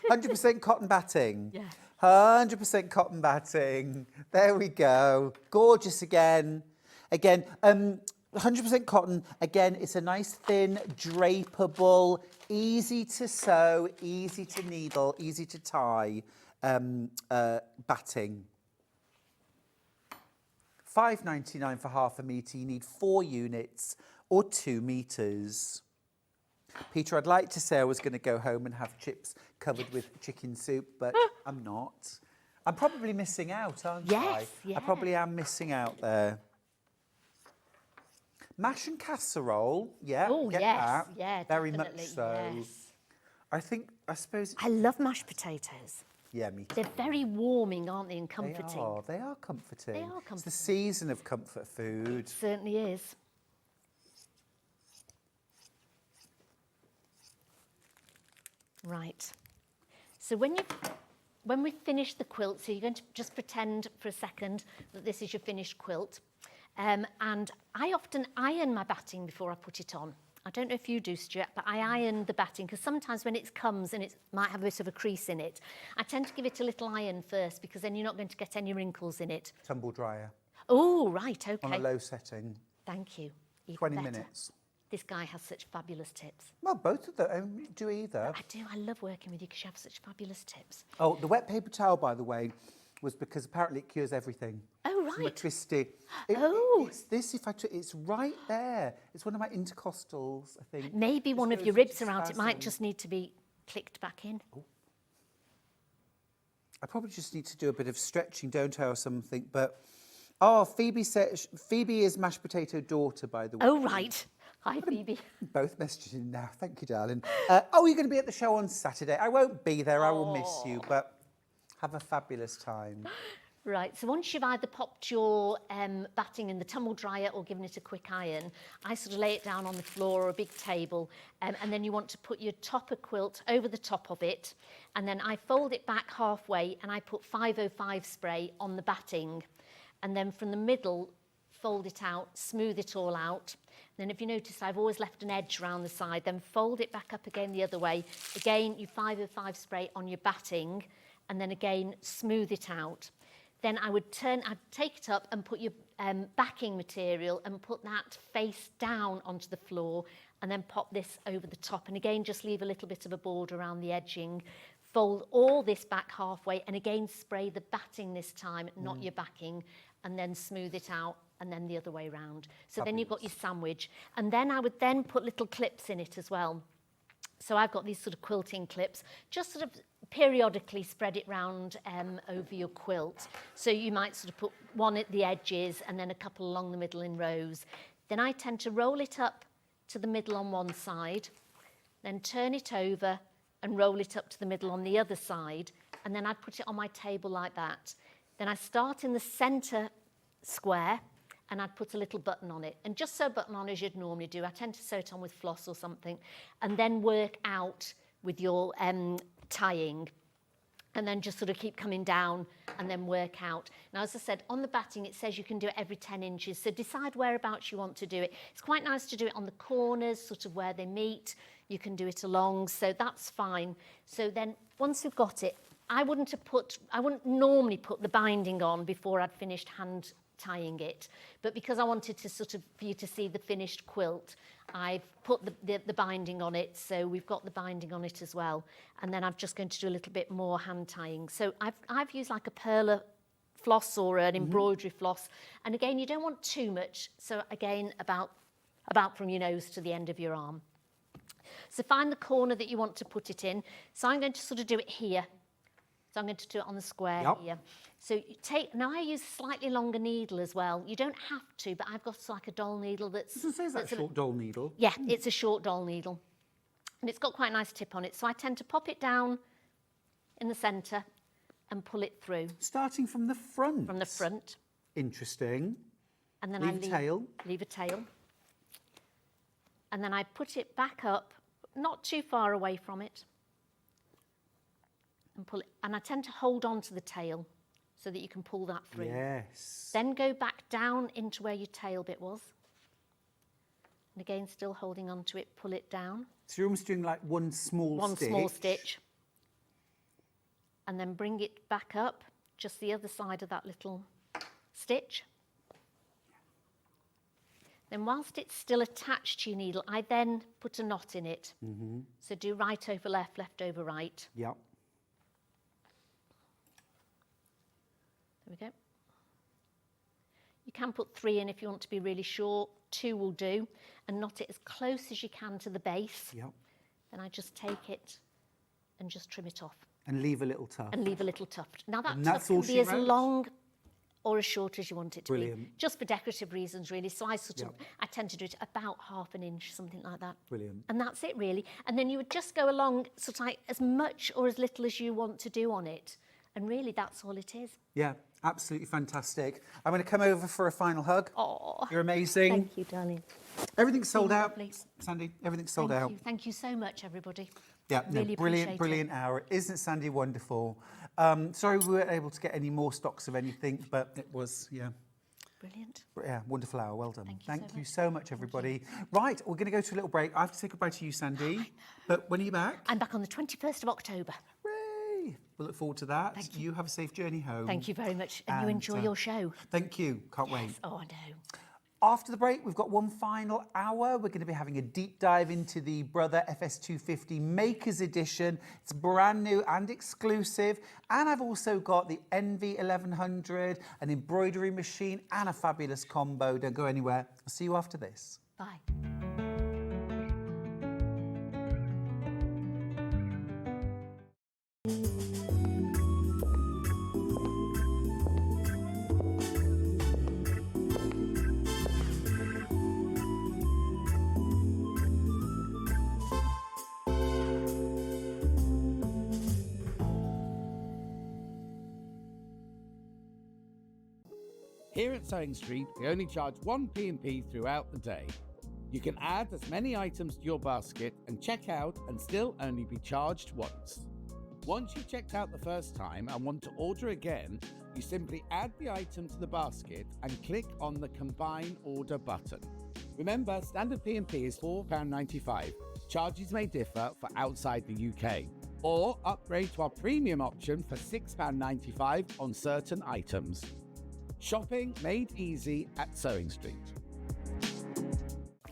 100% cotton batting. Yeah. 100% cotton batting. There we go. Gorgeous again. Again, 100% cotton. Again, it's a nice thin, drapeable, easy to sew, easy to needle, easy to tie batting. £5.99 for half a metre. You need 4 units or 2 metres. Peter, I'd like to say I was going to go home and have chips covered with chicken soup, but I'm not. I'm probably missing out, aren't I? Yes, yeah. I probably am missing out there. Mash and casserole, yeah, Oh, get yes, that. yeah, Very definitely, much so. yes. I suppose, I love mashed potatoes. yeah, me too. They're very warming, aren't they, and comforting. They are comforting. They are It's the comforting. season of comfort food. Certainly is. Right. So when we finish the quilt, so you're going to just pretend for a second that this is your finished quilt. And I often iron my batting before I put it on. I don't know if you do, Stuart, but I iron the batting because sometimes when it comes and it might have a bit of a crease in it, I tend to give it a little iron first because then you're not going to get any wrinkles in it. Tumble dryer. Oh, right, okay. On a low setting. Thank you. Even 20 better. minutes. This guy has such fabulous tips. Well, both of them. Do either. I do. I love working with you because you have such fabulous tips. Oh, the wet paper towel, by the way, was because apparently it cures everything. Oh, From a right. twisty. It's this. It's right there. It's one of my intercostals, I think. Maybe Just one of goes your into ribs are out. It might spasm. just need to be clicked back in. I probably just need to do a bit of stretching, don't I, or something. But Phoebe says Phoebe is mashed potato daughter, by the way. Oh, right. Hi, Phoebe. Both messages in now. Thank you, darling. You're going to be at the show on Saturday. I won't be there. I will miss you, but have a fabulous time. Right, so once you've either popped your batting in the tumble dryer or given it a quick iron, I sort of lay it down on the floor or a big table, and then you want to put your topper quilt over the top of it, and then I fold it back halfway and I put 505 spray on the batting, and then from the middle, fold it out, smooth it all out. Then if you notice, I've always left an edge around the side, then fold it back up again the other way. Again, you 505 spray on your batting, and then again, smooth it out. Then I'd take it up and put your backing material and put that face down onto the floor and then pop this over the top. And again, just leave a little bit of a border around the edging. Fold all this back halfway and again, spray the batting this time, not your backing, and then smooth it out and then the other way round. So then you've got your sandwich. And then I would then put little clips in it as well. So I've got these sort of quilting clips, just sort of periodically spread it round over your quilt. So you might sort of put one at the edges and then a couple along the middle in rows. Then I tend to roll it up to the middle on one side, then turn it over and roll it up to the middle on the other side. And then I'd put it on my table like that. Then I start in the centre square and I'd put a little button on it. And just sew a button on as you'd normally do. I tend to sew it on with floss or something. And then work out with your tying. And then just sort of keep coming down and then work out. Now, as I said, on the batting, it says you can do it every 10 inches. So decide whereabouts you want to do it. It's quite nice to do it on the corners, sort of where they meet. You can do it along, so that's fine. So then once you've got it, I wouldn't normally put the binding on before I'd finished hand tying it, but because I wanted to sort of for you to see the finished quilt, I've put the binding on it, so we've got the binding on it as well. And then I'm just going to do a little bit more hand tying. So I've used like a perla floss or an embroidery floss, and again you don't want too much, so again about from your nose to the end of your arm. So find the corner that you want to put it in. So I'm going to sort of do it here. So I'm going to do it on the square here. So you now I use a slightly longer needle as well. You don't have to, but I've got like a doll needle that's... Doesn't say that short doll needle. Yeah, it's a short doll needle. And it's got quite a nice tip on it. So I tend to pop it down in the centre and pull it through. Starting from the front. From the front. Interesting. And then leave a tail. Leave a tail. And then I put it back up, not too far away from it. And pull it, and I tend to hold on to the tail so that you can pull that through. Yes. Then go back down into where your tail bit was. And again, still holding on to it, pull it down. So you're almost doing like one small stitch. And then bring it back up, just the other side of that little stitch. Then whilst it's still attached to your needle, I then put a knot in it. So do right over left, left over right. Yep. There we go. You can put 3 in if you want to be really sure. 2 will do. And knot it as close as you can to the base. Yep. Then I just take it and just trim it off. And leave a little tuft. And leave a little tuft. Now that And tuft that's can all be she as wrote? long or as short as you want it to Brilliant. be. Just for decorative reasons, really. So I tend to do it about half an inch, something like that. Brilliant. And that's it, really. And then you would just go along sort of like as much or as little as you want to do on it. And really, that's all it is. Yeah, absolutely fantastic. I'm going to come over for a final hug. Oh, You're amazing. thank you, darling. Everything's sold out, lovely. Sandy. Everything's sold Thank out. you. Thank you so much, everybody. Yeah, Really brilliant, appreciate brilliant hour. Isn't Sandy wonderful? Sorry we weren't able to get any more stocks of anything, but it was, Brilliant. yeah, wonderful hour. Well done. Thank you so much, everybody. Right, we're going to go to a little break. I have to say goodbye to you, Sandy. But when are you back? I'm back on the 21st of October. Hooray! We'll look forward to that. Thank you have a safe journey home. Thank you very much. And you enjoy your show. Thank you. Can't wait. Oh, I know. After the break, we've got one final hour. We're going to be having a deep dive into the Brother FS250 Makers Edition. It's brand new and exclusive. And I've also got the Envy 1100, an embroidery machine, and a fabulous combo. Don't go anywhere. I'll see you after this. Bye. Here at Sewing Street, we only charge 1 P&P throughout the day. You can add as many items to your basket and check out and still only be charged once. Once you've checked out the first time and want to order again, you simply add the item to the basket and click on the Combine Order button. Remember, standard P&P is £4.95. Charges may differ for outside the UK. Or upgrade to our premium option for £6.95 on certain items. Shopping made easy at Sewing Street.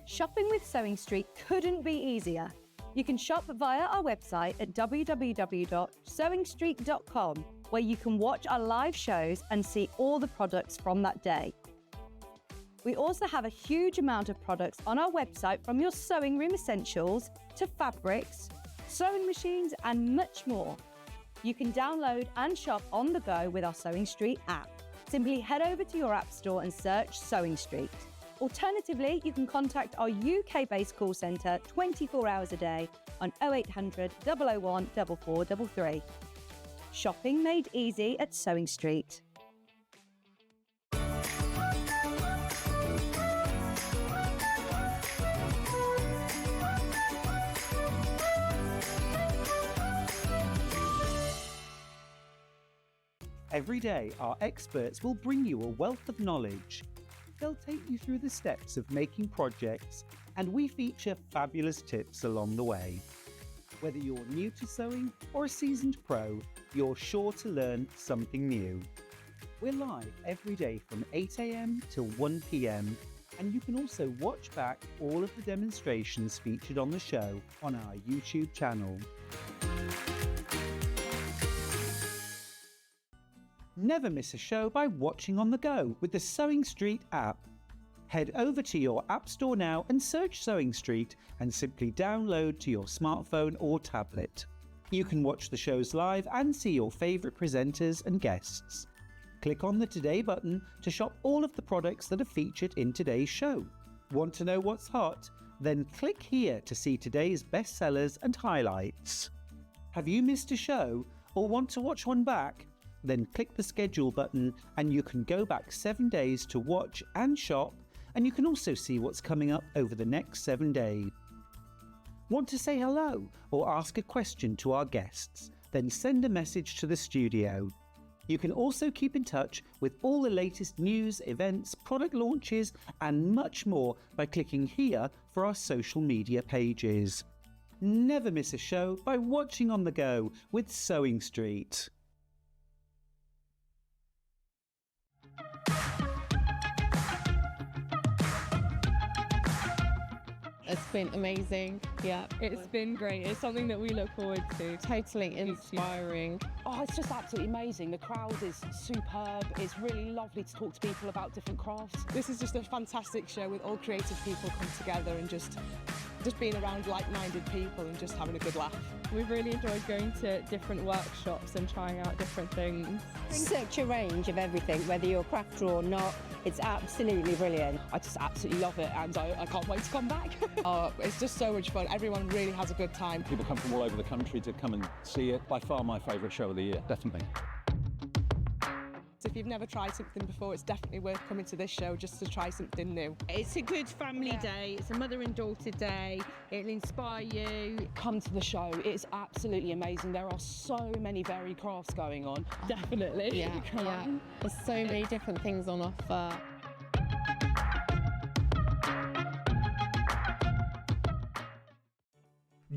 Shopping with Sewing Street couldn't be easier. You can shop via our website at www.sewingstreet.com, where you can watch our live shows and see all the products from that day. We also have a huge amount of products on our website, from your sewing room essentials to fabrics, sewing machines and much more. You can download and shop on the go with our Sewing Street app. Simply head over to your app store and search Sewing Street. Alternatively, you can contact our UK-based call centre 24 hours a day on 0800 001 4433. Shopping made easy at Sewing Street. Every day, our experts will bring you a wealth of knowledge. They'll take you through the steps of making projects, and we feature fabulous tips along the way. Whether you're new to sewing or a seasoned pro, you're sure to learn something new. We're live every day from 8 AM till 1 PM, and you can also watch back all of the demonstrations featured on the show on our YouTube channel. Never miss a show by watching on the go with the Sewing Street app. Head over to your app store now and search Sewing Street and simply download to your smartphone or tablet. You can watch the shows live and see your favourite presenters and guests. Click on the Today button to shop all of the products that are featured in today's show. Want to know what's hot? Then click here to see today's bestsellers and highlights. Have you missed a show or want to watch one back? Then click the schedule button and you can go back 7 days to watch and shop, and you can also see what's coming up over the next 7 days. Want to say hello or ask a question to our guests? Then send a message to the studio. You can also keep in touch with all the latest news, events, product launches and much more by clicking here for our social media pages. Never miss a show by watching on the go with Sewing Street. It's been amazing. Yeah, it's been great. It's something that we look forward to. Totally inspiring. Oh, it's just absolutely amazing. The crowd is superb. It's really lovely to talk to people about different crafts. This is just a fantastic show with all creative people come together and just just being around like-minded people and just having a good laugh. We've really enjoyed going to different workshops and trying out different things. Such a range of everything, whether you're a crafter or not. It's absolutely brilliant. I just absolutely love it and I can't wait to come back. It's just so much fun. Everyone really has a good time. People come from all over the country to come and see it. By far my favourite show of the year, definitely. If you've never tried something before, it's definitely worth coming to this show just to try something new. It's a good family day. It's a mother and daughter day. It'll inspire you. Come to the show. It's absolutely amazing. There are so many varied crafts going on. Definitely. Yeah, Come on. There's so many different things on offer.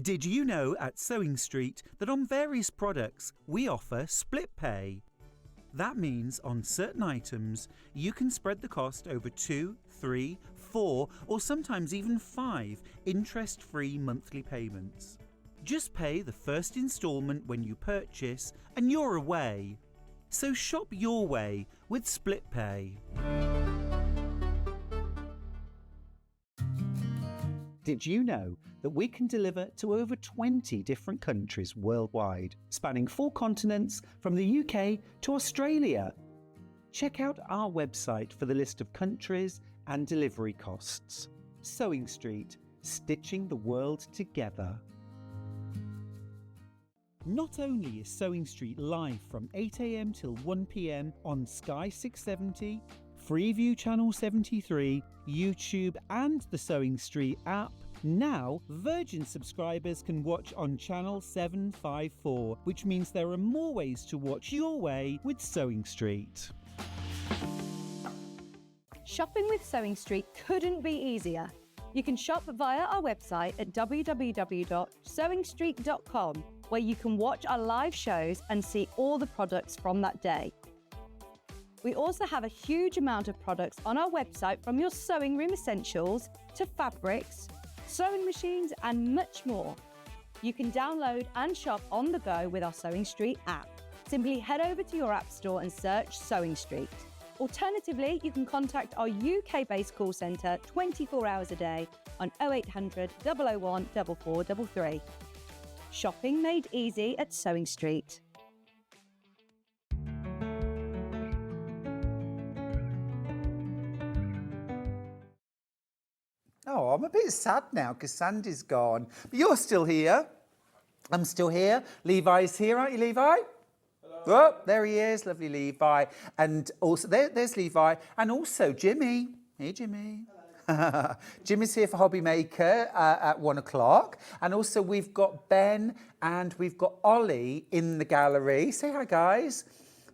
Did you know at Sewing Street that on various products we offer split pay? That means on certain items you can spread the cost over 2, 3, 4 or sometimes even 5 interest-free monthly payments. Just pay the first instalment when you purchase and you're away. So shop your way with split pay. Did you know that we can deliver to over 20 different countries worldwide, spanning 4 continents from the UK to Australia? Check out our website for the list of countries and delivery costs. Sewing Street, stitching the world together. Not only is Sewing Street live from 8 AM till 1 PM on Sky 670, Freeview Channel 73, YouTube and the Sewing Street app, now Virgin subscribers can watch on Channel 754, which means there are more ways to watch your way with Sewing Street. Shopping with Sewing Street couldn't be easier. You can shop via our website at www.sewingstreet.com, where you can watch our live shows and see all the products from that day. We also have a huge amount of products on our website, from your sewing room essentials to fabrics, sewing machines and much more. You can download and shop on the go with our Sewing Street app. Simply head over to your app store and search Sewing Street. Alternatively, you can contact our UK-based call centre 24 hours a day on 0800 001 4433. Shopping made easy at Sewing Street. Oh, I'm a bit sad now because Sandy's gone. But you're still here. I'm still here. Levi's here, aren't you, Levi? Hello. Oh, there he is. Lovely Levi. And also, there's Levi. And also Jimmy. Hey, Jimmy. Hello. Jimmy's here for Hobby Maker at 1 o'clock. And also we've got Ben and we've got Ollie in the gallery. Say hi, guys.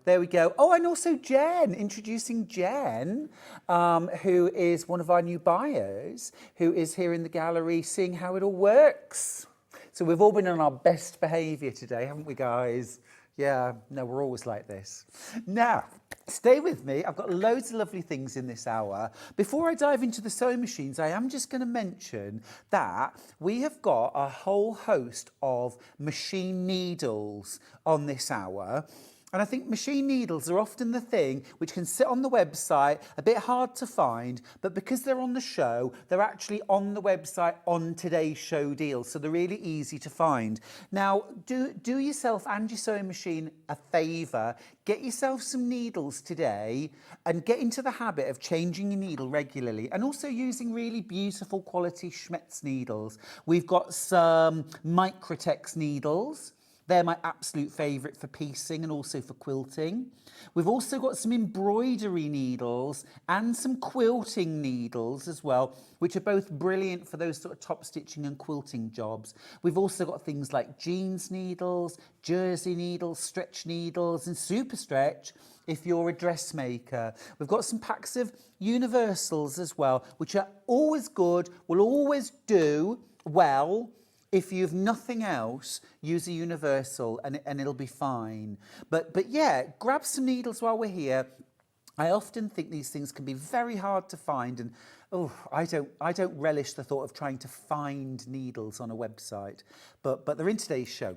There we go. Oh, and also Jen, introducing Jen, who is one of our new buyers, who is here in the gallery seeing how it all works. So we've all been on our best behaviour today, haven't we, guys? Yeah, no, we're always like this. Now, stay with me. I've got loads of lovely things in this hour. Before I dive into the sewing machines, I am just going to mention that we have got a whole host of machine needles on this hour. And I think machine needles are often the thing which can sit on the website, a bit hard to find, but because they're on the show, they're actually on the website on today's show deal, so they're really easy to find. Now, do yourself and your sewing machine a favour, get yourself some needles today and get into the habit of changing your needle regularly and also using really beautiful quality Schmetz needles. We've got some Microtex needles. They're my absolute favourite for piecing and also for quilting. We've also got some embroidery needles and some quilting needles as well, which are both brilliant for those sort of top stitching and quilting jobs. We've also got things like jeans needles, jersey needles, stretch needles and super stretch if you're a dressmaker. We've got some packs of universals as well, which are always good, will always do well. If you've nothing else, use a universal and it'll be fine. But yeah, grab some needles while we're here. I often think these things can be very hard to find, and I don't relish the thought of trying to find needles on a website. But they're in today's show.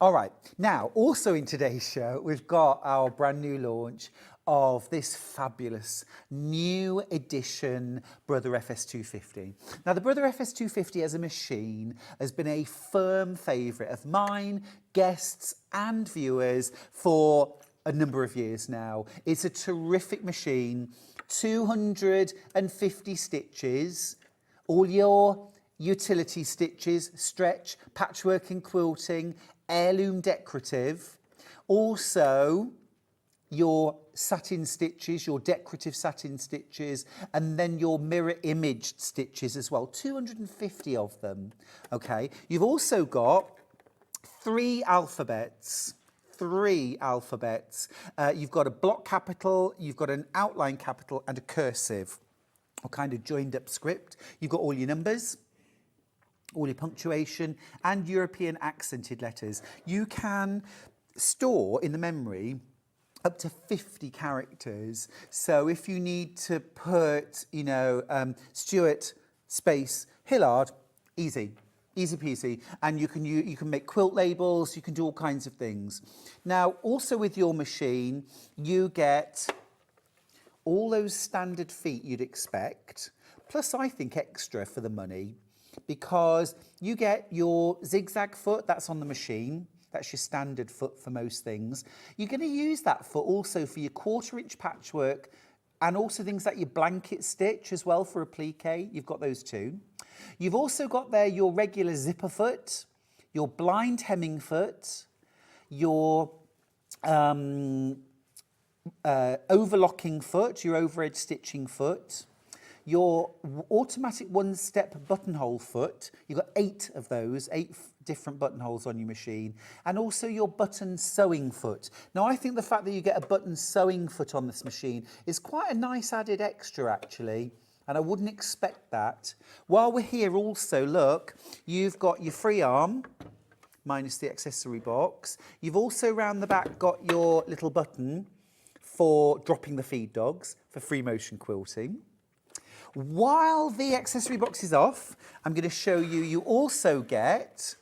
All right, now also in today's show, we've got our brand new launch of this fabulous new edition Brother FS250. Now, the Brother FS250 as a machine has been a firm favourite of mine, guests and viewers for a number of years now. It's a terrific machine, 250 stitches, all your utility stitches, stretch, patchwork and quilting, heirloom decorative, also your satin stitches, your decorative satin stitches, and then your mirror imaged stitches as well, 250 of them, okay? You've also got three alphabets. You've got a block capital, you've got an outline capital and a cursive, or kind of joined up script. You've got all your numbers, all your punctuation and European accented letters. You can store in the memory up to 50 characters. So if you need to put, you know, Stuart space Hillard, easy peasy. And you can make quilt labels, you can do all kinds of things. Now, also with your machine, you get all those standard feet you'd expect, plus I think extra for the money, because you get your zigzag foot, that's on the machine. That's your standard foot for most things. You're going to use that foot also for your 1/4-inch patchwork and also things like your blanket stitch as well for applique. You've got those too. You've also got there your regular zipper foot, your blind hemming foot, your overlocking foot, your overedge stitching foot, your automatic one-step buttonhole foot. You've got 8 of those, 8 different buttonholes on your machine, and also your button sewing foot. Now, I think the fact that you get a button sewing foot on this machine is quite a nice added extra, actually, and I wouldn't expect that. While we're here also, look, you've got your free arm, minus the accessory box. You've also round the back got your little button for dropping the feed dogs, for free motion quilting. While the accessory box is off, I'm going to show you, you also get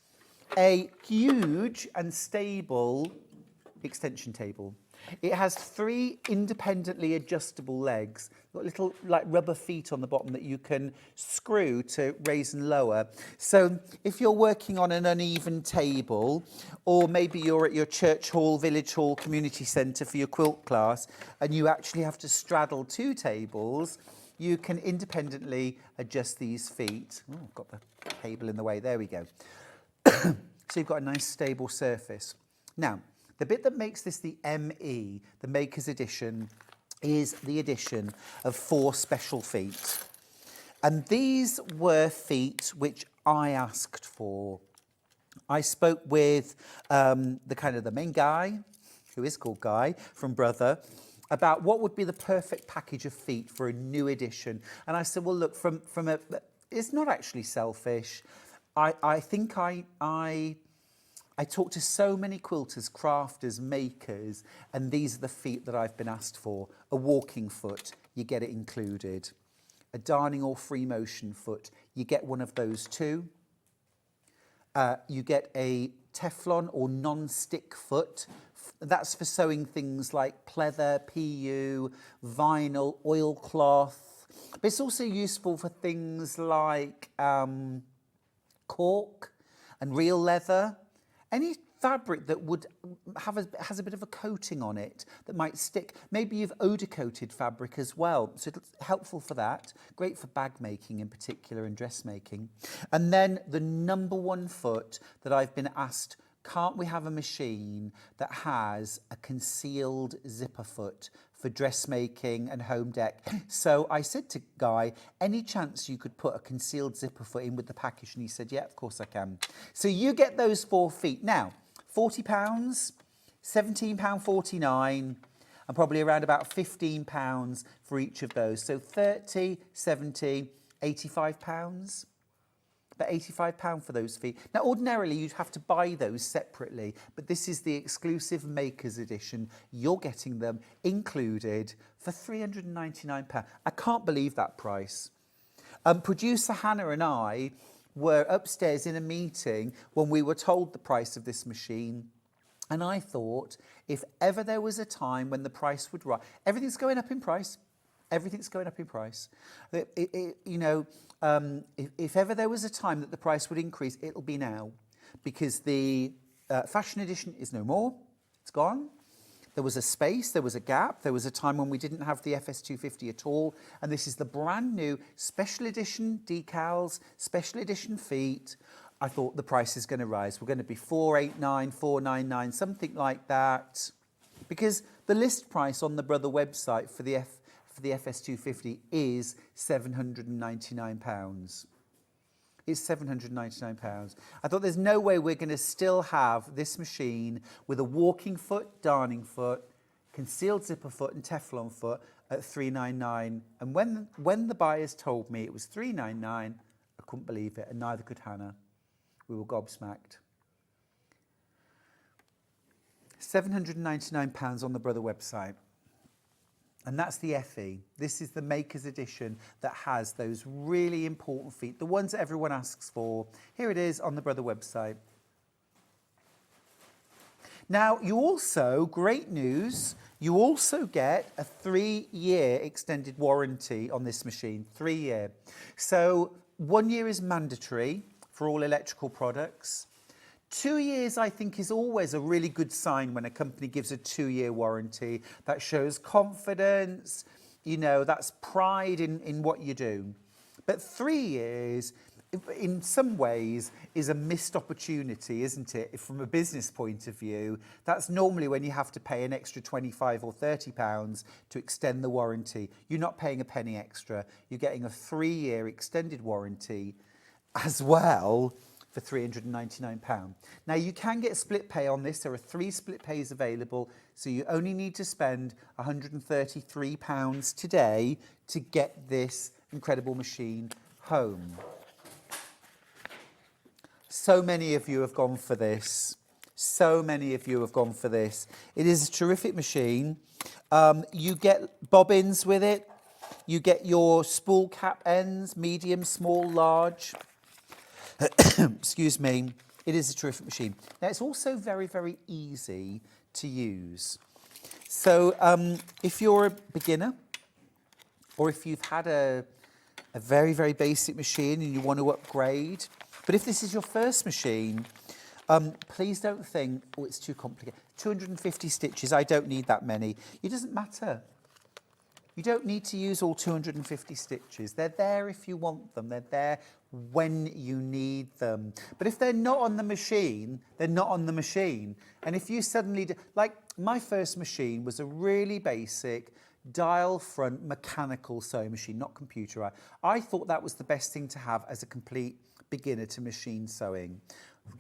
a huge and stable extension table. It has 3 independently adjustable legs. Got little like rubber feet on the bottom that you can screw to raise and lower. So if you're working on an uneven table, or maybe you're at your church hall, village hall, community centre for your quilt class, and you actually have to straddle 2 tables, you can independently adjust these feet. Oh, I've got the cable in the way. There we go. So you've got a nice stable surface. Now, the bit that makes this the ME, the Maker's Edition, is the addition of 4 special feet. And these were feet which I asked for. I spoke with the main guy, who is called Guy, from Brother, about what would be the perfect package of feet for a new edition. And I said, well, look, it's not actually selfish. I think I talk to so many quilters, crafters, makers, and these are the feet that I've been asked for. A walking foot, you get it included. A darning or free motion foot, you get one of those too. You get a Teflon or non-stick foot. That's for sewing things like pleather, PU, vinyl, oilcloth. But it's also useful for things like cork and real leather. Any fabric that would has a bit of a coating on it that might stick. Maybe you've odor coated fabric as well, so it's helpful for that. Great for bag making in particular and dressmaking. And then the number 1 foot that I've been asked, can't we have a machine that has a concealed zipper foot for dressmaking and home deck? So I said to Guy, any chance you could put a concealed zipper foot in with the package? And he said, yeah, of course I can. So you get those 4 feet. Now, £40, £17.49, and probably around about £15 for each of those. So 30, 70, £85. About £85 for those feet. Now, ordinarily, you'd have to buy those separately, but this is the exclusive Maker's Edition. You're getting them included for £399. I can't believe that price. Producer Hannah and I were upstairs in a meeting when we were told the price of this machine, And I thought, if ever there was a time when the price would rise, everything's going up in price. Everything's going up in price. If ever there was a time that the price would increase, it'll be now, because the fashion edition is no more. It's gone. There was a space, there was a gap, there was a time when we didn't have the FS250 at all, and this is the brand new special edition decals, special edition feet. I thought the price is going to rise. We're going to be 489, 499, something like that, because the list price on the Brother website for the FS250 is £799. It's £799. I thought there's no way we're going to still have this machine with a walking foot, darning foot, concealed zipper foot and Teflon foot at £399. And when the buyers told me it was £399, I couldn't believe it, and neither could Hannah. We were gobsmacked. £799 on the Brother website. And that's the FE. This is the Maker's Edition that has those really important feet, the ones that everyone asks for. Here it is on the Brother website. Now, you also, great news, you also get a 3-year extended warranty on this machine, 3-year. So 1 year is mandatory for all electrical products. 2 years, I think, is always a really good sign when a company gives a 2-year warranty. That shows confidence, that's pride in what you do. But 3 years, in some ways, is a missed opportunity, isn't it? From a business point of view, that's normally when you have to pay an extra £25 or £30 to extend the warranty. You're not paying a penny extra. You're getting a 3-year extended warranty as well, for £399. Now, you can get split pay on this. There are 3 split pays available, so you only need to spend £133 today to get this incredible machine home. So many of you have gone for this. So many of you have gone for this. It is a terrific machine. You get bobbins with it. You get your spool cap ends, medium, small, large. Excuse me. It is a terrific machine. Now, it's also very, very easy to use. So if you're a beginner, or if you've had a very, very basic machine and you want to upgrade, but if this is your first machine, please don't think, oh, it's too complicated. 250 stitches, I don't need that many. It doesn't matter. You don't need to use all 250 stitches. They're there if you want them. They're there when you need them. But if they're not on the machine, they're not on the machine. And if you suddenly, like my first machine was a really basic dial front mechanical sewing machine, not computerized. I thought that was the best thing to have as a complete beginner to machine sewing.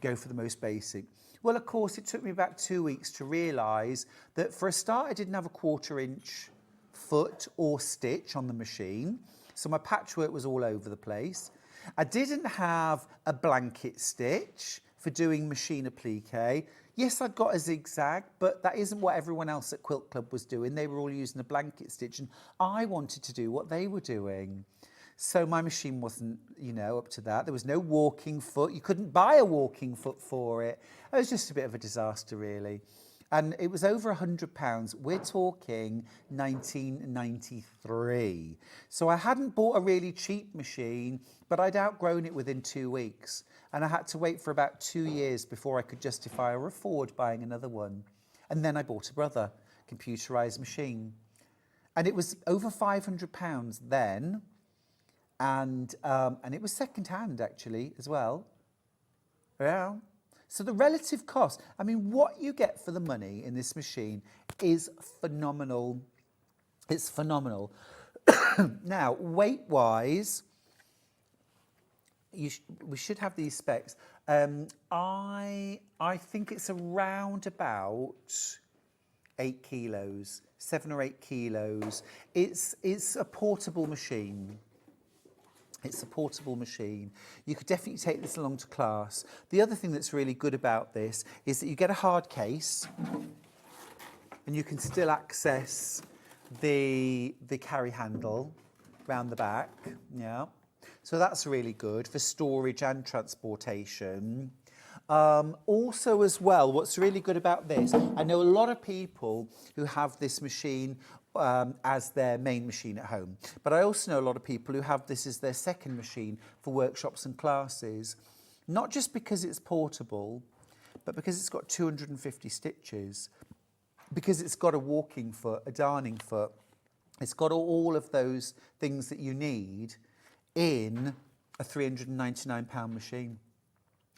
Go for the most basic. Well, of course, it took me about 2 weeks to realise that for a start, I didn't have a 1/4 inch foot or stitch on the machine, so my patchwork was all over the place. I didn't have a blanket stitch for doing machine applique. Yes, I'd got a zigzag, but that isn't what everyone else at Quilt Club was doing. They were all using a blanket stitch, and I wanted to do what they were doing. So my machine wasn't, up to that. There was no walking foot. You couldn't buy a walking foot for it. It was just a bit of a disaster, really. And it was over £100. We're talking 1993. So I hadn't bought a really cheap machine, but I'd outgrown it within 2 weeks. And I had to wait for about 2 years before I could justify or afford buying another one. And then I bought a Brother computerised machine. And it was over £500 then. And it was second hand, actually, as well. Yeah. So the relative cost, I mean, what you get for the money in this machine is phenomenal. It's phenomenal. Now, weight-wise, we should have these specs. I think it's around about 8 kilos, 7 or 8 kilos. It's a portable machine. It's a portable machine. You could definitely take this along to class. The other thing that's really good about this is that you get a hard case and you can still access the carry handle round the back. Yeah. So that's really good for storage and transportation. Also as well, what's really good about this, I know a lot of people who have this machine as their main machine at home, but I also know a lot of people who have this as their second machine for workshops and classes, not just because it's portable, but because it's got 250 stitches, because it's got a walking foot, a darning foot, it's got all of those things that you need in a £399 machine.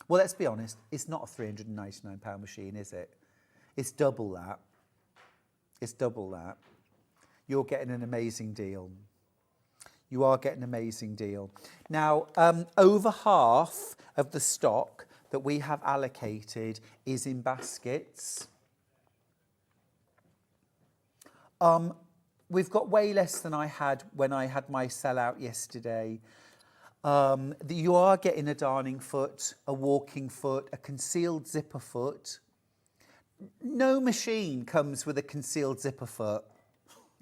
Well, let's be honest, it's not a £399 machine, is it? It's double that. It's double that. You're getting an amazing deal. You are getting an amazing deal. Now, over half of the stock that we have allocated is in baskets. We've got way less than I had when I had my sellout yesterday. You are getting a darning foot, a walking foot, a concealed zipper foot. No machine comes with a concealed zipper foot,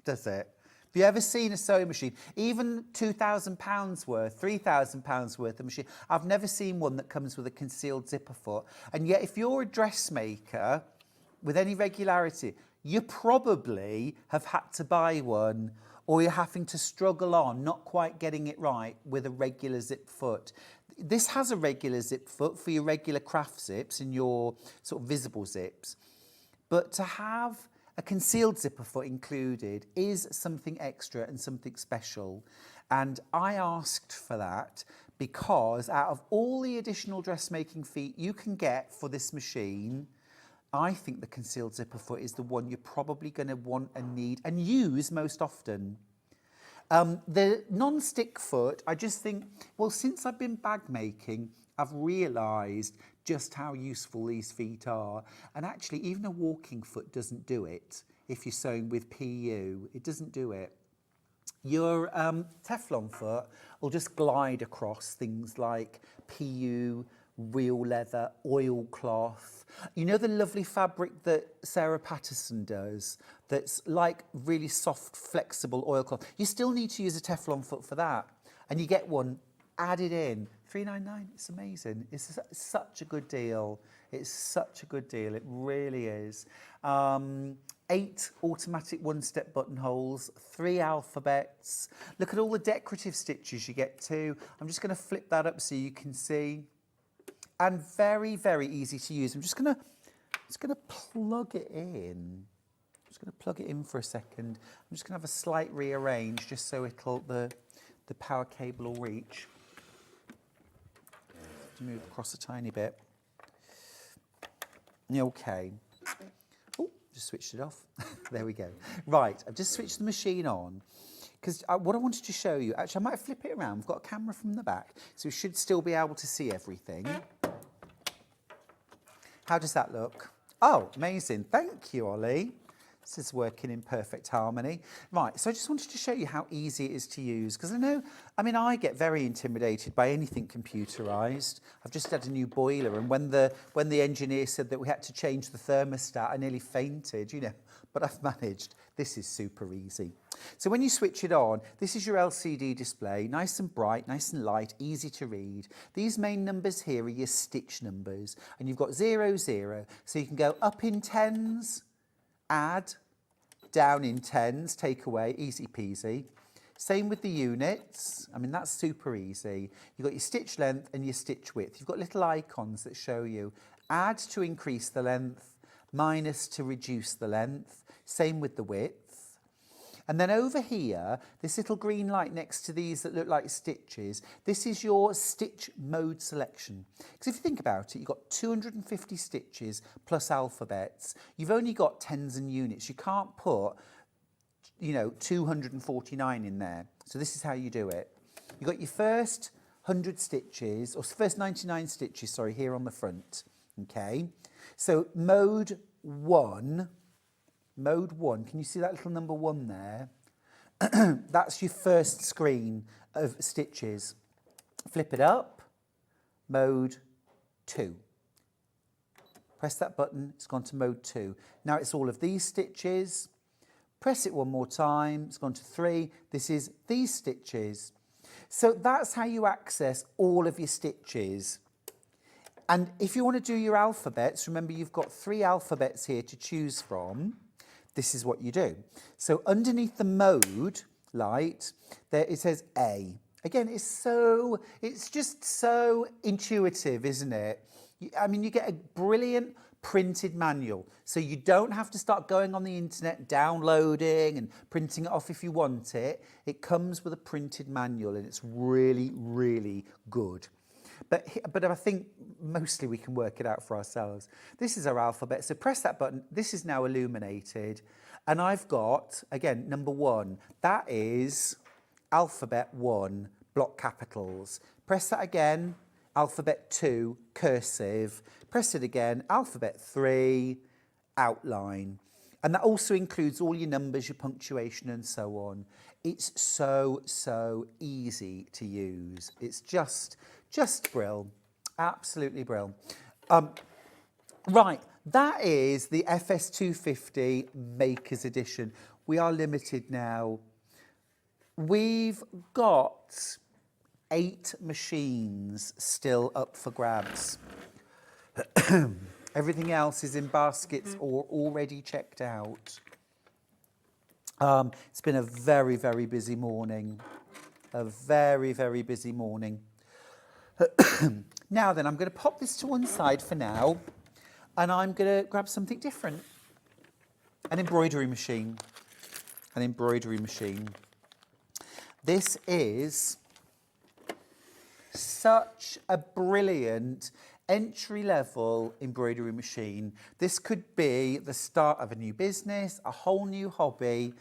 does it? Have you ever seen a sewing machine? Even £2,000 worth, £3,000 worth of machine, I've never seen one that comes with a concealed zipper foot. And yet if you're a dressmaker with any regularity, you probably have had to buy one, or you're having to struggle on, not quite getting it right with a regular zip foot. This has a regular zip foot for your regular craft zips and your sort of visible zips. But to have a concealed zipper foot included is something extra and something special. And I asked for that because out of all the additional dressmaking feet you can get for this machine, I think the concealed zipper foot is the one you're probably going to want and need and use most often. The non-stick foot, I just think, well, since I've been bag making, I've realised just how useful these feet are. And actually, even a walking foot doesn't do it. If you're sewing with PU, it doesn't do it. Your Teflon foot will just glide across things like PU, real leather, oilcloth. You know the lovely fabric that Sarah Patterson does that's like really soft, flexible oilcloth? You still need to use a Teflon foot for that. And you get one added in. $3.99, it's amazing. It's such a good deal. It's such a good deal, it really is. 8 automatic one-step buttonholes, 3 alphabets. Look at all the decorative stitches you get too. I'm just going to flip that up so you can see. And very, very easy to use. I'm just going to plug it in. I'm just going to plug it in for a second. I'm just going to have a slight rearrange just so the power cable will reach. To move across a tiny bit. Okay. Oh, just switched it off. There we go. Right, I've just switched the machine on. Because what I wanted to show you, actually I might flip it around. We've got a camera from the back, so we should still be able to see everything. How does that look? Oh, amazing. Thank you, Ollie. This is working in perfect harmony. Right, so I just wanted to show you how easy it is to use, because I get very intimidated by anything computerised. I've just had a new boiler, and when the engineer said that we had to change the thermostat, I nearly fainted, but I've managed. This is super easy. So when you switch it on, this is your LCD display, nice and bright, nice and light, easy to read. These main numbers here are your stitch numbers, and you've got 0, 0, so you can go up in tens, add, down in tens, take away, easy peasy. Same with the units. That's super easy. You've got your stitch length and your stitch width. You've got little icons that show you add to increase the length, minus to reduce the length. Same with the width. And then over here, this little green light next to these that look like stitches, this is your stitch mode selection. Because if you think about it, you've got 250 stitches plus alphabets. You've only got tens and units. You can't put, 249 in there. So this is how you do it. You've got your first 100 stitches, or first 99 stitches, sorry, here on the front. Okay. So mode 1. Mode 1, can you see that little number 1 there? That's your first screen of stitches. Flip it up, mode 2. Press that button, it's gone to mode 2. Now it's all of these stitches. Press it one more time, it's gone to 3. This is these stitches. So that's how you access all of your stitches. and if you want to do your alphabets, remember you've got 3 alphabets here to choose from. This is what you do. So underneath the mode light, there it says A. Again, it's just so intuitive, isn't it? I mean, you get a brilliant printed manual, so you don't have to start going on the internet, downloading and printing it off if you want it. It comes with a printed manual, and it's really, really good. But I think mostly we can work it out for ourselves. This is our alphabet, so press that button. This is now illuminated, and I've got, again, number 1. That is alphabet 1, block capitals. Press that again, alphabet 2, cursive. Press it again, alphabet 3, outline. And that also includes all your numbers, your punctuation and so on. It's so easy to use. It's just brill, absolutely brill. Right, that is the FS250 Makers Edition. We are limited now. We've got 8 machines still up for grabs. Everything else is in baskets or already checked out. It's been a very, very busy morning. A very, very busy morning. Now then, I'm going to pop this to one side for now, and I'm going to grab something different. An embroidery machine. An embroidery machine. This is such a brilliant entry-level embroidery machine. This could be the start of a new business, a whole new hobby,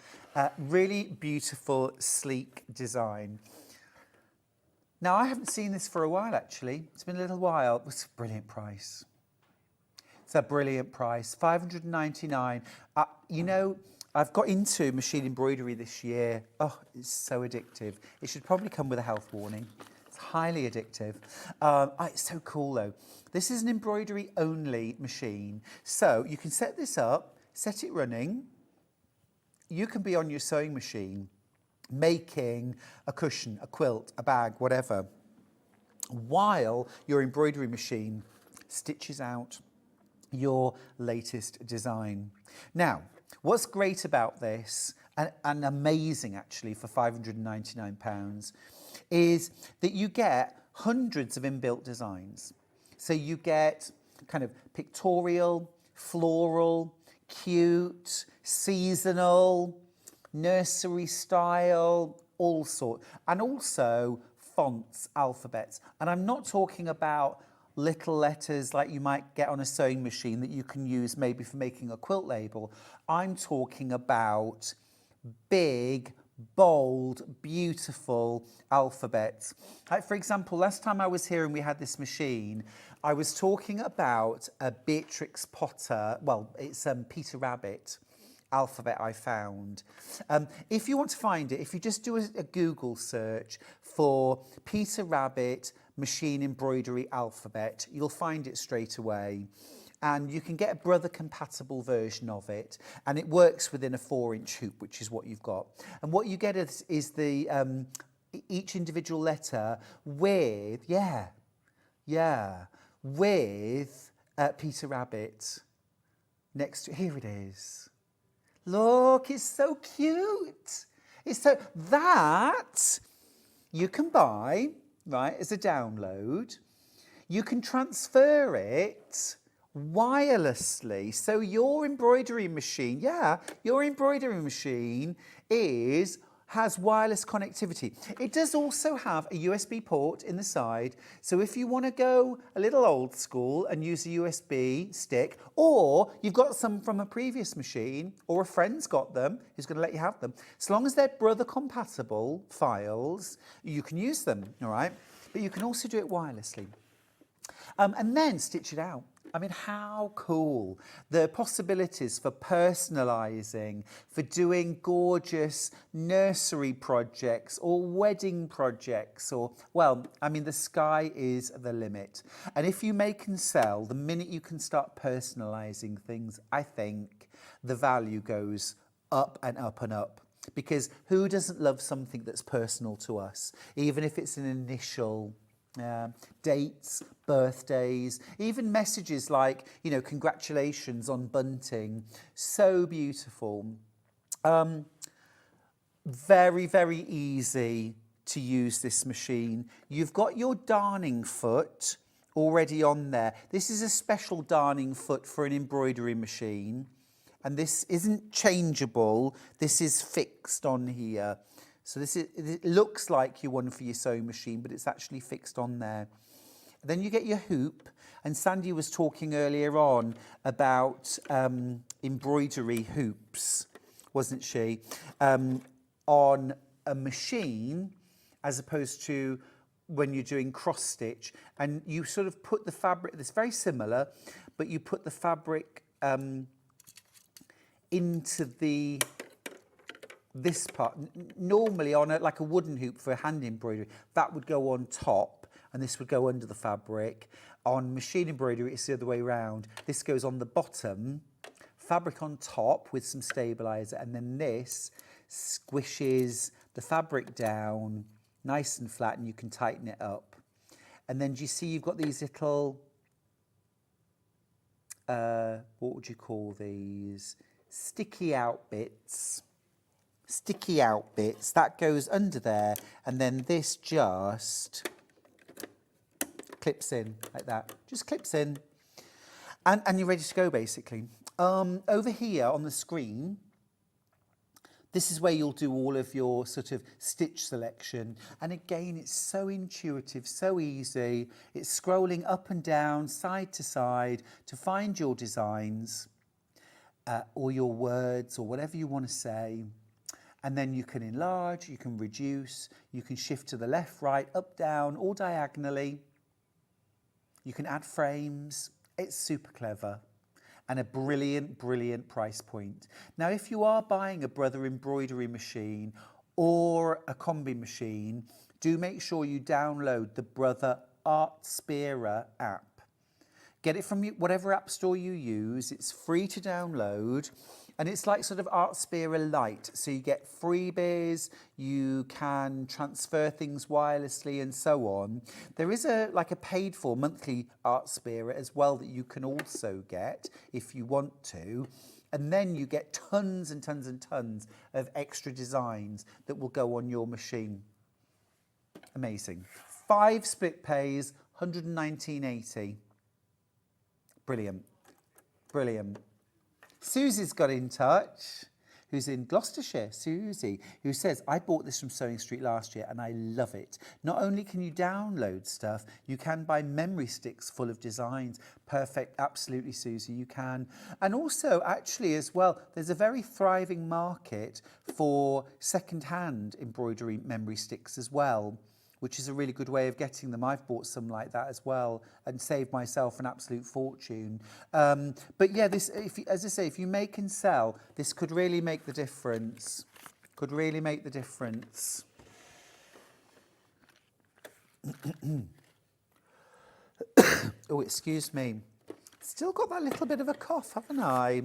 really beautiful, sleek design. Now, I haven't seen this for a while, actually. It's been a little while. It's a brilliant price. It's a brilliant price, $599. You know, I've got into machine embroidery this year. Oh, it's so addictive. It should probably come with a health warning. It's highly addictive. It's so cool, though. This is an embroidery-only machine. So you can set this up, set it running. You can be on your sewing machine making a cushion, a quilt, a bag, whatever, while your embroidery machine stitches out your latest design. Now, what's great about this, and amazing actually for £599, is that you get hundreds of inbuilt designs. So you get kind of pictorial, floral, cute, seasonal, nursery style, all sorts, and also fonts, alphabets. And I'm not talking about little letters like you might get on a sewing machine that you can use maybe for making a quilt label. I'm talking about big, bold, beautiful alphabets. Like, for example, last time I was here and we had this machine, I was talking about a Beatrix Potter, well, it's Peter Rabbit alphabet I found. If you want to find it, if you just do a Google search for Peter Rabbit machine embroidery alphabet, you'll find it straight away. And you can get a brother compatible version of it, and it works within a 4-inch hoop, which is what you've got. And what you get is the each individual letter with with Peter Rabbit next to, here it is. Look, it's so cute. It's so, that you can buy, right, as a download. You can transfer it wirelessly. So your embroidery machine, has wireless connectivity. It does also have a USB port in the side. So if you want to go a little old school and use a USB stick, or you've got some from a previous machine, or a friend's got them who's going to let you have them, as long as they're brother compatible files, you can use them, all right? But you can also do it wirelessly. And then stitch it out. I mean, how cool. The possibilities for personalising, for doing gorgeous nursery projects or wedding projects, or, well, I mean, the sky is the limit. And if you make and sell, the minute you can start personalising things, I think the value goes up and up and up. Because who doesn't love something that's personal to us, even if it's an initial Dates, birthdays, even messages like, you know, congratulations on bunting. So beautiful. Very, very easy to use this machine. You've got your darning foot already on there. This is a special darning foot for an embroidery machine. And this isn't changeable. This is fixed on here. So it looks like your one for your sewing machine, but it's actually fixed on there. Then you get your hoop, and Sandy was talking earlier on about embroidery hoops, wasn't she? On a machine, as opposed to when you're doing cross stitch, and you sort of put the fabric, it's very similar, but you put the fabric into this part. Normally on like a wooden hoop for hand embroidery, that would go on top and this would go under the fabric. On machine embroidery, it's the other way around. This goes on the bottom, fabric on top with some stabilizer, and then this squishes the fabric down nice and flat, and you can tighten it up. And then do you see you've got these little, what would you call these? Sticky out bits. Sticky out bits, that goes under there, and then this just clips in like that, just clips in, and you're ready to go basically. Over here on the screen, this is where you'll do all of your sort of stitch selection, and again it's so intuitive, so easy. It's scrolling up and down, side to side to find your designs or your words or whatever you want to say. And then you can enlarge, you can reduce, you can shift to the left, right, up, down, or diagonally. You can add frames. It's super clever and a brilliant, brilliant price point. Now, if you are buying a Brother embroidery machine or a combi machine, do make sure you download the Brother Artspira app. Get it from whatever app store you use. It's free to download. And it's like sort of Artspira Lite. So you get freebies, you can transfer things wirelessly and so on. There is like a paid for monthly Artspira as well that you can also get if you want to. And then you get tons and tons and tons of extra designs that will go on your machine. Amazing. 5 split pays, 119.80. Brilliant. Brilliant. Susie's got in touch, who's in Gloucestershire, Susie, who says, I bought this from Sewing Street last year and I love it. Not only can you download stuff, you can buy memory sticks full of designs. Perfect, absolutely, Susie, you can. And also, actually, as well, there's a very thriving market for second-hand embroidery memory sticks as well, which is a really good way of getting them. I've bought some like that as well and saved myself an absolute fortune. But yeah, this, as I say, if you make and sell, this could really make the difference. Could really make the difference. Oh, excuse me. Still got that little bit of a cough, haven't I?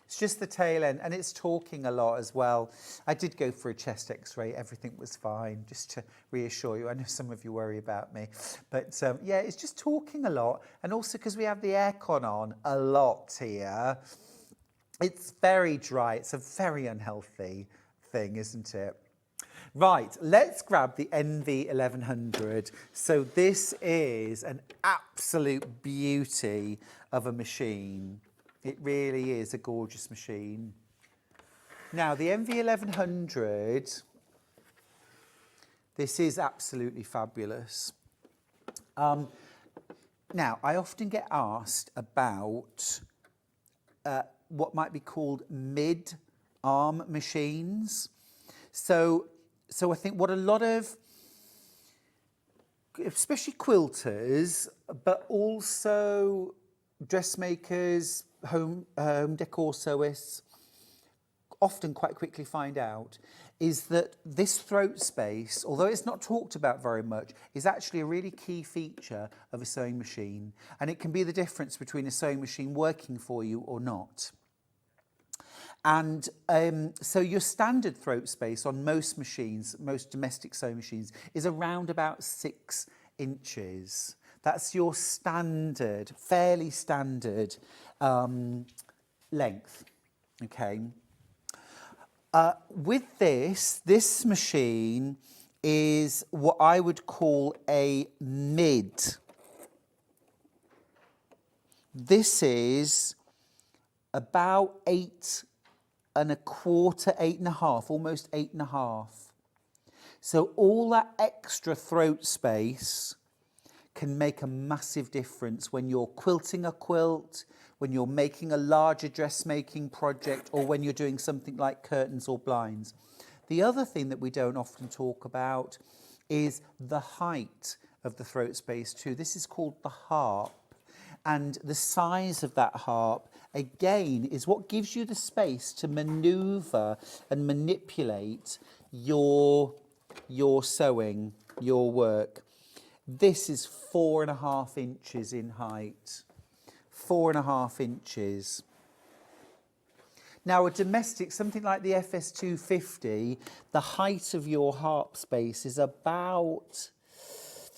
It's just the tail end, and it's talking a lot as well. I did go for a chest x-ray. Everything was fine, just to reassure you. I know some of you worry about me. But yeah, it's just talking a lot. And also because we have the aircon on a lot here, it's very dry. It's a very unhealthy thing, isn't it? Right, let's grab the NV 1100. So this is an absolute beauty of a machine. It really is a gorgeous machine. Now, the NV 1100, this is absolutely fabulous. Now, I often get asked about what might be called mid-arm machines. So I think what a lot of, especially quilters, but also dressmakers, home decor sewists, often quite quickly find out is that this throat space, although it's not talked about very much, is actually a really key feature of a sewing machine. And it can be the difference between a sewing machine working for you or not. And so your standard throat space on most machines, most domestic sewing machines, is around about 6 inches. That's your standard, fairly standard length, okay? With this machine is what I would call a mid. This is about 8 1/4, 8 1/2, almost 8 1/2. So all that extra throat space can make a massive difference when you're quilting a quilt, when you're making a larger dressmaking project, or when you're doing something like curtains or blinds. The other thing that we don't often talk about is the height of the throat space too. This is called the harp. And the size of that harp, again, is what gives you the space to manoeuvre and manipulate your sewing, your work. This is 4 1/2 inches in height. 4 1/2 inches. Now, a domestic, something like the FS250, the height of your harp space is about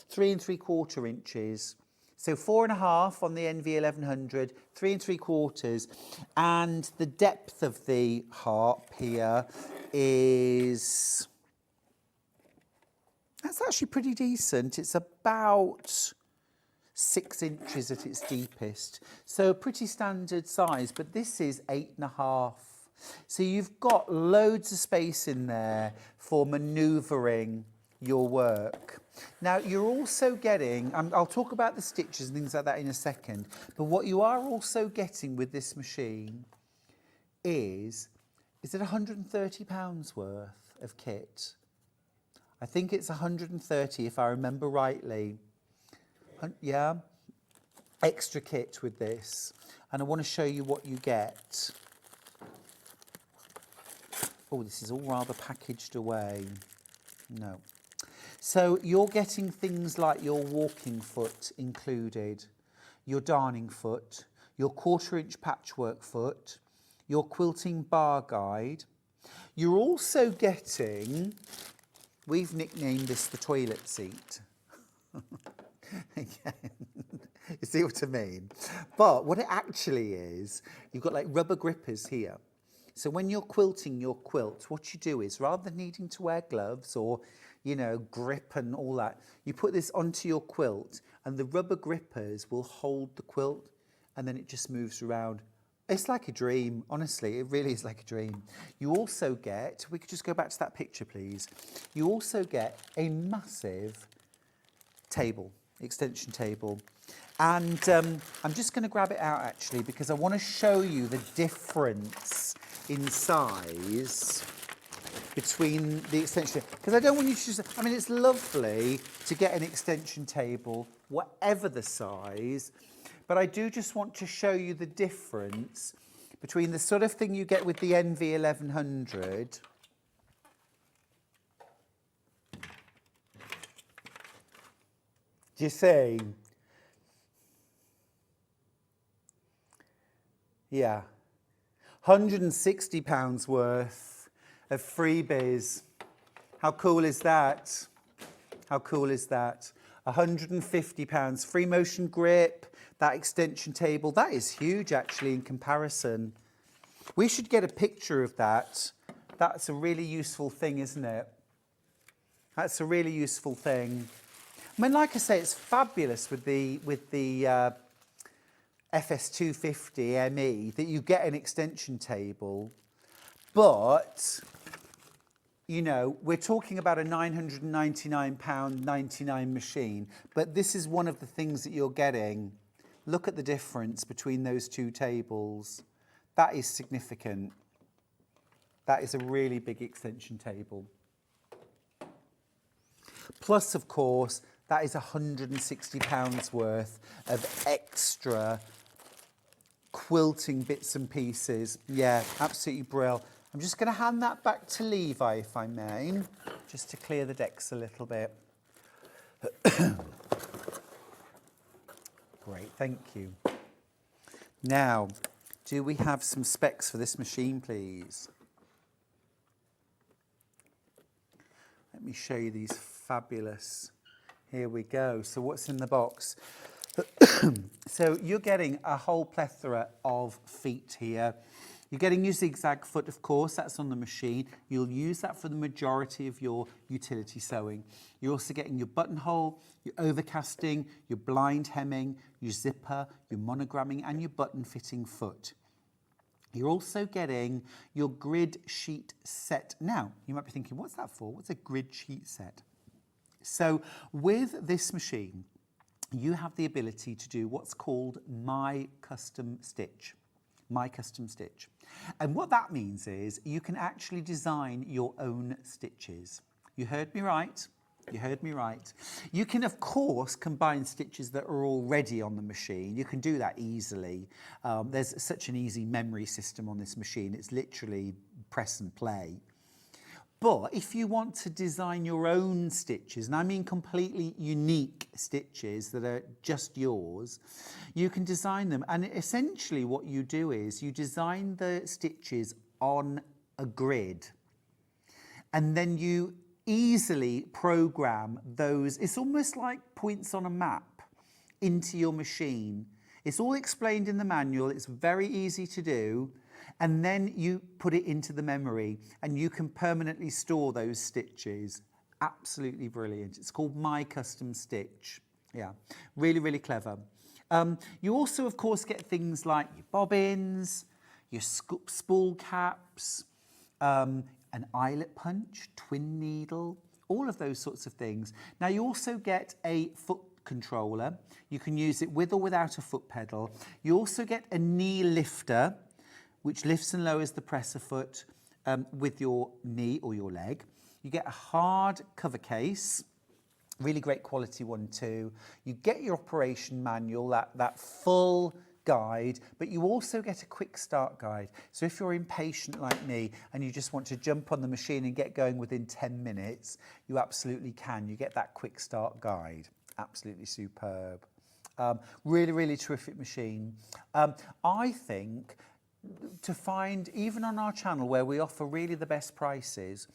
3 3/4 inches. So 4 1/2 on the NV1100, 3 3/4, and the depth of the harp here is, that's actually pretty decent. It's about 6 inches at its deepest. So a pretty standard size, but this is 8 1/2. So you've got loads of space in there for manoeuvring your work. Now you're also getting, I'll talk about the stitches and things like that in a second, but what you are also getting with this machine is it £130 worth of kit? I think it's 130 if I remember rightly. Yeah, extra kit with this, and I want to show you what you get. Oh, this is all rather packaged away. No. So you're getting things like your walking foot included, your darning foot, your 1/4 inch patchwork foot, your quilting bar guide. You're also getting, we've nicknamed this the toilet seat. Again, you see what I mean? But what it actually is, you've got like rubber grippers here. So when you're quilting your quilt, what you do is, rather than needing to wear gloves or, you know, grip and all that, you put this onto your quilt and the rubber grippers will hold the quilt and then it just moves around. It's like a dream, honestly, it really is like a dream. You also get, we could just go back to that picture, please. You also get a massive table, extension table. And I'm just going to grab it out actually because I want to show you the difference in size between the extension, because I don't want you to just, I mean, it's lovely to get an extension table, whatever the size, but I do just want to show you the difference between the sort of thing you get with the NV1100 do you see? Yeah, £160 worth of freebies. How cool is that? How cool is that? £150, free motion grip, that extension table. That is huge actually in comparison. We should get a picture of that. That's a really useful thing, isn't it? That's a really useful thing. I mean, like I say, it's fabulous with the FS250 ME that you get an extension table, but you know, we're talking about a £999.99 machine, but this is one of the things that you're getting. Look at the difference between those two tables. That is significant. That is a really big extension table. Plus, of course, that is £160 worth of extra quilting bits and pieces. Yeah, absolutely brilliant. I'm just going to hand that back to Levi, if I may, just to clear the decks a little bit. Great, thank you. Now, do we have some specs for this machine, please? Let me show you these fabulous Here we go. So what's in the box? So you're getting a whole plethora of feet here. You're getting your zigzag foot, of course, that's on the machine. You'll use that for the majority of your utility sewing. You're also getting your buttonhole, your overcasting, your blind hemming, your zipper, your monogramming, and your button fitting foot. You're also getting your grid sheet set. Now, you might be thinking, what's that for? What's a grid sheet set? So with this machine, you have the ability to do what's called My Custom Stitch. My Custom Stitch. And what that means is you can actually design your own stitches. You heard me right. You heard me right. You can, of course, combine stitches that are already on the machine. You can do that easily. There's such an easy memory system on this machine. It's literally press and play. But if you want to design your own stitches, and I mean completely unique stitches that are just yours, you can design them. And essentially what you do is you design the stitches on a grid. And then you easily program those. It's almost like points on a map into your machine. It's all explained in the manual. It's very easy to do. And then you put it into the memory and you can permanently store those stitches. Absolutely brilliant. It's called My Custom Stitch. Yeah, really, really clever. You also, of course, get things like your bobbins, your spool caps, an eyelet punch, twin needle, all of those sorts of things. Now, you also get a foot controller. You can use it with or without a foot pedal. You also get a knee lifter, which lifts and lowers the presser foot with your knee or your leg. You get a hard cover case, really great quality one too. You get your operation manual, that full guide, but you also get a quick start guide. So if you're impatient like me and you just want to jump on the machine and get going within 10 minutes, you absolutely can. You get that quick start guide. Absolutely superb. Really, really terrific machine. I think to find, even on our channel where we offer really the best prices,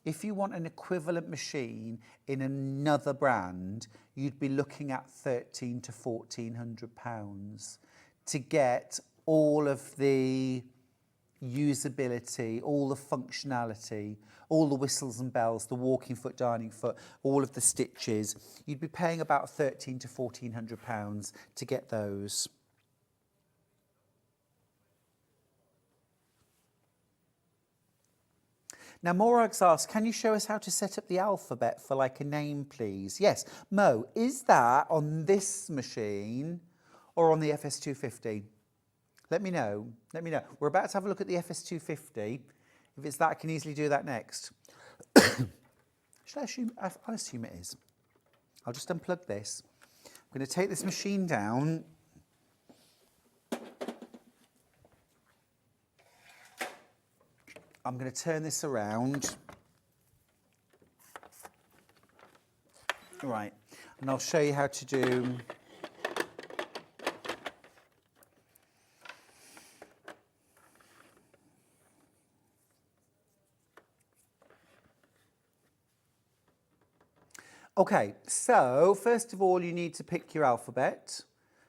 if you want an equivalent machine in another brand, you'd be looking at £1,300 to £1,400 to get all of the usability, all the functionality, all the whistles and bells, the walking foot, dining foot, all of the stitches. You'd be paying about £1,300 to £1,400 to get those. Now, Morag's asked, can you show us how to set up the alphabet for like a name, please? Yes. Mo, is that on this machine or on the FS250? Let me know. Let me know. We're about to have a look at the FS250. If it's that, I can easily do that next. Shall I assume? I'll assume it is. I'll just unplug this. I'm going to take this machine down. I'm going to turn this around. Right, and I'll show you how to do. Okay, so first of all, you need to pick your alphabet.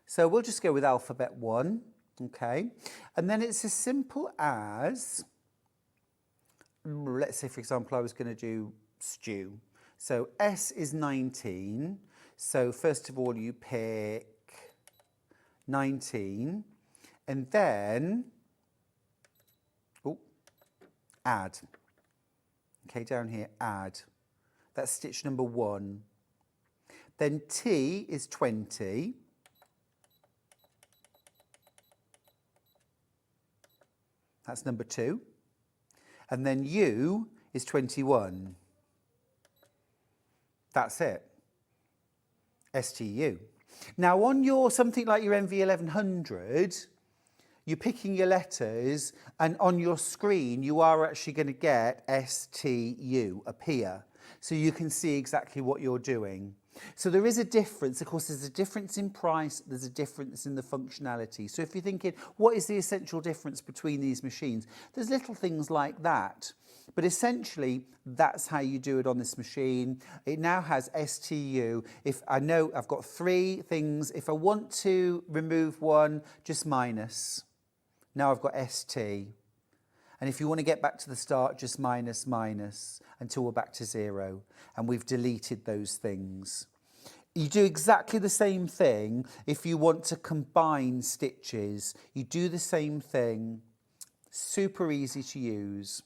So we'll just go with alphabet 1, okay? And then it's as simple as, let's say, for example, I was going to do stew. So S is 19. So first of all, you pick 19. And then, add. Okay, down here, add. That's stitch number 1. Then T is 20. That's number 2. And then U is 21. That's it. STU. Now on your, something like your MV1100, you're picking your letters, and on your screen you are actually going to get STU appear. So you can see exactly what you're doing. So there is a difference. Of course, there's a difference in price. There's a difference in the functionality. So if you're thinking, what is the essential difference between these machines? There's little things like that. But essentially, that's how you do it on this machine. It now has STU. If I know I've got 3 things, if I want to remove one, just minus. Now I've got ST. And if you want to get back to the start, just minus, minus, until we're back to 0. And we've deleted those things. You do exactly the same thing if you want to combine stitches. You do the same thing. Super easy to use.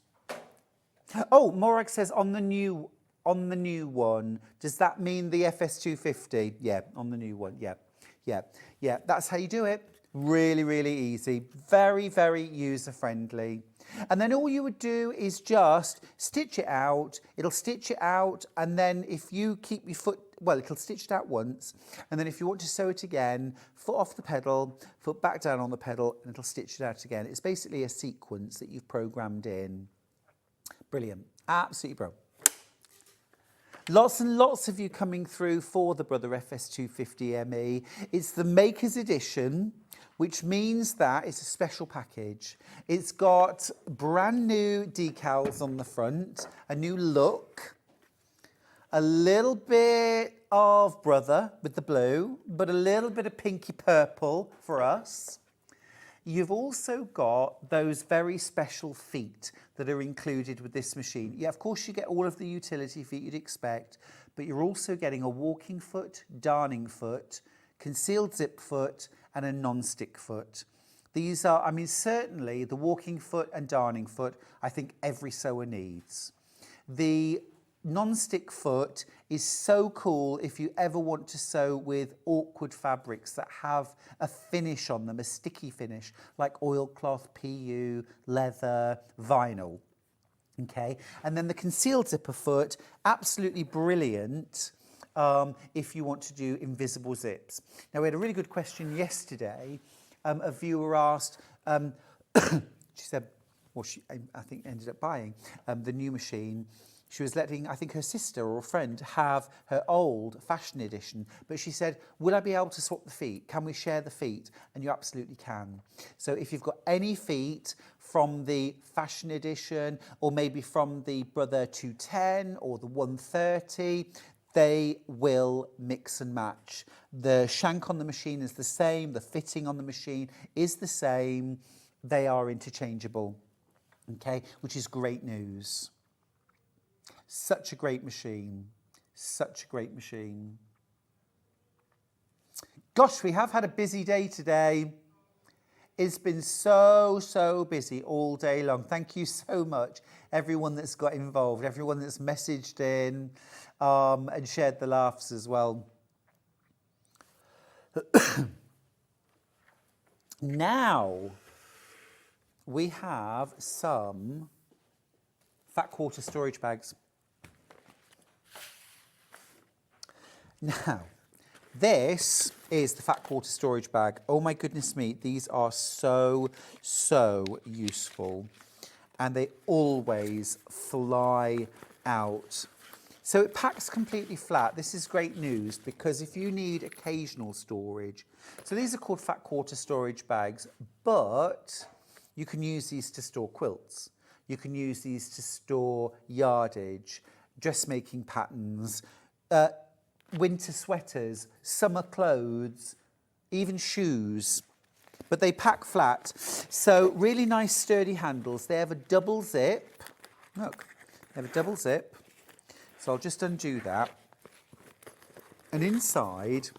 Oh, Morag says on the new one, does that mean the FS250? Yeah, on the new one, yeah. That's how you do it. Really, really easy. Very, very user-friendly. And then all you would do is just stitch it out. It'll stitch it out, and then if you keep your foot, well, it'll stitch it out once, and then if you want to sew it again, foot off the pedal, foot back down on the pedal, and it'll stitch it out again. It's basically a sequence that you've programmed in. Brilliant. Absolutely brilliant. Lots and lots of you coming through for the Brother FS250 ME. It's the Maker's Edition, which means that it's a special package. It's got brand new decals on the front, a new look, a little bit of Brother with the blue, but a little bit of pinky purple for us. You've also got those very special feet that are included with this machine. Yeah, of course you get all of the utility feet you'd expect, but you're also getting a walking foot, darning foot, concealed zip foot, and a non-stick foot. These are, I mean, certainly the walking foot and darning foot, I think every sewer needs. The non-stick foot is so cool if you ever want to sew with awkward fabrics that have a finish on them, a sticky finish, like oilcloth, PU, leather, vinyl. Okay, and then the concealed zipper foot, absolutely brilliant if you want to do invisible zips. Now, we had a really good question yesterday. A viewer asked, she said, well, I think ended up buying the new machine. She was letting, I think, her sister or a friend have her old fashion edition, but she said, will I be able to swap the feet? Can we share the feet? And you absolutely can. So if you've got any feet from the fashion edition, or maybe from the Brother 210 or the 130, they will mix and match. The shank on the machine is the same, the fitting on the machine is the same. They are interchangeable, okay, which is great news. Such a great machine. Such a great machine. Gosh, we have had a busy day today. It's been so busy all day long. Thank you so much, everyone that's got involved, everyone that's messaged in and shared the laughs as well. Now, we have some fat quarter storage bags. Now, this is the fat quarter storage bag. Oh my goodness me, these are so useful. And they always fly out. So it packs completely flat. This is great news because if you need occasional storage, so these are called fat quarter storage bags, but you can use these to store quilts. You can use these to store yardage, dressmaking patterns, winter sweaters, summer clothes, even shoes, but they pack flat. So really nice sturdy handles. They have a double zip. Look, they have a double zip. So I'll just undo that. And inside,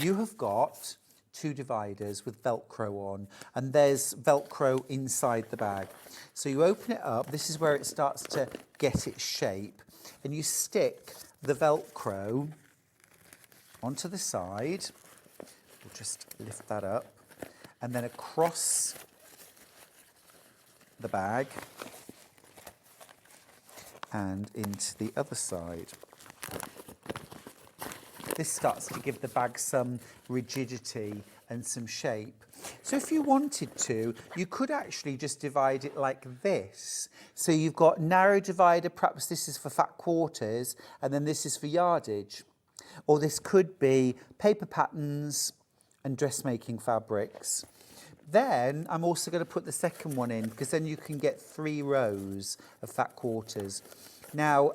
you have got 2 dividers with Velcro on, and there's Velcro inside the bag. So you open it up, this is where it starts to get its shape, and you stick the Velcro onto the side. We'll just lift that up, and then across the bag and into the other side. this starts to give the bag some rigidity and some shape. So if you wanted to, you could actually just divide it like this. So you've got narrow divider, perhaps this is for fat quarters, and then this is for yardage. Or this could be paper patterns and dressmaking fabrics. Then I'm also going to put the second one in, because then you can get 3 rows of fat quarters. Now,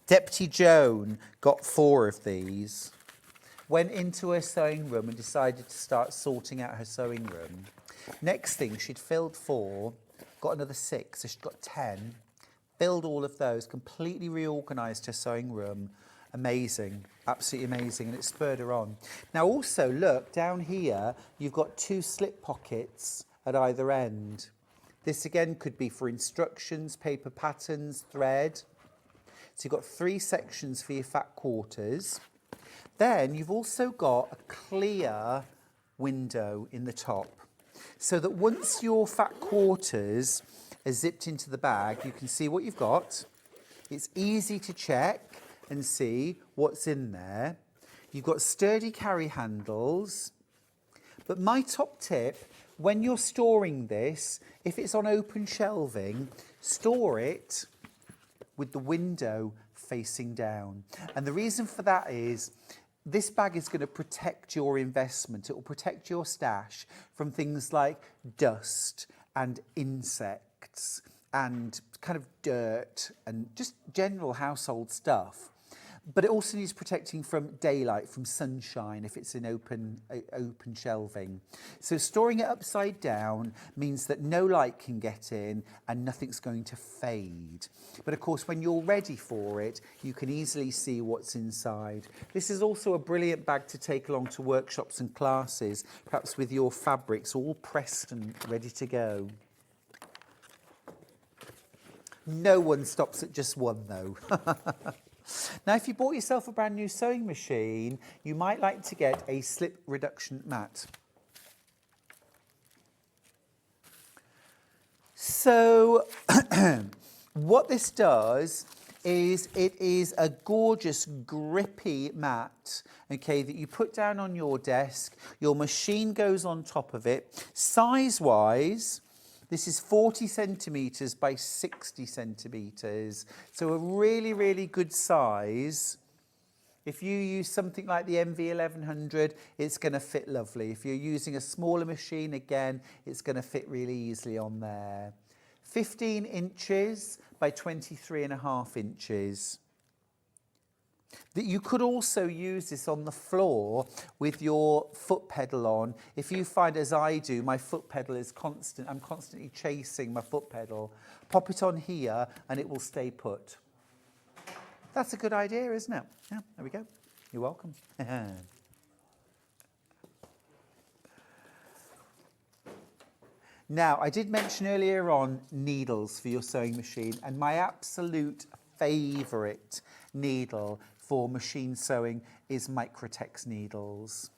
Deputy Joan got 4 of these, went into her sewing room and decided to start sorting out her sewing room. Next thing, she'd filled 4, got another 6, so she'd got 10, filled all of those, completely reorganised her sewing room. Amazing, absolutely amazing, and it spurred her on. Now also, look, down here, you've got 2 slip pockets at either end. This again could be for instructions, paper patterns, thread. So you've got 3 sections for your fat quarters. Then you've also got a clear window in the top, so that once your fat quarters are zipped into the bag, you can see what you've got. It's easy to check and see what's in there. You've got sturdy carry handles. But my top tip, when you're storing this, if it's on open shelving, store it with the window facing down. And the reason for that is this bag is going to protect your investment. It will protect your stash from things like dust and insects and kind of dirt and just general household stuff. But it also needs protecting from daylight, from sunshine, if it's in open shelving. So storing it upside down means that no light can get in and nothing's going to fade. But of course, when you're ready for it, you can easily see what's inside. This is also a brilliant bag to take along to workshops and classes, perhaps with your fabrics all pressed and ready to go. No one stops at just one, though. Now, if you bought yourself a brand new sewing machine, you might like to get a slip reduction mat. So what this does is it is a gorgeous grippy mat, okay, that you put down on your desk. Your machine goes on top of it. Size-wise, this is 40 centimetres by 60 centimetres. So a really, really good size. If you use something like the MV1100, it's going to fit lovely. If you're using a smaller machine, again, it's going to fit really easily on there. 15 inches by 23.5 inches. That you could also use this on the floor with your foot pedal on. If you find, as I do, my foot pedal is constant, I'm constantly chasing my foot pedal, pop it on here and it will stay put. That's a good idea, isn't it? Yeah, there we go. You're welcome. Now, I did mention earlier on needles for your sewing machine, and my absolute favourite needle for machine sewing is Microtex needles.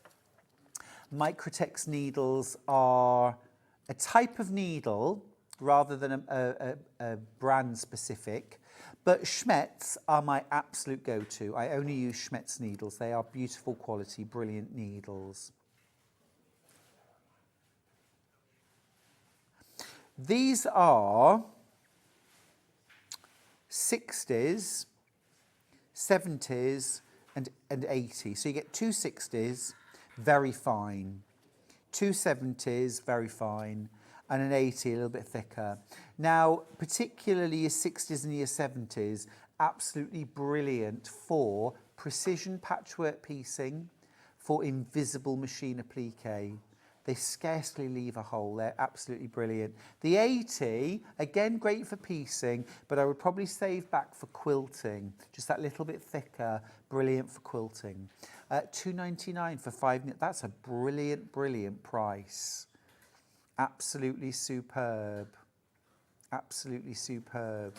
Microtex needles are a type of needle rather than a brand specific, but Schmetz are my absolute go-to. I only use Schmetz needles. They are beautiful quality, brilliant needles. These are 60s, 70s and 80s. So you get 2 60s, very fine, 2 70s, very fine, and an 80, a little bit thicker. Now, particularly your 60s and your 70s, absolutely brilliant for precision patchwork piecing, for invisible machine applique. They scarcely leave a hole. They're absolutely brilliant. The 80, again, great for piecing, but I would probably save back for quilting. Just that little bit thicker, brilliant for quilting. $2.99 for 5. That's a brilliant, brilliant price. Absolutely superb. Absolutely superb.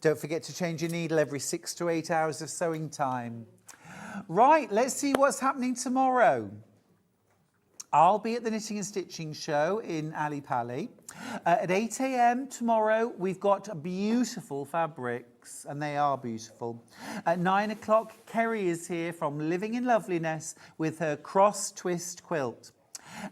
Don't forget to change your needle every 6 to 8 hours of sewing time. Right, let's see what's happening tomorrow. I'll be at the Knitting and Stitching Show in Ali Pali. At 8 a.m. tomorrow, we've got beautiful fabrics, and they are beautiful. At 9 o'clock, Kerry is here from Living in Loveliness with her cross twist quilt.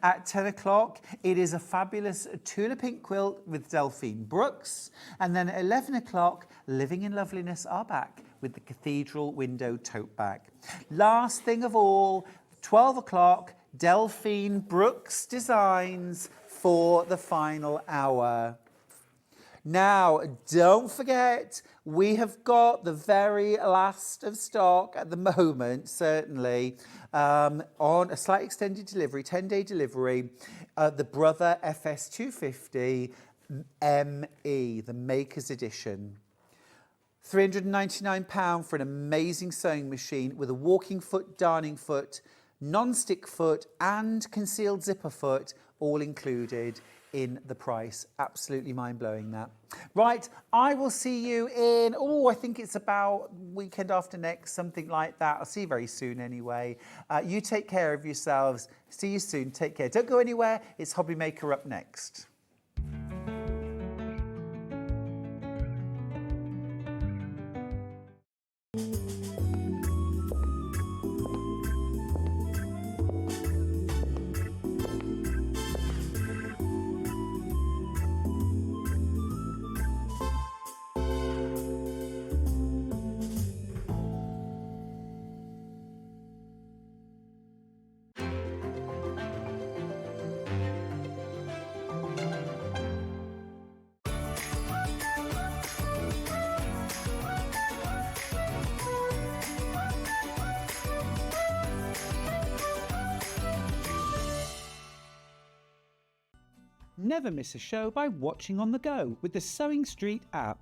At 10 o'clock, it is a fabulous Tula Pink quilt with Delphine Brooks. And then at 11 o'clock, Living in Loveliness are back with the Cathedral Window Tote Bag. Last thing of all, 12 o'clock, Delphine Brooks Designs for the final hour. Now, don't forget, we have got the very last of stock at the moment, certainly, on a slight extended delivery, 10-day delivery, the Brother FS250 ME, the Maker's Edition. £399 for an amazing sewing machine with a walking foot, darning foot, non-stick foot and concealed zipper foot, all included in the price. Absolutely mind-blowing, that. Right, I will see you in, I think it's about weekend after next, something like that. I'll see you very soon anyway. You take care of yourselves. See you soon. Take care. Don't go anywhere. It's Hobby Maker up next. Never miss a show by watching on the go with the Sewing Street app.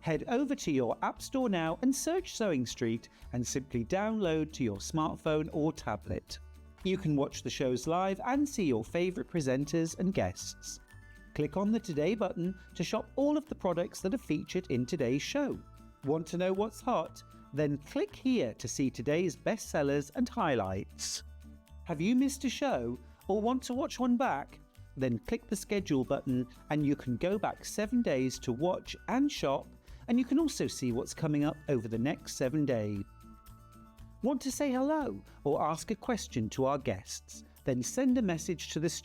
Head over to your app store now and search Sewing Street and simply download to your smartphone or tablet. You can watch the shows live and see your favourite presenters and guests. Click on the Today button to shop all of the products that are featured in today's show. Want to know what's hot? Then click here to see today's bestsellers and highlights. Have you missed a show or want to watch one back? Then click the schedule button and you can go back 7 days to watch and shop, and you can also see what's coming up over the next 7 days. Want to say hello or ask a question to our guests? Then send a message to the studio